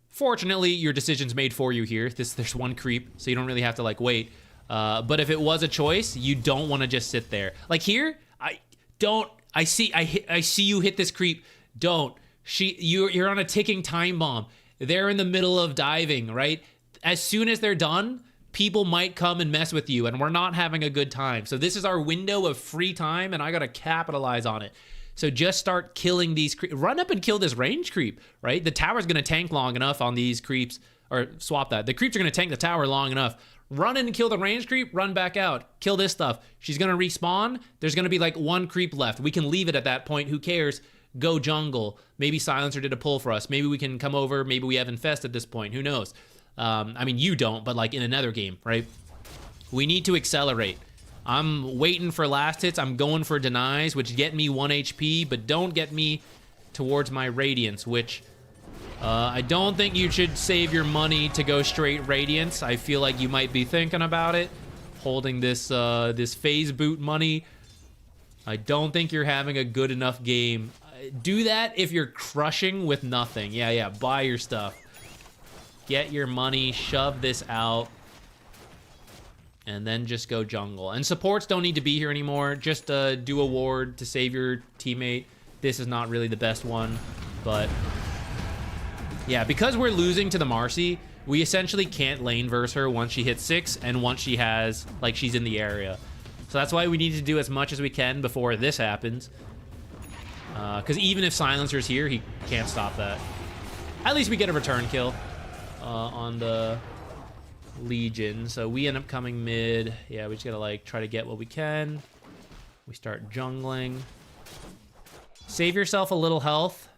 Fortunately, your decision's made for you here. There's 1 creep, so you don't really have to wait. But if it was a choice, you don't want to just sit there. Here, I see you hit this creep. Don't. You're on a ticking time bomb. They're in the middle of diving, right? As soon as they're done, people might come and mess with you, and we're not having a good time. So this is our window of free time, and I got to capitalize on it. So just start killing these creeps. Run up and kill this range creep, right? The tower's going to tank long enough on these creeps. Or swap that. The creeps are going to tank the tower long enough. Run in and kill the range creep, run back out. Kill this stuff. She's going to respawn. There's going to be 1 creep left. We can leave it at that point. Who cares? Go jungle. Maybe Silencer did a pull for us. Maybe we can come over. Maybe we have infest at this point. Who knows? I mean, you don't, but in another game, right? We need to accelerate. I'm waiting for last hits. I'm going for denies, which get me 1 HP, but don't get me towards my radiance, which... I don't think you should save your money to go straight Radiance. I feel like you might be thinking about it, holding this this phase boot money. I don't think you're having a good enough game. Do that if you're crushing with nothing. Yeah, buy your stuff. Get your money, shove this out, and then just go jungle. And supports don't need to be here anymore. Just do a ward to save your teammate. This is not really the best one, but... Yeah, because we're losing to the Marcy, we essentially can't lane verse her once she hits 6 and once she has, she's in the area. So that's why we need to do as much as we can before this happens. Because even if Silencer's here, he can't stop that. At least we get a return kill on the Legion. So we end up coming mid. Yeah, we just gotta try to get what we can. We start jungling. Save yourself a little health.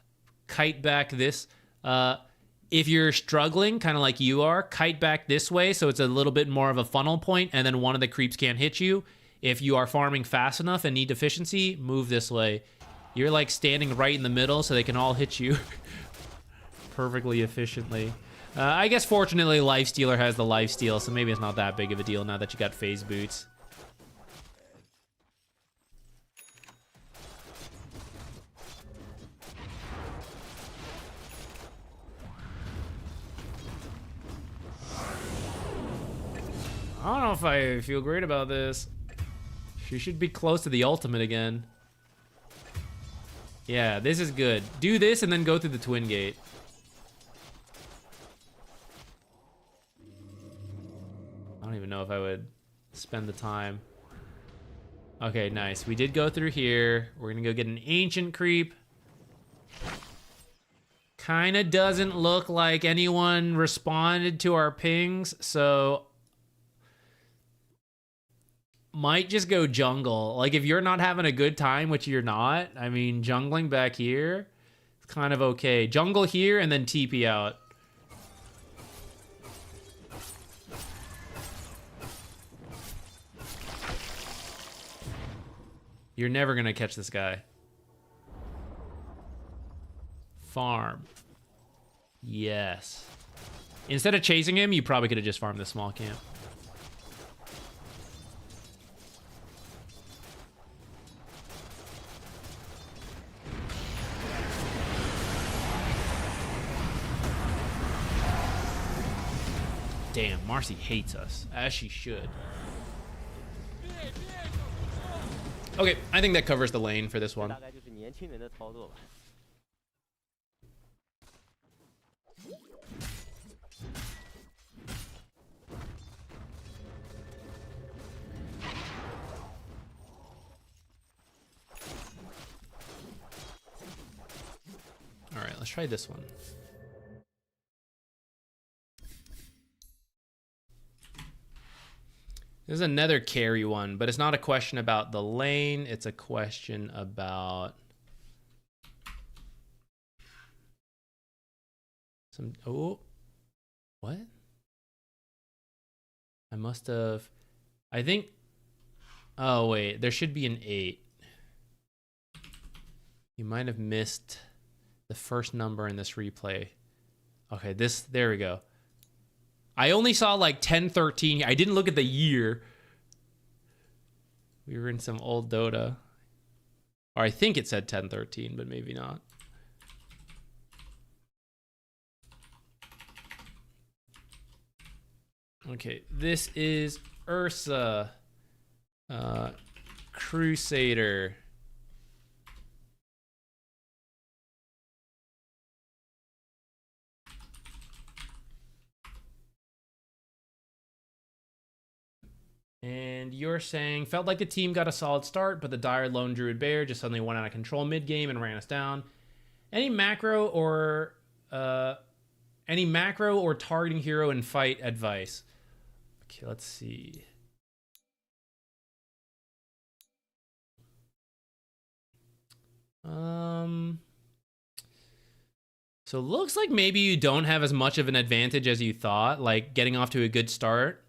Kite back this. If you're struggling, kind of like you are, kite back this way so it's a little bit more of a funnel point, and then one of the creeps can't hit you. If you are farming fast enough and need efficiency, move this way. You're like standing right in the middle so they can all hit you perfectly efficiently. I guess fortunately Lifestealer has the lifesteal, so maybe it's not that big of a deal now that you got phase boots. I don't know if I feel great about this. She should be close to the ultimate again. Yeah, this is good. Do this and then go through the twin gate. I don't even know if I would spend the time. Okay, nice. We did go through here. We're gonna go get an ancient creep. Kinda doesn't look like anyone responded to our pings, so might just go jungle. Like, if you're not having a good time, which you're not, I mean, jungling back here, it's kind of okay. Jungle here and then TP out. You're never gonna catch this guy. Farm. Yes. Instead of chasing him, you probably could have just farmed the small camp. Damn, Marcy hates us, as she should. Okay, I think that covers the lane for this one. All right, let's try this one. This is another carry one, but it's not a question about the lane. It's a question about some, oh, what? I must have, I think, oh wait, there should be an 8. You might have missed the first number in this replay. Okay, there we go. I only saw like 1013. I didn't look at the year. We were in some old Dota. Or I think it said 1013, but maybe not. Okay, this is Ursa. Crusader. And you're saying, felt like the team got a solid start, but the dire lone druid bear just suddenly went out of control mid-game and ran us down. Any macro or targeting hero in fight advice? Okay, let's see. So looks like maybe you don't have as much of an advantage as you thought, like getting off to a good start.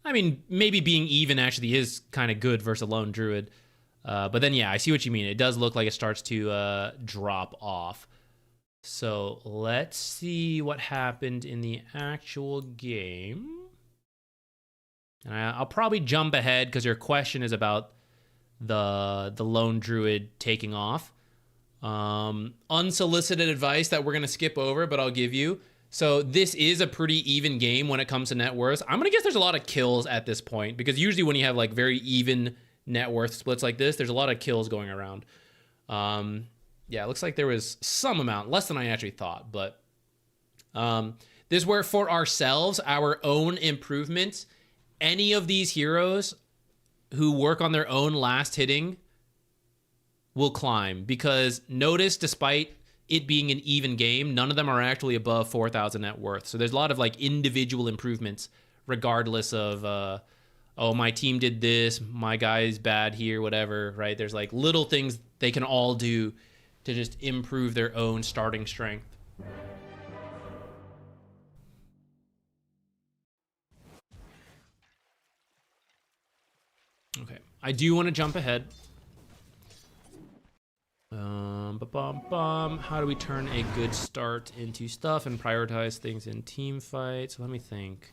I mean, maybe being even actually is kind of good versus a lone druid. But then, yeah, I see what you mean. It does look like it starts to drop off. So let's see what happened in the actual game. And I'll probably jump ahead because your question is about the lone druid taking off. Unsolicited advice that we're going to skip over, but I'll give you. So this is a pretty even game when it comes to net worth. I'm going to guess there's a lot of kills at this point because usually when you have like very even net worth splits like this, there's a lot of kills going around. Yeah, it looks like there was some amount, less than I actually thought, but this is where for ourselves, our own improvements, any of these heroes who work on their own last hitting will climb because notice despite it being an even game, none of them are actually above 4,000 net worth. So there's a lot of like individual improvements regardless of oh, my team did this, my guy's bad here, whatever, right? There's like little things they can all do to just improve their own starting strength. Okay, I do want to jump ahead. How do we turn a good start into stuff and prioritize things in team fights? Let me think.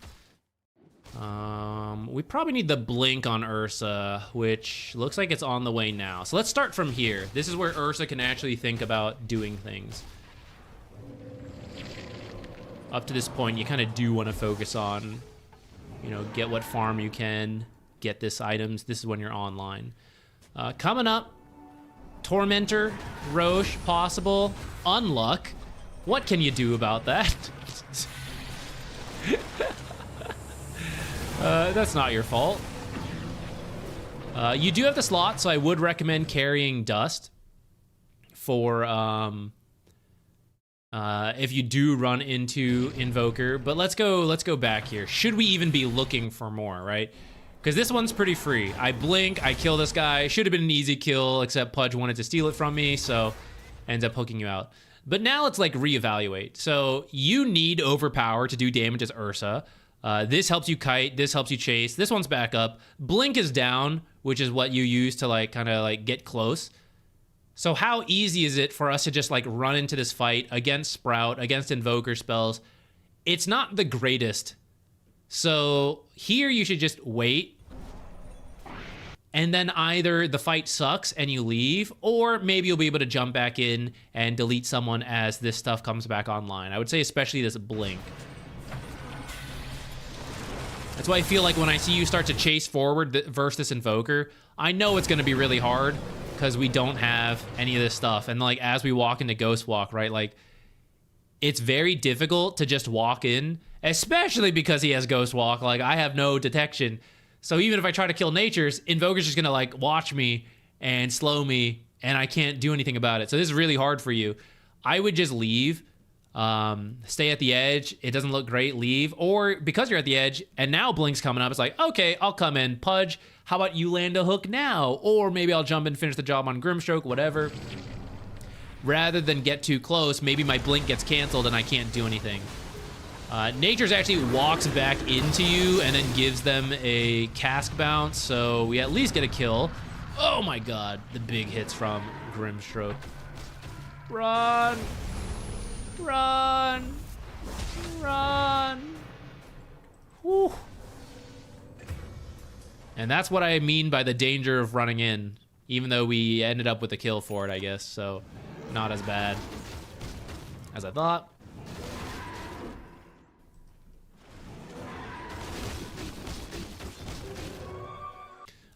We probably need the blink on Ursa, which looks like it's on the way now. So let's start from here. This is where Ursa can actually think about doing things. Up to this point, you kind of do want to focus on, you know, get what farm you can, get this items. This is when you're online. Coming up, Tormentor, Roche, possible, Unluck. What can you do about that? That's not your fault. You do have the slot, so I would recommend carrying Dust for if you do run into Invoker. But let's go back here. Should we even be looking for more, right? Because this one's pretty free. I blink, I kill this guy. Should have been an easy kill, except Pudge wanted to steal it from me, so ends up hooking you out. But now let's like reevaluate. So you need overpower to do damage as Ursa. This helps you kite, this helps you chase. This one's back up. Blink is down, which is what you use to like kind of like get close. So how easy is it for us to just like run into this fight against Sprout, against Invoker spells? It's not the greatest. So here you should just wait, and then either the fight sucks and you leave, or maybe you'll be able to jump back in and delete someone as this stuff comes back online. I would say especially this blink. That's why I feel like when I see you start to chase forward versus this Invoker, I know it's going to be really hard because we don't have any of this stuff. And like as we walk into Ghost Walk, right, like it's very difficult to just walk in, especially because he has Ghost Walk. Like, I have no detection. So even if I try to kill Nature's, Invoker's just gonna, like, watch me and slow me, and I can't do anything about it. So this is really hard for you. I would just leave, stay at the edge. It doesn't look great, leave. Or because you're at the edge, and now Blink's coming up, it's like, okay, I'll come in. Pudge, how about you land a hook now? Or maybe I'll jump and finish the job on Grimstroke, whatever. Rather than get too close, maybe my blink gets canceled and I can't do anything. Nature's actually walks back into you and then gives them a cask bounce, so we at least get a kill. Oh my god, the big hits from Grimstroke. Run! Run! Run! Whew. And that's what I mean by the danger of running in, even though we ended up with a kill for it, I guess, so not as bad as I thought.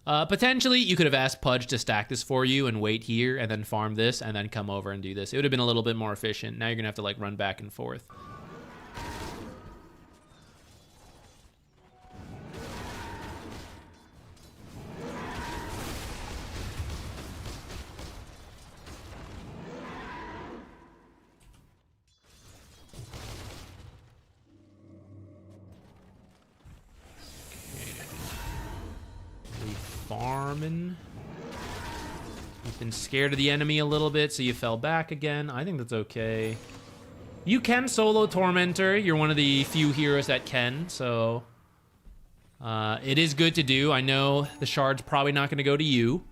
Potentially, you could have asked Pudge to stack this for you and wait here and then farm this and then come over and do this. It would have been a little bit more efficient. Now you're going to have to like run back and forth. Farming. You've been scared of the enemy a little bit, so you fell back again. I think that's okay. You can solo Tormentor. You're one of the few heroes that can, so it is good to do. I know the shard's probably not going to go to you,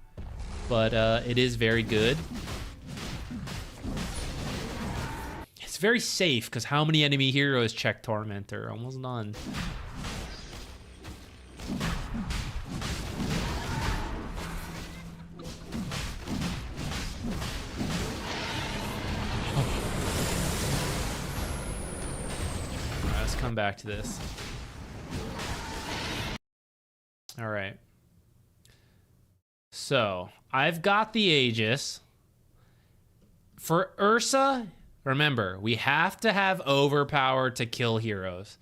but it is very good. It's very safe, because how many enemy heroes check Tormentor? Almost none. Come back to this. All right. So I've got the Aegis. For Ursa, remember, we have to have overpower to kill heroes.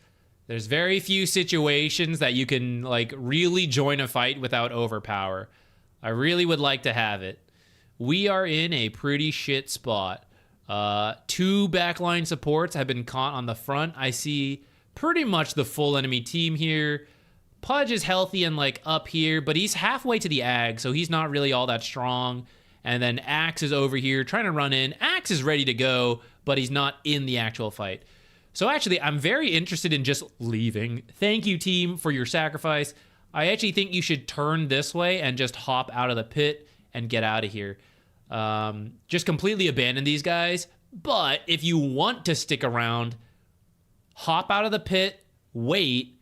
There's very few situations that you can like really join a fight without overpower. I really would like to have it. We are in a pretty shit spot. 2 backline supports have been caught on the front. I see pretty much the full enemy team here. Pudge is healthy and like up here, but he's halfway to the Ag, so he's not really all that strong. And then Axe is over here trying to run in. Axe is ready to go, but he's not in the actual fight. So actually, I'm very interested in just leaving. Thank you, team, for your sacrifice. I actually think you should turn this way and just hop out of the pit and get out of here. Just completely abandon these guys. But if you want to stick around, hop out of the pit, wait.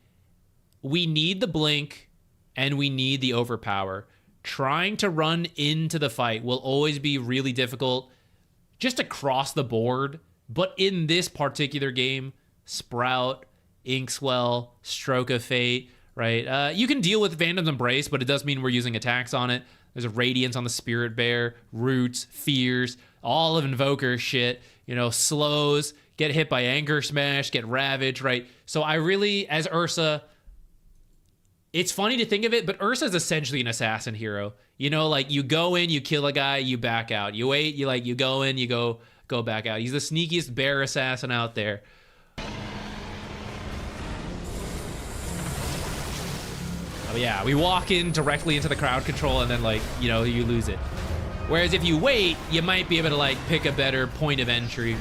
We need the blink, and we need the overpower. Trying to run into the fight will always be really difficult, just across the board. But in this particular game, Sprout, Inkswell, Stroke of Fate, right? You can deal with Phantom's Embrace, but it does mean we're using attacks on it. There's a Radiance on the Spirit Bear, Roots, Fears, all of Invoker shit, you know, slows, get hit by Anchor Smash, get Ravage, right? So I really, as Ursa, it's funny to think of it, but Ursa is essentially an assassin hero. You know, like you go in, you kill a guy, you back out. You wait, you go in, you go back out. He's the sneakiest bear assassin out there. Oh yeah, we walk in directly into the crowd control and then like, you know, you lose it. Whereas if you wait, you might be able to like pick a better point of entry.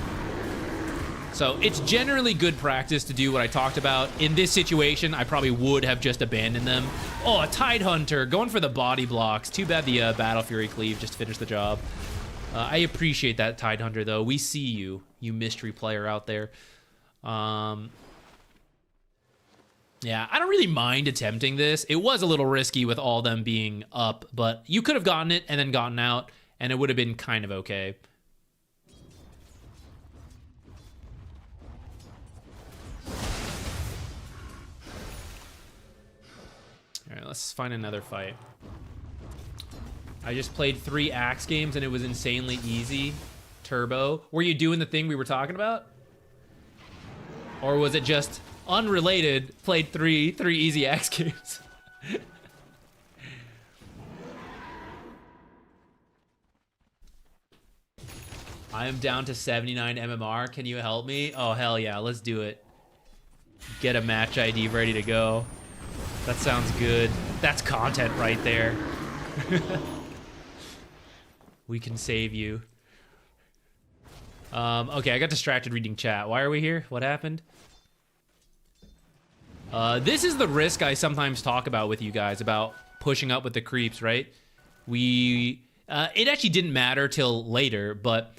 So it's generally good practice to do what I talked about. In this situation, I probably would have just abandoned them. Oh, a Tidehunter, going for the body blocks. Too bad the Battle Fury Cleave just finished the job. I appreciate that, Tidehunter, though. We see you, you mystery player out there. Yeah, I don't really mind attempting this. It was a little risky with all them being up, but you could have gotten it and then gotten out, and it would have been kind of okay. All right, let's find another fight. I just played 3 Axe games and it was insanely easy. Turbo. Were you doing the thing we were talking about? Or was it just unrelated, played three easy Axe games? I am down to 79 MMR. Can you help me? Oh, hell yeah. Let's do it. Get a match ID ready to go. That sounds good. That's content right there. We can save you. Okay, I got distracted reading chat. Why are we here? What happened? This is the risk I sometimes talk about with you guys about pushing up with the creeps, right? It actually didn't matter till later, but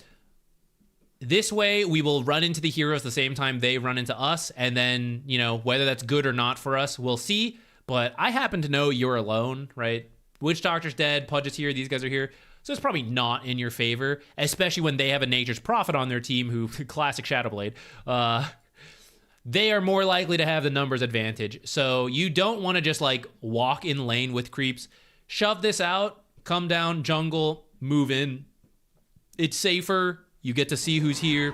this way we will run into the heroes the same time they run into us, and then, you know, whether that's good or not for us, we'll see. But I happen to know you're alone, right? Witch Doctor's dead, Pudge is here, these guys are here. So it's probably not in your favor, especially when they have a Nature's Prophet on their team who, classic Shadowblade, they are more likely to have the numbers advantage. So you don't want to just like walk in lane with creeps. Shove this out, come down, jungle, move in. It's safer. You get to see who's here.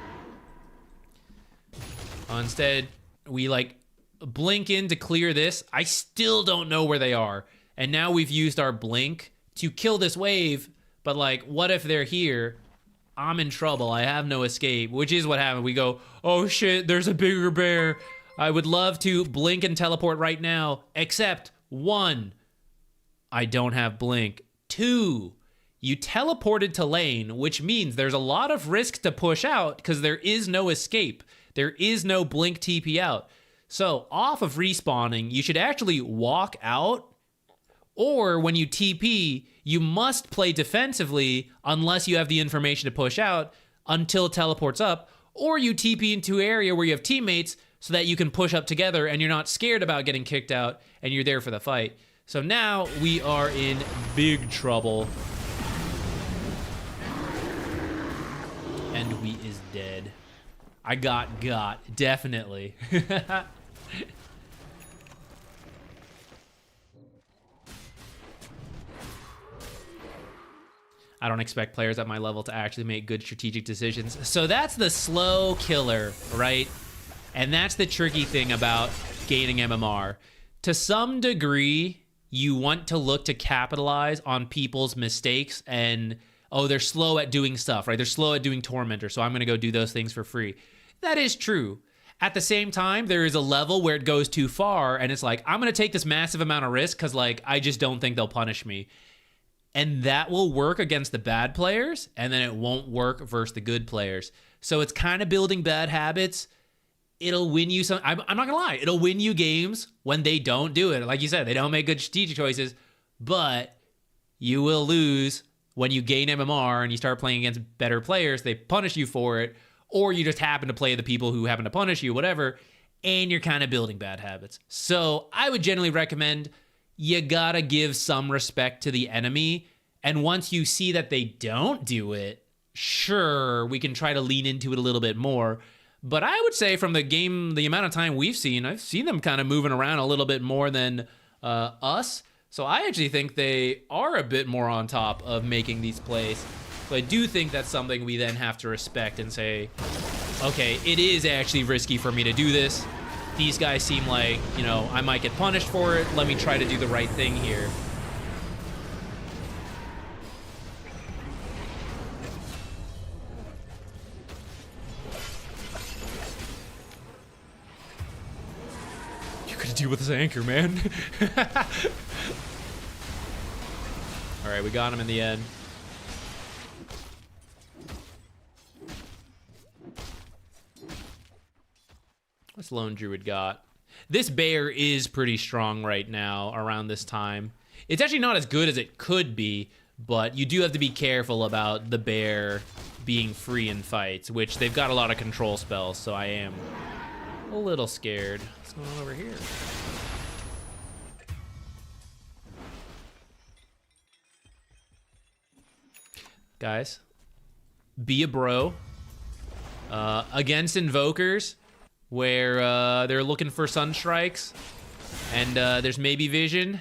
Instead, we like blink in to clear this. I still don't know where they are. And now we've used our blink to kill this wave. But like, what if they're here? I'm in trouble. I have no escape, which is what happened. We go, oh shit, there's a bigger bear. I would love to blink and teleport right now. Except 1, I don't have blink. 2, you teleported to lane, which means there's a lot of risk to push out because there is no escape. There is no blink TP out. So off of respawning, you should actually walk out, or when you TP, you must play defensively unless you have the information to push out until it teleports up, or you TP into an area where you have teammates so that you can push up together and you're not scared about getting kicked out and you're there for the fight. So now we are in big trouble. And we is dead. I got, definitely. I don't expect players at my level to actually make good strategic decisions. So that's the slow killer, right? And that's the tricky thing about gaining MMR. To some degree, you want to look to capitalize on people's mistakes and, oh, they're slow at doing stuff, right? They're slow at doing Tormentor, so I'm going to go do those things for free. That is true. At the same time, there is a level where it goes too far, and it's like, I'm going to take this massive amount of risk because, like, I just don't think they'll punish me. And that will work against the bad players, and then it won't work versus the good players. So it's kind of building bad habits. It'll win you some. I'm not going to lie. It'll win you games when they don't do it. Like you said, they don't make good strategic choices, but you will lose when you gain MMR and you start playing against better players. They punish you for it. Or you just happen to play the people who happen to punish you, whatever, and you're kind of building bad habits. So I would generally recommend you gotta give some respect to the enemy. And once you see that they don't do it, sure, we can try to lean into it a little bit more. But I would say from the game, the amount of time we've seen, I've seen them kind of moving around a little bit more than us. So I actually think they are a bit more on top of making these plays. So I do think that's something we then have to respect and say, okay, it is actually risky for me to do this. These guys seem like, you know, I might get punished for it. Let me try to do the right thing here. You could deal with this anchor, man. All right, we got him in the end. What's Lone Druid got? This bear is pretty strong right now around this time. It's actually not as good as it could be, but you do have to be careful about the bear being free in fights, which they've got a lot of control spells, so I am a little scared. What's going on over here? Guys, be a bro. Against invokers, where they're looking for sunstrikes and there's maybe vision,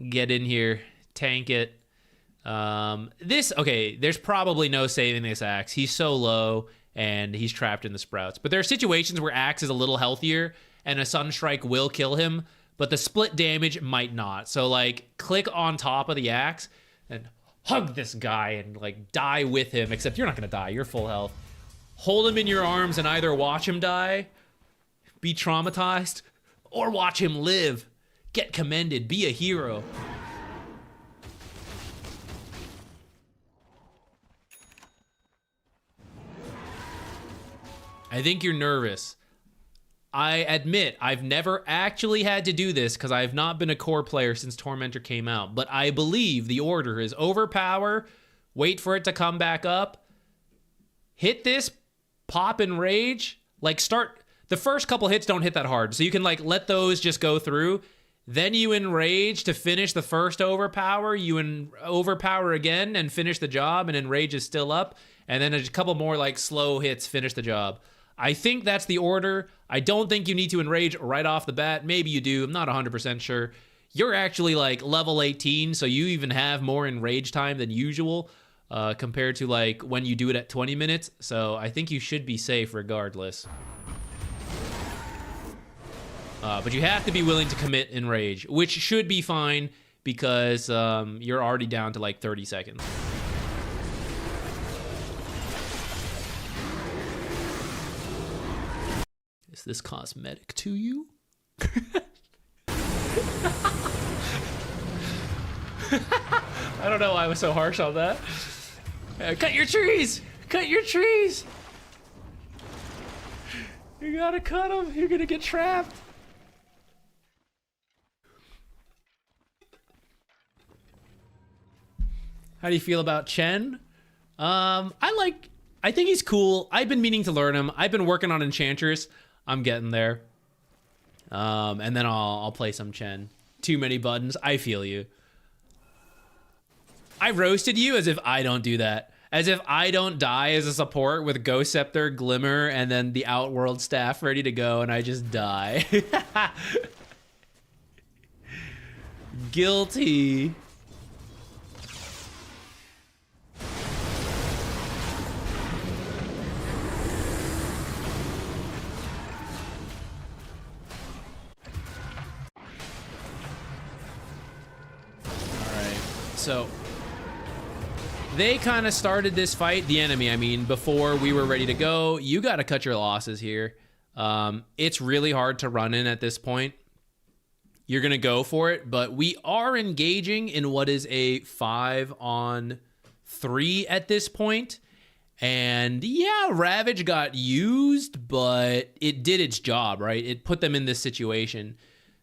get in here, tank it. Okay, there's probably no saving this Axe. He's so low and he's trapped in the sprouts. But there are situations where Axe is a little healthier and a sunstrike will kill him, but the split damage might not. So like click on top of the Axe and hug this guy and like die with him, except you're not gonna die, you're full health. Hold him in your arms and either watch him die, be traumatized, or watch him live. Get commended, be a hero. I think you're nervous. I admit, I've never actually had to do this because I've not been a core player since Tormentor came out, but I believe the order is overpower, wait for it to come back up, hit this, pop and rage, like start, the first couple hits don't hit that hard, so you can like let those just go through, then you enrage to finish the first overpower, you overpower again and finish the job, and enrage is still up, and then a couple more like slow hits finish the job. I think that's the order. I don't think you need to enrage right off the bat. Maybe you do, I'm not 100% sure. You're actually like level 18, so you even have more enrage time than usual. Compared to like when you do it at 20 minutes. So I think you should be safe regardless. But you have to be willing to commit enrage, which should be fine because you're already down to like 30 seconds. Is this cosmetic to you? I don't know why I was so harsh on that. Cut your trees! Cut your trees! You gotta cut them. You're gonna get trapped. How do you feel about Chen? I think he's cool. I've been meaning to learn him. I've been working on Enchantress. I'm getting there. And then I'll play some Chen. Too many buttons. I feel you. I roasted you as if I don't do that. As if I don't die as a support with Ghost Scepter, Glimmer, and then the Outworld staff ready to go, and I just die. Guilty. So they kind of started this fight, the enemy, I mean, before we were ready to go. You got to cut your losses here. It's really hard to run in at this point. You're going to go for it, but we are engaging in what is a 5-on-3 at this point. And yeah, Ravage got used, but it did its job, right? It put them in this situation.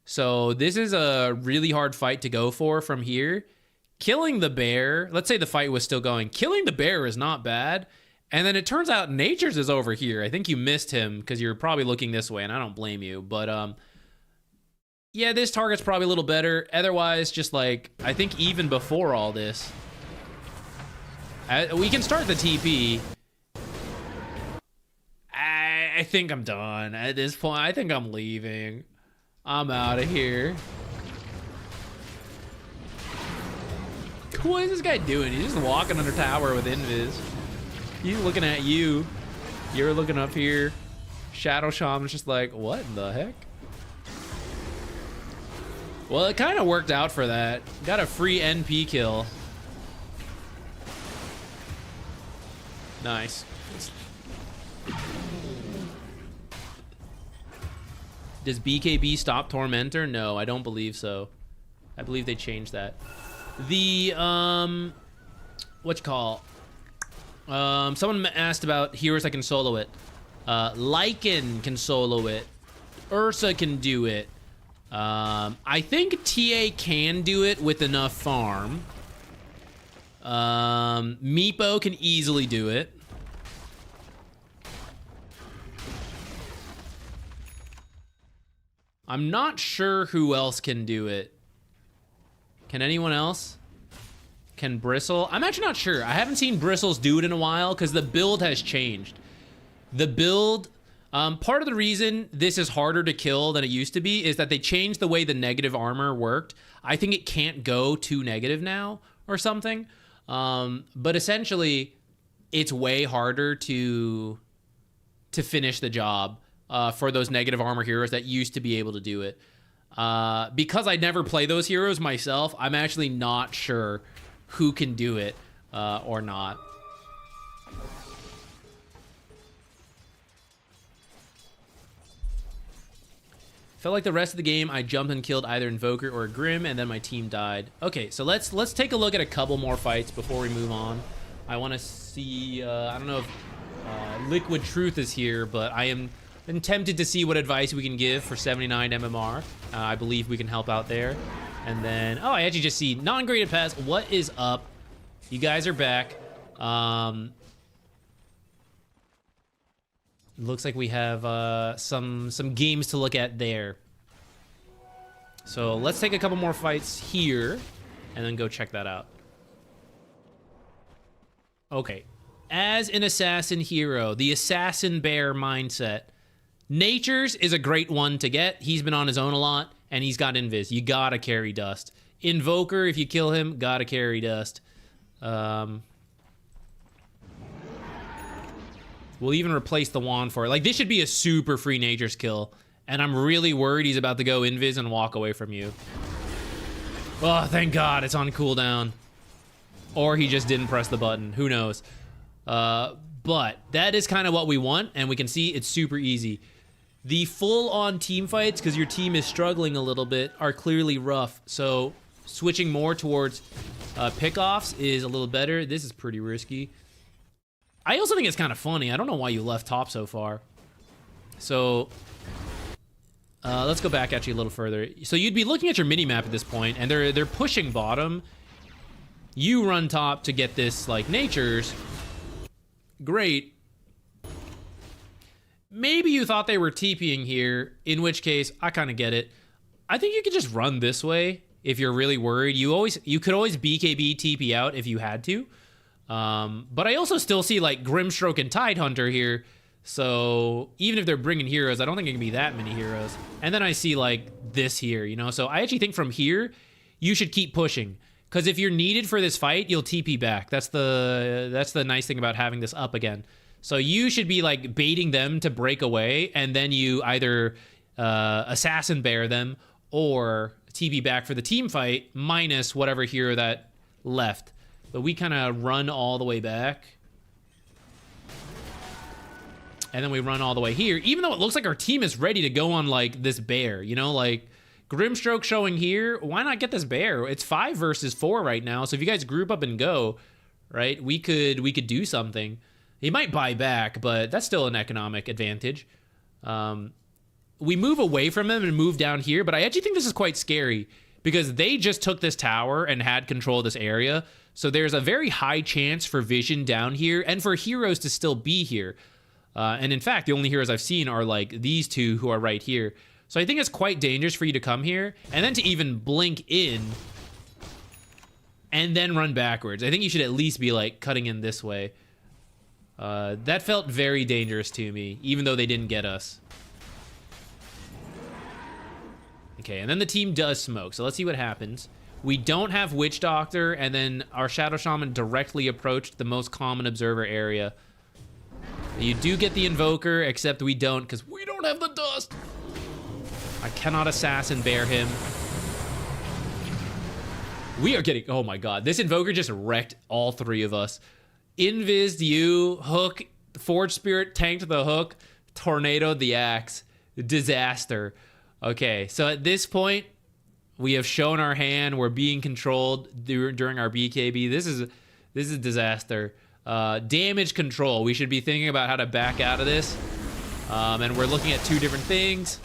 So this is a really hard fight to go for from here. Killing the bear, let's say the fight was still going. Killing the bear is not bad. And then it turns out Nature's is over here. I think you missed him because you're probably looking this way, and I don't blame you. But yeah, this target's probably a little better. Otherwise, just like, I think even before all this, we can start the TP. I think I'm done at this point. I think I'm leaving. I'm out of here. What is this guy doing? He's just walking under tower with invis. He's looking at you. You're looking up here. Shadow Shaman's just like, what in the heck? Well, it kind of worked out for that. Got a free NP kill. Nice. Does BKB stop Tormentor? No, I don't believe so. I believe they changed that. The, someone asked about heroes that can solo it. Lycan can solo it. Ursa can do it. I think TA can do it with enough farm. Meepo can easily do it. I'm not sure who else can do it. Can anyone else? Can Bristle? I'm actually not sure. I haven't seen Bristles do it in a while because the build has changed. The build, part of the reason this is harder to kill than it used to be is that they changed the way the negative armor worked. I think it can't go too negative now or something. But essentially, it's way harder to finish the job for those negative armor heroes that used to be able to do it. Because I never play those heroes myself, I'm actually not sure who can do it or not. Felt like the rest of the game, I jumped and killed either Invoker or a Grim, and then my team died. Okay, so let's take a look at a couple more fights before we move on. I want to see, I don't know if Liquid Truth is here, but I'm tempted to see what advice we can give for 79 MMR. I believe we can help out there. And then, oh, I actually just see non-graded pass. What is up? You guys are back. Looks like we have some games to look at there. So let's take a couple more fights here and then go check that out. Okay. As an assassin hero, the assassin bear mindset. Nature's is a great one to get. He's been on his own a lot, and he's got invis. You gotta carry dust. Invoker, if you kill him, gotta carry dust. We'll even replace the wand for it. Like, this should be a super free Nature's kill, and I'm really worried he's about to go invis and walk away from you. Oh, thank God it's on cooldown. Or he just didn't press the button. Who knows? But that is kind of what we want, and we can see it's super easy. The full-on team fights, because your team is struggling a little bit, are clearly rough. So switching more towards pickoffs is a little better. This is pretty risky. I also think it's kind of funny. I don't know why you left top so far. So let's go back actually a little further. So you'd be looking at your mini-map at this point, and they're pushing bottom. You run top to get this, like, Nature's. Great. Maybe you thought they were TPing here, in which case, I kind of get it. I think you could just run this way if you're really worried. You could always BKB TP out if you had to. But I also still see, like, Grimstroke and Tidehunter here. So even if they're bringing heroes, I don't think it can be that many heroes. And then I see, like, this here, you know? So I actually think from here, you should keep pushing. Because if you're needed for this fight, you'll TP back. That's the nice thing about having this up again. So you should be, like, baiting them to break away, and then you either assassin bear them or TP back for the team fight minus whatever hero that left. But we kind of run all the way back. And then we run all the way here, even though it looks like our team is ready to go on like this bear, you know, like Grimstroke showing here. Why not get this bear? It's 5 versus 4 right now. So if you guys group up and go, right, we could do something. He might buy back, but that's still an economic advantage. We move away from him and move down here, but I actually think this is quite scary because they just took this tower and had control of this area. So there's a very high chance for vision down here and for heroes to still be here. And in fact, the only heroes I've seen are like these two who are right here. So I think it's quite dangerous for you to come here and then to even blink in and then run backwards. I think you should at least be like cutting in this way. That felt very dangerous to me, even though they didn't get us. Okay, and then the team does smoke, so let's see what happens. We don't have Witch Doctor, and then our Shadow Shaman directly approached the most common observer area. You do get the Invoker, except we don't, because we don't have the dust. I cannot assassin bear him. We are getting, oh my god, this Invoker just wrecked all 3 of us. Invised you, Hook, Forge Spirit tanked the Hook, Tornadoed the Axe. Disaster. Okay, so at this point, we have shown our hand. We're being controlled during our BKB. This is disaster. Damage control. We should be thinking about how to back out of this. And we're looking at 2 different things.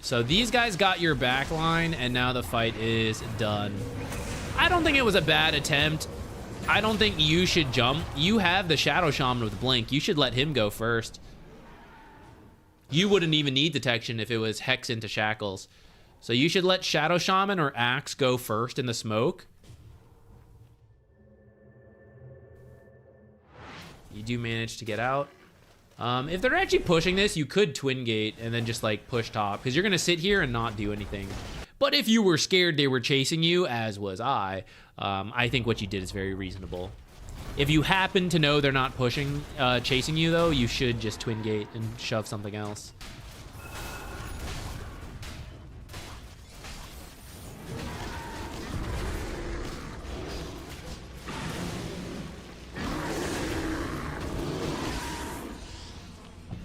So these guys got your back line, and now the fight is done. I don't think it was a bad attempt. I don't think you should jump. You have the Shadow Shaman with Blink. You should let him go first. You wouldn't even need detection if it was Hex into Shackles. So you should let Shadow Shaman or Axe go first in the smoke. You do manage to get out. If they're actually pushing this, you could Twin Gate and then just like push top, because you're going to sit here and not do anything. But if you were scared they were chasing you, as was I think what you did is very reasonable. If you happen to know they're not chasing you though, you should just Twin Gate and shove something else.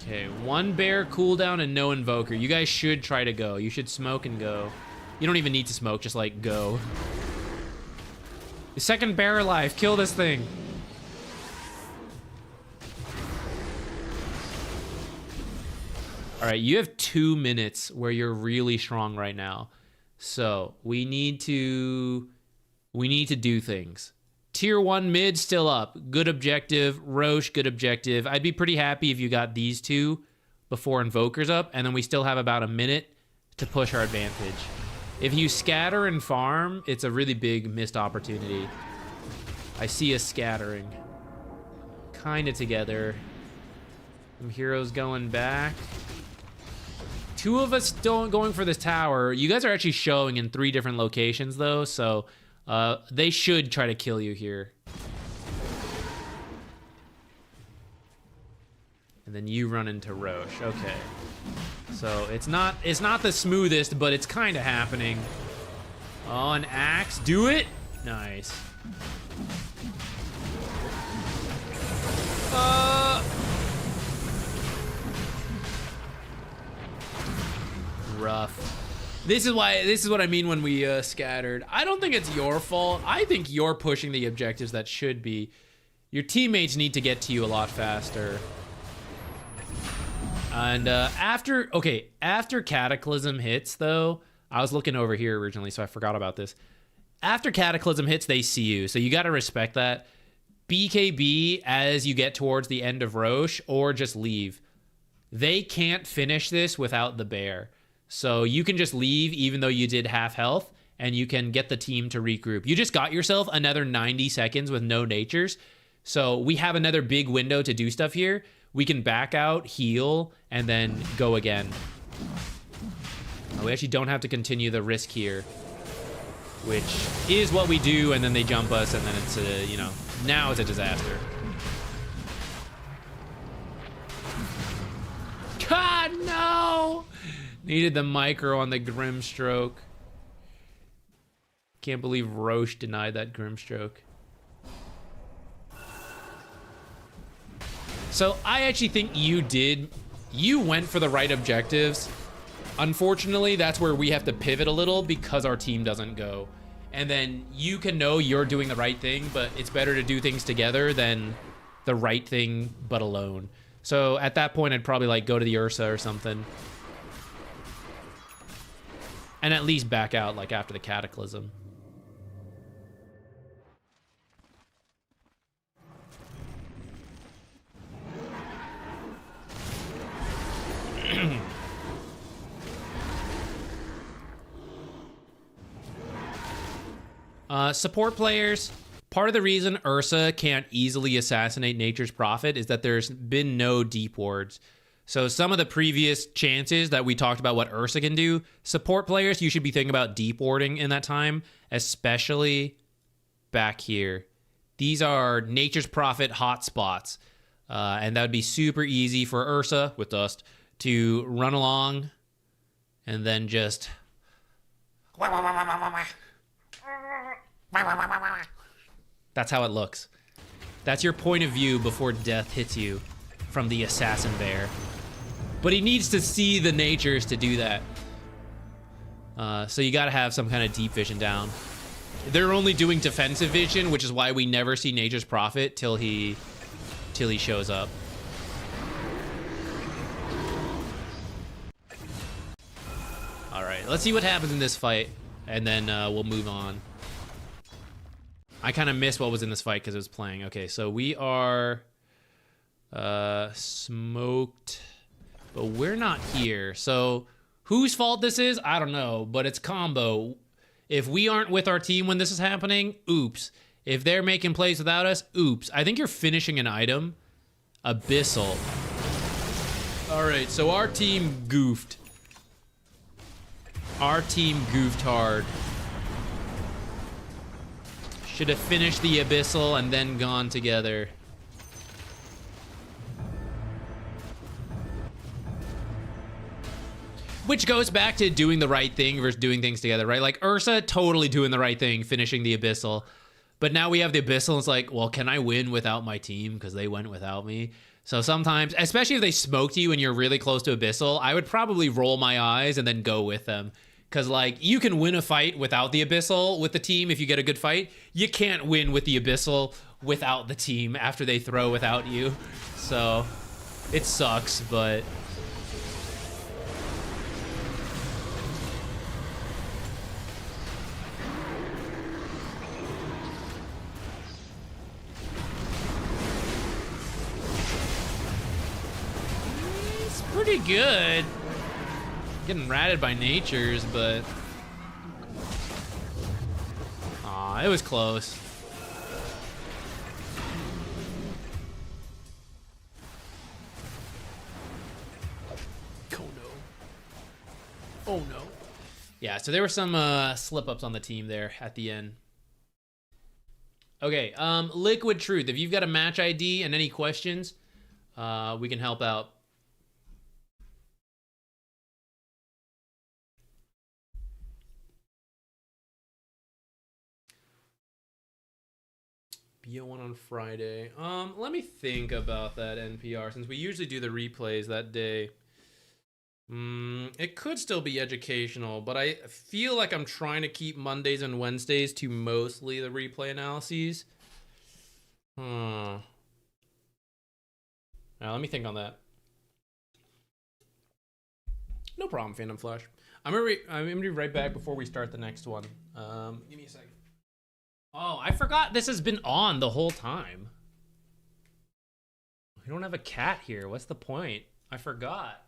Okay, 1 bear cooldown and no Invoker. You guys should try to go. You should smoke and go. You don't even need to smoke, just like go. The 2nd bear alive, kill this thing. All right, you have 2 minutes where you're really strong right now. So we need to do things. Tier 1 mid still up. Good objective. Roche, good objective. I'd be pretty happy if you got these 2 before Invoker's up, and then we still have about a minute to push our advantage. If you scatter and farm, it's a really big missed opportunity. I see us scattering. Kinda together. Some heroes going back. 2 of us going for this tower. You guys are actually showing in 3 different locations though, so they should try to kill you here. And then you run into Roche. Okay. So it's not the smoothest, but it's kind of happening. Oh, an Axe. Do it. Nice. Rough. This is what I mean when we scattered. I don't think it's your fault. I think you're pushing the objectives that should be. Your teammates need to get to you a lot faster. And after Cataclysm hits though, I was looking over here originally, so I forgot about this. After Cataclysm hits, they see you, so you got to respect that. BKB as you get towards the end of Roche, or just leave. They can't finish this without the bear. So you can just leave even though you did half health, and you can get the team to regroup. You just got yourself another 90 seconds with no natures. So we have another big window to do stuff here. We can back out, heal, and then go again. We actually don't have to continue the risk here, which is what we do, and then they jump us, and then it's now it's a disaster. God, no! Needed the micro on the Grimstroke. Can't believe Roche denied that Grimstroke. So I actually think you went for the right objectives. Unfortunately, that's where we have to pivot a little because our team doesn't go. And then you can know you're doing the right thing, but it's better to do things together than the right thing but alone. So at that point, I'd probably like go to the Ursa or something. And at least back out like after the Cataclysm. Support players, part of the reason Ursa can't easily assassinate Nature's Prophet is that there's been no deep wards. So some of the previous chances that we talked about what Ursa can do, support players, you should be thinking about deep warding in that time, especially back here. These are Nature's Prophet hotspots, and that would be super easy for Ursa, with Dust, to run along and then just... That's how it looks. That's your point of view before death hits you from the assassin bear. But he needs to see the natures to do that. So you gotta have some kind of deep vision down. They're only doing defensive vision, which is why we never see Nature's Prophet till he shows up. All right, let's see what happens in this fight, and then we'll move on. I kind of missed what was in this fight because it was playing. Okay, so we are smoked, but we're not here. So whose fault this is, I don't know, but it's combo. If we aren't with our team when this is happening, oops. If they're making plays without us, oops. I think you're finishing an item. Abyssal. All right, so our team goofed. Our team goofed hard. Should have finished the Abyssal and then gone together. Which goes back to doing the right thing versus doing things together, right? Like Ursa, totally doing the right thing, finishing the Abyssal. But now we have the Abyssal, and it's like, well, can I win without my team? Because they went without me. So sometimes, especially if they smoked you and you're really close to Abyssal, I would probably roll my eyes and then go with them. Because, like, you can win a fight without the Abyssal with the team if you get a good fight. You can't win with the Abyssal without the team after they throw without you. So, it sucks, but... It's pretty good. Getting ratted by natures, but aw, it was close. Oh no. Oh no. Yeah, so there were some slip-ups on the team there at the end. Okay, Liquid Truth, if you've got a match ID and any questions, we can help out. BO1 on Friday. Let me think about that NPR, since we usually do the replays that day. It could still be educational, but I feel like I'm trying to keep Mondays and Wednesdays to mostly the replay analyses. Now, let me think on that. No problem, Phantom Flash. I'm gonna be right back before we start the next one. Give me a second. Oh, I forgot this has been on the whole time. We don't have a cat here. What's the point? I forgot.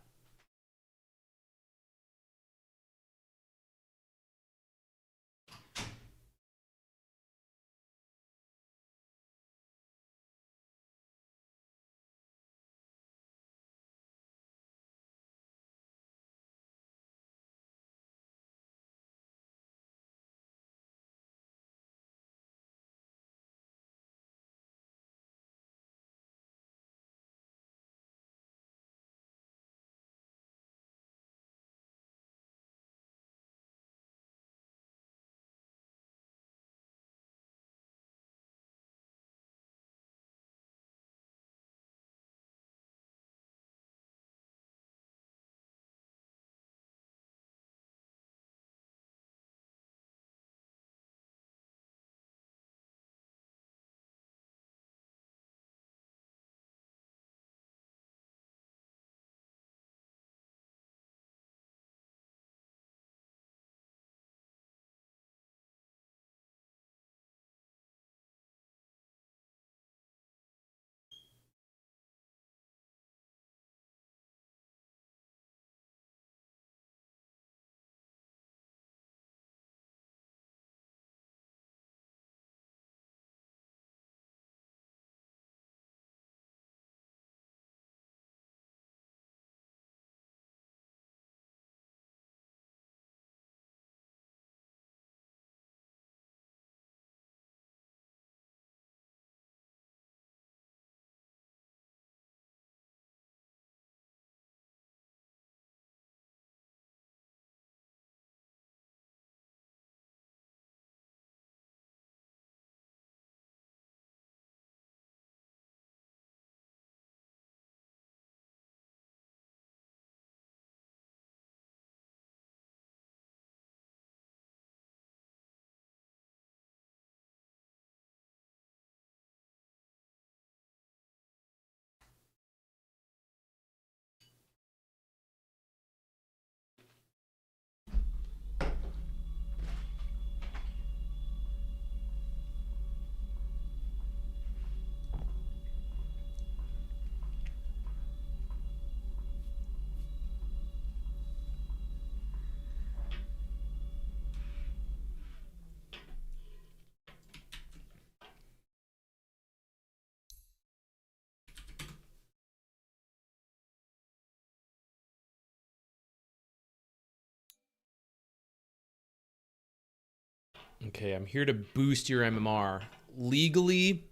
Okay, I'm here to boost your MMR legally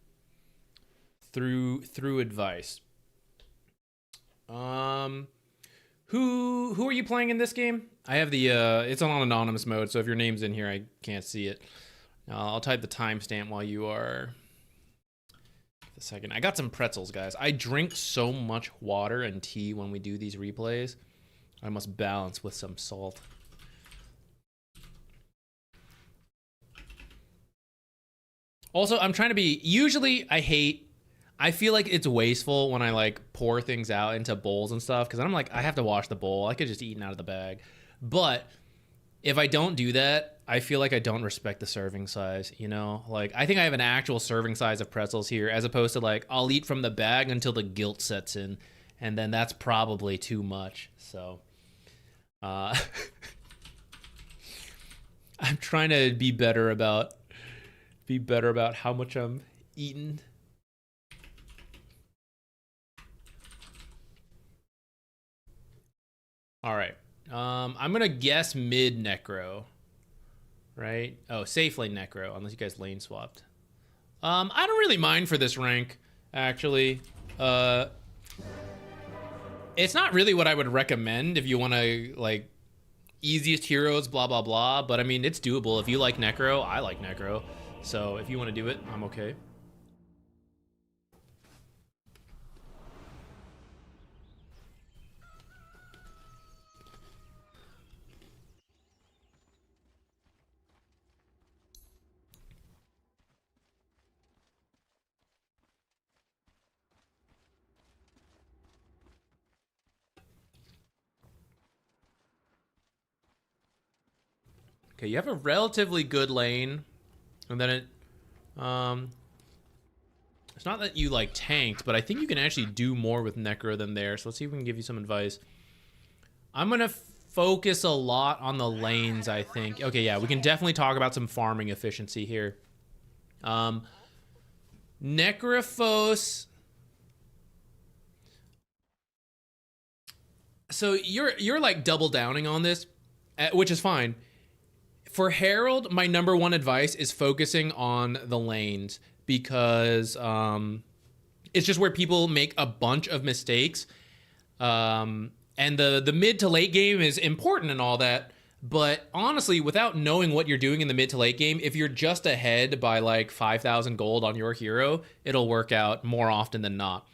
through advice. Who are you playing in this game? I have the it's on anonymous mode, so if your name's in here, I can't see it. I'll type the timestamp while you are. A second. I got some pretzels, guys. I drink so much water and tea when we do these replays. I must balance with some salt. Also, I'm trying to be, usually I feel like it's wasteful when I like pour things out into bowls and stuff, because I'm like, I have to wash the bowl. I could just eat it out of the bag. But if I don't do that, I feel like I don't respect the serving size, you know? Like, I think I have an actual serving size of pretzels here, as opposed to like, I'll eat from the bag until the guilt sets in, and then that's probably too much. So, I'm trying to be better about how much I'm eating. All right. I'm gonna guess mid necro, right? Oh, safe lane necro, unless you guys lane swapped. I don't really mind for this rank, actually. It's not really what I would recommend if you want to like easiest heroes, blah blah blah. But I mean, it's doable. If you like necro, I like necro. So if you want to do it, I'm okay. Okay, you have a relatively good lane, and then it's not that you like tanked, but I think you can actually do more with Necro than there. So let's see if we can give you some advice. I'm gonna focus a lot on the lanes, I think. Okay, yeah, we can definitely talk about some farming efficiency here. Necrophos. So you're like double downing on this, which is fine. For Herald, my number one advice is focusing on the lanes, because it's just where people make a bunch of mistakes. And the mid to late game is important and all that, but honestly, without knowing what you're doing in the mid to late game, if you're just ahead by like 5,000 gold on your hero, it'll work out more often than not.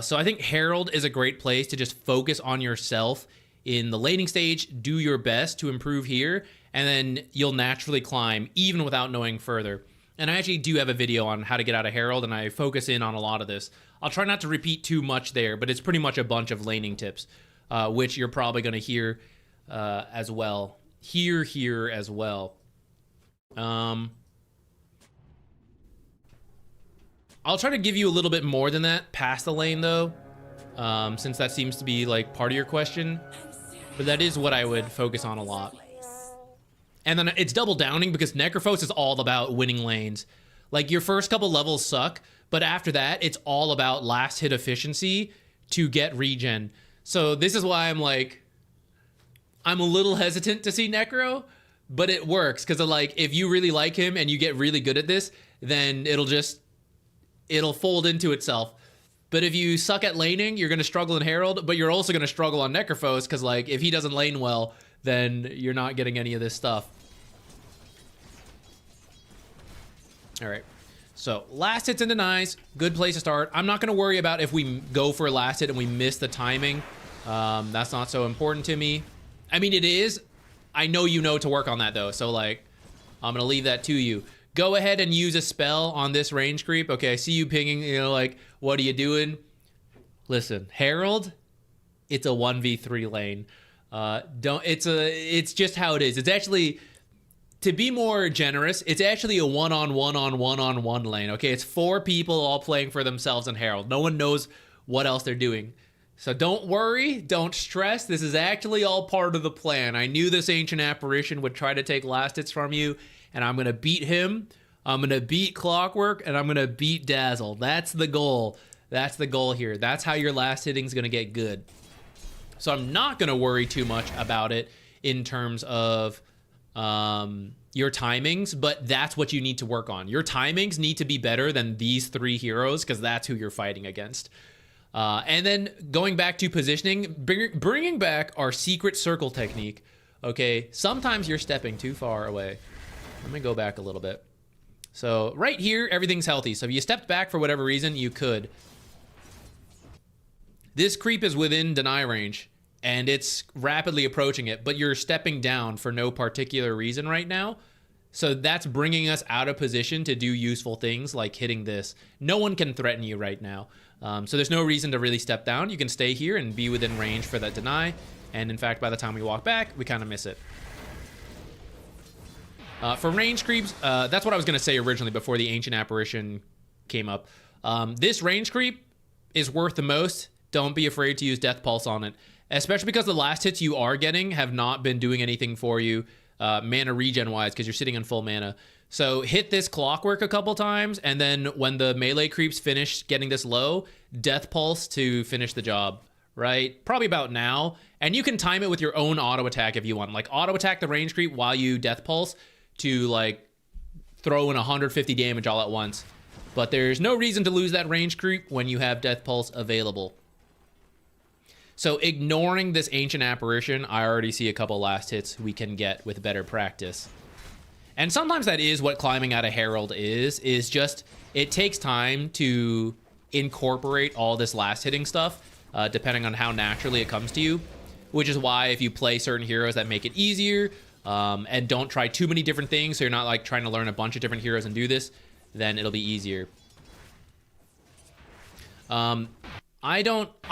So I think Herald is a great place to just focus on yourself in the laning stage, do your best to improve here, and then you'll naturally climb even without knowing further. And I actually do have a video on how to get out of Herald, and I focus in on a lot of this. I'll try not to repeat too much there, but it's pretty much a bunch of laning tips, which you're probably going to hear as well. Here as well. I'll try to give you a little bit more than that past the lane, though, since that seems to be like part of your question. But that is what I would focus on a lot. And then it's double downing, because Necrophos is all about winning lanes. Like, your first couple levels suck, but after that, it's all about last hit efficiency to get regen. So this is why I'm like, I'm a little hesitant to see Necro, but it works, because like, if you really like him and you get really good at this, then it'll fold into itself. But if you suck at laning, you're going to struggle in Herald, but you're also going to struggle on Necrophos, because like, if he doesn't lane well, then you're not getting any of this stuff. All right, so last hits and denies, good place to start. I'm not going to worry about if we go for a last hit and we miss the timing. That's not so important to me. I mean, it is. I know you know to work on that, though, so like, I'm going to leave that to you. Go ahead and use a spell on this range creep. Okay, I see you pinging, you know, like, what are you doing? Listen, Herald, it's a 1v3 lane. It's just how it is. It's actually, to be more generous, it's actually a one-on-one lane, okay? It's 4 people all playing for themselves in Herald. No one knows what else they're doing. So don't worry, don't stress. This is actually all part of the plan. I knew this ancient apparition would try to take last hits from you, and I'm going to beat him. I'm going to beat Clockwork, and I'm going to beat Dazzle. That's the goal. That's the goal here. That's how your last hitting is going to get good. So I'm not going to worry too much about it in terms of your timings, but that's what you need to work on. Your timings need to be better than these 3 heroes because that's who you're fighting against. And then going back to positioning, bringing back our secret circle technique. Okay, sometimes you're stepping too far away. Let me go back a little bit. So right here, everything's healthy. So if you stepped back for whatever reason, you could. This creep is within deny range, and it's rapidly approaching it, but you're stepping down for no particular reason right now. So that's bringing us out of position to do useful things like hitting this. No one can threaten you right now. So there's no reason to really step down. You can stay here and be within range for that deny. And in fact, by the time we walk back, we kind of miss it. For range creeps, that's what I was going to say originally before the Ancient Apparition came up. This range creep is worth the most. Don't be afraid to use Death Pulse on it, especially because the last hits you are getting have not been doing anything for you mana regen wise because you're sitting on full mana. So hit this Clockwork a couple times, and then when the melee creeps finish getting this low, Death Pulse to finish the job, right? Probably about now. And you can time it with your own auto attack if you want. Like auto attack the range creep while you Death Pulse to like throw in 150 damage all at once. But there's no reason to lose that range creep when you have Death Pulse available. So ignoring this Ancient Apparition, I already see a couple last hits we can get with better practice. And sometimes that is what climbing out of Herald is just, it takes time to incorporate all this last hitting stuff, depending on how naturally it comes to you, which is why if you play certain heroes that make it easier, and don't try too many different things, so you're not like trying to learn a bunch of different heroes and do this, then it'll be easier. I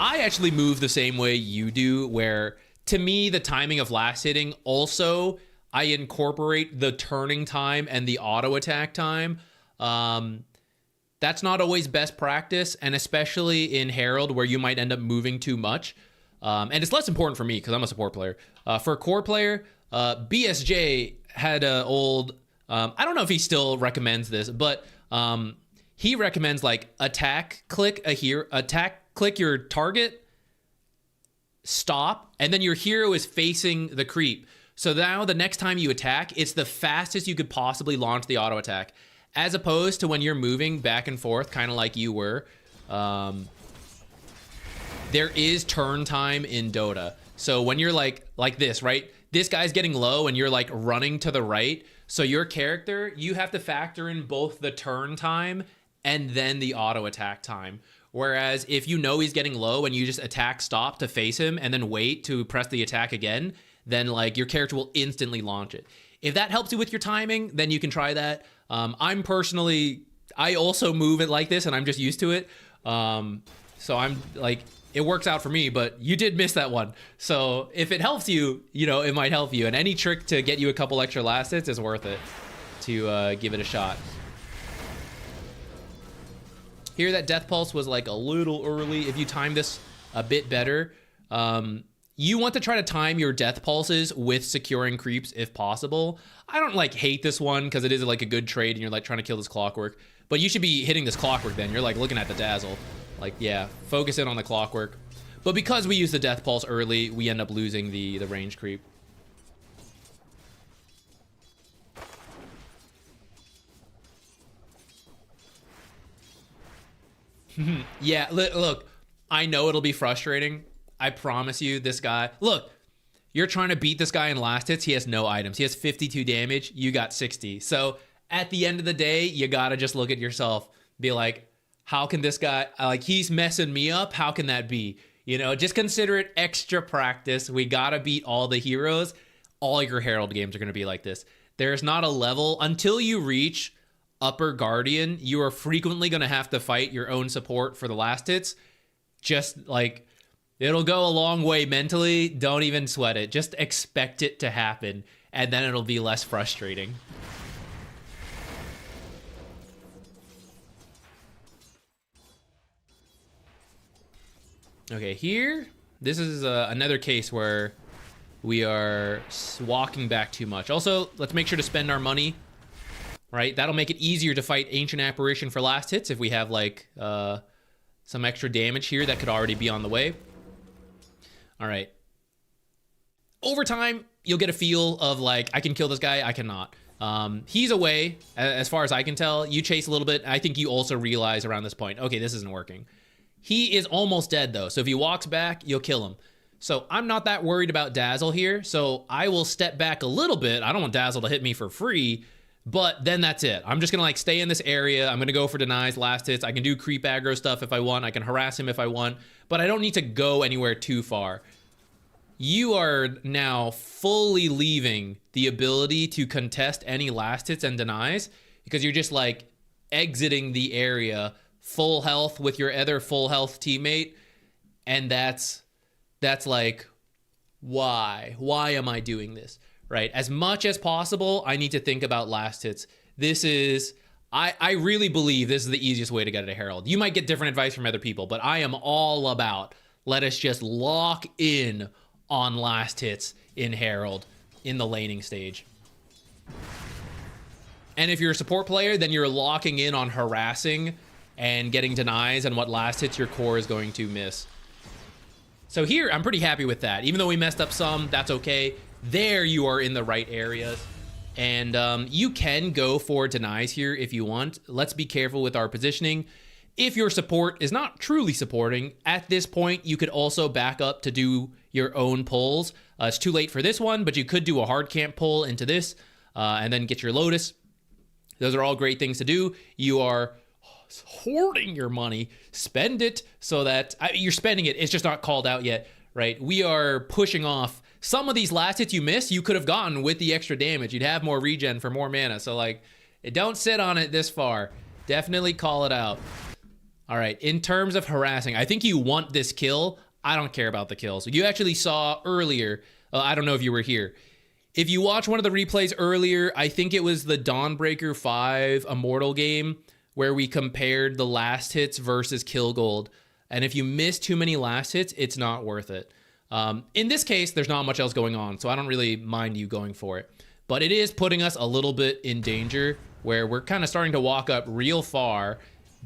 actually move the same way you do, where to me, the timing of last hitting also, I incorporate the turning time and the auto attack time. That's not always best practice, and especially in Herald where you might end up moving too much. And it's less important for me because I'm a support player. For a core player, BSJ had an old, I don't know if he still recommends this, but he recommends like attack, click your target, stop, and then your hero is facing the creep. So now the next time you attack, it's the fastest you could possibly launch the auto attack, as opposed to when you're moving back and forth, kind of like you were. There is turn time in Dota. So when you're like this, right? This guy's getting low and you're like running to the right. So your character, you have to factor in both the turn time and then the auto attack time. Whereas if you know he's getting low and you just attack stop to face him and then wait to press the attack again, then like your character will instantly launch it. If that helps you with your timing, then you can try that. I also move it like this and I'm just used to it. So I'm like, it works out for me, but you did miss that one. So if it helps you, you know, it might help you. And any trick to get you a couple extra last hits is worth it to give it a shot. Here, that Death Pulse was like a little early. If you time this a bit better, you want to try to time your Death Pulses with securing creeps if possible. I don't like hate this one because it is like a good trade and you're like trying to kill this Clockwork, but you should be hitting this Clockwork then. You're like looking at the Dazzle. Like, yeah, focus in on the Clockwork. But because we use the Death Pulse early, we end up losing the range creep. Yeah, look, I know it'll be frustrating. I promise you, this guy... Look, you're trying to beat this guy in last hits. He has no items. He has 52 damage. You got 60. So at the end of the day, you gotta just look at yourself. Be like, how can this guy... Like, he's messing me up. How can that be? You know, just consider it extra practice. We gotta beat all the heroes. All your Herald games are gonna be like this. There's not a level... Until you reach Upper Guardian, you are frequently gonna have to fight your own support for the last hits. Just, like... It'll go a long way mentally. Don't even sweat it. Just expect it to happen, and then it'll be less frustrating. Okay, here, this is another case where we are walking back too much. Also, let's make sure to spend our money, right? That'll make it easier to fight Ancient Apparition for last hits if we have, like, some extra damage here that could already be on the way. All right. over time, you'll get a feel of like, I can kill this guy, I cannot. He's away, as far as I can tell. You chase a little bit. I think you also realize around this point, okay, this isn't working. He is almost dead though, so if he walks back, you'll kill him. So I'm not that worried about Dazzle here, so I will step back a little bit. I don't want Dazzle to hit me for free, but then that's it. I'm just gonna like stay in this area. I'm gonna go for denies, last hits. I can do creep aggro stuff if I want. I can harass him if I want, but I don't need to go anywhere too far. You are now fully leaving the ability to contest any last hits and denies because you're just like exiting the area full health with your other full health teammate. And that's like, why am I doing this? Right? As much as possible, I need to think about last hits. This is, I really believe this is the easiest way to get a Herald. You might get different advice from other people, but I am all about, let us just lock in on last hits in Herald in the laning stage. And if you're a support player, then you're locking in on harassing and getting denies and what last hits your core is going to miss. So here, I'm pretty happy with that. Even though we messed up some, that's okay. There you are in the right areas. And you can go for denies here if you want. Let's be careful with our positioning. If your support is not truly supporting, at this point, you could also back up to do your own pulls. It's too late for this one, but you could do a hard camp pull into this and then get your Lotus. Those are all great things to do. You are hoarding your money. Spend it so that you're spending it. It's just not called out yet, right? We are pushing off some of these last hits you miss. You could have gotten with the extra damage. You'd have more regen for more mana. So like, don't sit on it this far. Definitely call it out. All right, in terms of harassing, I think you want this kill. I don't care about the kills. You actually saw earlier, I don't know if you were here. If you watch one of the replays earlier, I think it was the Dawnbreaker 5 Immortal game where we compared the last hits versus kill gold. And if you miss too many last hits, it's not worth it. In this case, there's not much else going on, so I don't really mind you going for it. But it is putting us a little bit in danger where we're kind of starting to walk up real far.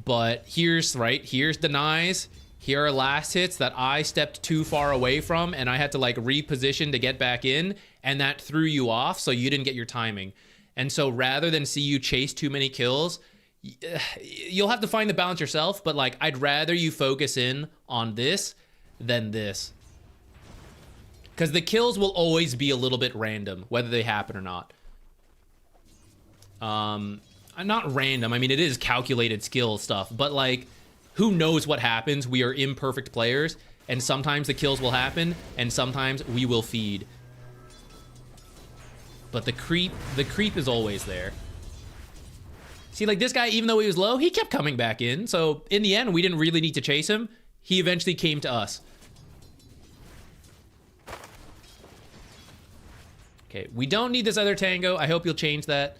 But here's denies. Here are last hits that I stepped too far away from and I had to like reposition to get back in, and that threw you off so you didn't get your timing. And so rather than see you chase too many kills, you'll have to find the balance yourself, but like I'd rather you focus in on this than this. Because the kills will always be a little bit random, whether they happen or not. Not random, I mean, it is calculated skill stuff, but like, who knows what happens? We are imperfect players, and sometimes the kills will happen, and sometimes we will feed. But the creep is always there. See, like this guy, even though he was low, he kept coming back in, so in the end, we didn't really need to chase him. He eventually came to us. Okay, we don't need this other tango. I hope you'll change that.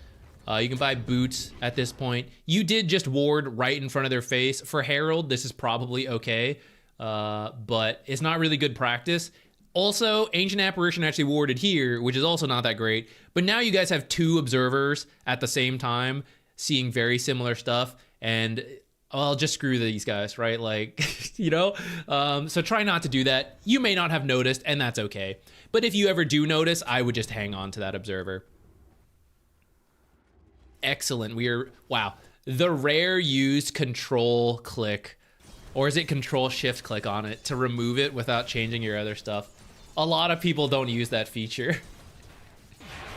You can buy boots at this point. You did just ward right in front of their face. For Herald, this is probably okay, but it's not really good practice. Also, Ancient Apparition actually warded here, which is also not that great. But now you guys have two observers at the same time, seeing very similar stuff, and well, just screw these guys, right? Like, you know? So try not to do that. You may not have noticed, and that's okay. But if you ever do notice, I would just hang on to that observer. Excellent. Wow. The rare used control click, or is it control shift click on it to remove it without changing your other stuff? A lot of people don't use that feature.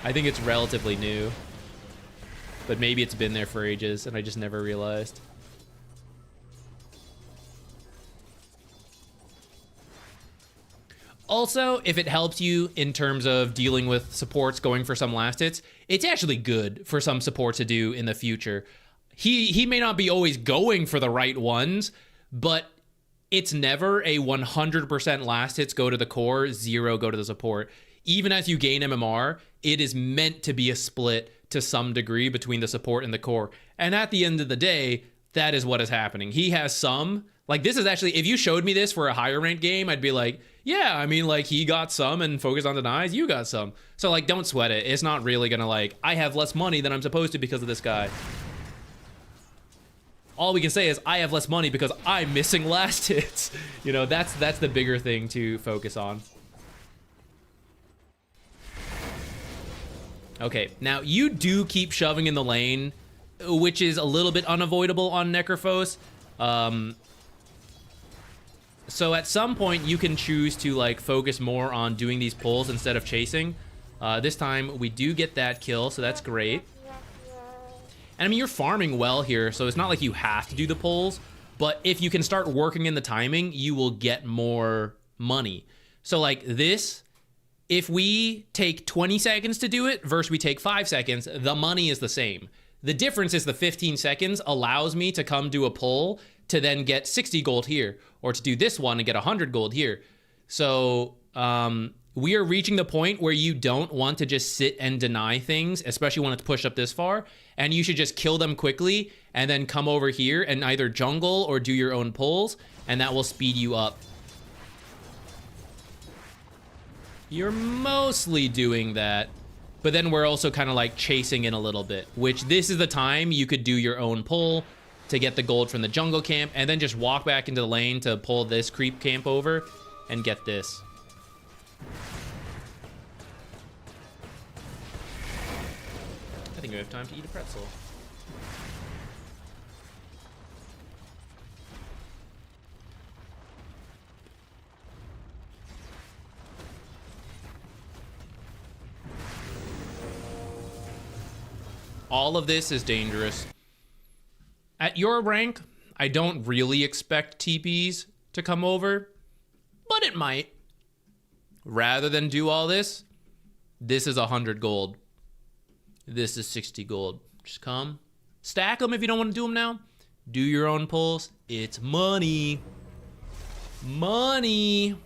I think it's relatively new, but maybe it's been there for ages and I just never realized. Also, if it helps you in terms of dealing with supports going for some last hits, it's actually good for some support to do in the future. He may not be always going for the right ones, but it's never a 100% last hits go to the core, 0 go to the support. Even as you gain MMR, it is meant to be a split to some degree between the support and the core. And at the end of the day, that is what is happening. He has some, like this is actually, if you showed me this for a higher ranked game, I'd be like, yeah, I mean, like he got some and focused on denies, you got some. So like, don't sweat it. It's not really gonna like, I have less money than I'm supposed to because of this guy. All we can say is I have less money because I'm missing last hits. You know, that's the bigger thing to focus on. Okay, now you do keep shoving in the lane, which is a little bit unavoidable on Necrophos. So at some point you can choose to like focus more on doing these pulls instead of chasing. This time we do get that kill, so that's great. And I mean, you're farming well here, so it's not like you have to do the pulls, but if you can start working in the timing, you will get more money. So like this, if we take 20 seconds to do it versus we take 5 seconds, the money is the same. The difference is the 15 seconds allows me to come do a pull to then get 60 gold here, or to do this one and get 100 gold here. So we are reaching the point where you don't want to just sit and deny things, especially when it's pushed up this far, and you should just kill them quickly and then come over here and either jungle or do your own pulls, and that will speed you up. You're mostly doing that, but then we're also kind of like chasing in a little bit, which this is the time you could do your own pull to get the gold from the jungle camp, and then just walk back into the lane to pull this creep camp over and get this. I think we have time to eat a pretzel. All of this is dangerous. At your rank, I don't really expect TPs to come over, but it might. Rather than do all this, this is 100 gold. This is 60 gold. Just come. Stack them if you don't want to do them now. Do your own pulls. It's money. Money.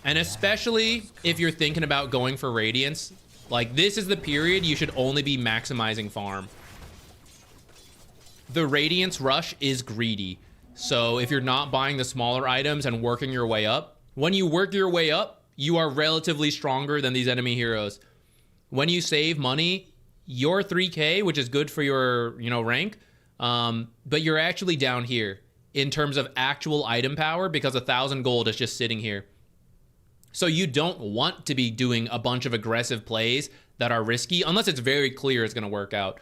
And especially if you're thinking about going for Radiance, like this is the period you should only be maximizing farm. The Radiance rush is greedy. So if you're not buying the smaller items and working your way up, when you work your way up, you are relatively stronger than these enemy heroes. When you save money, you're 3k, which is good for your, rank, but you're actually down here in terms of actual item power because 1,000 gold is just sitting here. So you don't want to be doing a bunch of aggressive plays that are risky unless it's very clear it's going to work out.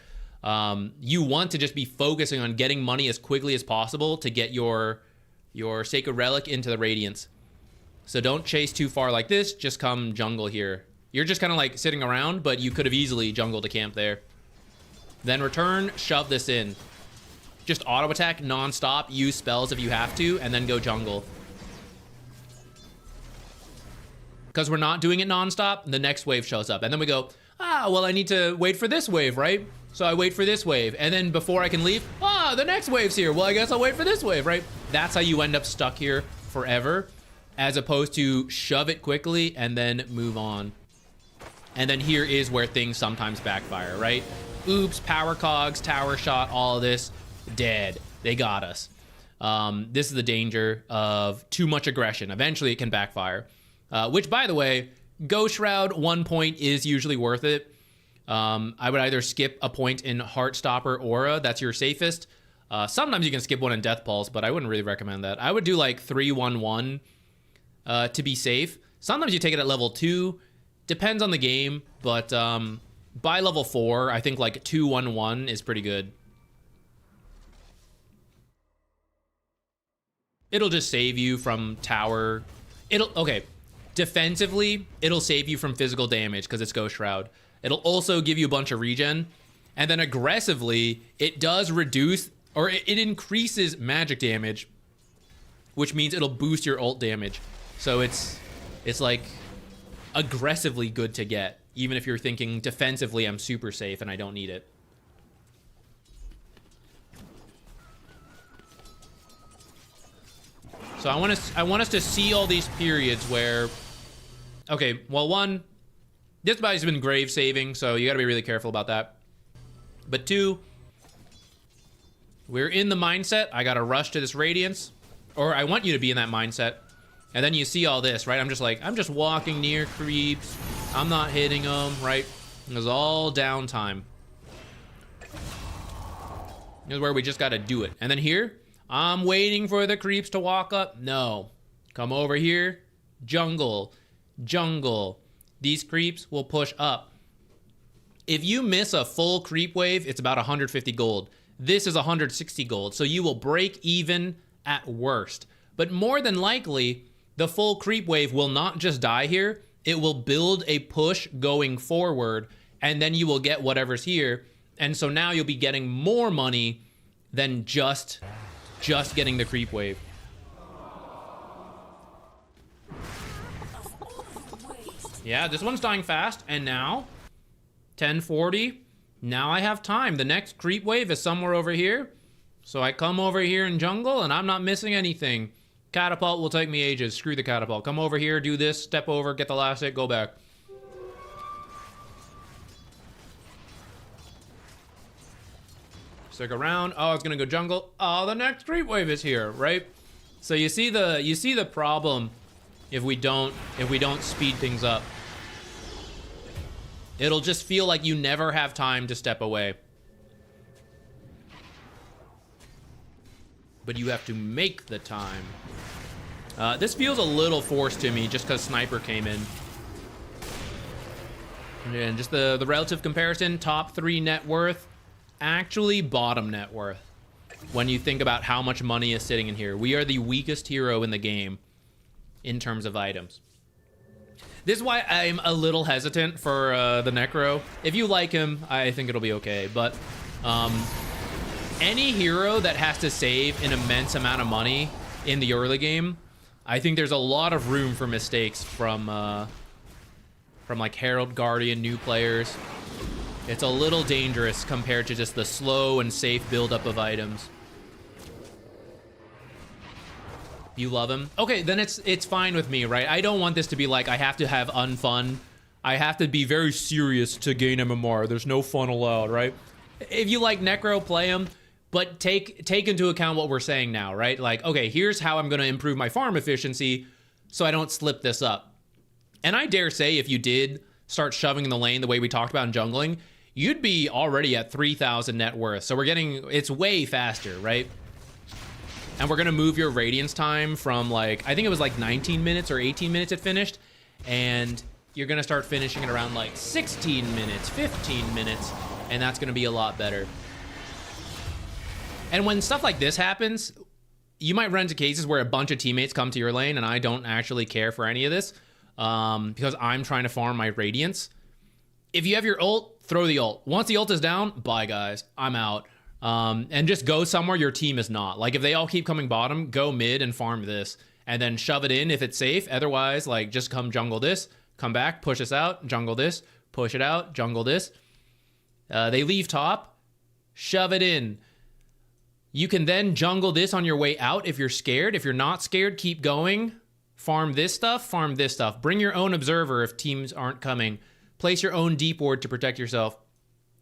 You want to just be focusing on getting money as quickly as possible to get your Sacred Relic into the Radiance. So don't chase too far like this. Just come jungle here. You're just kind of like sitting around, but you could have easily jungled a camp there. Then return, shove this in. Just auto attack non-stop, use spells if you have to, and then go jungle. Because we're not doing it non-stop, the next wave shows up. And then we go, well, I need to wait for this wave, right? So I wait for this wave. And then before I can leave, the next wave's here. Well, I guess I'll wait for this wave, right? That's how you end up stuck here forever, as opposed to shove it quickly and then move on. And then here is where things sometimes backfire, right? Oops, power cogs, tower shot, all of this, dead. They got us. This is the danger of too much aggression. Eventually it can backfire. Which, by the way, Ghost Shroud 1 point is usually worth it. I would either skip a point in Heartstopper Aura. That's your safest. Sometimes you can skip one in Death Pulse, but I wouldn't really recommend that. I would do like 3-1-1 to be safe. Sometimes you take it at level 2. Depends on the game, but by level 4, I think like 2-1-1 is pretty good. It'll just save you from tower. Okay. Defensively, it'll save you from physical damage because it's Ghost Shroud. It'll also give you a bunch of regen. And then aggressively, it does reduce, or it increases magic damage, which means it'll boost your ult damage. So it's like aggressively good to get, even if you're thinking defensively, I'm super safe and I don't need it. So I want us to see all these periods where, okay, well, one, this guy's been grave saving, so you gotta be really careful about that. But 2, we're in the mindset, I gotta rush to this Radiance, or I want you to be in that mindset. And then you see all this, right? I'm just walking near creeps. I'm not hitting them, right? It was all downtime. This is where we just gotta do it. And then here, I'm waiting for the creeps to walk up. No. Come over here. Jungle. Jungle. these creeps will push up. If you miss a full creep wave, it's about 150 gold. This is 160 gold, so you will break even at worst. But more than likely, the full creep wave will not just die here. It will build a push going forward, and then you will get whatever's here. And so now you'll be getting more money than just getting the creep wave. Yeah, this one's dying fast, and now 1040. Now I have time. The next creep wave is somewhere over here. So I come over here in jungle, and I'm not missing anything. Catapult will take me ages. Screw the catapult. Come over here, do this, step over, get the last hit, go back. Stick around. Oh, it's gonna go jungle. Oh, the next creep wave is here, right? So you see the problem if we don't speed things up. It'll just feel like you never have time to step away. But you have to make the time. This feels a little forced to me just because Sniper came in. And just the relative comparison, top 3 net worth, actually bottom net worth. When you think about how much money is sitting in here. We are the weakest hero in the game in terms of items. This is why I'm a little hesitant for the Necro. If you like him, I think it'll be okay. But any hero that has to save an immense amount of money in the early game, I think there's a lot of room for mistakes from like Herald, Guardian, new players. It's a little dangerous compared to just the slow and safe buildup of items. You love him? Okay, then it's fine with me, right? I don't want this to be like, I have to have unfun. I have to be very serious to gain MMR. There's no fun allowed, right? If you like Necro, play him, but take into account what we're saying now, right? Like, okay, here's how I'm gonna improve my farm efficiency so I don't slip this up. And I dare say if you did start shoving in the lane the way we talked about in jungling, you'd be already at 3,000 net worth. So it's way faster, right? And we're gonna move your Radiance time from like, I think it was like 19 minutes or 18 minutes it finished. And you're gonna start finishing it around like 16 minutes, 15 minutes. And that's gonna be a lot better. And when stuff like this happens, you might run into cases where a bunch of teammates come to your lane and I don't actually care for any of this because I'm trying to farm my Radiance. If you have your ult, throw the ult. Once the ult is down, bye guys, I'm out. And just go somewhere your team is not. Like if they all keep coming bottom, go mid and farm this. And then shove it in if it's safe. Otherwise, like just come jungle this, come back, push us out, jungle this, push it out, jungle this. They leave top, shove it in. You can then jungle this on your way out if you're scared. If you're not scared, keep going. Farm this stuff, farm this stuff. Bring your own observer if teams aren't coming. Place your own deep ward to protect yourself.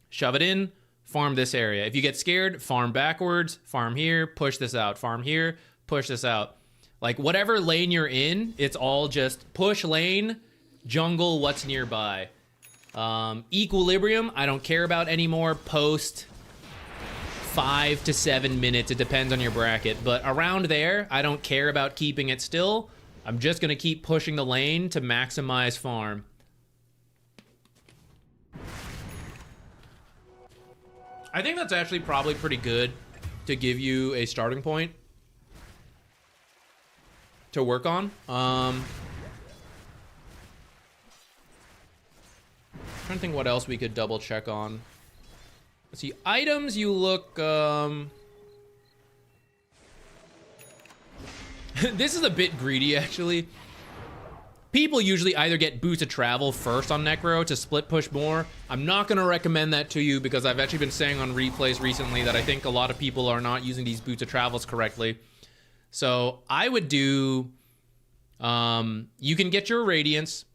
Shove it in, farm this area. If you get scared, farm backwards, farm here, push this out. Farm here, push this out. Like whatever lane you're in, it's all just push lane, jungle what's nearby. Equilibrium, I don't care about anymore post 5 to 7 minutes. It depends on your bracket, but around there, I don't care about keeping it still. I'm just gonna keep pushing the lane to maximize farm. I think that's actually probably pretty good to give you a starting point to work on. Trying to think what else we could double check on. Let's see, items you look, this is a bit greedy actually. People usually either get boots of travel first on Necro to split push more. I'm not gonna recommend that to you because I've actually been saying on replays recently that I think a lot of people are not using these boots of travels correctly. So I would do, you can get your Radiance.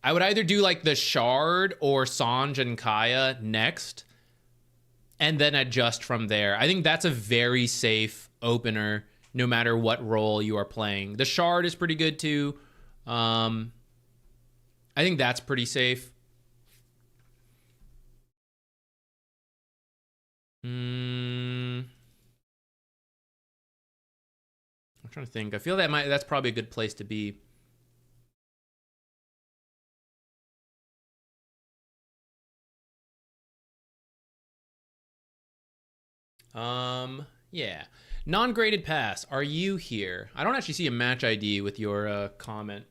I would either do like the Shard or Sanj and Kaya next and then adjust from there. I think that's a very safe opener no matter what role you are playing. The Shard is pretty good too. I think that's pretty safe. I'm trying to think. I feel that that's probably a good place to be. Yeah. Non-graded pass. Are you here? I don't actually see a match ID with your comment.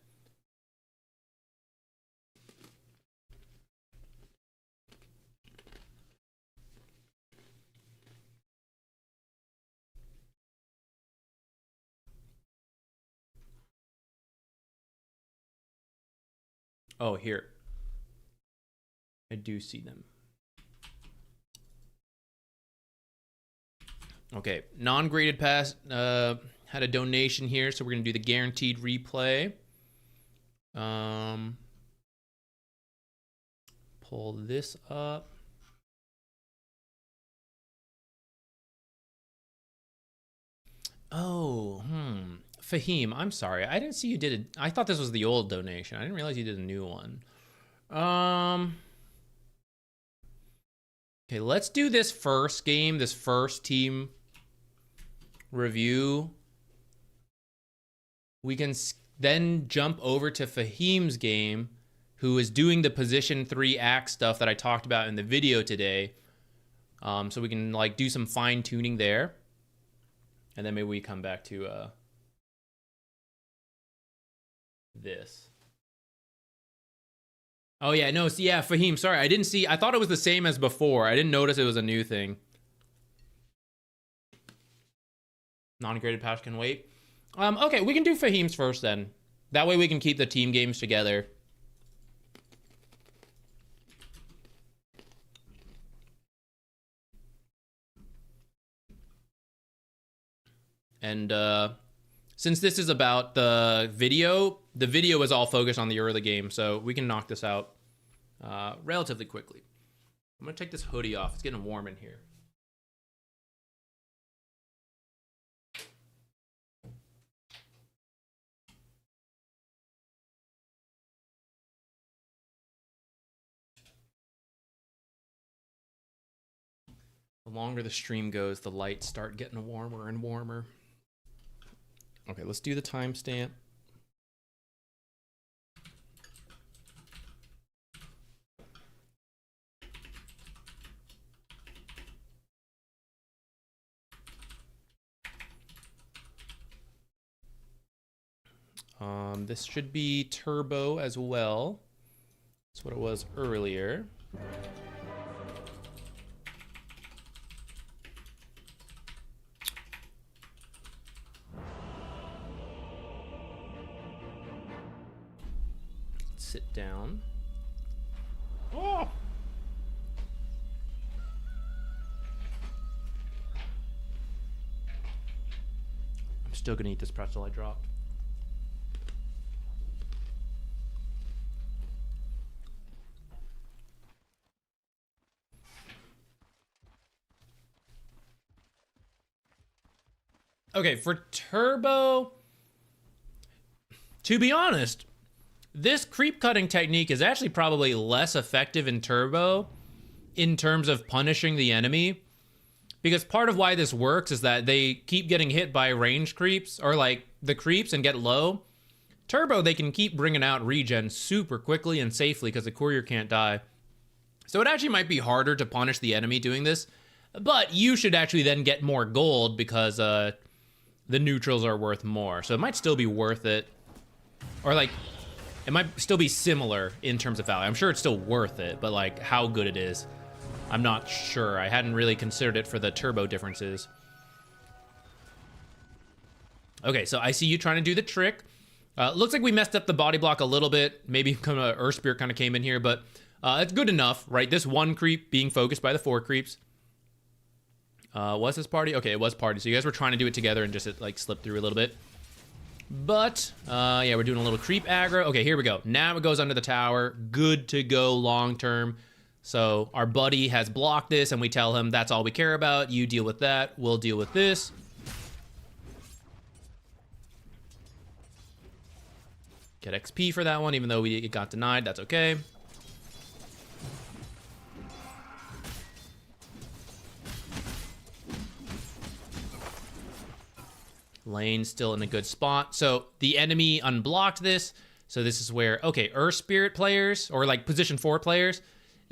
Oh, here. I do see them. Okay, non-graded pass had a donation here, so we're gonna do the guaranteed replay. Pull this up. Oh, Fahim, I'm sorry. I didn't see you did it. I thought this was the old donation. I didn't realize you did a new one. Okay, let's do this first game, this first team review. We can then jump over to Fahim's game, who is doing the position 3 axe stuff that I talked about in the video today. So we can like do some fine tuning there. And then maybe we come back to this. Oh yeah, no, see, yeah, Fahim, sorry, I didn't see, I thought it was the same as before. I didn't notice it was a new thing. Non-graded patch can wait. Okay, we can do Fahim's first then. That way we can keep the team games together. And since this is about the video is all focused on the early game, so we can knock this out relatively quickly. I'm gonna take this hoodie off. It's getting warm in here. The longer the stream goes, the lights start getting warmer and warmer. Okay, let's do the timestamp. This should be turbo as well. That's what it was earlier. Sit down. Oh! I'm still gonna eat this pretzel I dropped. Okay, for turbo, to be honest, this creep cutting technique is actually probably less effective in turbo in terms of punishing the enemy, because part of why this works is that they keep getting hit by range creeps or like the creeps and get low. Turbo, they can keep bringing out regen super quickly and safely because the courier can't die. So it actually might be harder to punish the enemy doing this, but you should actually then get more gold because the neutrals are worth more. So it might still be worth it. Or like, it might still be similar in terms of value. I'm sure it's still worth it, but like how good it is, I'm not sure. I hadn't really considered it for the turbo differences. Okay, so I see you trying to do the trick. Looks like we messed up the body block a little bit. Maybe Earth Spirit kind of came in here, but it's good enough, right? This one creep being focused by the 4 creeps. Was this party? Okay, it was party. So you guys were trying to do it together and just it, like slipped through a little bit. But yeah, we're doing a little creep aggro. Okay, here we go. Now it goes under the tower. Good to go long term. So our buddy has blocked this and we tell him that's all we care about. You deal with that. We'll deal with this. Get XP for that one, even though it got denied. That's okay. Lane still in a good spot. So the enemy unblocked this. So this is where, okay, Earth Spirit players, or like position 4 players,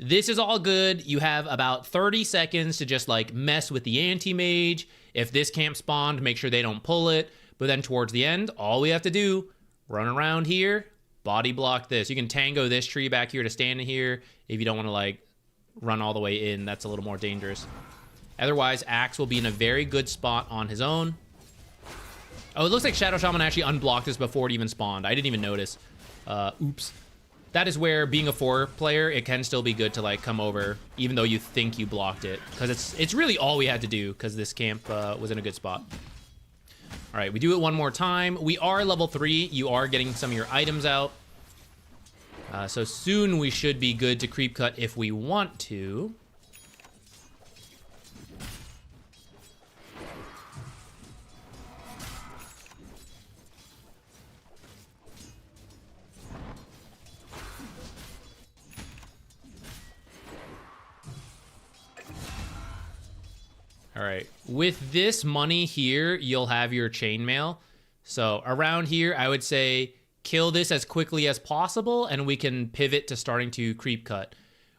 This is all good. You have about 30 seconds to just like mess with the anti-mage. If this camp spawned, make sure they don't pull it. But then towards the end, all we have to do, run around here, body block this. You can tango this tree back here to stand in here if you don't want to like run all the way in. That's a little more dangerous. Otherwise, Axe will be in a very good spot on his own. Oh, it looks like Shadow Shaman actually unblocked this before it even spawned. I didn't even notice. Oops. That is where, being a 4 player, it can still be good to like come over, even though you think you blocked it, because it's really all we had to do, because this camp was in a good spot. All right, we do it one more time. We are level 3. You are getting some of your items out. So soon we should be good to creep cut if we want to. All right, with this money here, you'll have your chainmail. So around here, I would say kill this as quickly as possible, and we can pivot to starting to creep cut,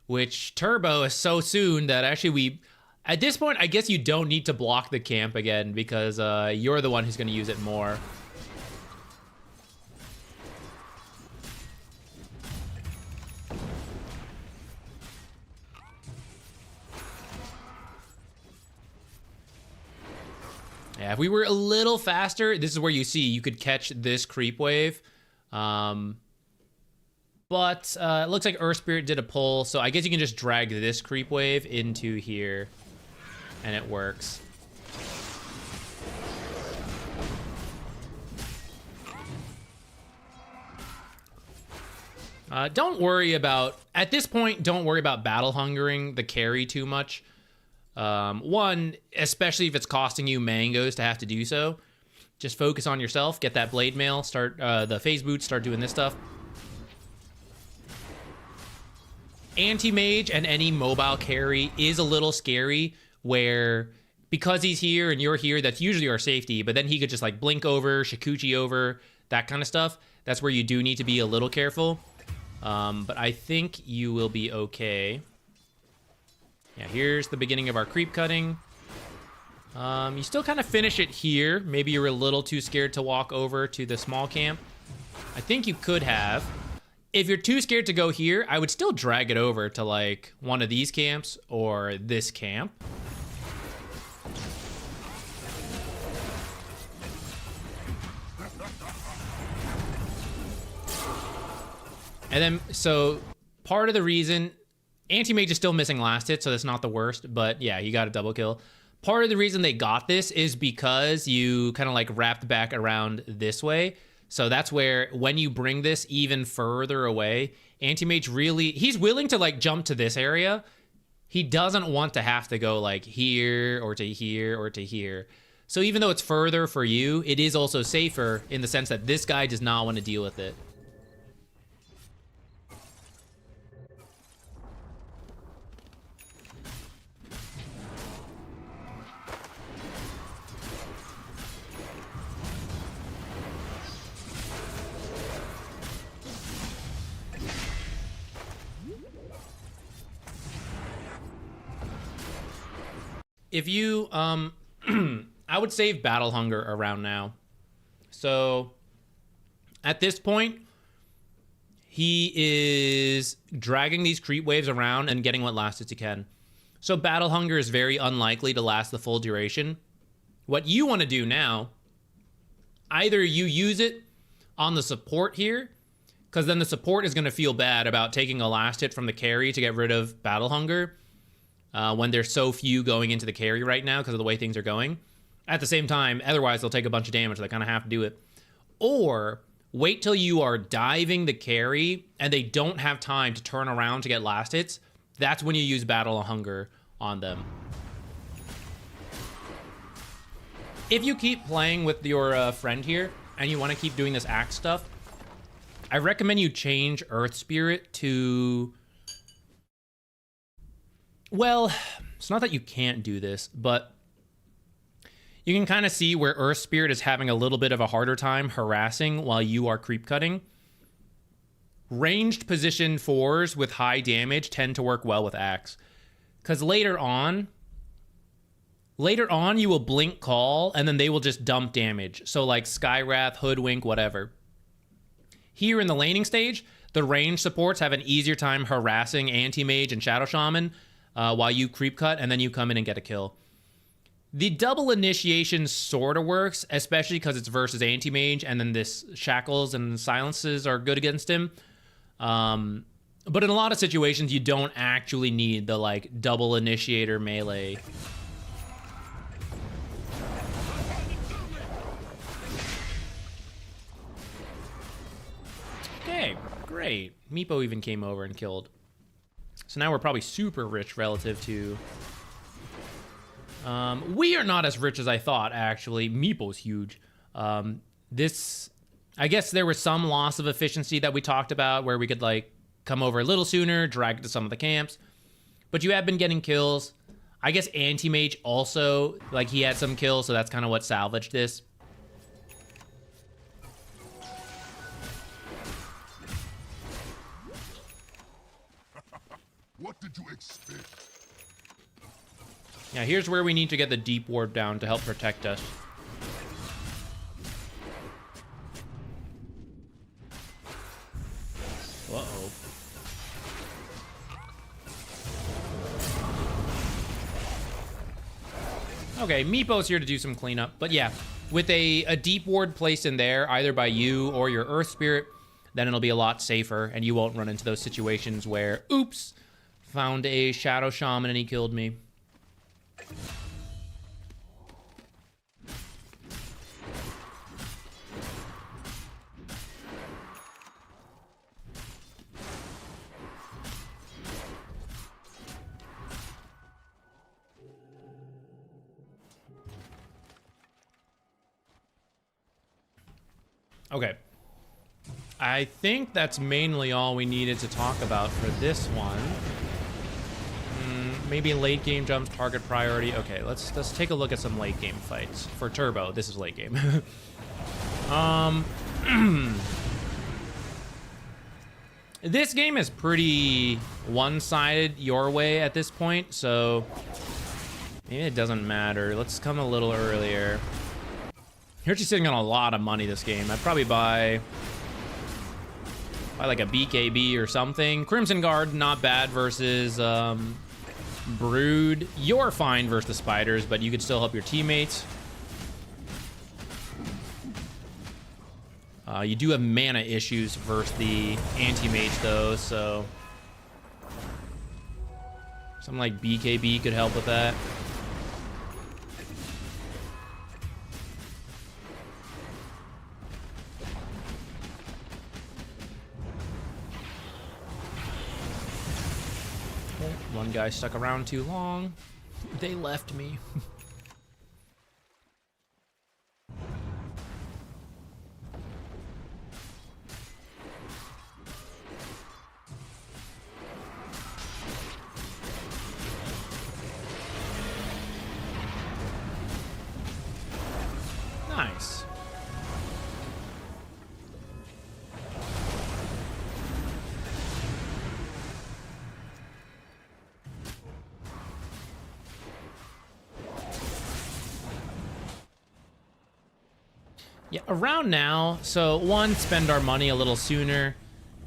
which turbo is so soon that actually at this point, I guess you don't need to block the camp again, because you're the one who's gonna use it more. Yeah, if we were a little faster, this is where you see you could catch this creep wave. But it looks like Earth Spirit did a pull, so I guess you can just drag this creep wave into here, and it works. Don't worry about, at this point, don't worry about battle hungering the carry too much. One, especially if it's costing you mangoes to have to do so, just focus on yourself, get that blade mail, start the phase boots, start doing this stuff. Anti-mage and any mobile carry is a little scary, where because he's here and you're here, that's usually our safety, but then he could just like blink over, Shikuchi over, that kind of stuff. That's where you do need to be a little careful. But I think you will be okay. Yeah, here's the beginning of our creep cutting. You still kind of finish it here. Maybe you're a little too scared to walk over to the small camp. I think you could have. If you're too scared to go here, I would still drag it over to like one of these camps or this camp. And then, so part of the reason, Anti-Mage is still missing last hit, so that's not the worst, but yeah, you got a double kill. Part of the reason they got this is because you kind of like wrapped back around this way. So that's where, when you bring this even further away, Anti-Mage really, he's willing to like jump to this area. He doesn't want to have to go like here or to here or to here. So even though it's further for you, it is also safer in the sense that this guy does not want to deal with it. If you, I would save Battle Hunger around now. So, at this point, he is dragging these creep waves around and getting what last hits he can. So Battle Hunger is very unlikely to last the full duration. What you want to do now, either you use it on the support here, because then the support is going to feel bad about taking a last hit from the carry to get rid of Battle Hunger, when there's so few going into the carry right now because of the way things are going. At the same time, otherwise they'll take a bunch of damage. They kind of have to do it. Or wait till you are diving the carry and they don't have time to turn around to get last hits. That's when you use Battle Hunger on them. If you keep playing with your friend here and you want to keep doing this axe stuff, I recommend you change Earth Spirit to... Well, it's not that you can't do this, but you can kind of see where Earth Spirit is having a little bit of a harder time harassing while you are creep cutting. ranged position 4s with high damage tend to work well with Axe. Because later on, you will blink call, and then they will just dump damage. So like Skywrath, Hoodwink, whatever. Here in the laning stage, the range supports have an easier time harassing Anti-Mage and Shadow Shaman while you creep cut, and then you come in and get a kill. The double initiation sort of works, especially because it's versus Anti-Mage, and then this Shackles and Silences are good against him. But in a lot of situations, you don't actually need the like double initiator melee. Okay, great. Meepo even came over and killed. So now we're probably super rich relative to... we are not as rich as I thought, actually. Meepo's huge. I guess there was some loss of efficiency that we talked about where we could like come over a little sooner, drag it to some of the camps. But you have been getting kills. I guess Anti-Mage also, like he had some kills, so that's kind of what salvaged this. What did you expect? Yeah, here's where we need to get the deep ward down to help protect us. Uh-oh. Okay, Meepo's here to do some cleanup. But yeah, with a deep ward placed in there, either by you or your Earth Spirit, then it'll be a lot safer, and you won't run into those situations where, oops, found a Shadow Shaman and he killed me. Okay. I think that's mainly all we needed to talk about for this one. Maybe late game jumps, target priority. Okay, let's take a look at some late game fights. For Turbo, this is late game. This game is pretty one-sided your way at this point, so maybe it doesn't matter. Let's come a little earlier. You're actually sitting on a lot of money this game. I'd probably buy like a BKB or something. Crimson Guard, not bad versus Brood. You're fine versus the spiders, but you could still help your teammates. You do have mana issues versus the Anti-Mage though, so something like BKB could help with that. One guy stuck around too long. They left me. Nice. Yeah, around now, so one, spend our money a little sooner.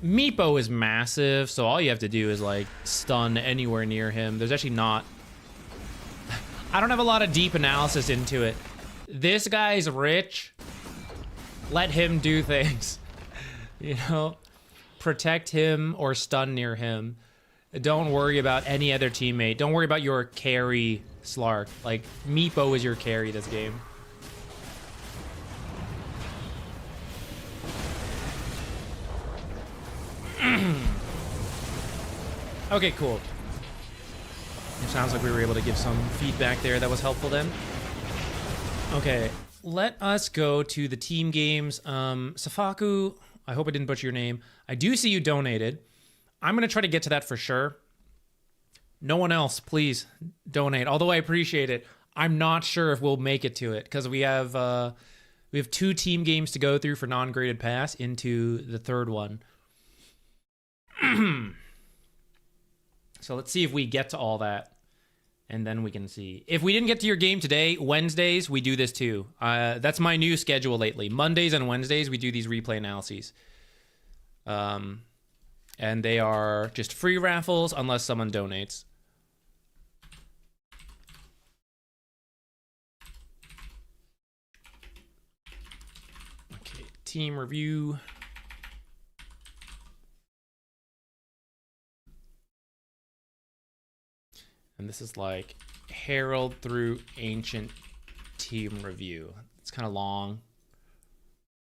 Meepo is massive, so all you have to do is like stun anywhere near him. There's actually not... I don't have a lot of deep analysis into it. This guy's rich. Let him do things. You know? Protect him or stun near him. Don't worry about any other teammate. Don't worry about your carry, Slark. Like, Meepo is your carry this game. Okay, cool. It sounds like we were able to give some feedback there that was helpful then. Okay, let us go to the team games. Safaku, I hope I didn't butcher your name. I do see you donated. I'm going to try to get to that for sure. No one else, please donate. Although I appreciate it, I'm not sure if we'll make it to it because we have 2 team games to go through for non-graded pass into the third one. So let's see if we get to all that, and then we can see. If we didn't get to your game today, Wednesdays, we do this too. That's my new schedule lately. Mondays and Wednesdays, we do these replay analyses. And they are just free raffles unless someone donates. Okay, team review. And this is like Herald through Ancient team review. It's kind of long.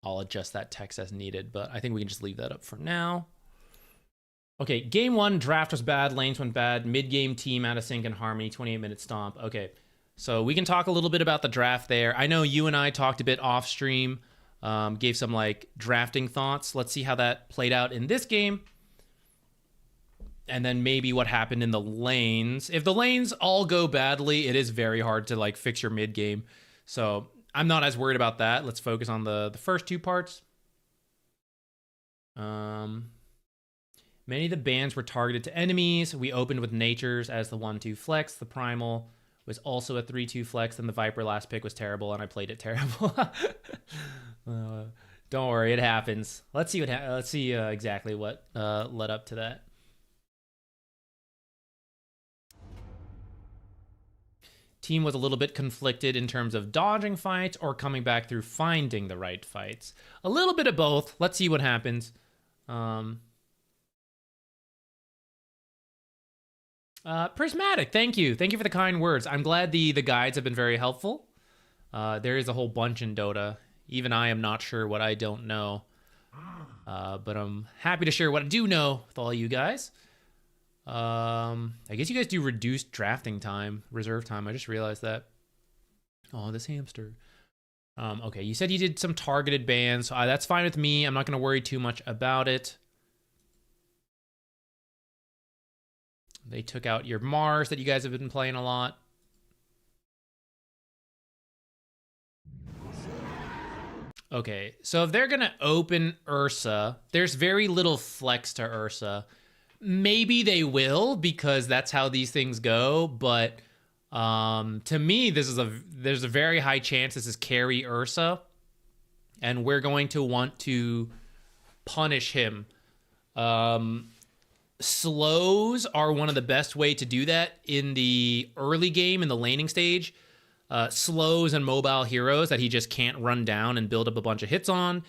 I'll adjust that text as needed, but I think we can just leave that up for now. Okay, game 1, draft was bad, lanes went bad, mid-game team out of sync and harmony, 28-minute stomp. Okay, so we can talk a little bit about the draft there. I know you and I talked a bit off stream, gave some like drafting thoughts. Let's see how that played out in this game. And then maybe what happened in the lanes. If the lanes all go badly, it is very hard to like fix your mid game. So I'm not as worried about that. Let's focus on the first two parts. Many of the bans were targeted to enemies. We opened with Natures as the 1-2 flex. The Primal was also a 3-2 flex. And the Viper last pick was terrible, and I played it terrible. Don't worry, it happens. Let's see exactly what led up to that. Team was a little bit conflicted in terms of dodging fights or coming back through finding the right fights. A little bit of both. Let's see what happens. Prismatic, thank you. Thank you for the kind words. I'm glad the guides have been very helpful. There is a whole bunch in Dota. Even I am not sure what I don't know. But I'm happy to share what I do know with all you guys. I guess you guys do reduced drafting time, reserve time. I just realized that. Oh, this hamster. Okay, you said you did some targeted bans. So, that's fine with me. I'm not going to worry too much about it. They took out your Mars that you guys have been playing a lot. Okay, so if they're going to open Ursa, there's very little flex to Ursa. Maybe they will, because that's how these things go, but to me, there's a very high chance this is carry Ursa, and we're going to want to punish him. Slows are one of the best way to do that in the early game, in the laning stage. Slows and mobile heroes that he just can't run down and build up a bunch of hits on.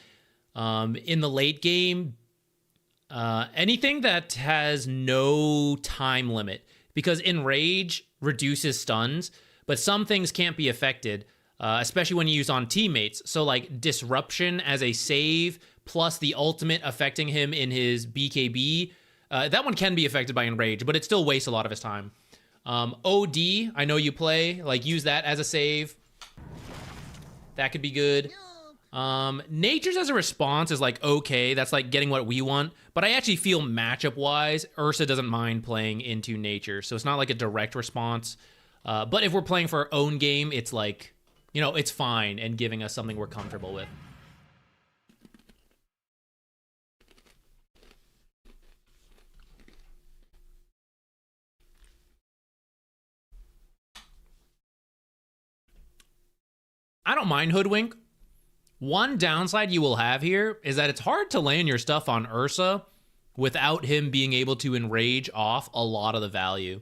In the late game, anything that has no time limit, because Enrage reduces stuns, but some things can't be affected, especially when you use on teammates. So like Disruption as a save, plus the ultimate affecting him in his BKB, that one can be affected by Enrage, but it still wastes a lot of his time. OD, I know you play, like use that as a save. That could be good. Natures as a response is like okay, that's like getting what we want, but I actually feel matchup wise Ursa doesn't mind playing into Nature, so it's not like a direct response, but if we're playing for our own game, it's like, you know, it's fine and giving us something we're comfortable with. I don't mind Hoodwink. One downside you will have here is that it's hard to land your stuff on Ursa without him being able to enrage off a lot of the value.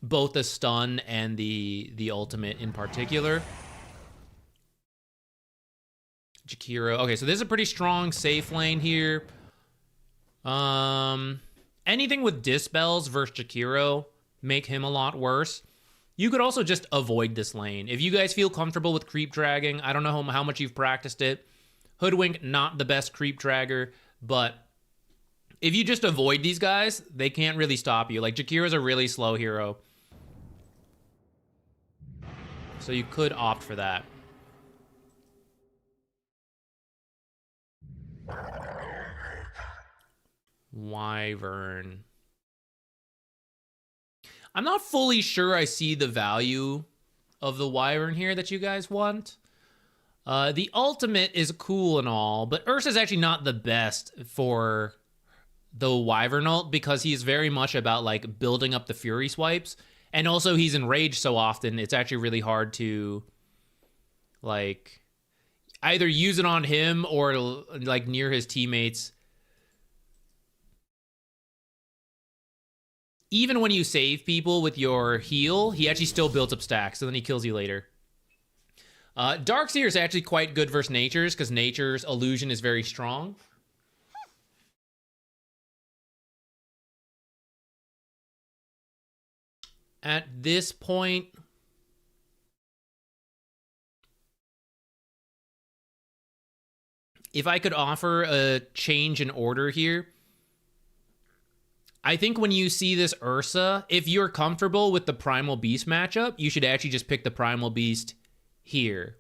Both the stun and the ultimate in particular. Jakiro. Okay, so this is a pretty strong safe lane here. Anything with Dispels versus Jakiro make him a lot worse. You could also just avoid this lane. If you guys feel comfortable with creep dragging, I don't know how much you've practiced it. Hoodwink, not the best creep dragger, but if you just avoid these guys, they can't really stop you. Like, Jakiro's a really slow hero. So you could opt for that. Wyvern. I'm not fully sure I see the value of the Wyvern here that you guys want. The ultimate is cool and all, but Ursa's actually not the best for the Wyvern ult because he's very much about like building up the Fury swipes. And also he's enraged so often, it's actually really hard to like either use it on him or like near his teammates. Even when you save people with your heal, he actually still builds up stacks, so then he kills you later. Darkseer is actually quite good versus Nature's, because Nature's illusion is very strong. At this point, if I could offer a change in order here, I think when you see this Ursa, if you're comfortable with the Primal Beast matchup, you should actually just pick the Primal Beast here.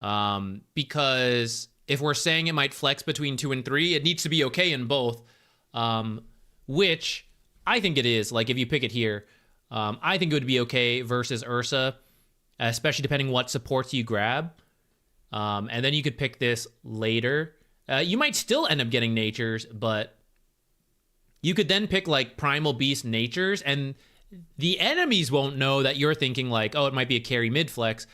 Because if we're saying it might flex between 2 and 3, it needs to be okay in both. Which I think it is. Like, if you pick it here, I think it would be okay versus Ursa, especially depending what supports you grab. And then you could pick this later. You might still end up getting Nature's, but you could then pick like Primal Beast Nature's, and the enemies won't know that you're thinking like, oh, it might be a carry mid flex.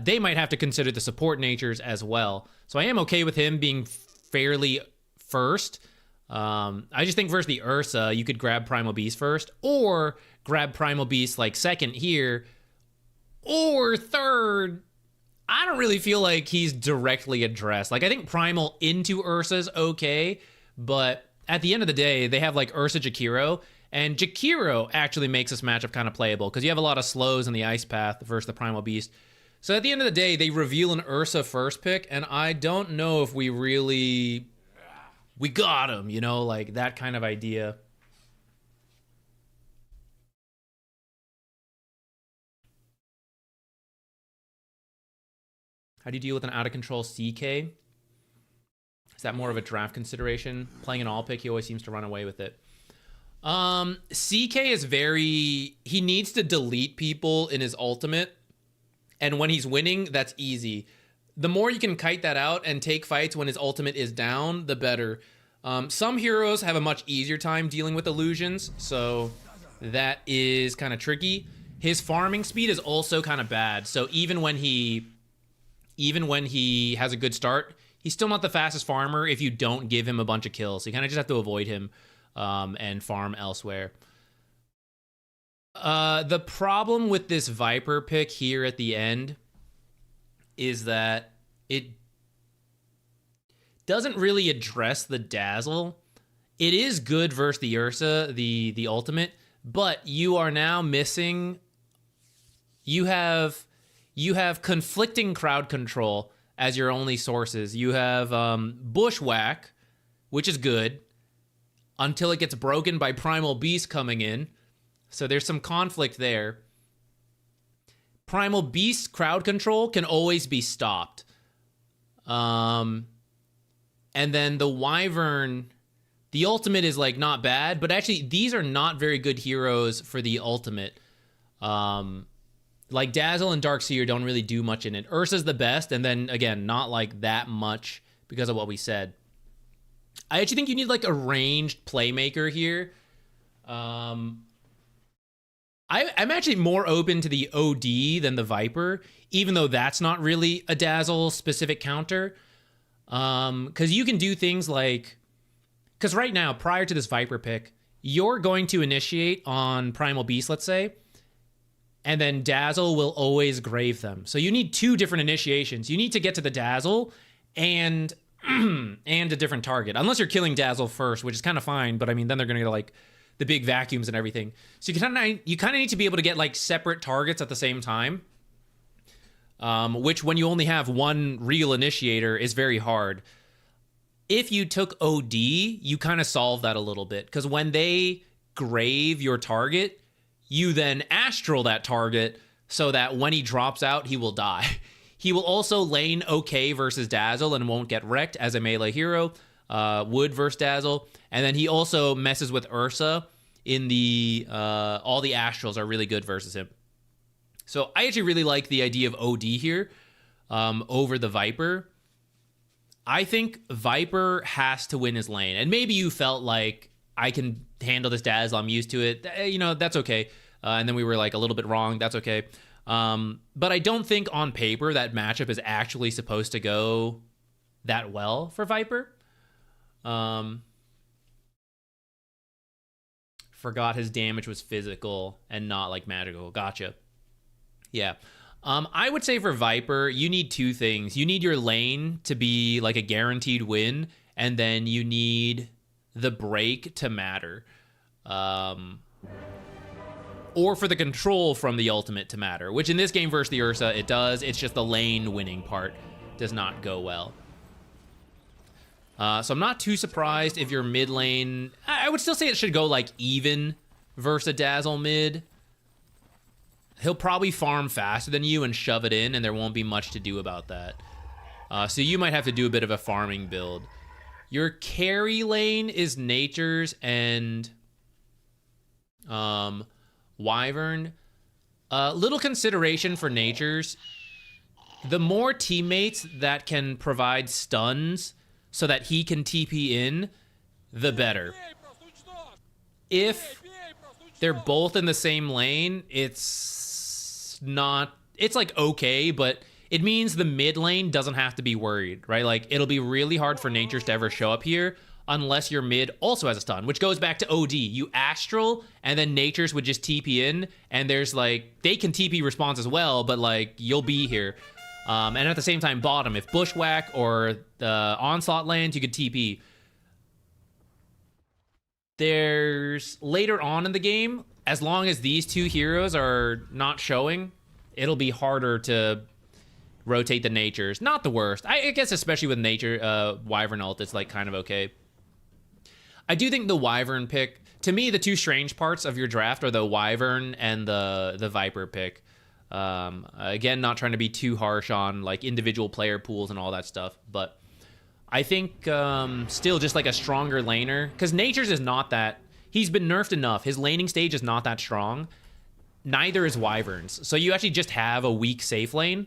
They might have to consider the support Nature's as well. So I am okay with him being fairly first. I just think versus the Ursa, you could grab Primal Beast first, or grab Primal Beast like second here, or third. I don't really feel like he's directly addressed. Like, I think Primal into Ursa's okay, but at the end of the day, they have like Ursa ZQuartero, and ZQuartero actually makes this matchup kind of playable because you have a lot of slows in the ice path versus the Primal Beast. So at the end of the day, they reveal an Ursa first pick, and I don't know if we got him, you know, like that kind of idea. How do you deal with an out-of-control CK? Is that more of a draft consideration? Playing an all pick, he always seems to run away with it. CK is he needs to delete people in his ultimate. And when he's winning, that's easy. The more you can kite that out and take fights when his ultimate is down, the better. Some heroes have a much easier time dealing with illusions, so that is kind of tricky. His farming speed is also kind of bad. So even when he has a good start, he's still not the fastest farmer if you don't give him a bunch of kills. So you kind of just have to avoid him and farm elsewhere. The problem with this Viper pick here at the end is that it doesn't really address the Dazzle. It is good versus the Ursa, the ultimate, but you are now missing... You have conflicting crowd control as your only sources. You have Bushwhack, which is good, until it gets broken by Primal Beast coming in. So there's some conflict there. Primal Beast crowd control can always be stopped. And then the Wyvern, the ultimate is like not bad, but actually these are not very good heroes for the ultimate. Like Dazzle and Darkseer don't really do much in it. Ursa's the best, and then again, not like that much because of what we said. I actually think you need like a ranged playmaker here. I'm actually more open to the OD than the Viper, even though that's not really a Dazzle specific counter. Because you can do things like, because right now, prior to this Viper pick, you're going to initiate on Primal Beast, let's say, and then Dazzle will always grave them. So you need 2 different initiations. You need to get to the Dazzle and a different target, unless you're killing Dazzle first, which is kind of fine. But I mean, then they're gonna get like the big vacuums and everything. So you kind of need to be able to get like separate targets at the same time. Which when you only have one real initiator is very hard. If you took OD, you kind of solve that a little bit, because when they grave your target, you then astral that target so that when he drops out, he will die. He will also lane okay versus Dazzle and won't get wrecked as a melee hero. Wood versus Dazzle. And then he also messes with Ursa in the... all the astrals are really good versus him. So I actually really like the idea of OD here over the Viper. I think Viper has to win his lane. And maybe you felt like, I can handle this Dazzle, I'm used to it. You know, that's okay. And then we were like a little bit wrong. That's okay. But I don't think on paper that matchup is actually supposed to go that well for Viper. Forgot his damage was physical and not like magical. Gotcha. Yeah. I would say for Viper, you need two things. You need your lane to be like a guaranteed win, and then you need the break to matter. Or for the control from the ultimate to matter, which in this game versus the Ursa, it does. It's just the lane winning part does not go well. So I'm not too surprised if your mid lane... I would still say it should go like even versus a Dazzle mid. He'll probably farm faster than you and shove it in, and there won't be much to do about that. So you might have to do a bit of a farming build. Your carry lane is Natures and Wyvern. Little consideration for Natures. The more teammates that can provide stuns so that he can TP in, the better. If they're both in the same lane, it's like okay, but it means the mid lane doesn't have to be worried, right? Like, it'll be really hard for Natures to ever show up here unless your mid also has a stun, which goes back to OD. You Astral, and then Natures would just TP in, and there's like, they can TP response as well, but like, you'll be here. And at the same time, bottom, if Bushwhack or the Onslaught lands, you could TP. There's, later on in the game, as long as these two heroes are not showing, it'll be harder to rotate the Natures. Not the worst. I guess especially with Nature, Wyvern ult, it's like kind of okay. I do think the Wyvern pick, to me, the two strange parts of your draft are the Wyvern and the Viper pick. Again, not trying to be too harsh on like individual player pools and all that stuff, but I think still just like a stronger laner, because Natures is not that, he's been nerfed enough. His laning stage is not that strong. Neither is Wyvern's. So you actually just have a weak safe lane,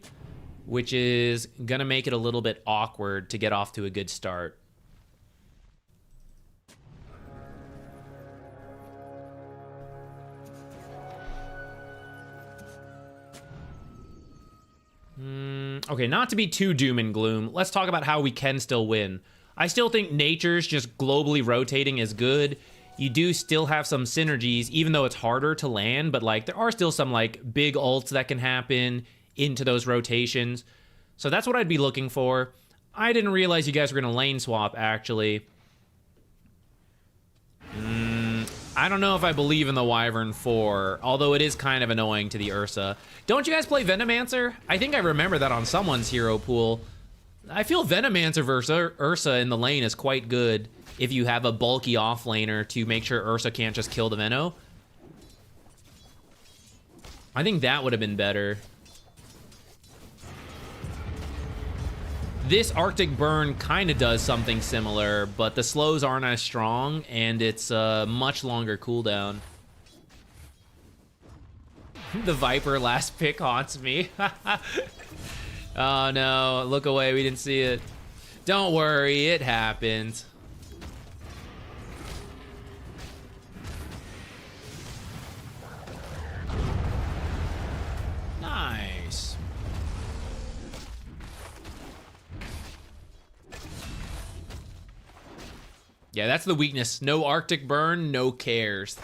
which is gonna make it a little bit awkward to get off to a good start. Okay, not to be too doom and gloom, let's talk about how we can still win. I still think Nature's just globally rotating is good. You do still have some synergies, even though it's harder to land, but like there are still some like big ults that can happen into those rotations. So that's what I'd be looking for. I didn't realize you guys were gonna lane swap, actually. I don't know if I believe in the Wyvern 4, although it is kind of annoying to the Ursa. Don't you guys play Venomancer? I think I remember that on someone's hero pool. I feel Venomancer versus Ursa in the lane is quite good if you have a bulky offlaner to make sure Ursa can't just kill the Veno. I think that would have been better. This Arctic Burn kind of does something similar, but the slows aren't as strong, and it's a much longer cooldown. The Viper last pick haunts me. Oh no, look away, we didn't see it. Don't worry, it happened. Nice. Yeah, that's the weakness. No Arctic Burn, no cares.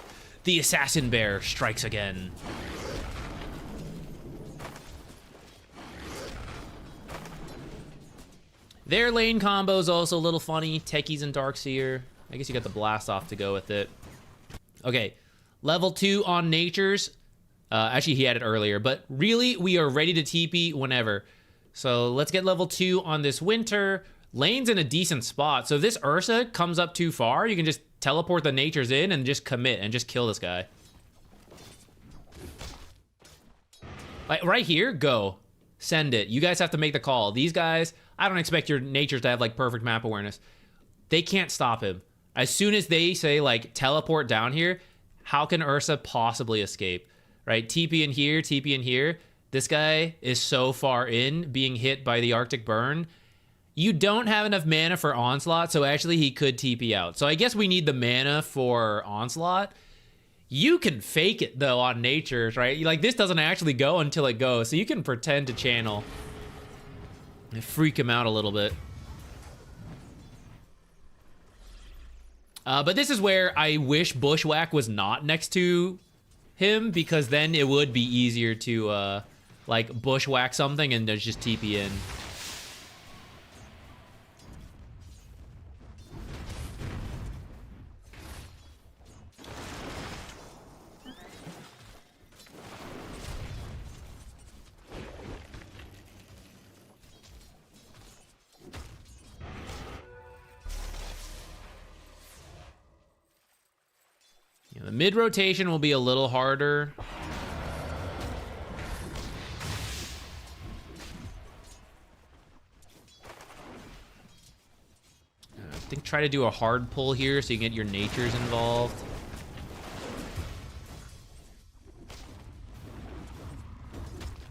The Assassin Bear strikes again. Their lane combo is also a little funny. Techies and Darkseer. I guess you got the Blast Off to go with it. Okay, level 2 on Natures. Actually, he had it earlier, but really, we are ready to TP whenever. So let's get level 2 on this Winter. Lane's in a decent spot, so if this Ursa comes up too far, you can just teleport the Natures in and just commit and just kill this guy. Like, right here, go. Send it. You guys have to make the call. These guys, I don't expect your Natures to have, like, perfect map awareness. They can't stop him. As soon as they say, like, teleport down here, how can Ursa possibly escape? Right? TP in here, TP in here. This guy is so far in, being hit by the Arctic Burn. You don't have enough mana for Onslaught, so actually he could TP out. So I guess we need the mana for Onslaught. You can fake it, though, on Natures, right? Like, this doesn't actually go until it goes, so you can pretend to channel and freak him out a little bit. But this is where I wish Bushwhack was not next to him, because then it would be easier to, like, Bushwhack something and just TP in. The mid rotation will be a little harder. I think try to do a hard pull here so you can get your natures involved.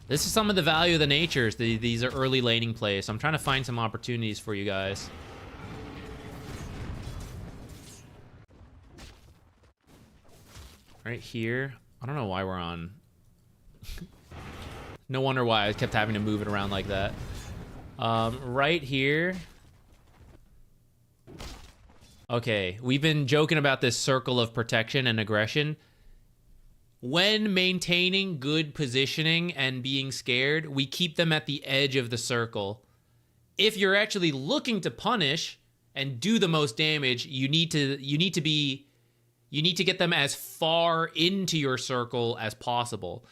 This is some of the value of the natures. These are early laning plays, so I'm trying to find some opportunities for you guys. Right here. I don't know why we're on. No wonder why I kept having to move it around like that. Right here. Okay, we've been joking about this circle of protection and aggression. When maintaining good positioning and being scared, we keep them at the edge of the circle. If you're actually looking to punish and do the most damage, you need to get them as far into your circle as possible.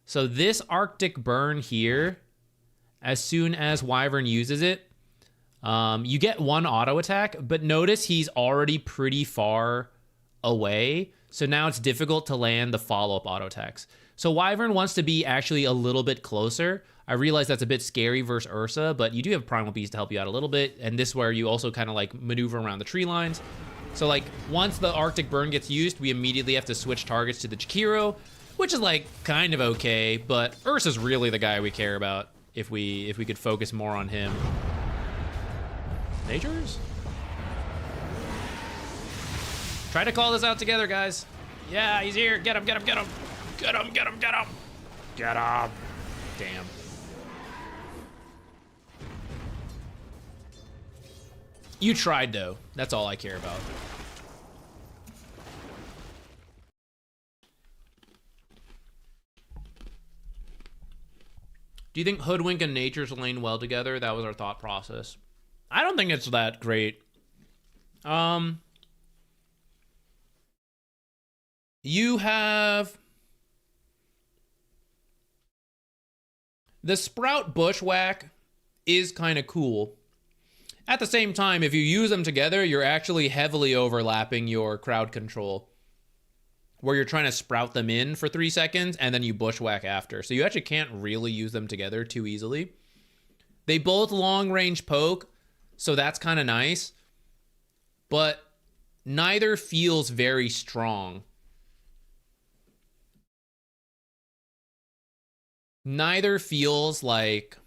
So this Arctic Burn here, as soon as Wyvern uses it, you get one auto attack, but notice he's already pretty far away. So now it's difficult to land the follow-up auto attacks. So Wyvern wants to be actually a little bit closer. I realize that's a bit scary versus Ursa, but you do have Primal Beast to help you out a little bit. And this is where you also kind of like maneuver around the tree lines. So like once the Arctic Burn gets used, we immediately have to switch targets to the ZQuartero, which is like kind of okay, but Ursa's really the guy we care about if we could focus more on him. Natures? Try to call this out together, guys. Yeah, he's here. Get him, get him, get him. Get him, get him, get him. Get him. Damn. You tried, though. That's all I care about. Do you think Hoodwink and Nature's lane well together? That was our thought process. I don't think it's that great. You have the Sprout Bushwhack is kind of cool. At the same time, if you use them together, you're actually heavily overlapping your crowd control, where you're trying to sprout them in for 3 seconds and then you bushwhack after. So you actually can't really use them together too easily. They both long range poke, so that's kind of nice, but neither feels very strong. Neither feels like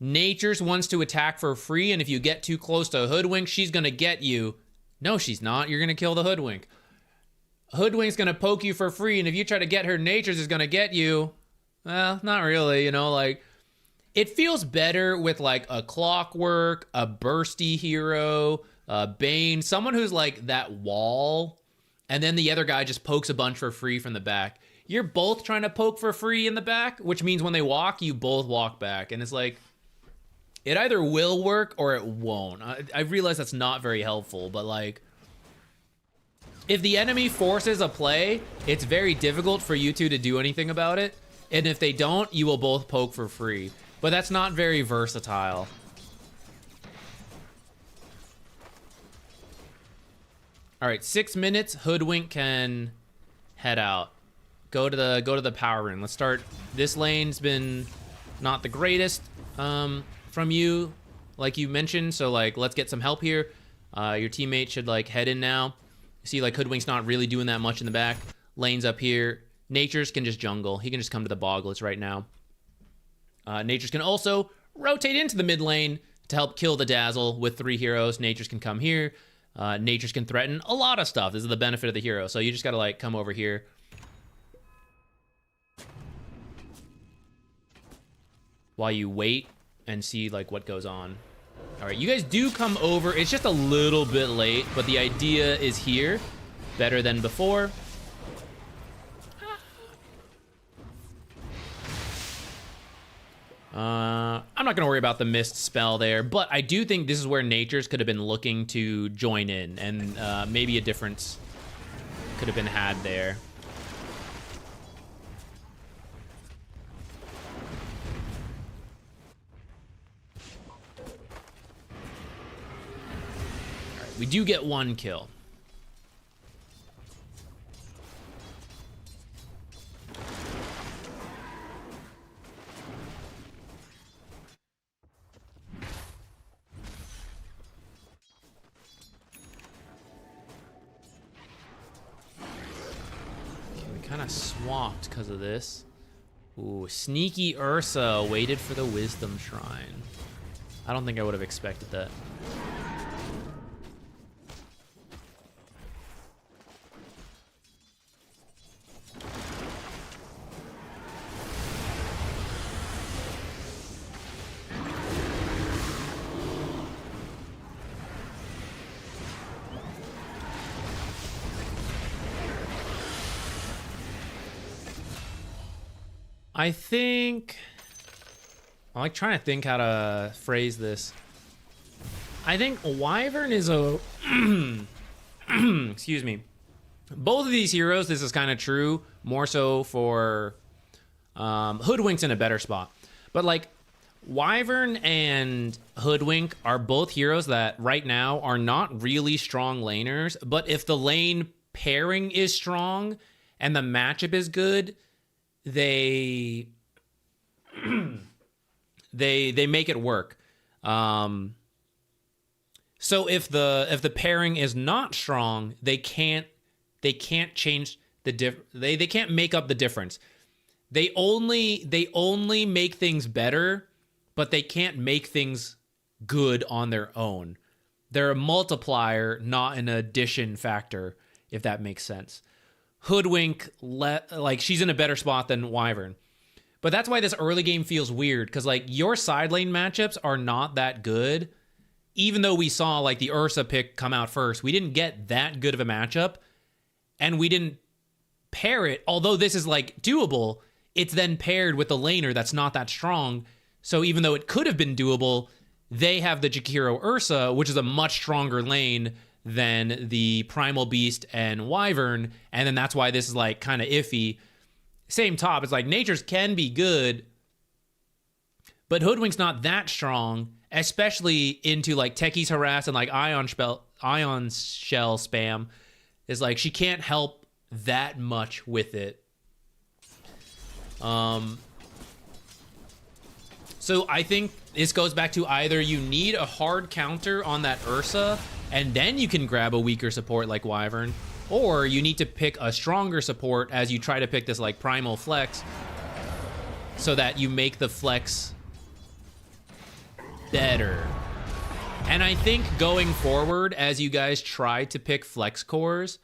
Nature's wants to attack for free, and if you get too close to a Hoodwink, she's going to get you. No, she's not. You're going to kill the Hoodwink. Hoodwink's going to poke you for free, and if you try to get her, Nature's is going to get you. Well, not really, you know, like, it feels better with, like, a Clockwork, a Bursty hero, a Bane, someone who's, like, that wall, and then the other guy just pokes a bunch for free from the back. You're both trying to poke for free in the back, which means when they walk, you both walk back, and it's like, it either will work or it won't. I realize that's not very helpful, but like, if the enemy forces a play, it's very difficult for you two to do anything about it. And if they don't, you will both poke for free. But that's not very versatile. All right, 6 minutes. Hoodwink can head out. Go to the power room. Let's start. This lane's been not the greatest. From you, like you mentioned, so like let's get some help here. Your teammate should like head in now. You see like Hoodwink's not really doing that much in the back. Lane's up here. Nature's can just jungle. He can just come to the Boglets right now. Nature's can also rotate into the mid lane to help kill the Dazzle with 3 heroes. Natures can come here. Natures can threaten a lot of stuff. This is the benefit of the hero. So you just gotta like come over here. While you wait and see like what goes on. All right, you guys do come over. It's just a little bit late, but the idea is here. Better than before. I'm not gonna worry about the mist spell there, but I do think this is where Natures could have been looking to join in, and maybe a difference could have been had there. All right, we do get 1 kill. Kind of swapped because of this. Ooh, sneaky Ursa waited for the Wisdom Shrine. I don't think I would have expected that. I think I'm like trying to think how to phrase this. I think Wyvern is a excuse me. Both of these heroes, this is kind of true, more so for Hoodwink's in a better spot. But like Wyvern and Hoodwink are both heroes that right now are not really strong laners, but if the lane pairing is strong and the matchup is good, they make it work. So if the pairing is not strong, they can't change the they can't make up the difference. They only make things better, but they can't make things good on their own. They're a multiplier, not an addition factor, if that makes sense. Hoodwink, like she's in a better spot than Wyvern. But that's why this early game feels weird, because like your side lane matchups are not that good. Even though we saw like the Ursa pick come out first, we didn't get that good of a matchup, and we didn't pair it. Although this is like doable, it's then paired with the laner that's not that strong. So even though it could have been doable, they have the Jakiro Ursa, which is a much stronger lane than the Primal Beast and Wyvern, and then that's why this is like kind of iffy. Same top, it's like Natures can be good, but Hoodwink's not that strong, especially into like Techie's harass and like Ion Shell spam. Is like she can't help that much with it. So I think this goes back to either you need a hard counter on that Ursa, and then you can grab a weaker support like Wyvern, or you need to pick a stronger support as you try to pick this like Primal Flex, so that you make the flex better. And I think going forward, as you guys try to pick flex cores,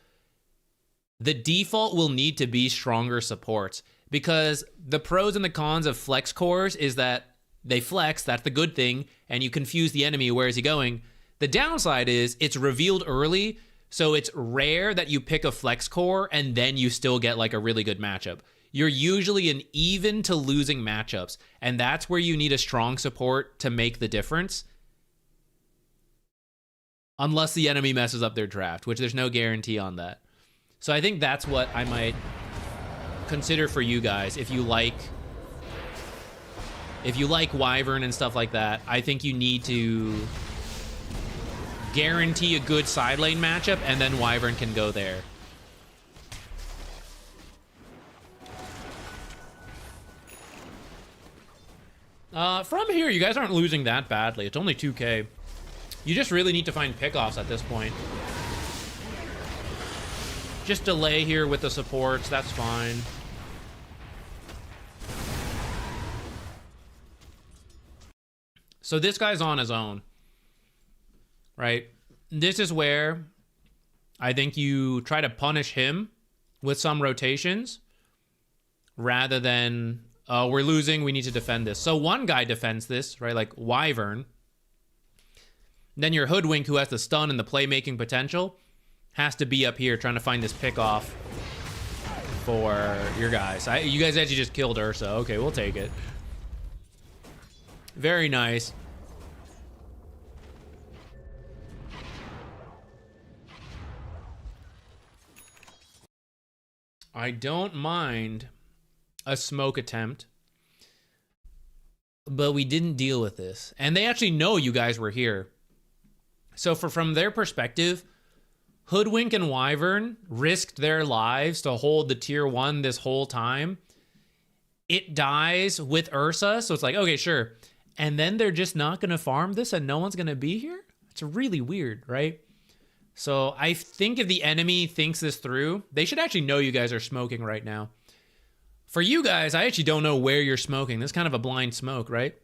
the default will need to be stronger supports, because the pros and the cons of flex cores is that they flex, that's the good thing, and you confuse the enemy, where is he going? The downside is it's revealed early, so it's rare that you pick a flex core and then you still get like a really good matchup. You're usually in even to losing matchups, and that's where you need a strong support to make the difference. Unless the enemy messes up their draft, which there's no guarantee on that. So I think that's what I might consider for you guys. If you like Wyvern and stuff like that, I think you need to guarantee a good side lane matchup, and then Wyvern can go there. From here, you guys aren't losing that badly. It's only 2k. You just really need to find pickoffs at this point. Just delay here with the supports, that's fine. So this guy's on his own, right? This is where I think you try to punish him with some rotations rather than, oh, we're losing, we need to defend this. So one guy defends this, right? Like Wyvern. Then your Hoodwink, who has the stun and the playmaking potential, has to be up here trying to find this pick off for your guys. You guys actually just killed Ursa. Okay, we'll take it. Very nice. I don't mind a smoke attempt, but we didn't deal with this. And they actually know you guys were here. So from their perspective, Hoodwink and Wyvern risked their lives to hold the tier 1 this whole time. It dies with Ursa, so it's like, okay, sure. And then they're just not going to farm this and no one's going to be here? It's really weird, right? So I think if the enemy thinks this through, they should actually know you guys are smoking right now. For you guys, I actually don't know where you're smoking. This is kind of a blind smoke, right?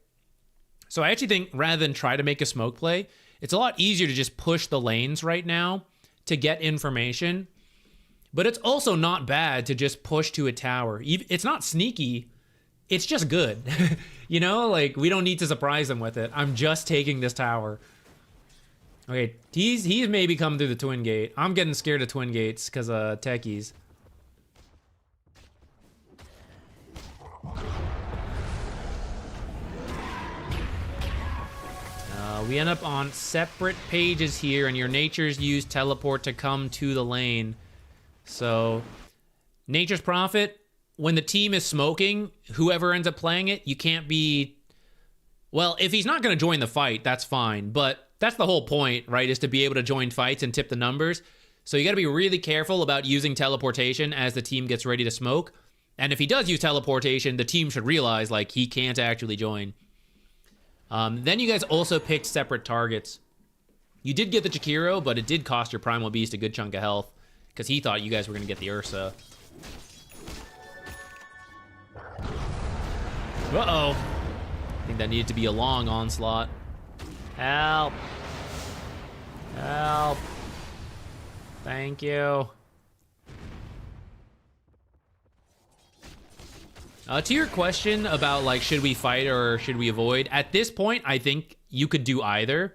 So I actually think rather than try to make a smoke play, it's a lot easier to just push the lanes right now to get information. But it's also not bad to just push to a tower. It's not sneaky. It's just good. You know, like, we don't need to surprise them with it. I'm just taking this tower. Okay, he's maybe come through the twin gate. I'm getting scared of twin gates because of techies. We end up on separate pages here, and your natures use teleport to come to the lane. So, Nature's Prophet, when the team is smoking, whoever ends up playing it, you can't be... Well, if he's not going to join the fight, that's fine, but that's the whole point, right, is to be able to join fights and tip the numbers. So you got to be really careful about using teleportation as the team gets ready to smoke. And if he does use teleportation, the team should realize, like, he can't actually join. Then you guys also picked separate targets. You did get the ZQuartero, but it did cost your Primal Beast a good chunk of health because he thought you guys were going to get the Ursa. Uh-oh. I think that needed to be a long onslaught. Help. Help. Thank you. To your question about, like, should we fight or should we avoid? At this point, I think you could do either.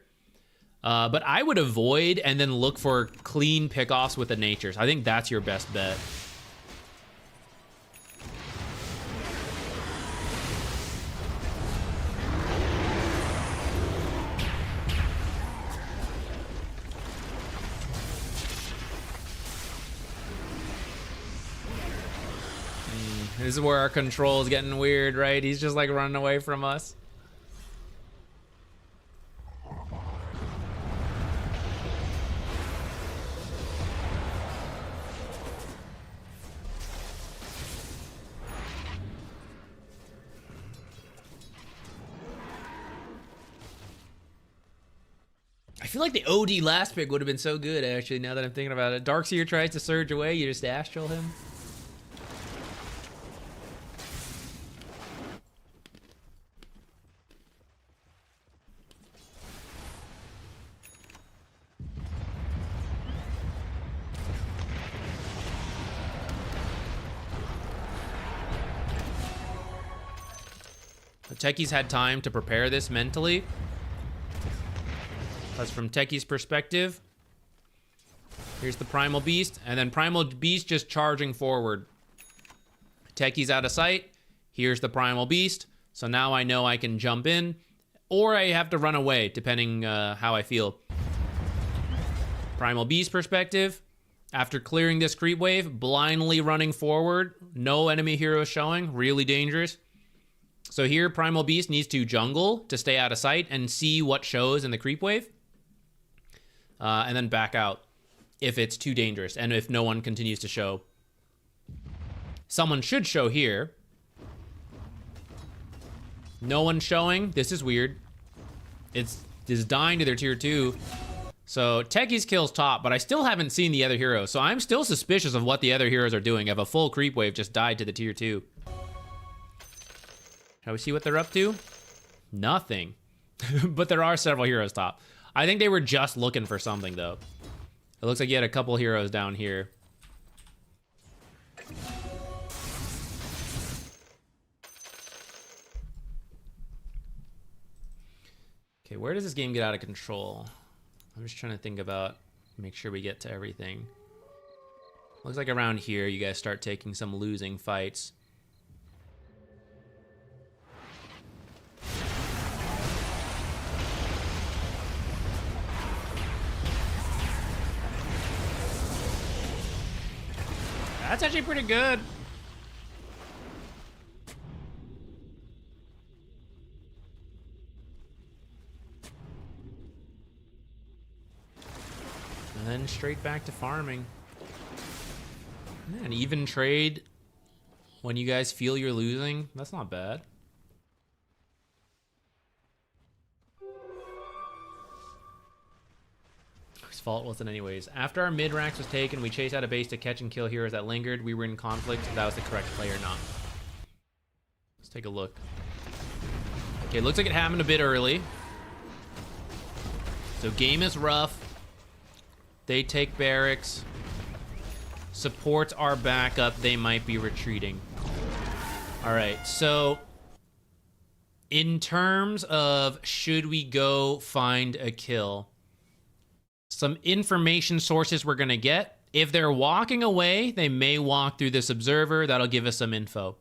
But I would avoid and then look for clean pickoffs with the natures. I think that's your best bet. This is where our control is getting weird, right? He's just like running away from us. I feel like the OD last pick would have been so good, actually, now that I'm thinking about it. Darkseer tries to surge away, you just astral him. Techie's had time to prepare this mentally. That's from Techie's perspective. Here's the Primal Beast, and then Primal Beast just charging forward. Techie's out of sight. Here's the Primal Beast. So now I know I can jump in, or I have to run away, depending how I feel. Primal Beast perspective. After clearing this creep wave, blindly running forward. No enemy heroes showing. Really dangerous. So here, Primal Beast needs to jungle to stay out of sight and see what shows in the creep wave. And then back out if it's too dangerous and if no one continues to show. Someone should show here. No one showing. This is weird. It's dying to their tier 2. So Techie's kills top, but I still haven't seen the other heroes. So I'm still suspicious of what the other heroes are doing if a full creep wave just died to the tier 2. Shall we see what they're up to? Nothing. But there are several heroes top. I think they were just looking for something, though. It looks like you had a couple heroes down here. Okay, where does this game get out of control? I'm just trying to think about, make sure we get to everything. Looks like around here you guys start taking some losing fights. That's actually pretty good. And then straight back to farming. Man, even trade when you guys feel you're losing. That's not bad. Whose fault was it anyways? After our mid-ranks was taken, we chased out a base to catch and kill heroes that lingered. We were in conflict. That was the correct play or not. Let's take a look. Okay, looks like it happened a bit early. So game is rough. They take barracks. Supports are back up. They might be retreating. All right, so in terms of should we go find a kill, some information sources we're going to get. If they're walking away, they may walk through this observer. That'll give us some info.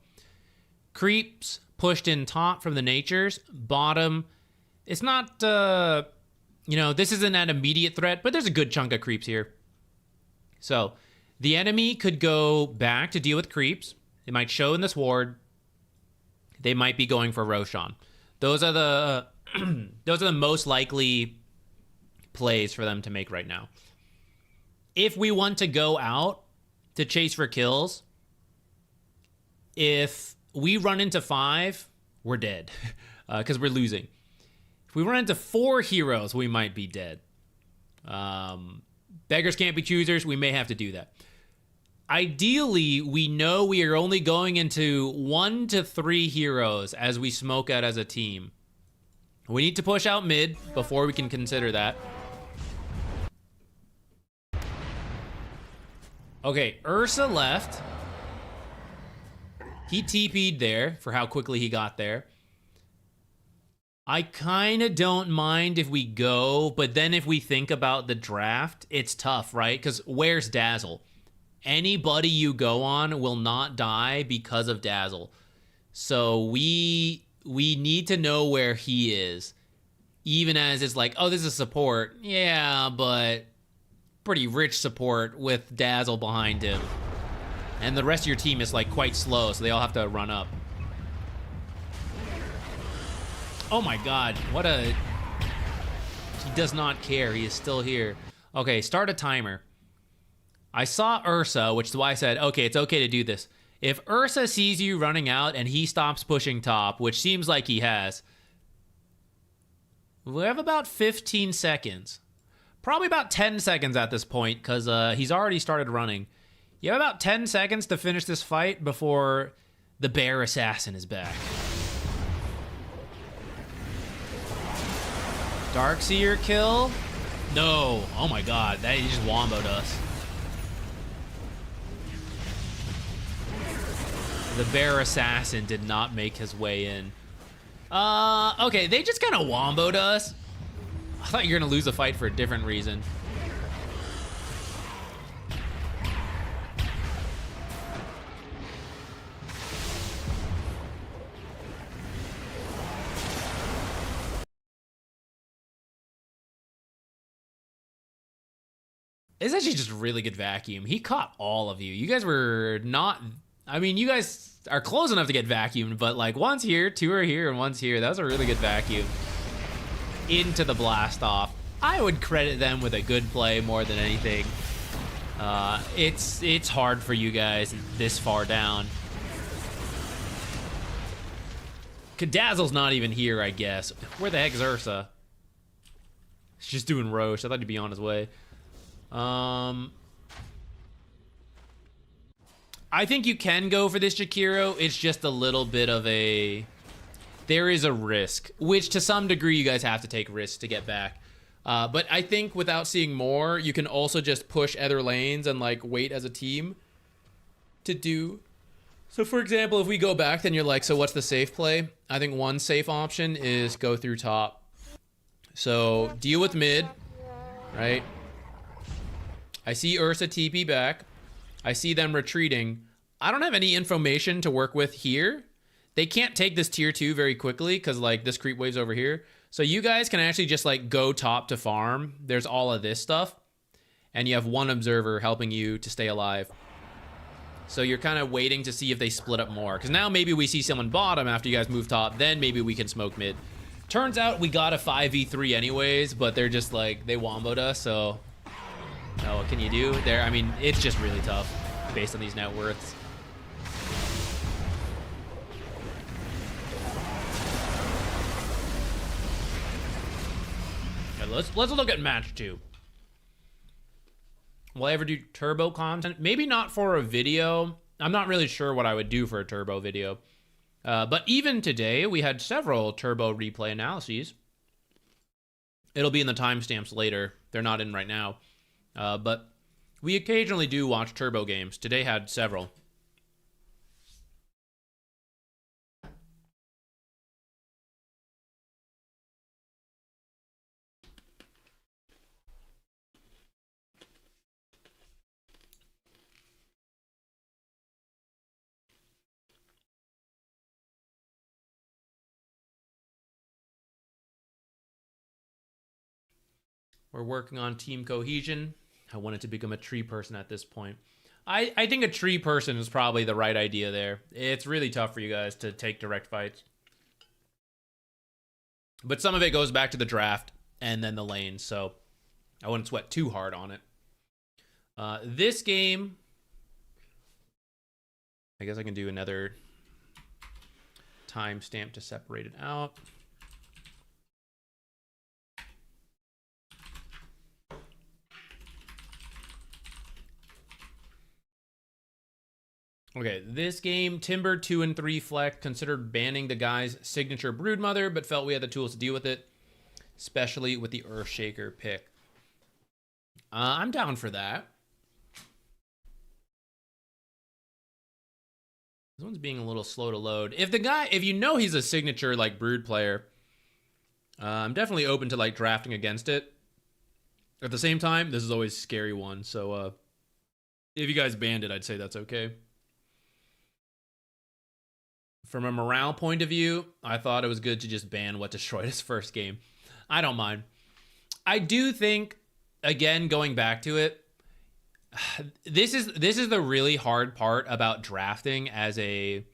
Creeps pushed in top from the natures. Bottom, it's not, you know, this isn't an immediate threat, but there's a good chunk of creeps here. So the enemy could go back to deal with creeps. They might show in this ward. They might be going for Roshan. Those are the those are the most likely plays for them to make right now. If we want to go out to chase for kills, if we run into 5, we're dead because we're losing. If we run into 4 heroes, we might be dead. Beggars can't be choosers. We may have to do that. Ideally, we know we are only going into 1 to 3 heroes as we smoke out as a team. We need to push out mid before we can consider that. Okay, Ursa left. He TP'd there for how quickly he got there. I kind of don't mind if we go, but then if we think about the draft, it's tough, right? Because where's Dazzle? Anybody you go on will not die because of Dazzle. So we need to know where he is. Even as it's like, oh, this is support. Yeah, but pretty rich support with Dazzle behind him. And the rest of your team is like quite slow, so they all have to run up. Oh my god, what a... He does not care, he is still here. Okay, start a timer. I saw Ursa, which is why I said, okay, it's okay to do this. If Ursa sees you running out and he stops pushing top, which seems like he has, we have about 15 seconds. Probably about 10 seconds at this point, because he's already started running. You have about 10 seconds to finish this fight before the bear assassin is back. Darkseer kill? No. Oh my god, that he just womboed us. The bear assassin did not make his way in. Okay, they just kind of womboed us. I thought you were gonna lose a fight for a different reason. It's actually just a really good vacuum. He caught all of you. You guys were not... I mean, you guys are close enough to get vacuumed, but like one's here, 2 are here, and one's here. That was a really good vacuum. Into the blast off. I would credit them with a good play more than anything. It's hard for you guys this far down. Dazzle's not even here, I guess. Where the heck is Ursa? He's just doing Roche. I thought he'd be on his way. I think you can go for this Jakiro. It's just a little bit of a... there is a risk, which to some degree you guys have to take risks to get back. But I think without seeing more, you can also just push other lanes and like wait as a team to do. So for example, if we go back, then you're like, so what's the safe play? I think one safe option is go through top. So deal with mid, right? I see Ursa TP back. I see them retreating. I don't have any information to work with here. They can't take this tier 2 very quickly because like this creep wave's over here. So you guys can actually just like go top to farm. There's all of this stuff. And you have one observer helping you to stay alive. So you're kind of waiting to see if they split up more. Because now maybe we see someone bottom after you guys move top. Then maybe we can smoke mid. Turns out we got a 5v3 anyways, but they're just like, they womboed us. So, what can you do there? I mean, it's just really tough based on these net worths. Let's look at match 2. Will I ever do turbo content? Maybe not for a video. I'm not really sure what I would do for a turbo video. But even today, we had several turbo replay analyses. It'll be in the timestamps later. They're not in right now. But we occasionally do watch turbo games. Today had several. We're working on team cohesion. I wanted to become a tree person at this point. I think a tree person is probably the right idea there. It's really tough for you guys to take direct fights. But some of it goes back to the draft and then the lane, so I wouldn't sweat too hard on it. This game, I guess I can do another timestamp to separate it out. Okay, this game, Timber 2 and 3 Flex considered banning the guy's signature Broodmother, but felt we had the tools to deal with it, especially with the Earthshaker pick. I'm down for that. This one's being a little slow to load. If you know he's a signature like Brood player, I'm definitely open to like drafting against it. At the same time, this is always a scary one, so if you guys banned it, I'd say that's okay. From a morale point of view, I thought it was good to just ban what destroyed his first game. I don't mind. I do think, again, going back to it, this is the really hard part about drafting as a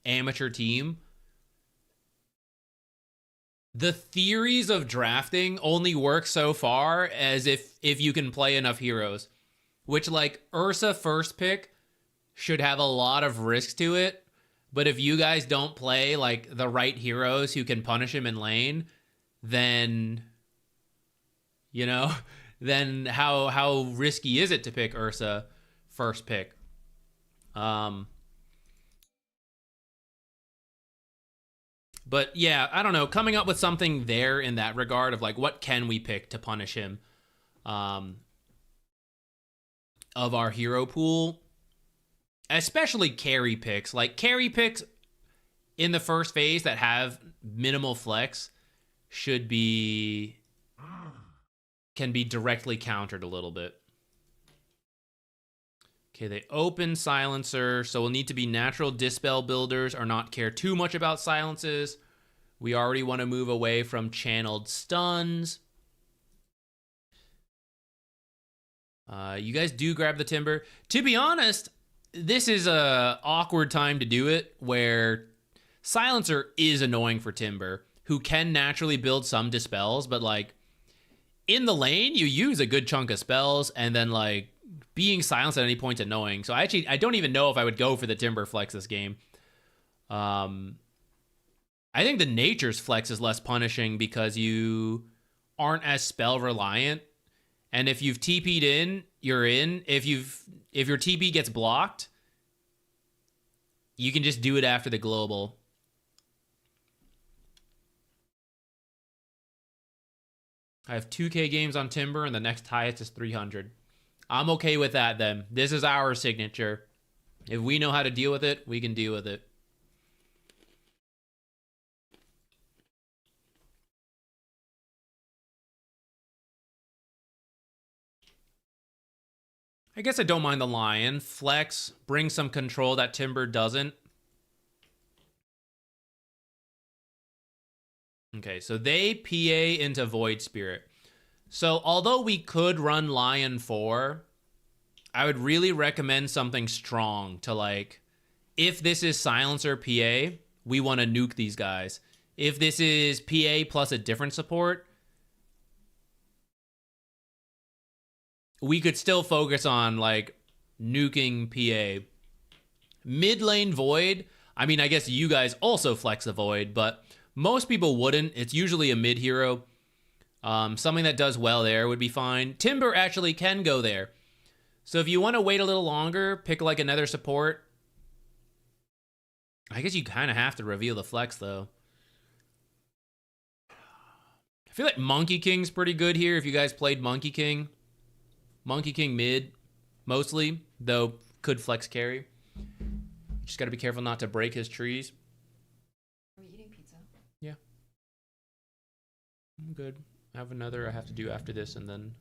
amateur team. The theories of drafting only work so far as if you can play enough heroes, which like Ursa first pick should have a lot of risk to it. But if you guys don't play like the right heroes who can punish him in lane, then, you know, then how risky is it to pick Ursa first pick? But yeah, I don't know. Coming up with something there in that regard of like, what can we pick to punish him of our hero pool? Especially carry picks. Like carry picks in the first phase that have minimal flex can be directly countered a little bit. Okay, they open Silencer, so we'll need to be natural Dispel builders or not care too much about silences. We already want to move away from channeled stuns. You guys do grab the Timber. To be honest, this is a awkward time to do it where Silencer is annoying for Timber, who can naturally build some dispels, but like in the lane, you use a good chunk of spells, and then like being silenced at any point is annoying. So I don't even know if I would go for the Timber flex this game. I think the Nature's flex is less punishing because you aren't as spell reliant. And if you've TP'd in, you're in. If your TP gets blocked, you can just do it after the global. I have 2K games on Timber, and the next highest is 300. I'm okay with that then. This is our signature. If we know how to deal with it, we can deal with it. I guess I don't mind the Lion. Flex, bring some control that Timber doesn't. Okay, so they PA into Void Spirit. So although we could run Lion 4, I would really recommend something strong to like, if this is Silencer PA, we want to nuke these guys. If this is PA plus a different support, we could still focus on like nuking PA. Mid lane Void, I mean, I guess you guys also flex the Void, but most people wouldn't. It's usually a mid hero. Something that does well there would be fine. Timber actually can go there. So if you want to wait a little longer, pick like another support. I guess you kind of have to reveal the flex though. I feel like Monkey King's pretty good here if you guys played Monkey King. Monkey King mid, mostly, though could flex carry. Just got to be careful not to break his trees. Are we eating pizza? Yeah. I'm good. I have another I have to do after this, and then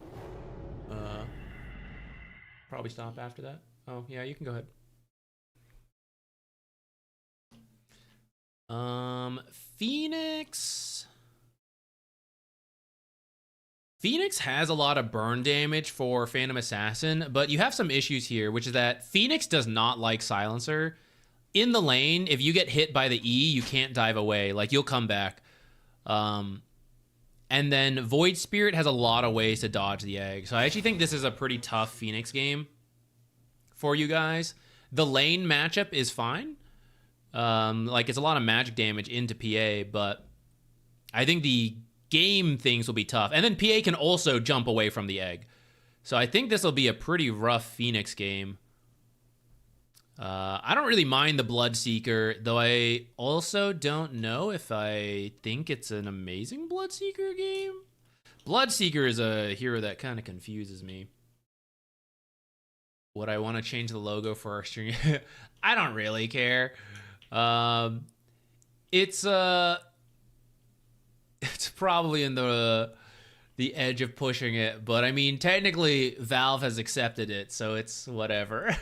probably stop after that. Oh, yeah, you can go ahead. Phoenix. Phoenix has a lot of burn damage for Phantom Assassin, but you have some issues here, which is that Phoenix does not like Silencer. In the lane, if you get hit by the E, you can't dive away. Like, you'll come back. And then Void Spirit has a lot of ways to dodge the egg. So I actually think this is a pretty tough Phoenix game for you guys. The lane matchup is fine. Like, it's a lot of magic damage into PA, but I think the game things will be tough. And then PA can also jump away from the egg. So I think this will be a pretty rough Phoenix game. I don't really mind the Bloodseeker, though I also don't know if I think it's an amazing Bloodseeker game. Bloodseeker is a hero that kind of confuses me. Would I want to change the logo for our stream? I don't really care. It's probably in the edge of pushing it, but I mean, technically Valve has accepted it, so it's whatever.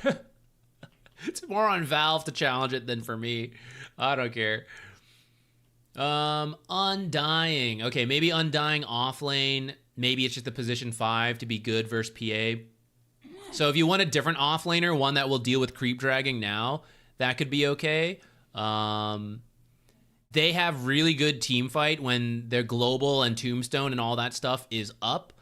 It's more on Valve to challenge it than for me. I don't care. Undying. Okay, maybe Undying off lane. Maybe it's just the position 5 to be good versus PA. So if you want a different off laner, one that will deal with creep dragging now, that could be okay. They have really good team fight when their global and tombstone and all that stuff is up.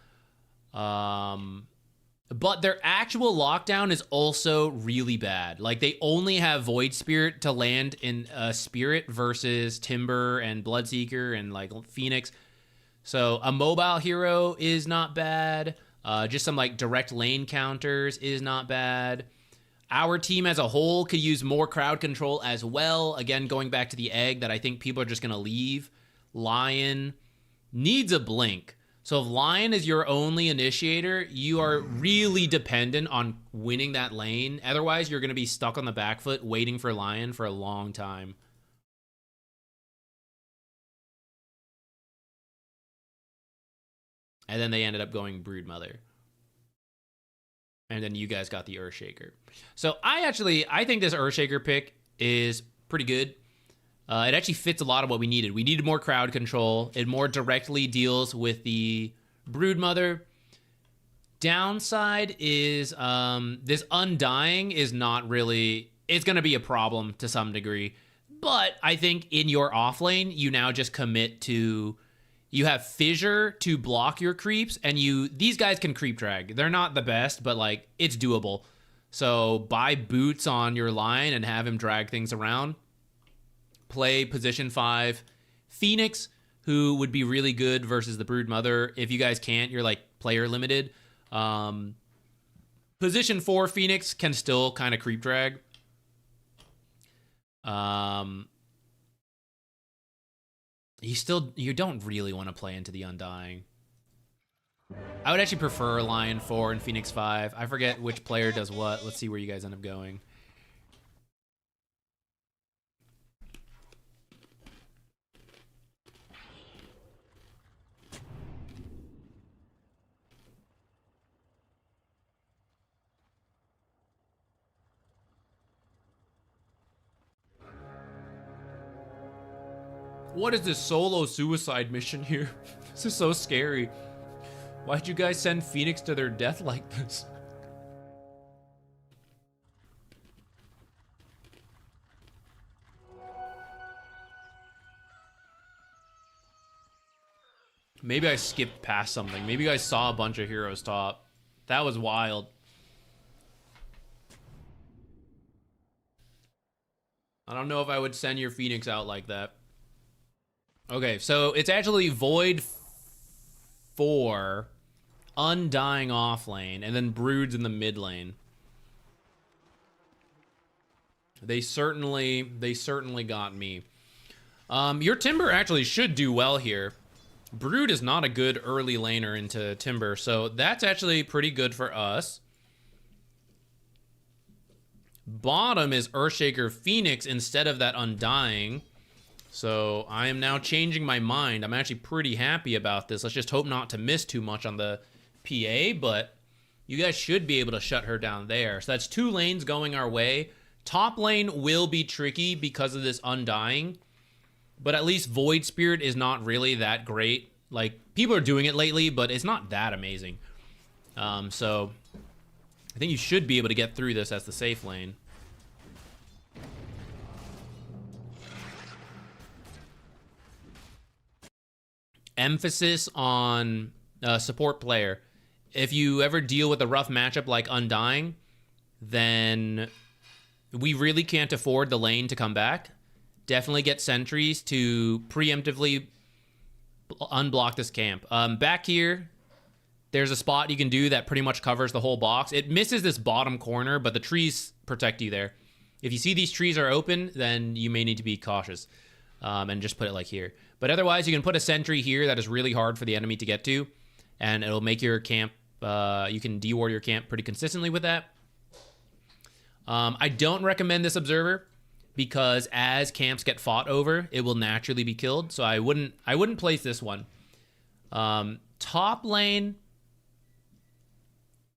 But their actual lockdown is also really bad. Like, they only have Void Spirit to land in Spirit versus Timber and Bloodseeker and, like, Phoenix. So a mobile hero is not bad. Just some, like, direct lane counters is not bad. Our team as a whole could use more crowd control as well. Again, going back to the egg that I think people are just going to leave. Lion needs a blink. So if Lion is your only initiator, you are really dependent on winning that lane. Otherwise, you're going to be stuck on the back foot waiting for Lion for a long time. And then they ended up going Broodmother. And then you guys got the Earthshaker. So I think this Earthshaker pick is pretty good. It actually fits a lot of what we needed. We needed more crowd control. It more directly deals with the Broodmother. Downside is this Undying is not really... It's going to be a problem to some degree. But I think in your offlane, you now just commit to... You have Fissure to block your creeps, and these guys can creep drag. They're not the best, but, like, it's doable. So buy boots on your line and have him drag things around. Play position 5 Phoenix, who would be really good versus the Broodmother. If you guys can't, you're like player limited. Position 4 Phoenix can still kind of creep drag. You don't really want to play into the Undying. I would actually prefer Lion 4 and Phoenix 5. I forget which player does what. Let's see where you guys end up going. What is this solo suicide mission here? This is so scary. Why'd you guys send Phoenix to their death like this? Maybe I skipped past something. Maybe you guys saw a bunch of heroes top. That was wild. I don't know if I would send your Phoenix out like that. Okay, so it's actually Void 4, Undying off lane, and then Broods in the mid lane. They certainly got me. Your Timber actually should do well here. Brood is not a good early laner into Timber, so that's actually pretty good for us. Bottom is Earthshaker Phoenix instead of that Undying. So I am now changing my mind. I'm actually pretty happy about this. Let's just hope not to miss too much on the PA, but you guys should be able to shut her down there. So that's 2 lanes going our way. Top lane will be tricky because of this Undying, but at least Void Spirit is not really that great. Like, people are doing it lately, but it's not that amazing. So I think you should be able to get through this as the safe lane. Emphasis on support player. If you ever deal with a rough matchup like Undying, then we really can't afford the lane to come back. Definitely get sentries to preemptively unblock this camp. Back here, there's a spot you can do that pretty much covers the whole box. It misses this bottom corner, but the trees protect you there. If you see these trees are open, then you may need to be cautious and just put it like here. But otherwise, you can put a sentry here that is really hard for the enemy to get to, and it'll make your camp, you can de-ward your camp pretty consistently with that. I don't recommend this Observer, because as camps get fought over, it will naturally be killed, so I wouldn't place this one. Top lane,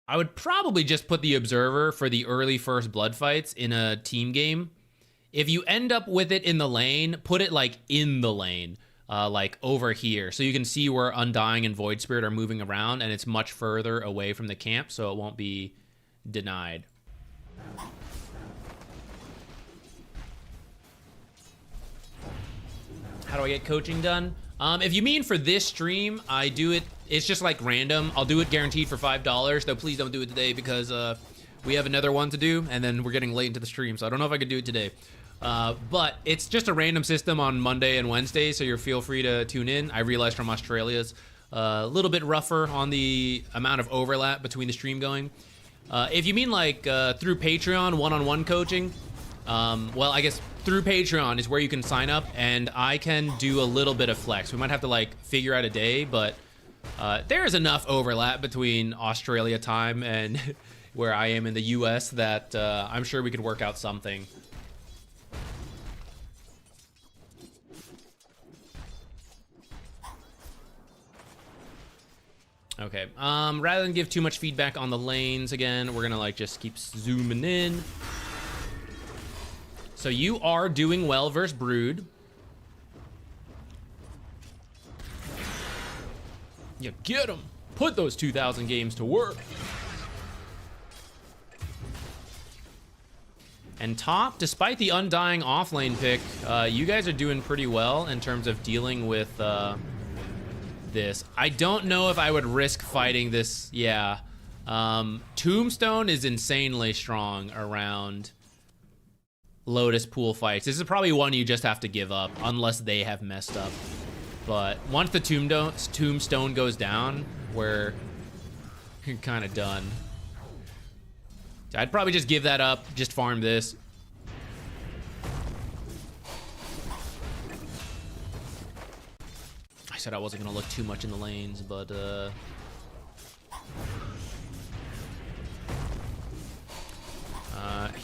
I would probably just put the Observer for the early first blood fights in a team game. If you end up with it in the lane, put it like in the lane. Like over here, so you can see where Undying and Void Spirit are moving around, and it's much further away from the camp, so it won't be denied. How do I get coaching done? If you mean for this stream, I do it, it's just like random. I'll do it guaranteed for $5, though please don't do it today because we have another one to do, and then we're getting late into the stream, so I don't know if I could do it today. But it's just a random system on Monday and Wednesday, so you're feel free to tune in. I realized from Australia's a little bit rougher on the amount of overlap between the stream going. If you mean like through Patreon, one-on-one coaching, well, I guess through Patreon is where you can sign up, and I can do a little bit of flex. We might have to like figure out a day, but there is enough overlap between Australia time and where I am in the US that I'm sure we could work out something. Okay, rather than give too much feedback on the lanes again, we're gonna like just keep zooming in. So you are doing well versus Brood. You get them. Put those 2,000 games to work. And top, despite the Undying offlane pick, you guys are doing pretty well in terms of dealing with this. I don't know if I would risk fighting this. Yeah. Tombstone is insanely strong around Lotus Pool fights. This is probably one you just have to give up unless they have messed up. But once the Tombstone goes down, we're kind of done. I'd probably just give that up, just farm this. I said I wasn't gonna look too much in the lanes, but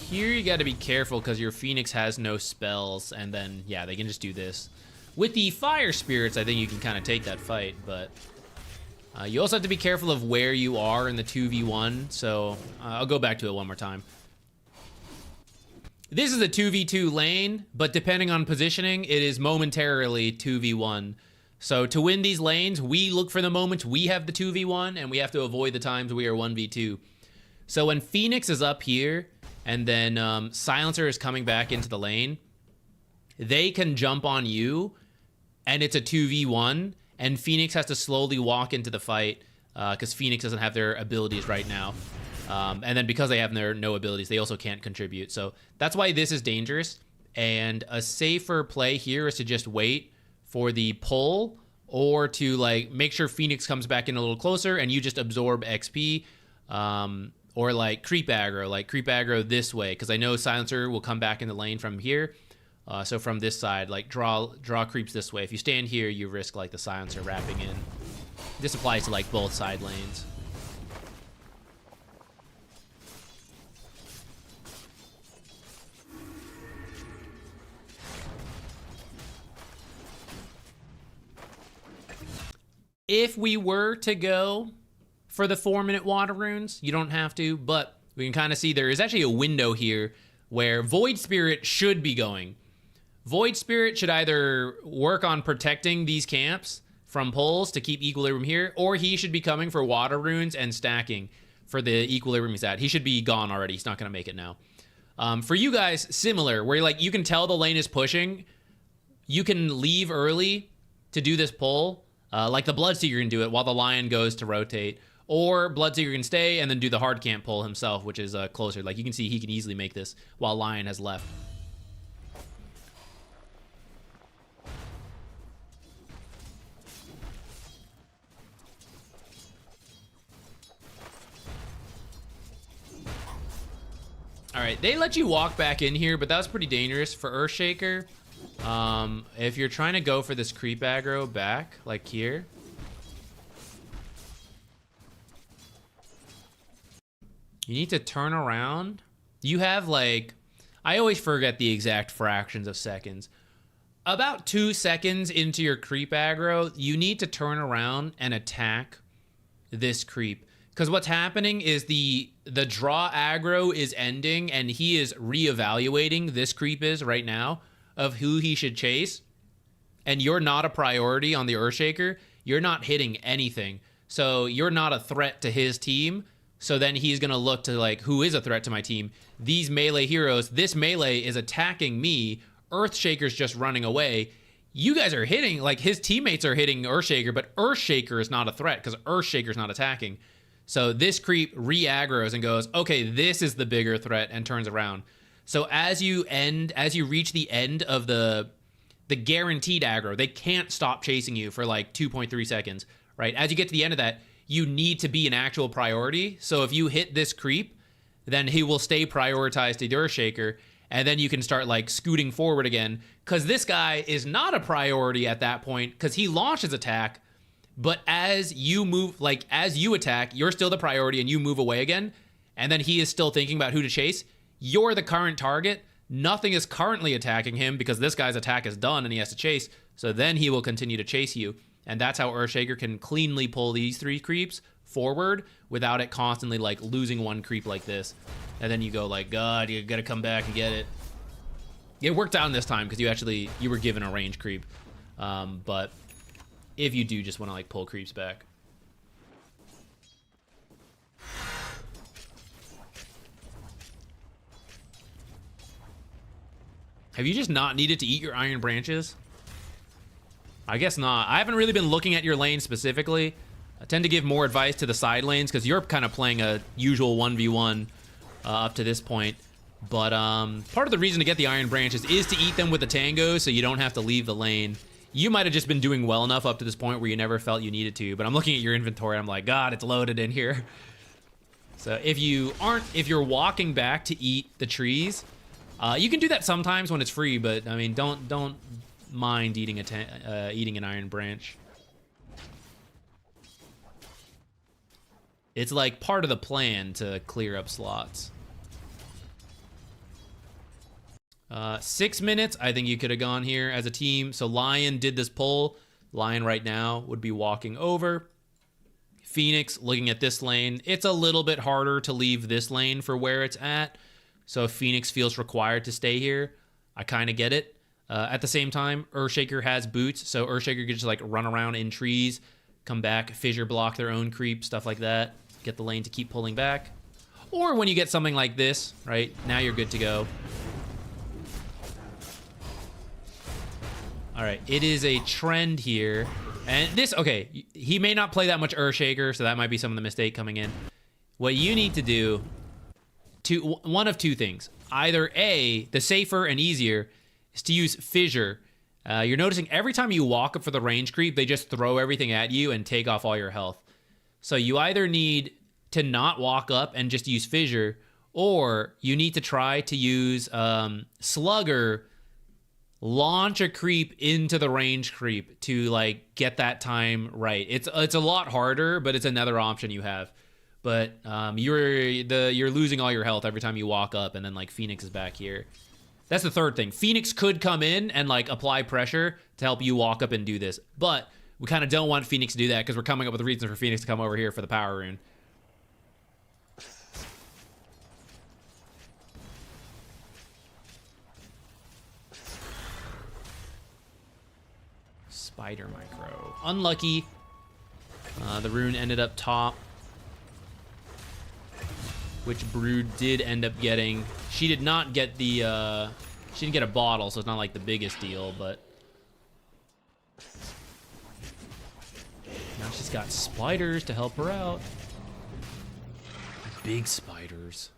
here you got to be careful because your Phoenix has no spells, and then, yeah, they can just do this. With the Fire Spirits, I think you can kind of take that fight, but you also have to be careful of where you are in the 2v1, so I'll go back to it one more time. This is a 2v2 lane, but depending on positioning, it is momentarily 2v1. So to win these lanes, we look for the moments we have the 2v1, and we have to avoid the times we are 1v2. So when Phoenix is up here, and then Silencer is coming back into the lane, they can jump on you, and it's a 2v1, and Phoenix has to slowly walk into the fight, because Phoenix doesn't have their abilities right now. And then because they have their no abilities, they also can't contribute. So that's why this is dangerous. And a safer play here is to just wait for the pull, or to like make sure Phoenix comes back in a little closer and you just absorb XP, or like creep aggro this way, because I know Silencer will come back in the lane from here. So from this side, like draw creeps this way. If you stand here, you risk like the Silencer wrapping in. This applies to like both side lanes. If we were to go for the 4-minute water runes, you don't have to, but we can kind of see there is actually a window here where Void Spirit should be going. Void Spirit should either work on protecting these camps from pulls to keep equilibrium here, or he should be coming for water runes and stacking for the equilibrium he's at. He should be gone already. He's not going to make it now. For you guys, similar, where like you can tell the lane is pushing. You can leave early to do this pull. Like the Bloodseeker can do it while the Lion goes to rotate. Or Bloodseeker can stay and then do the hard camp pull himself, which is closer. Like you can see he can easily make this while Lion has left. All right, they let you walk back in here, but that was pretty dangerous for Earthshaker. If you're trying to go for this creep aggro back, like here, you need to turn around. You have like, I always forget the exact fractions of seconds. About 2 seconds into your creep aggro, you need to turn around and attack this creep. Because what's happening is the draw aggro is ending, and he is reevaluating, this creep is right now, of who he should chase. And you're not a priority on the Earthshaker. You're not hitting anything. So you're not a threat to his team. So then he's going to look to like, who is a threat to my team? These melee heroes, this melee is attacking me. Earthshaker's just running away. You guys are hitting, like his teammates are hitting Earthshaker, but Earthshaker is not a threat because Earthshaker's not attacking. So this creep re-aggroes and goes, okay, this is the bigger threat, and turns around. So as you reach the end of the guaranteed aggro, they can't stop chasing you for like 2.3 seconds, right? As you get to the end of that, you need to be an actual priority. So if you hit this creep, then he will stay prioritized to the Earthshaker, and then you can start like scooting forward again, because this guy is not a priority at that point because he launches attack. But as you move, like as you attack, you're still the priority and you move away again. And then he is still thinking about who to chase. You're the current target. Nothing is currently attacking him because this guy's attack is done and he has to chase. So then he will continue to chase you. And that's how Earthshaker can cleanly pull these 3 creeps forward without it constantly like losing one creep like this. And then you go like, God, you gotta come back and get it. It worked out in this time because you were given a range creep. But if you do just want to like pull creeps back. Have you just not needed to eat your iron branches? I guess not. I haven't really been looking at your lane specifically. I tend to give more advice to the side lanes because you're kind of playing a usual 1v1 up to this point. But part of the reason to get the iron branches is to eat them with the tango so you don't have to leave the lane. You might have just been doing well enough up to this point where you never felt you needed to, but I'm looking at your inventory, I'm like, God, it's loaded in here. So if you're walking back to eat the trees, you can do that sometimes when it's free, but I mean, don't mind eating an iron branch. It's like part of the plan to clear up slots. 6 minutes. I think you could have gone here as a team. So Lion did this pull. Lion right now would be walking over. Phoenix looking at this lane. It's a little bit harder to leave this lane for where it's at. So if Phoenix feels required to stay here, I kind of get it. At the same time, Earthshaker has boots, so Earthshaker could just like run around in trees, come back, fissure block their own creep, stuff like that. Get the lane to keep pulling back. Or when you get something like this, right, now you're good to go. All right, it is a trend here. And this, okay, he may not play that much Earthshaker, so that might be some of the mistake coming in. What you need to do, one of two things. Either A, the safer and easier, is to use Fissure. You're noticing every time you walk up for the range creep, they just throw everything at you and take off all your health. So you either need to not walk up and just use Fissure, or you need to try to use Slugger, launch a creep into the range creep to like get that time right. It's a lot harder, but it's another option you have. But you're losing all your health every time you walk up, and then like Phoenix is back here. That's the third thing. Phoenix could come in and like apply pressure to help you walk up and do this, but we kind of don't want Phoenix to do that because we're coming up with a reason for Phoenix to come over here for the power rune. Spider micro. Unlucky. The rune ended up top, which Brood did end up getting. She did not get the, she didn't get a bottle, so it's not like the biggest deal, but now she's got spiders to help her out. Big spiders.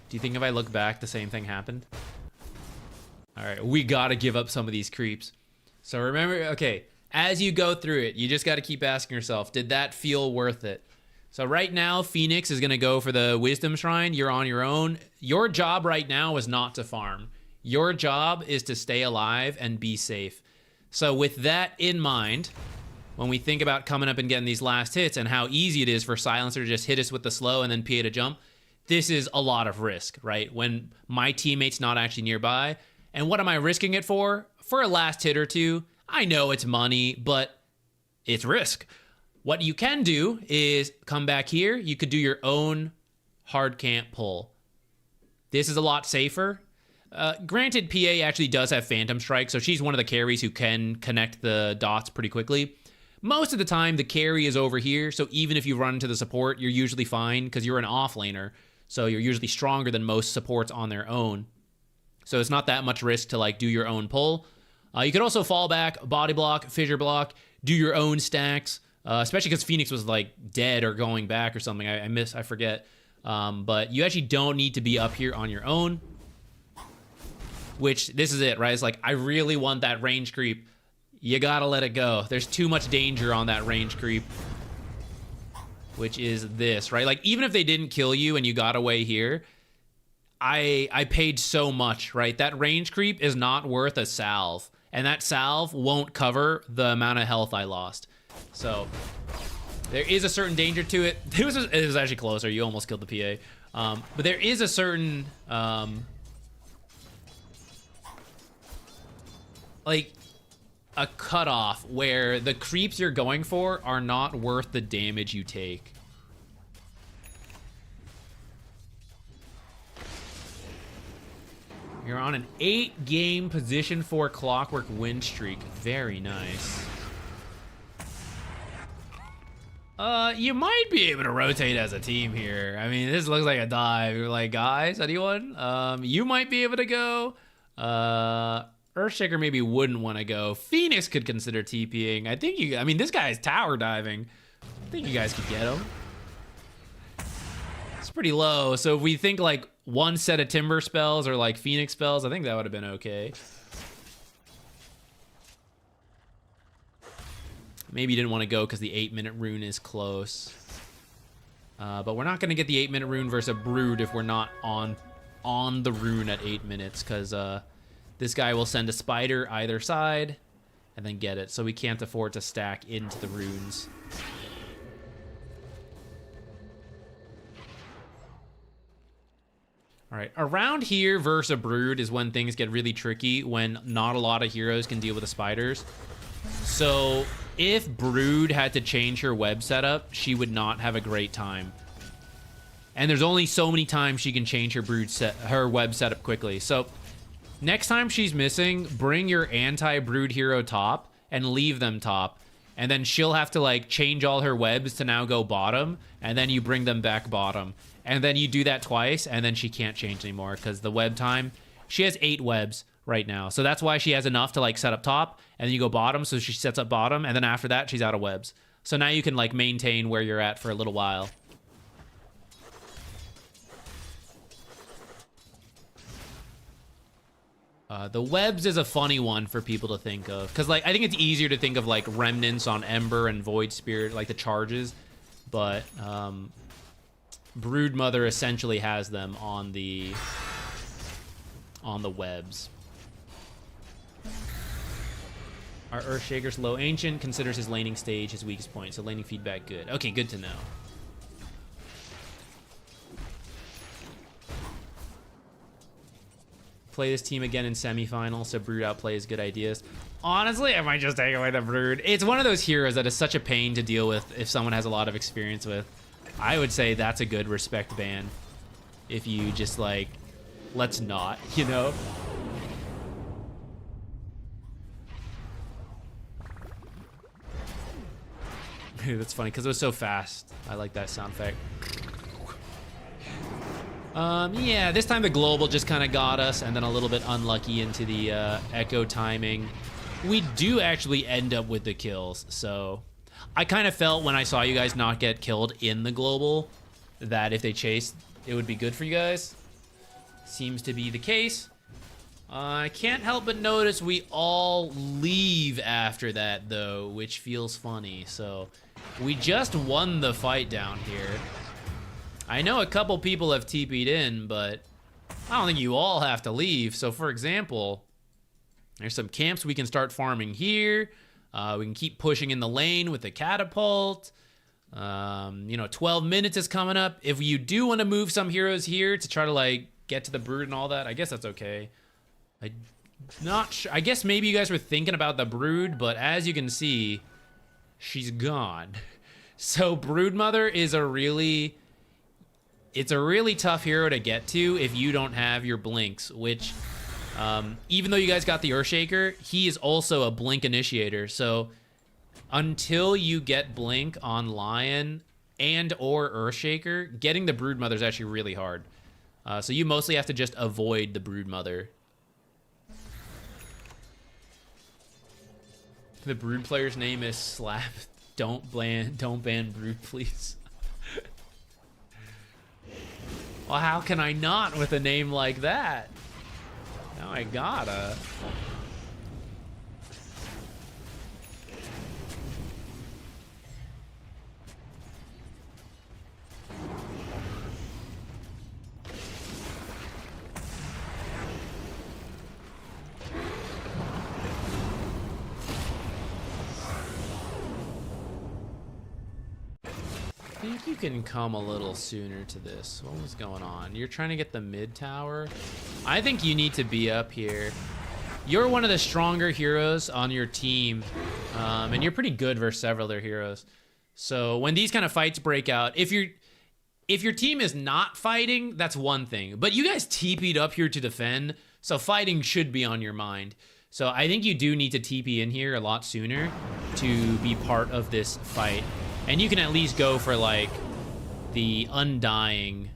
Do you think if I look back, the same thing happened? All right, we gotta give up some of these creeps. So remember, okay, as you go through it, you just gotta keep asking yourself, did that feel worth it? So right now, Phoenix is gonna go for the Wisdom Shrine. You're on your own. Your job right now is not to farm. Your job is to stay alive and be safe. So with that in mind, when we think about coming up and getting these last hits and how easy it is for Silencer to just hit us with the slow and then PA to jump, this is a lot of risk, right? When my teammate's not actually nearby. And what am I risking it for? For a last hit or two. I know it's money, but it's risk. What you can do is come back here. You could do your own hard camp pull. This is a lot safer. Granted, PA actually does have Phantom Strike, so she's one of the carries who can connect the dots pretty quickly. Most of the time, the carry is over here, so even if you run into the support, you're usually fine because you're an offlaner. So you're usually stronger than most supports on their own. So it's not that much risk to like do your own pull. You could also fall back, body block, fissure block, do your own stacks, especially because Phoenix was like dead or going back or something. I forget. But you actually don't need to be up here on your own. Which, this is it, right? It's like, I really want that range creep. You gotta let it go. There's too much danger on that range creep. Which is this, right? Like, even if they didn't kill you and you got away here, I paid so much, right? That range creep is not worth a salve. And that salve won't cover the amount of health I lost. So, there is a certain danger to it. It was actually closer. You almost killed the PA. But there is a certain, like, a cutoff where the creeps you're going for are not worth the damage you take. You're on an 8-game position 4 Clockwork win streak. Very nice. You might be able to rotate as a team here. I mean, this looks like a dive. You're like, guys, anyone? You might be able to go. Earthshaker maybe wouldn't want to go. Phoenix could consider TPing. I mean, this guy is tower diving. I think you guys could get him. It's pretty low. So if we think like one set of Timber spells or like Phoenix spells, I think that would have been okay. Maybe you didn't want to go because the 8-minute rune is close. But we're not going to get the 8-minute rune versus a Brood if we're not on on the rune at 8 minutes, because this guy will send a spider either side and then get it. So we can't afford to stack into the runes. All right, around here versus a brood is when things get really tricky, when not a lot of heroes can deal with the spiders. So if brood had to change her web setup, she would not have a great time. And there's only so many times she can change her web setup quickly. So next time she's missing, bring your anti-brood hero top and leave them top. And then she'll have to like change all her webs to now go bottom, and then you bring them back bottom. And then you do that twice, and then she can't change anymore because the web time, she has 8 webs right now. So that's why she has enough to like set up top, and then you go bottom, so she sets up bottom, and then after that, she's out of webs. So now you can like maintain where you're at for a little while. The webs is a funny one for people to think of, because like I think it's easier to think of like remnants on Ember and Void Spirit, like the charges, but Broodmother essentially has them on the webs. Our Earthshaker's low ancient, considers his laning stage his weakest point, so laning feedback good. Okay, good to know. Play this team again in semifinals, so Brood outplays good ideas. Honestly, I might just take away the Brood. It's one of those heroes that is such a pain to deal with if someone has a lot of experience with. I would say that's a good respect ban. If you just like, let's not, you know? That's funny, because it was so fast. I like that sound effect. Yeah, this time the global just kind of got us, and then a little bit unlucky into the echo timing. We do actually end up with the kills, so I kind of felt when I saw you guys not get killed in the global that if they chased, it would be good for you guys. Seems to be the case. I can't help but notice we all leave after that, though, which feels funny. So we just won the fight down here. I know a couple people have TP'd in, but I don't think you all have to leave. So, for example, there's some camps we can start farming here. We can keep pushing in the lane with the catapult. You know, 12 minutes is coming up. If you do want to move some heroes here to try to, like, get to the brood and all that, I guess that's okay. I'm not sure. I guess maybe you guys were thinking about the brood, but as you can see, she's gone. So Broodmother is it's a really tough hero to get to if you don't have your blinks, which even though you guys got the Earthshaker, he is also a blink initiator. So until you get blink on Lion and or Earthshaker, getting the Broodmother is actually really hard. So you mostly have to just avoid the Broodmother. The Brood player's name is Slap. Don't ban Brood, please. Well, how can I not with a name like that? Now I gotta. I think you can come a little sooner to this. What was going on? You're trying to get the mid tower? I think you need to be up here. You're one of the stronger heroes on your team, and you're pretty good versus several other heroes. So when these kind of fights break out, if your team is not fighting, that's one thing. But you guys TP'd up here to defend, so fighting should be on your mind. So I think you do need to TP in here a lot sooner to be part of this fight. And you can at least go for, like, the Undying.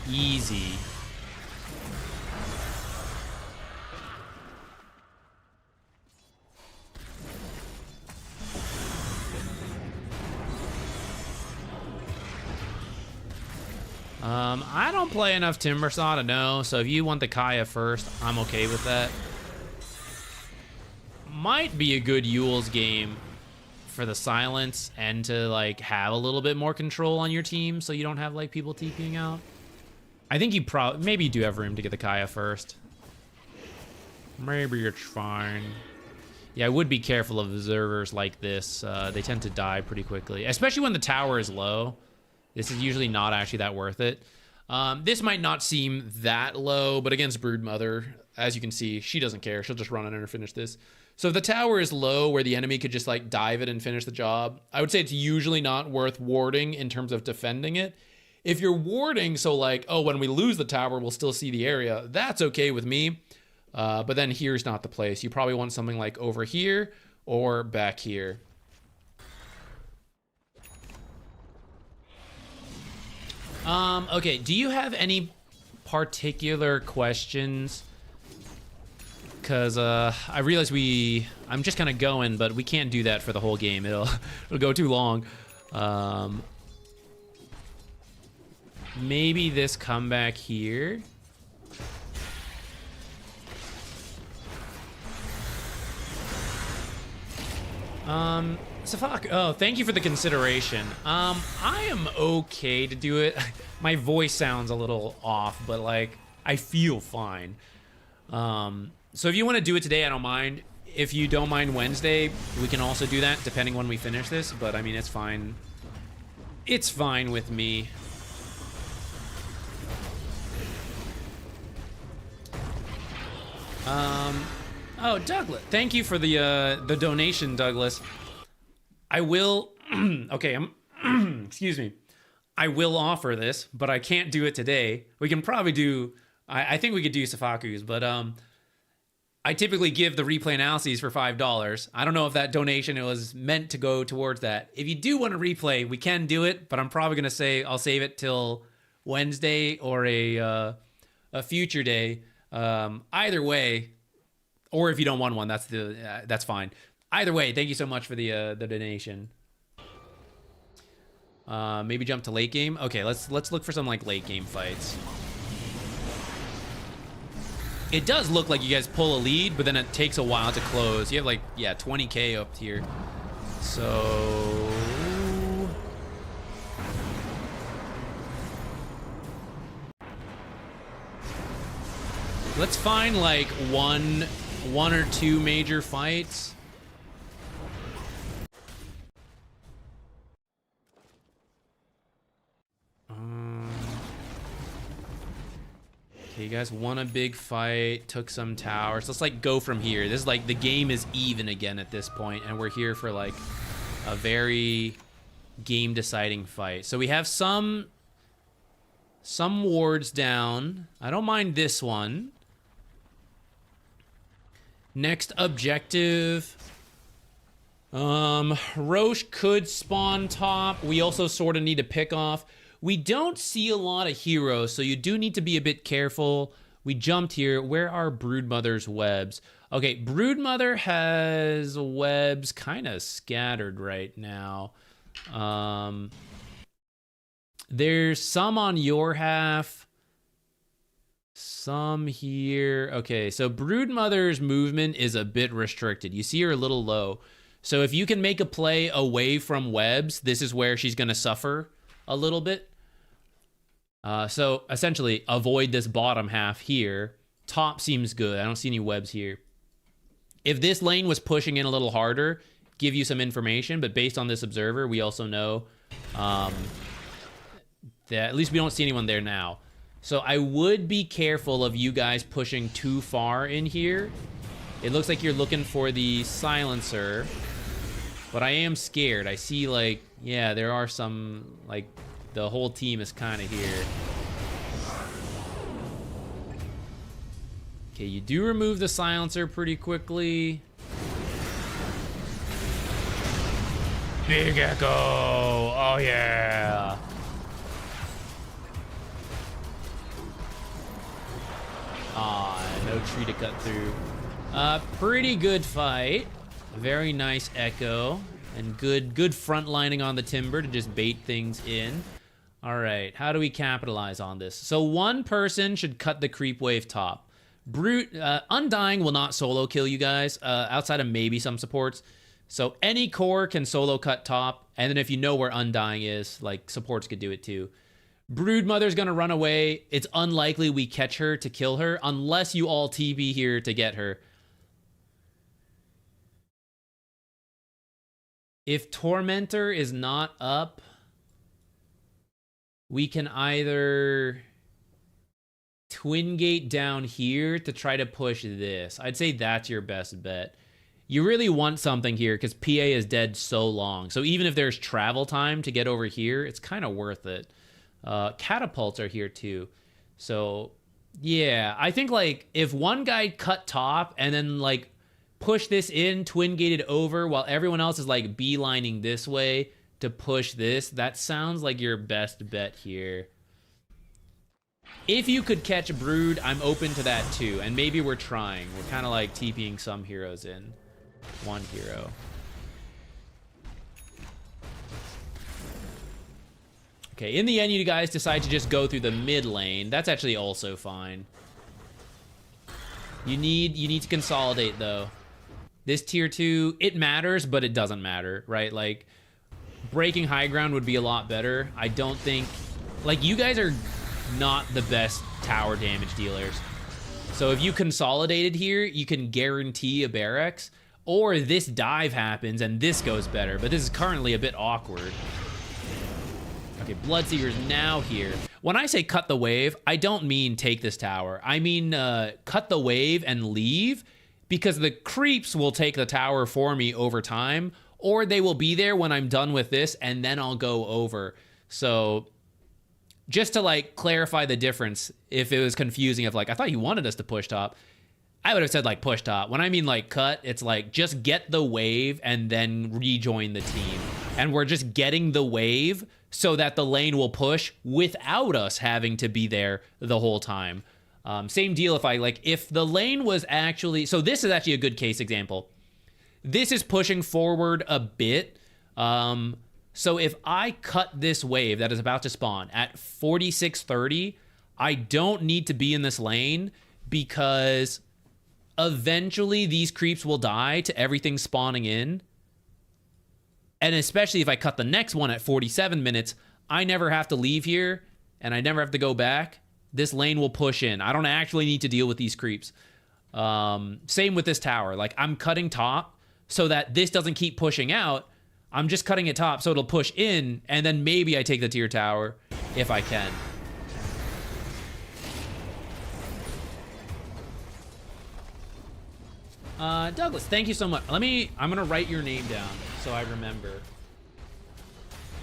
Easy. I don't play enough Timbersaw to know, so if you want the Kaya first, I'm okay with that. Might be a good Yule's game for the silence and to like have a little bit more control on your team, so you don't have like people TPing out. I think you maybe you do have room to get the Kaya first. Maybe it's fine. Yeah, I would be careful of observers like this. They tend to die pretty quickly, especially when the tower is low. This is usually not actually that worth it. This might not seem that low, but against Broodmother, as you can see, she doesn't care. She'll just run in and finish this. So if the tower is low where the enemy could just like dive it and finish the job, I would say it's usually not worth warding in terms of defending it. If you're warding, so like, oh, when we lose the tower, we'll still see the area, that's okay with me. But then here's not the place. You probably want something like over here or back here. Okay, do you have any particular questions? Because I realize I'm just kind of going, but we can't do that for the whole game. It'll go too long. Maybe this comeback here. Safak, oh, thank you for the consideration. I am okay to do it. My voice sounds a little off, but like, I feel fine. So if you want to do it today, I don't mind. If you don't mind Wednesday, we can also do that, depending when we finish this, but I mean, it's fine. It's fine with me. Oh, Douglas, thank you for the donation, Douglas. I will, okay, excuse me. I will offer this, but I can't do it today. We can probably do, I think we could do Safaku's, but I typically give the replay analyses for $5. I don't know if that donation it was meant to go towards that. If you do want to replay, we can do it, but I'm probably gonna say I'll save it till Wednesday or a future day. Either way, or if you don't want one, that's fine. Either way, thank you so much for the donation. Maybe jump to late game. Okay, let's look for some like late game fights. It does look like you guys pull a lead, but then it takes a while to close. You have like, yeah, 20K up here. So let's find like one or two major fights. Okay, you guys won a big fight, took some towers. Let's like go from here. This is like the game is even again at this point, and we're here for like a very game deciding fight. So we have some wards down. I don't mind this one. Next objective. Roche could spawn top. We also sort of need to pick off. We don't see a lot of heroes, so you do need to be a bit careful. We jumped here. Where are Broodmother's webs? Okay, Broodmother has webs kind of scattered right now. There's some on your half. Some here. Okay, so Broodmother's movement is a bit restricted. You see her a little low. So if you can make a play away from webs, this is where she's going to suffer a little bit. So essentially, avoid this bottom half here. Top seems good. I don't see any webs here. If this lane was pushing in a little harder, give you some information. But based on this observer, we also know that at least we don't see anyone there now. So I would be careful of you guys pushing too far in here. It looks like you're looking for the silencer. But I am scared. I see like, yeah, there are some, like, the whole team is kind of here. Okay, you do remove the silencer pretty quickly. Big Echo! Oh, yeah! No tree to cut through. Pretty good fight. Very nice Echo. And good front lining on the timber to just bait things in. All right, how do we capitalize on this? So one person should cut the creep wave top. Undying will not solo kill you guys, outside of maybe some supports. So any core can solo cut top, and then if you know where Undying is, like supports could do it too. Broodmother's gonna run away. It's unlikely we catch her to kill her unless you all TP here to get her. If Tormentor is not up, we can either Twin Gate down here to try to push this. I'd say that's your best bet. You really want something here because PA is dead so long. So even if there's travel time to get over here, it's kind of worth it. Catapults are here too. So yeah, I think like if one guy cut top and then like push this in, twin gated over while everyone else is like beelining this way to push this, that sounds like your best bet here. If you could catch Brood, I'm open to that too. And maybe we're trying. We're kind of like TPing some heroes in. One hero. Okay, in the end, you guys decide to just go through the mid lane. That's actually also fine. You need to consolidate though. This tier 2, it matters, but it doesn't matter, right? Like breaking high ground would be a lot better. I don't think like you guys are not the best tower damage dealers. So if you consolidated here, you can guarantee a barracks, or this dive happens and this goes better, but this is currently a bit awkward. Okay, Bloodseeker's now here. When I say cut the wave, I don't mean take this tower. I mean cut the wave and leave, because the creeps will take the tower for me over time, or they will be there when I'm done with this and then I'll go over. So just to like clarify the difference, if it was confusing of like, I thought you wanted us to push top, I would have said like push top. When I mean like cut, it's like just get the wave and then rejoin the team. And we're just getting the wave so that the lane will push without us having to be there the whole time. Same deal if the lane was actually, so this is actually a good case example. This is pushing forward a bit. So if I cut this wave that is about to spawn at 4630, I don't need to be in this lane because eventually these creeps will die to everything spawning in. And especially if I cut the next one at 47 minutes, I never have to leave here and I never have to go back. This lane will push in. I don't actually need to deal with these creeps. Same with this tower. Like I'm cutting top so that this doesn't keep pushing out. I'm just cutting it top so it'll push in, and then maybe I take the tier tower if I can. Douglas, thank you so much. I'm gonna write your name down so I remember.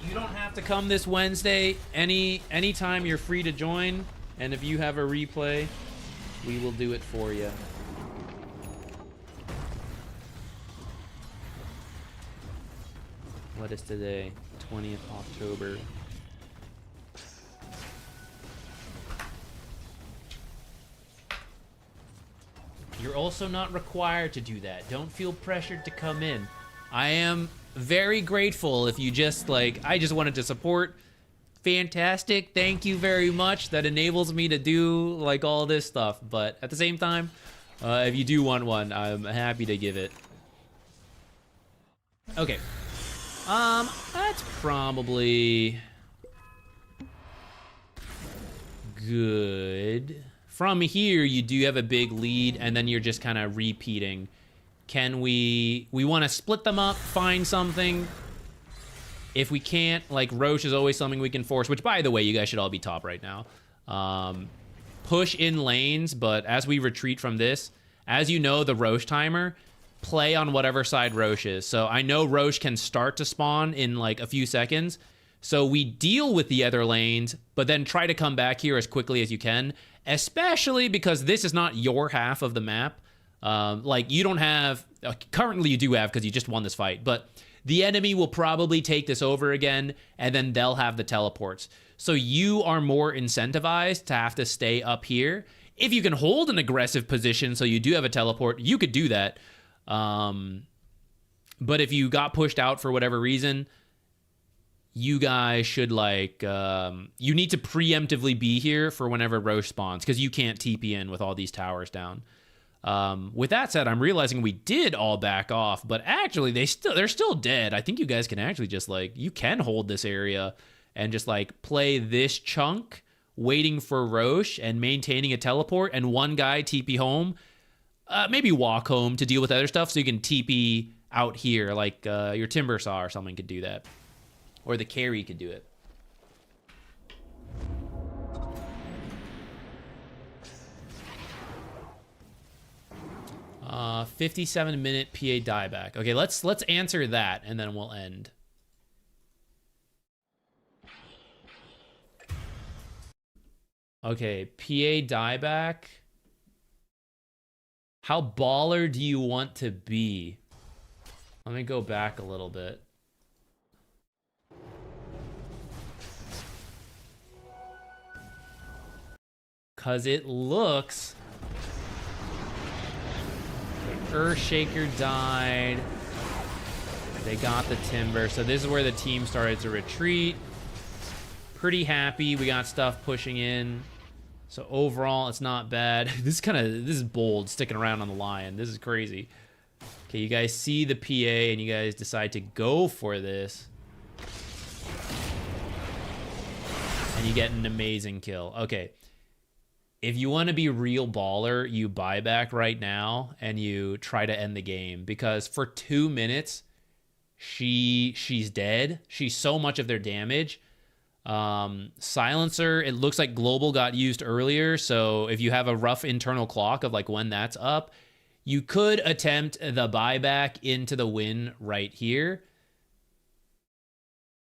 You don't have to come this Wednesday. Anytime you're free to join, and if you have a replay, we will do it for you. What is today? 20th October. You're also not required to do that. Don't feel pressured to come in. I am very grateful if you just I just wanted to support. Fantastic. Thank you very much. That enables me to do all this stuff. But at the same time, if you do want one, I'm happy to give it. Okay. That's probably good. From here, you do have a big lead, and then you're just kind of repeating. Can we want to split them up, find something? If we can't, Roche is always something we can force, which, by the way, you guys should all be top right now. Push in lanes, but as we retreat from this, as you know, the Roche timer, play on whatever side Roche is. So I know Roche can start to spawn in a few seconds. So we deal with the other lanes, but then try to come back here as quickly as you can, especially because this is not your half of the map. You don't have, currently you do have because you just won this fight, but the enemy will probably take this over again, and then they'll have the teleports. So you are more incentivized to have to stay up here. If you can hold an aggressive position so you do have a teleport, you could do that. But if you got pushed out for whatever reason, you guys should you need to preemptively be here for whenever Roche spawns, because you can't TP in with all these towers down. With that said, I'm realizing we did all back off, but actually they're still dead. I think you guys can actually just like, you can hold this area and just like play this chunk, waiting for Roche and maintaining a teleport, and one guy TP home, maybe walk home to deal with other stuff, so you can TP out here, like your Timber Saw or something could do that, or the carry could do it. 57-minute PA dieback. Okay, let's answer that, and then we'll end. Okay, PA dieback. How baller do you want to be? Let me go back a little bit. Cause it looks... Earthshaker died. They got the timber. So this is where the team started to retreat. Pretty happy. We got stuff pushing in. So overall, it's not bad. This is bold, sticking around on the lion. This is crazy. Okay, you guys see the PA and you guys decide to go for this. And you get an amazing kill. Okay. If you want to be real baller, you buy back right now and you try to end the game, because for 2 minutes, she's dead. She's so much of their damage. Silencer, it looks like Global got used earlier, so if you have a rough internal clock of like when that's up, you could attempt the buyback into the win right here.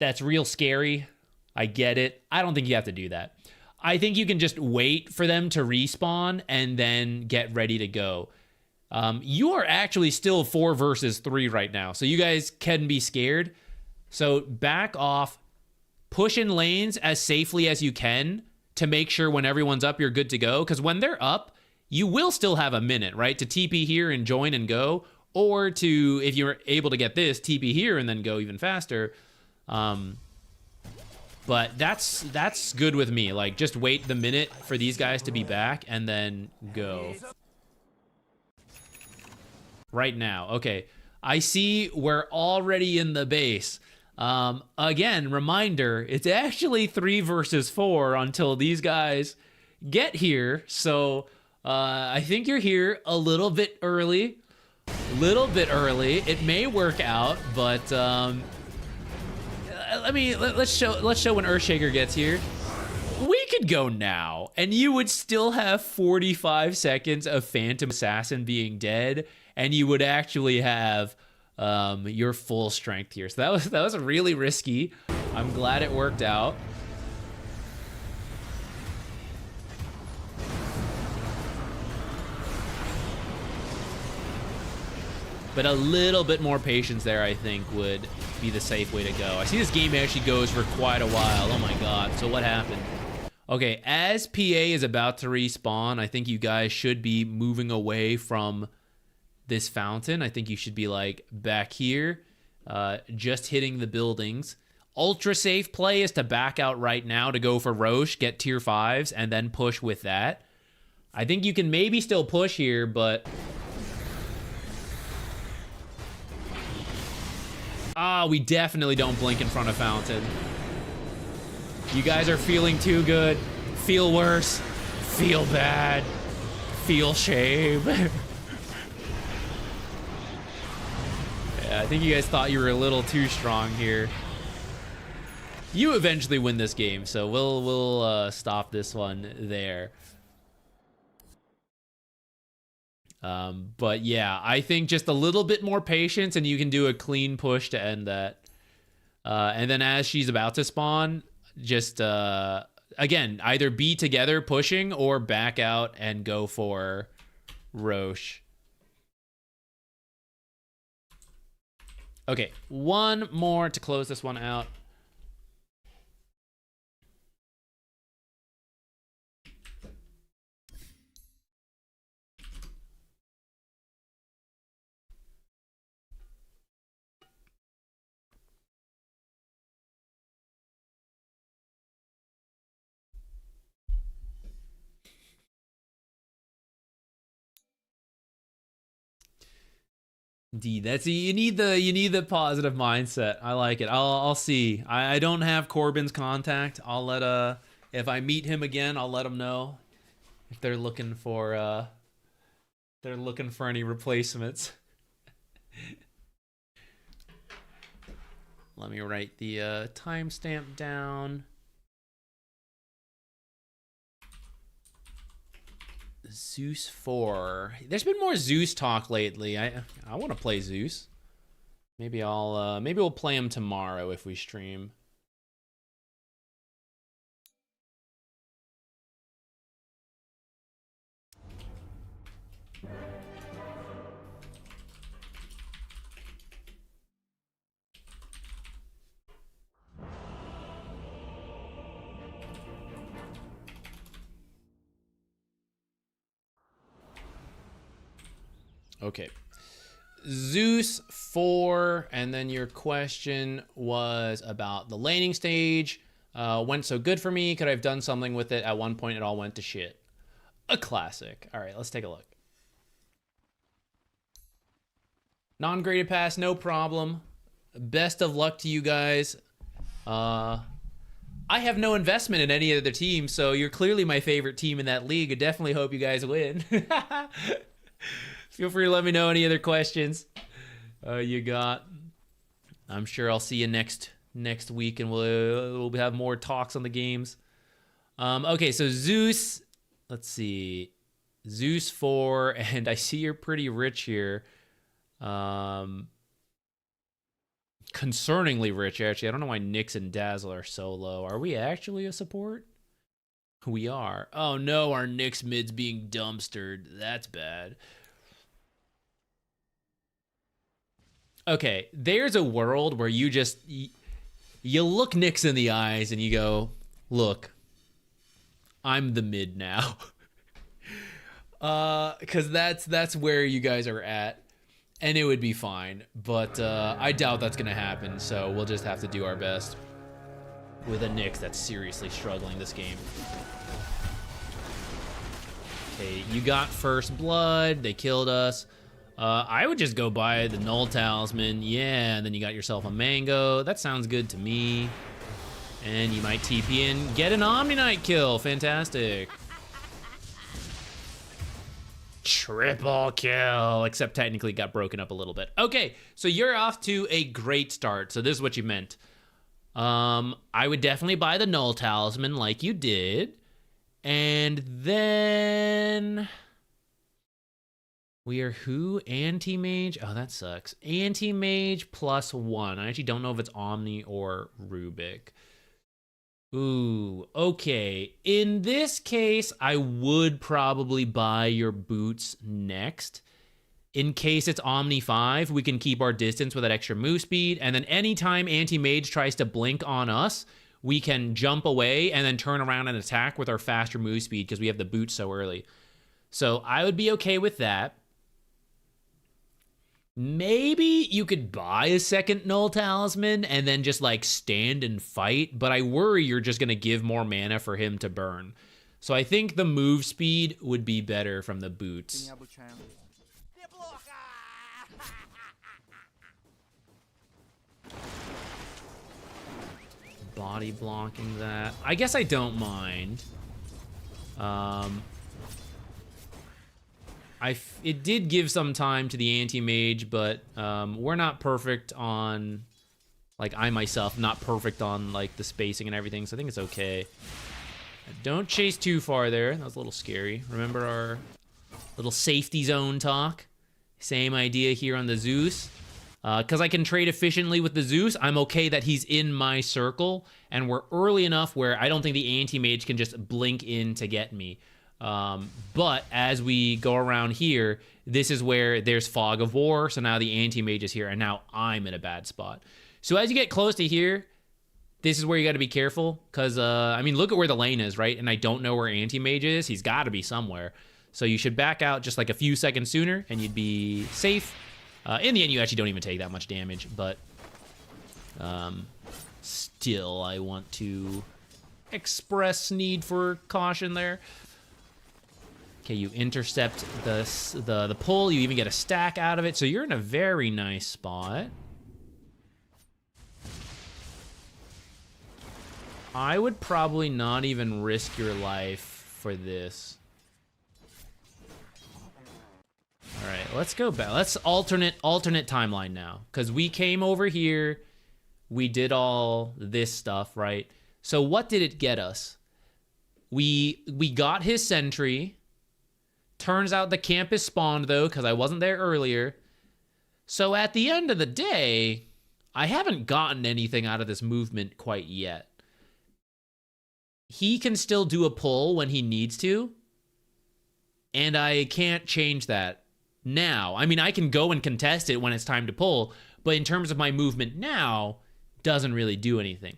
That's real scary. I get it. I don't think you have to do that. I think you can just wait for them to respawn and then get ready to go. You are actually still 4 versus 3 right now, so you guys can be scared. So back off, push in lanes as safely as you can to make sure when everyone's up, you're good to go. Because when they're up, you will still have a minute, right? To TP here and join and go, or to, if you're able to get this, TP here and then go even faster. But that's good with me. Like, just wait the minute for these guys to be back and then go. Right now. Okay. I see we're already in the base. Again, reminder, it's actually 3 versus 4 until these guys get here. So, I think you're here a little bit early. It may work out, but, let's show when Earthshaker gets here. We could go now, and you would still have 45 seconds of Phantom Assassin being dead, and you would actually have your full strength here. So that was really risky. I'm glad it worked out. But a little bit more patience there, I think, would be the safe way to go. I see this game actually goes for quite a while. Oh my god. So what happened? Okay, as PA is about to respawn, I think you guys should be moving away from this fountain. I think you should be like back here, just hitting the buildings. Ultra safe play is to back out right now to go for Roche, get tier 5s, and then push with that. I think you can maybe still push here, but... we definitely don't blink in front of Fountain. You guys are feeling too good. Feel worse. Feel bad. Feel shame. Yeah, I think you guys thought you were a little too strong here. You eventually win this game, so we'll stop this one there. But yeah, I think just a little bit more patience and you can do a clean push to end that. And then as she's about to spawn, just, again, either be together pushing or back out and go for Roche. Okay, one more to close this one out. Indeed, you need the positive mindset. I like it. I'll see. I don't have Corbin's contact. I'll let if I meet him again, I'll let him know if they're looking for any replacements. Let me write the timestamp down. Zeus 4. There's been more Zeus talk lately. I want to play Zeus. Maybe we'll play him tomorrow if we stream. Okay. Zeus 4, and then your question was about the laning stage. Went so good for me. Could I have done something with it? At one point, it all went to shit. A classic. All right, let's take a look. Non-graded pass, no problem. Best of luck to you guys. I have no investment in any other team, so you're clearly my favorite team in that league. I definitely hope you guys win. Feel free to let me know any other questions you got. I'm sure I'll see you next week, and we'll have more talks on the games. Okay, so Zeus, let's see, Zeus 4, and I see you're pretty rich here. Concerningly rich, actually. I don't know why Nyx and Dazzle are so low. Are we actually a support? We are. Oh no, our Nyx mid's being dumpstered. That's bad. Okay, there's a world where you just you look Nyx in the eyes and you go, look, I'm the mid now. Because that's where you guys are at, and it would be fine. But I doubt that's gonna happen, so we'll just have to do our best with a Nyx that's seriously struggling this game. Okay, you got first blood. They killed us. I would just go buy the Null Talisman. Yeah, and then you got yourself a Mango. That sounds good to me. And you might TP in, get an Omni Knight kill. Fantastic. Triple kill, except technically got broken up a little bit. Okay, so you're off to a great start. So this is what you meant. I would definitely buy the Null Talisman like you did. And then we are who? Anti-Mage? Oh, that sucks. Anti-Mage +1. I actually don't know if it's Omni or Rubik. Ooh, okay. In this case, I would probably buy your boots next. In case it's Omni 5, we can keep our distance with that extra move speed. And then anytime Anti-Mage tries to blink on us, we can jump away and then turn around and attack with our faster move speed because we have the boots so early. So I would be okay with that. Maybe you could buy a second Null Talisman and then just like stand and fight, but I worry you're just going to give more mana for him to burn. So I think the move speed would be better from the boots. Body blocking that. I guess I don't mind. It did give some time to the Anti-Mage, but we're not perfect on, like I myself, not perfect on like the spacing and everything, so I think it's okay. Don't chase too far there. That was a little scary. Remember our little safety zone talk? Same idea here on the Zeus. Because I can trade efficiently with the Zeus, I'm okay that he's in my circle, and we're early enough where I don't think the Anti-Mage can just blink in to get me. But as we go around here, this is where there's Fog of War, so now the Anti-Mage is here, and now I'm in a bad spot. So as you get close to here, this is where you got to be careful, because, I mean, look at where the lane is, right? And I don't know where Anti-Mage is. He's got to be somewhere. So you should back out just like a few seconds sooner, and you'd be safe. In the end, you actually don't even take that much damage, but still, I want to express need for caution there. Okay, you intercept the pull. You even get a stack out of it. So you're in a very nice spot. I would probably not even risk your life for this. All right, let's go back. Let's alternate timeline now, because we came over here. We did all this stuff, right? So what did it get us? We got his sentry. Turns out the camp is spawned, though, because I wasn't there earlier. So at the end of the day, I haven't gotten anything out of this movement quite yet. He can still do a pull when he needs to, and I can't change that now. I mean, I can go and contest it when it's time to pull, but in terms of my movement now, doesn't really do anything.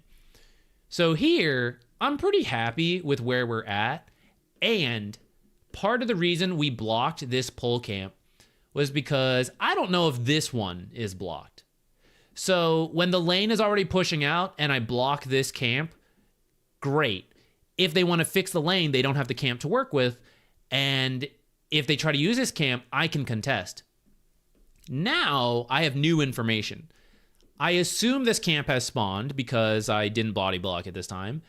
So here, I'm pretty happy with where we're at, and part of the reason we blocked this pull camp was because I don't know if this one is blocked. So when the lane is already pushing out and I block this camp, great. If they want to fix the lane, they don't have the camp to work with, and if they try to use this camp, I can contest. Now I have new information. I assume this camp has spawned because I didn't body block it this time,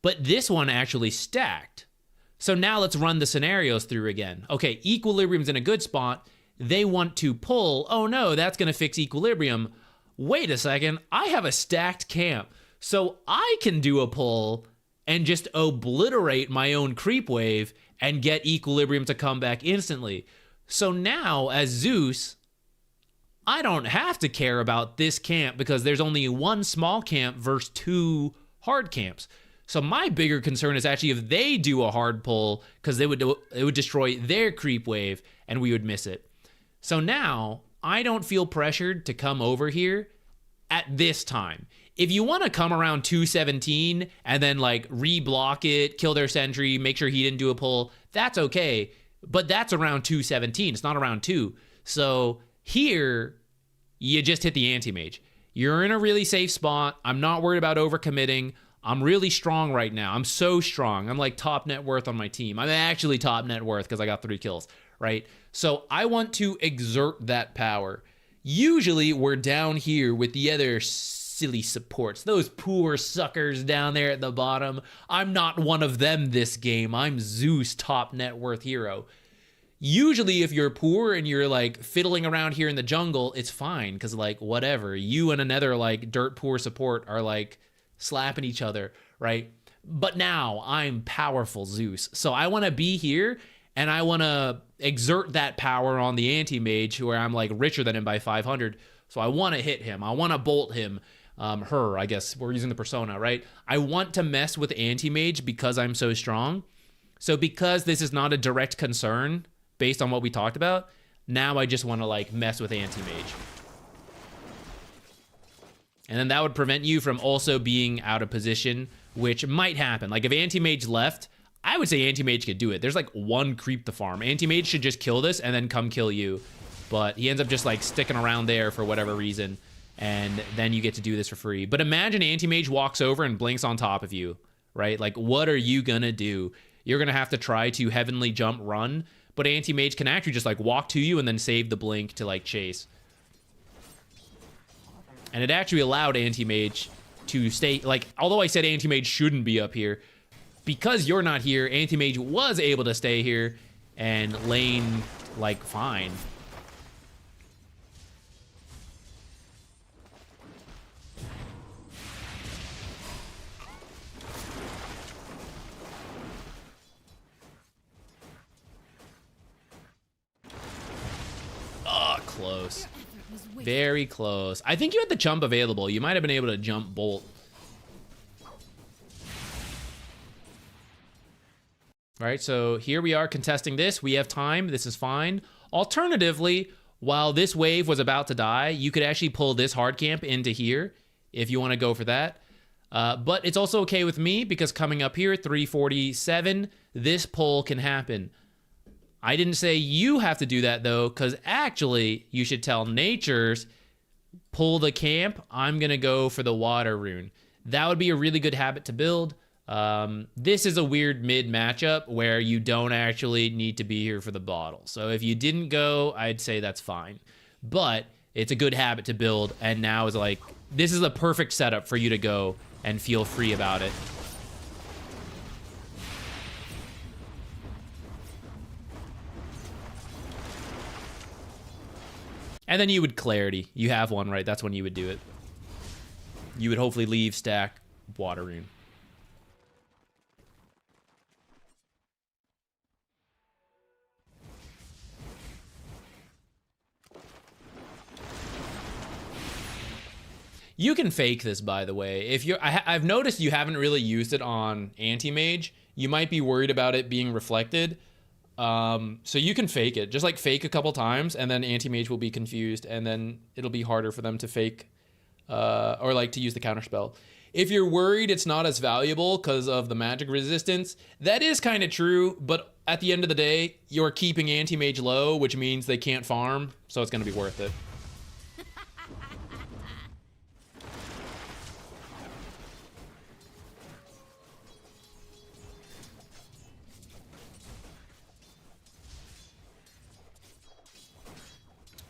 but this one actually stacked. So now let's run the scenarios through again. Okay, equilibrium's in a good spot. They want to pull. Oh no, that's going to fix equilibrium. Wait a second, I have a stacked camp. So I can do a pull and just obliterate my own creep wave and get equilibrium to come back instantly. So now, as Zeus, I don't have to care about this camp because there's only one small camp versus 2 hard camps. So my bigger concern is actually if they do a hard pull, because it would destroy their creep wave and we would miss it. So now I don't feel pressured to come over here at this time. If you want to come around 217 and then like re-block it, kill their sentry, make sure he didn't do a pull, that's okay. But that's around 217. It's not around 2. So here, you just hit the anti-mage. You're in a really safe spot. I'm not worried about overcommitting. I'm really strong right now. I'm so strong. I'm like top net worth on my team. I'm actually top net worth because I got 3 kills, right? So I want to exert that power. Usually we're down here with the other silly supports, those poor suckers down there at the bottom. I'm not one of them this game. I'm Zeus, top net worth hero. Usually if you're poor and you're like fiddling around here in the jungle, it's fine because like whatever. You and another like dirt poor support are like slapping each other, right? But now I'm powerful Zeus. So I want to be here and I want to exert that power on the anti-mage where I'm like richer than him by 500. So I want to hit him. I want to bolt him. Her, I guess we're using the persona, right? I want to mess with anti-mage because I'm so strong. So because this is not a direct concern based on what we talked about, now I just want to like mess with anti-mage. And then that would prevent you from also being out of position, which might happen. Like if anti-mage left, I would say anti-mage could do it. There's like 1 creep to farm. Anti-mage should just kill this and then come kill you. But he ends up just like sticking around there for whatever reason. And then you get to do this for free. But imagine anti-mage walks over and blinks on top of you, right? Like what are you gonna do? You're gonna have to try to heavenly jump run, but anti-mage can actually just like walk to you and then save the blink to like chase. And it actually allowed anti-mage to stay, like, although I said anti-mage shouldn't be up here, because you're not here, anti-mage was able to stay here and lane, like, fine. Oh, close. Very close. I think you had the jump available. You might have been able to jump bolt. All right, so here we are contesting this. We have time. This is fine. Alternatively, while this wave was about to die, you could actually pull this hard camp into here if you want to go for that. But it's also okay with me because coming up here, 347, this pull can happen. I didn't say you have to do that, though, because actually you should tell Natures, pull the camp. I'm going to go for the water rune. That would be a really good habit to build. This is a weird mid matchup where you don't actually need to be here for the bottle. So if you didn't go, I'd say that's fine. But it's a good habit to build, and now is like, this is a perfect setup for you to go and feel free about it. And then you would clarity. You have one, right? That's when you would do it. You would hopefully leave, stack, water rune. You can fake this, by the way. If you're, I've noticed you haven't really used it on anti-mage. You might be worried about it being reflected. So you can fake it. Just like fake a couple times, and then anti-mage will be confused, and then it'll be harder for them to fake, or like to use the counterspell. If you're worried it's not as valuable because of the magic resistance, that is kind of true, but at the end of the day, you're keeping anti-mage low, which means they can't farm, so it's going to be worth it.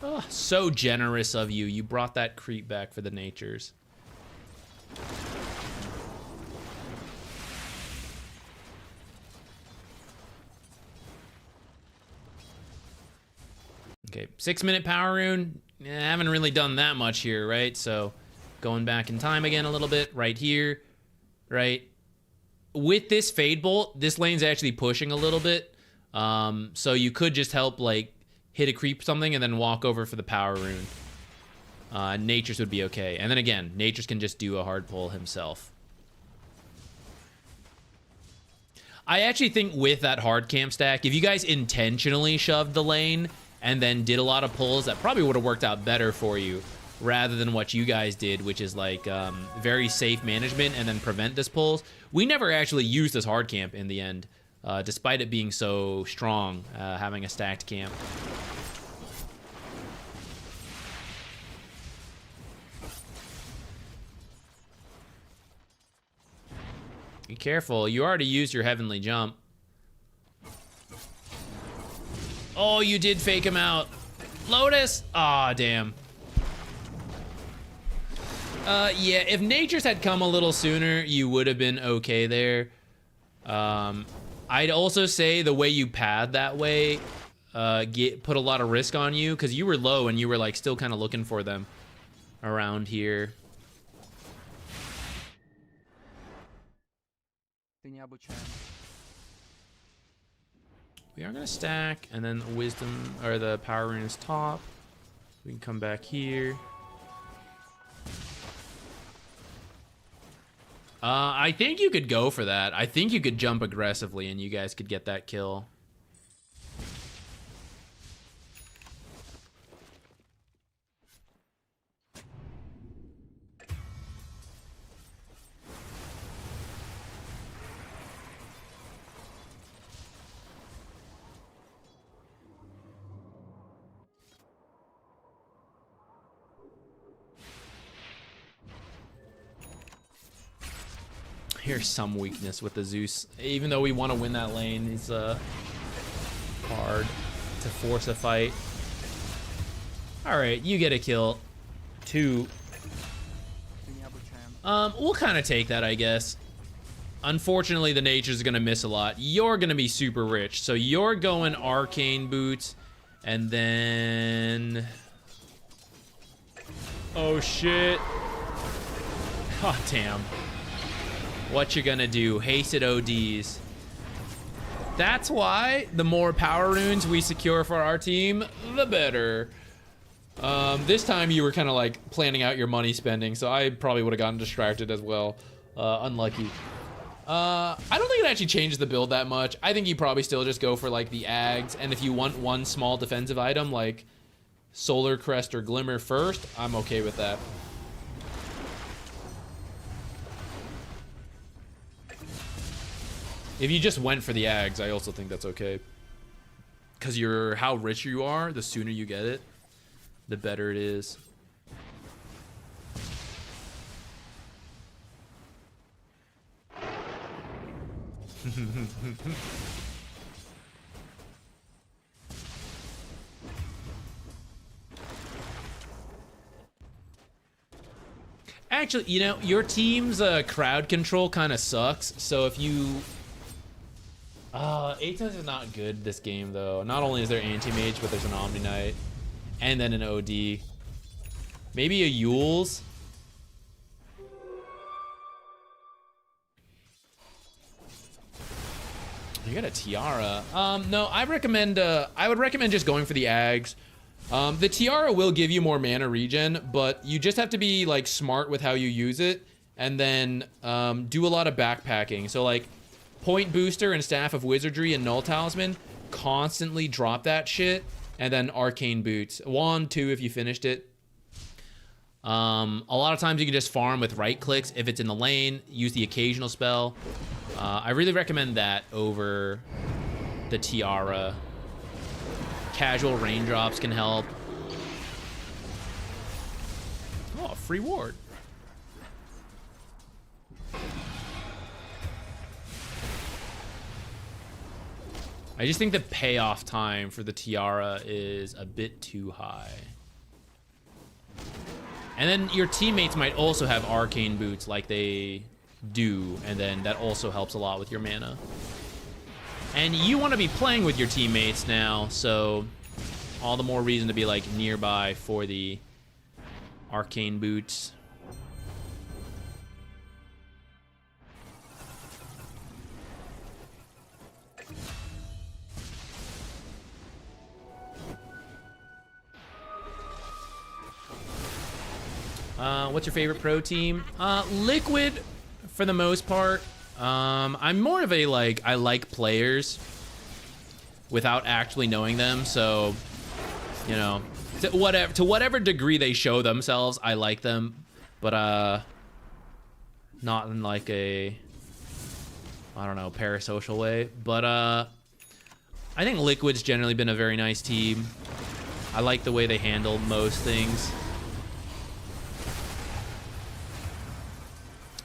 Oh, so generous of you. You brought that creep back for the natures. Okay, 6-minute power rune. I haven't really done that much here, right? So going back in time again a little bit right here, right? With this Fade Bolt, this lane's actually pushing a little bit. So you could just help like hit a creep something and then walk over for the power rune. Natures would be okay. And then again, Natures can just do a hard pull himself. I actually think with that hard camp stack, if you guys intentionally shoved the lane and then did a lot of pulls, that probably would have worked out better for you rather than what you guys did, which is like very safe management and then prevent this pulls. We never actually used this hard camp in the end, despite it being so strong, having a stacked camp. Be careful, you already used your heavenly jump. Oh, you did fake him out. Lotus! Aw, damn. Yeah, if Natures had come a little sooner, you would have been okay there. I'd also say the way you pad that way put a lot of risk on you, because you were low and you were like still kind of looking for them around here. We are gonna stack, and then the wisdom or the power rune is top. We can come back here. I think you could go for that. I think you could jump aggressively, and you guys could get that kill. Here's some weakness with the Zeus. Even though we want to win that lane, he's hard to force a fight. Alright, you get a kill. 2. We'll kind of take that, I guess. Unfortunately, the Nature's gonna miss a lot. You're gonna be super rich. So you're going Arcane Boots, and then... Oh, shit. Oh, damn. What you gonna do? Hasted ODs. That's why the more power runes we secure for our team, the better. This time you were kind of like planning out your money spending, so I probably would have gotten distracted as well. Unlucky. I don't think it actually changes the build that much. I think you probably still just go for like the Ags, and if you want one small defensive item like Solar Crest or Glimmer first, I'm okay with that. If you just went for the Ags, I also think that's okay. Because how rich you are, the sooner you get it, the better it is. Actually, you know, your team's crowd control kind of sucks. So if you... Atos is not good this game, though. Not only is there Anti-Mage, but there's an Omni Knight. And then an OD. Maybe a Yule's? You got a Tiara. No, I would recommend just going for the Ags. The Tiara will give you more mana regen, but you just have to be like smart with how you use it, and then do a lot of backpacking. So like Point Booster and Staff of Wizardry and Null Talisman, constantly drop that shit, and then Arcane Boots. 1, 2 if you finished it. A lot of times you can just farm with right clicks if it's in the lane, use the occasional spell. I really recommend that over the Tiara. Casual raindrops can help. Oh, free ward. I just think the payoff time for the Tiara is a bit too high. And then your teammates might also have Arcane Boots like they do, and then that also helps a lot with your mana. And you want to be playing with your teammates now, so all the more reason to be like nearby for the Arcane Boots. What's your favorite pro team? Liquid, for the most part. I'm more of a like, I like players without actually knowing them, so you know, to whatever degree they show themselves, I like them, but not in like a, I don't know, parasocial way. But I think Liquid's generally been a very nice team. I like the way they handle most things.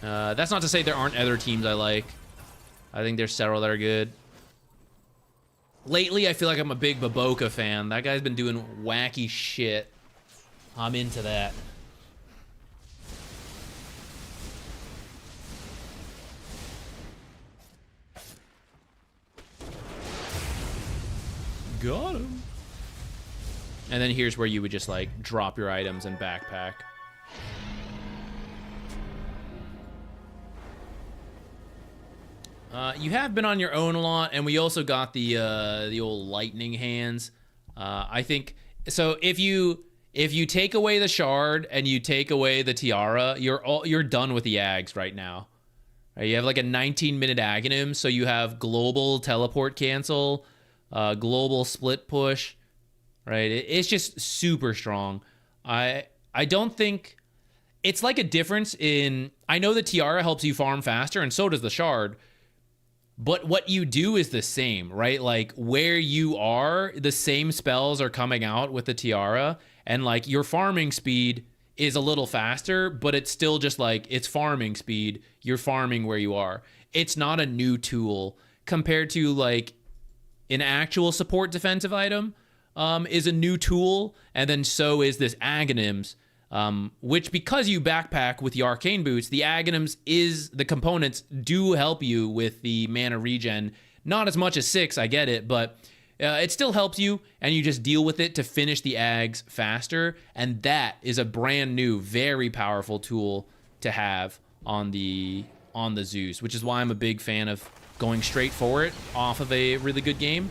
That's not to say there aren't other teams I like. I think there's several that are good. Lately, I feel like I'm a big Baboka fan. That guy's been doing wacky shit. I'm into that. Got him. And then here's where you would just like drop your items and backpack. You have been on your own a lot, and we also got the old lightning hands. I think so. If you take away the shard and you take away the tiara, you're done with the Ags right now. Right, you have like a 19-minute Aghanim, so you have global teleport cancel, global split push. Right, it's just super strong. I don't think it's like a difference in. I know the tiara helps you farm faster, and so does the shard. But what you do is the same, right? Like where you are, the same spells are coming out with the tiara, and like your farming speed is a little faster, but it's still just like it's farming speed. You're farming where you are. It's not a new tool compared to like an actual support defensive item is a new tool, and then so is this Aghanims. Which, because you backpack with the Arcane Boots, the Aghanims the components do help you with the mana regen. Not as much as 6, I get it, but it still helps you, and you just deal with it to finish the Ags faster, and that is a brand new, very powerful tool to have on the Zeus, which is why I'm a big fan of going straight for it off of a really good game.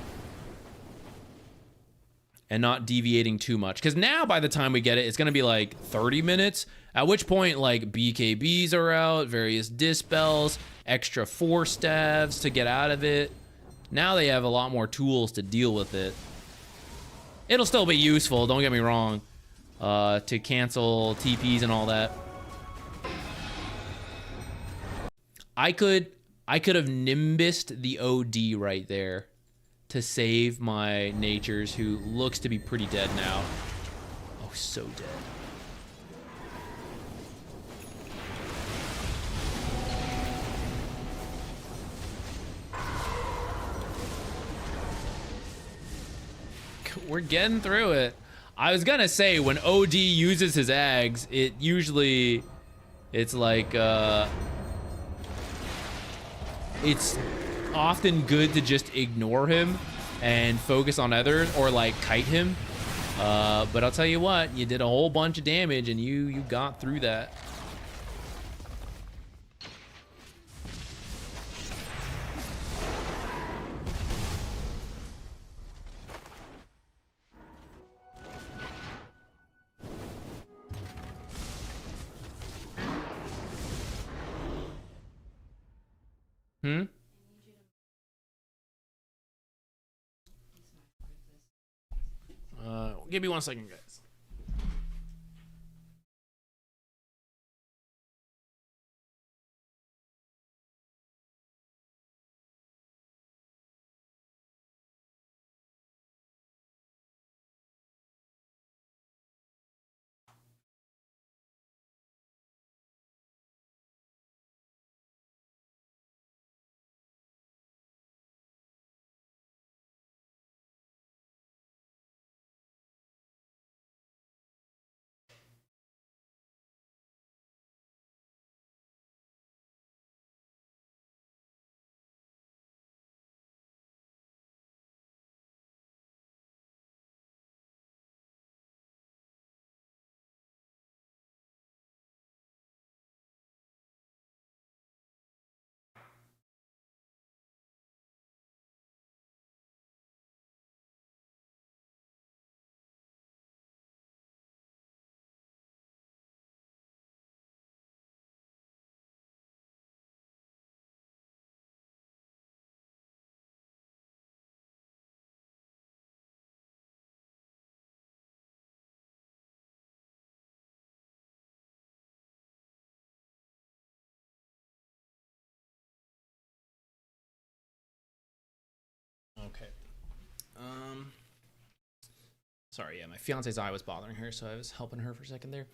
And not deviating too much, because now by the time we get it, it's gonna be like 30 minutes, at which point like BKBs are out, various dispels, extra force staves to get out of it. Now they have a lot more tools to deal with it. It'll still be useful, don't get me wrong, to cancel TPs and all that. I could have Nimbused the OD right there to save my Natures, who looks to be pretty dead now. Oh, so dead. We're getting through it. I was gonna say, when OD uses his ags, it's like, it's often good to just ignore him and focus on others, or like kite him. But I'll tell you what, you did a whole bunch of damage and you got through that. Give me 1 second, guys. Okay. Sorry, yeah, my fiance's eye was bothering her, so I was helping her for a second there.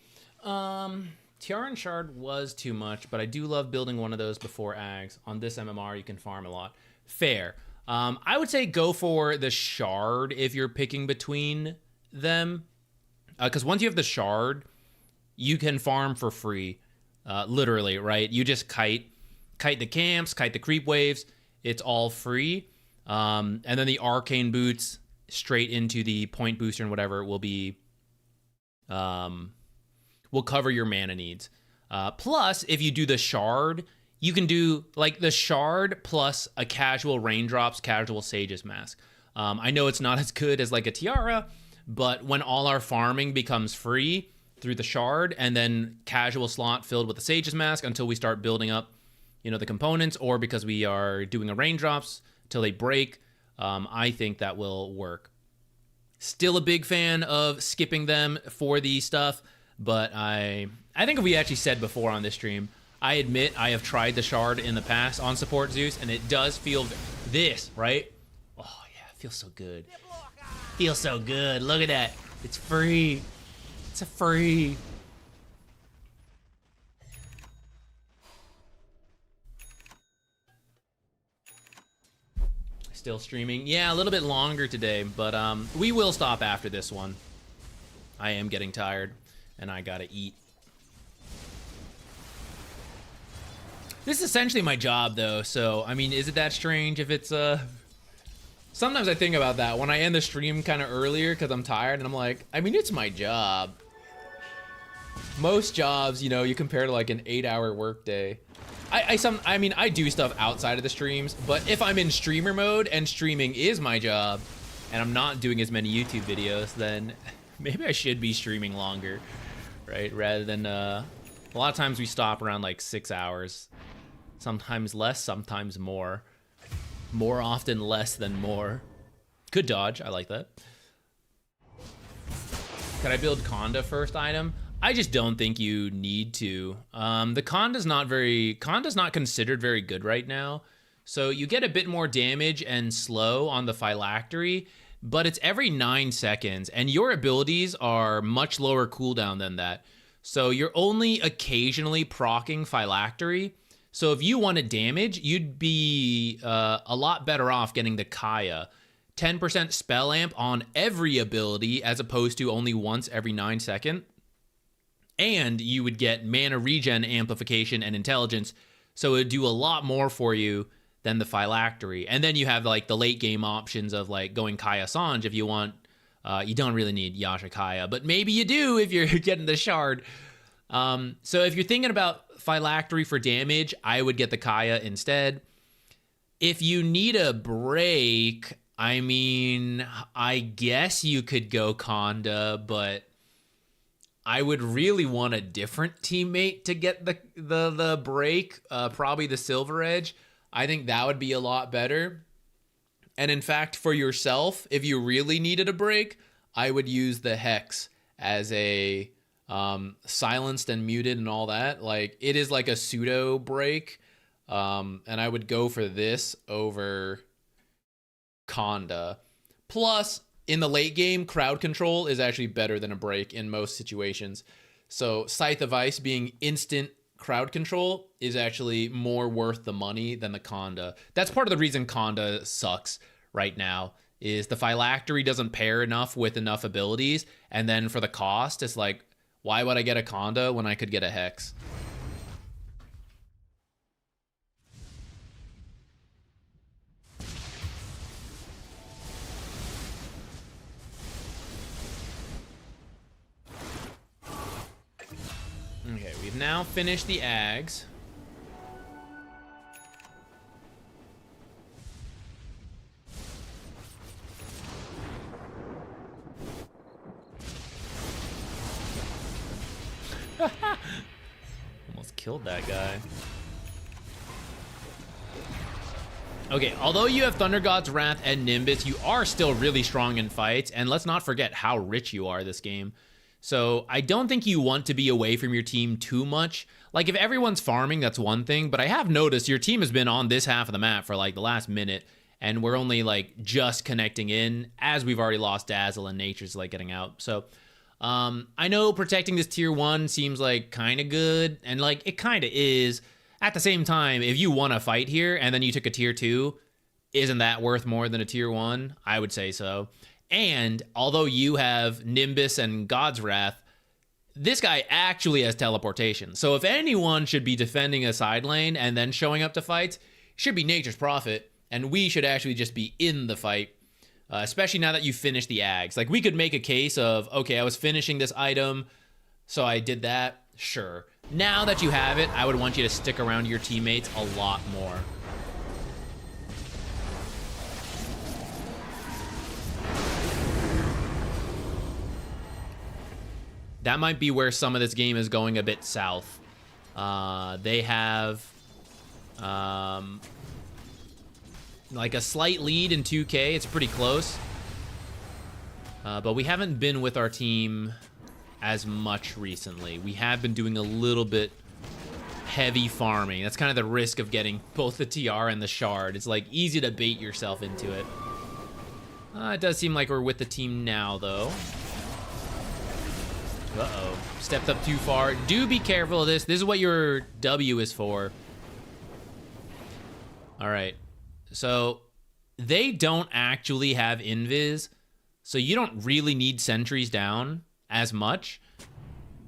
Tiara and Shard was too much, but I do love building one of those before Ags. On this MMR, you can farm a lot. Fair. I would say go for the Shard if you're picking between them. Because once you have the Shard, you can farm for free. Literally, right? You just kite the camps, kite the creep waves. It's all free. And then the arcane boots straight into the point booster and whatever will be, will cover your mana needs. Plus, if you do the Shard, you can do like the Shard plus a casual Raindrops, casual Sage's Mask. I know it's not as good as like a Tiara, but when all our farming becomes free through the Shard and then casual slot filled with the Sage's Mask until we start building up, you know, the components, or because we are doing a Raindrops till they break, I think that will work. Still a big fan of skipping them for the stuff, but I think we actually said before on this stream, I admit I have tried the Shard in the past on support Zeus, and it does feel this, right? Oh yeah, it feels so good. Feels so good. Look at that. It's free. It's a free. Still streaming. Yeah, a little bit longer today, but we will stop after this one. I am getting tired, and I gotta eat. This is essentially my job, though, so, I mean, is it that strange if it's, Sometimes I think about that when I end the stream kind of earlier because I'm tired, and I'm like, I mean, it's my job. Most jobs, you know, you compare to, like, an 8-hour workday. I mean, I do stuff outside of the streams, but if I'm in streamer mode and streaming is my job, and I'm not doing as many YouTube videos, then maybe I should be streaming longer, right? Rather than, a lot of times we stop around like 6 hours. Sometimes less, sometimes more. More often less than more. Good dodge, I like that. Could I build Conda first item? I just don't think you need to. The Conda's not considered very good right now. So you get a bit more damage and slow on the Phylactery, but it's every 9 seconds, and your abilities are much lower cooldown than that. So you're only occasionally proccing Phylactery. So if you wanted damage, you'd be a lot better off getting the Kaya, 10% spell amp on every ability as opposed to only once every 9 seconds. And you would get mana regen amplification and intelligence, so it would do a lot more for you than the phylactery. And then you have like the late game options of like going Kaya Sanj if you want. You don't really need Yasha Kaya, but maybe you do if you're getting the shard. So if you're thinking about phylactery for damage, I would get the Kaya instead. If you need a break, I mean, I guess you could go Conda, but I would really want a different teammate to get the break, probably the Silver Edge. I think that would be a lot better. And in fact, for yourself, if you really needed a break, I would use the Hex as a silenced and muted and all that. Like, it is like a pseudo break. And I would go for this over Conda. Plus, in the late game, crowd control is actually better than a break in most situations. So Scythe of Ice being instant crowd control is actually more worth the money than the Conda. That's part of the reason Conda sucks right now, is the phylactery doesn't pair enough with enough abilities. And then for the cost, it's like, why would I get a Conda when I could get a Hex? Okay, we've now finished the Ags. Almost killed that guy. Okay, although you have Thunder God's Wrath and Nimbus, you are still really strong in fights, and let's not forget how rich you are this game. So I don't think you want to be away from your team too much. Like, if everyone's farming, that's one thing, but I have noticed your team has been on this half of the map for like the last minute, and we're only like just connecting in as we've already lost Dazzle and Nature's like getting out. So I know protecting this tier 1 seems like kind of good, and like it kind of is. At the same time, if you won a fight here and then you took a tier 2, isn't that worth more than a tier 1? I would say so. And although you have Nimbus and God's Wrath, this guy actually has teleportation. So if anyone should be defending a side lane and then showing up to fights, it should be Nature's Prophet, and we should actually just be in the fight, especially now that you finished the Ags. Like, we could make a case of, okay, I was finishing this item, so I did that. Sure. Now that you have it, I would want you to stick around your teammates a lot more. That might be where some of this game is going a bit south. They have like a slight lead in 2K. It's pretty close. But we haven't been with our team as much recently. We have been doing a little bit heavy farming. That's kind of the risk of getting both the TR and the shard. It's like easy to bait yourself into it. It does seem like we're with the team now, though. Uh-oh. Stepped up too far. Do be careful of this. This is what your W is for. All right. So they don't actually have invis, so you don't really need sentries down as much.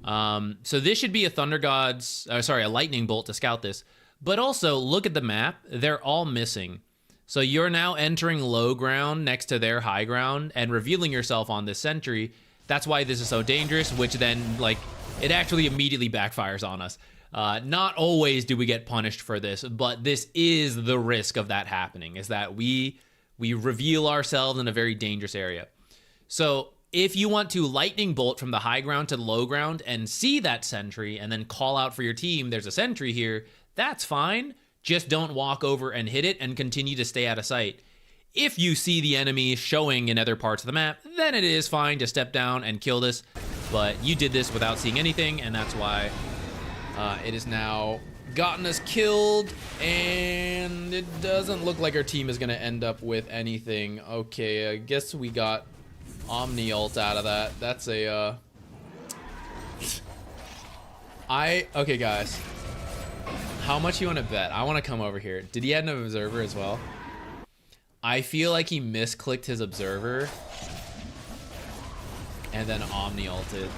So this should be a Thunder God's, a Lightning Bolt to scout this. But also, look at the map. They're all missing. So you're now entering low ground next to their high ground and revealing yourself on this sentry. That's why this is so dangerous, which then, like, it actually immediately backfires on us. Not always do we get punished for this, but this is the risk of that happening, is that we reveal ourselves in a very dangerous area. So if you want to lightning bolt from the high ground to the low ground and see that sentry and then call out for your team, there's a sentry here, that's fine. Just don't walk over and hit it and continue to stay out of sight. If you see the enemy showing in other parts of the map, then it is fine to step down and kill this. But you did this without seeing anything, and that's why it has now gotten us killed. And it doesn't look like our team is going to end up with anything. Okay, I guess we got Omni ult out of that. That's a... Okay, guys. How much you want to bet? I want to come over here. Did he add an observer as well? I feel like he misclicked his observer and then Omni ulted.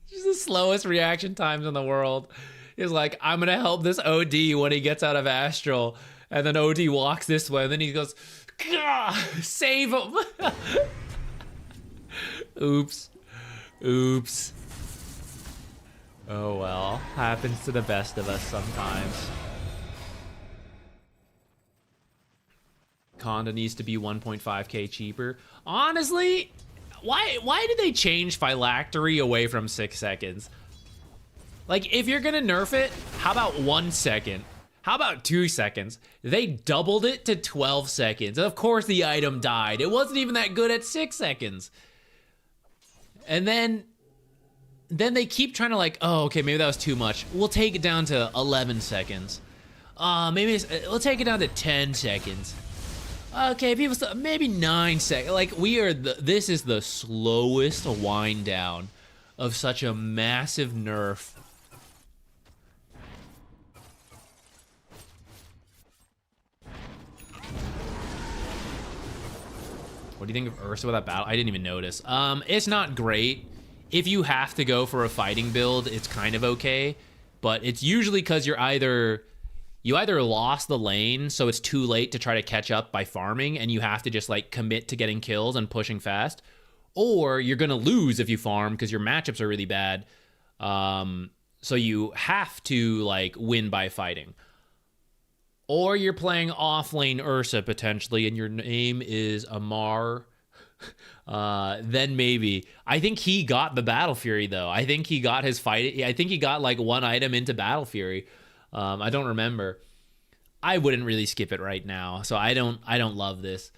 Just the slowest reaction times in the world. He's like, I'm gonna help this OD when he gets out of Astral. And then OD walks this way, and then he goes, Gah! Save him! Oops. Oops. Oh well, happens to the best of us sometimes. Conda needs to be 1.5k cheaper. Honestly, why did they change Phylactery away from 6 seconds? Like, if you're gonna nerf it, how about 1 second? How about 2 seconds? They doubled it to 12 seconds. Of course the item died. It wasn't even that good at 6 seconds. And then they keep trying to like, oh, okay, maybe that was too much. We'll take it down to 11 seconds. We'll take it down to 10 seconds. Okay, people, maybe 9 seconds. Like, this is the slowest wind down of such a massive nerf. What do you think of Ursa with that battle? I didn't even notice. It's not great. If you have to go for a fighting build, it's kind of okay. But it's usually because you either lost the lane, so it's too late to try to catch up by farming, and you have to just like commit to getting kills and pushing fast. Or you're gonna lose if you farm because your matchups are really bad. So you have to like win by fighting. Or you're playing off-lane Ursa, potentially, and your name is Amar. Then maybe. I think he got the Battle Fury, though. I think he got his fight. I think he got, like, 1 item into Battle Fury. I don't remember. I wouldn't really skip it right now, so I don't love this,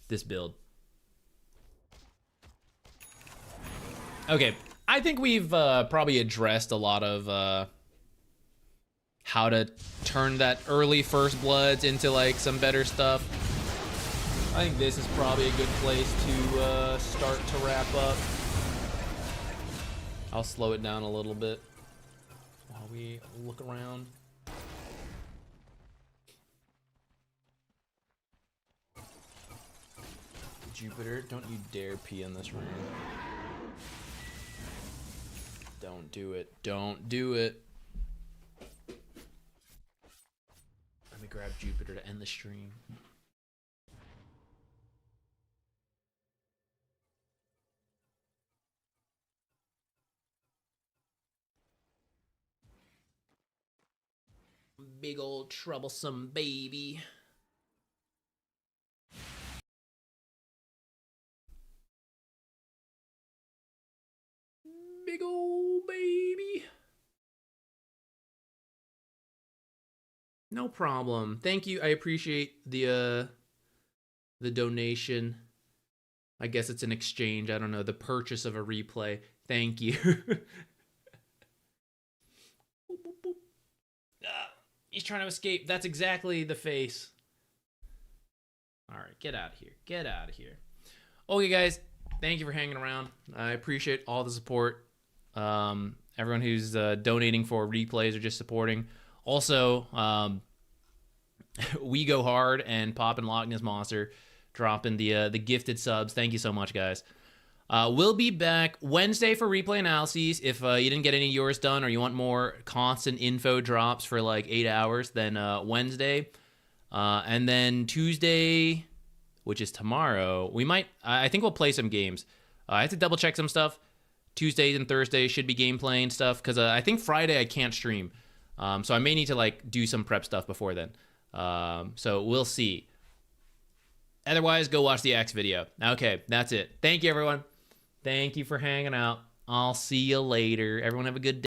this build. Okay, I think we've probably addressed a lot of... how to turn that early First Bloods into like some better stuff. I think this is probably a good place to start to wrap up. I'll slow it down a little bit while we look around. Jupiter, don't you dare pee in this room. Don't do it. Don't do it. Let me grab Jupiter to end the stream. Big old troublesome baby. Big old baby. No problem. Thank you. I appreciate the donation. I guess it's an exchange. I don't know. The purchase of a replay. Thank you. He's trying to escape. That's exactly the face. All right, get out of here. Get out of here. Okay, guys. Thank you for hanging around. I appreciate all the support. Everyone who's donating for replays or just supporting. Also, We Go Hard and Pop and Loch Ness Monster dropping the gifted subs. Thank you so much, guys. We'll be back Wednesday for replay analyses. If you didn't get any of yours done or you want more constant info drops for like 8 hours, then Wednesday. And then Tuesday, which is tomorrow, I think we'll play some games. I have to double check some stuff. Tuesdays and Thursdays should be game playing stuff because I think Friday I can't stream. So I may need to like do some prep stuff before then. So we'll see. Otherwise, go watch the X video. Okay, that's it. Thank you, everyone. Thank you for hanging out. I'll see you later. Everyone have a good day.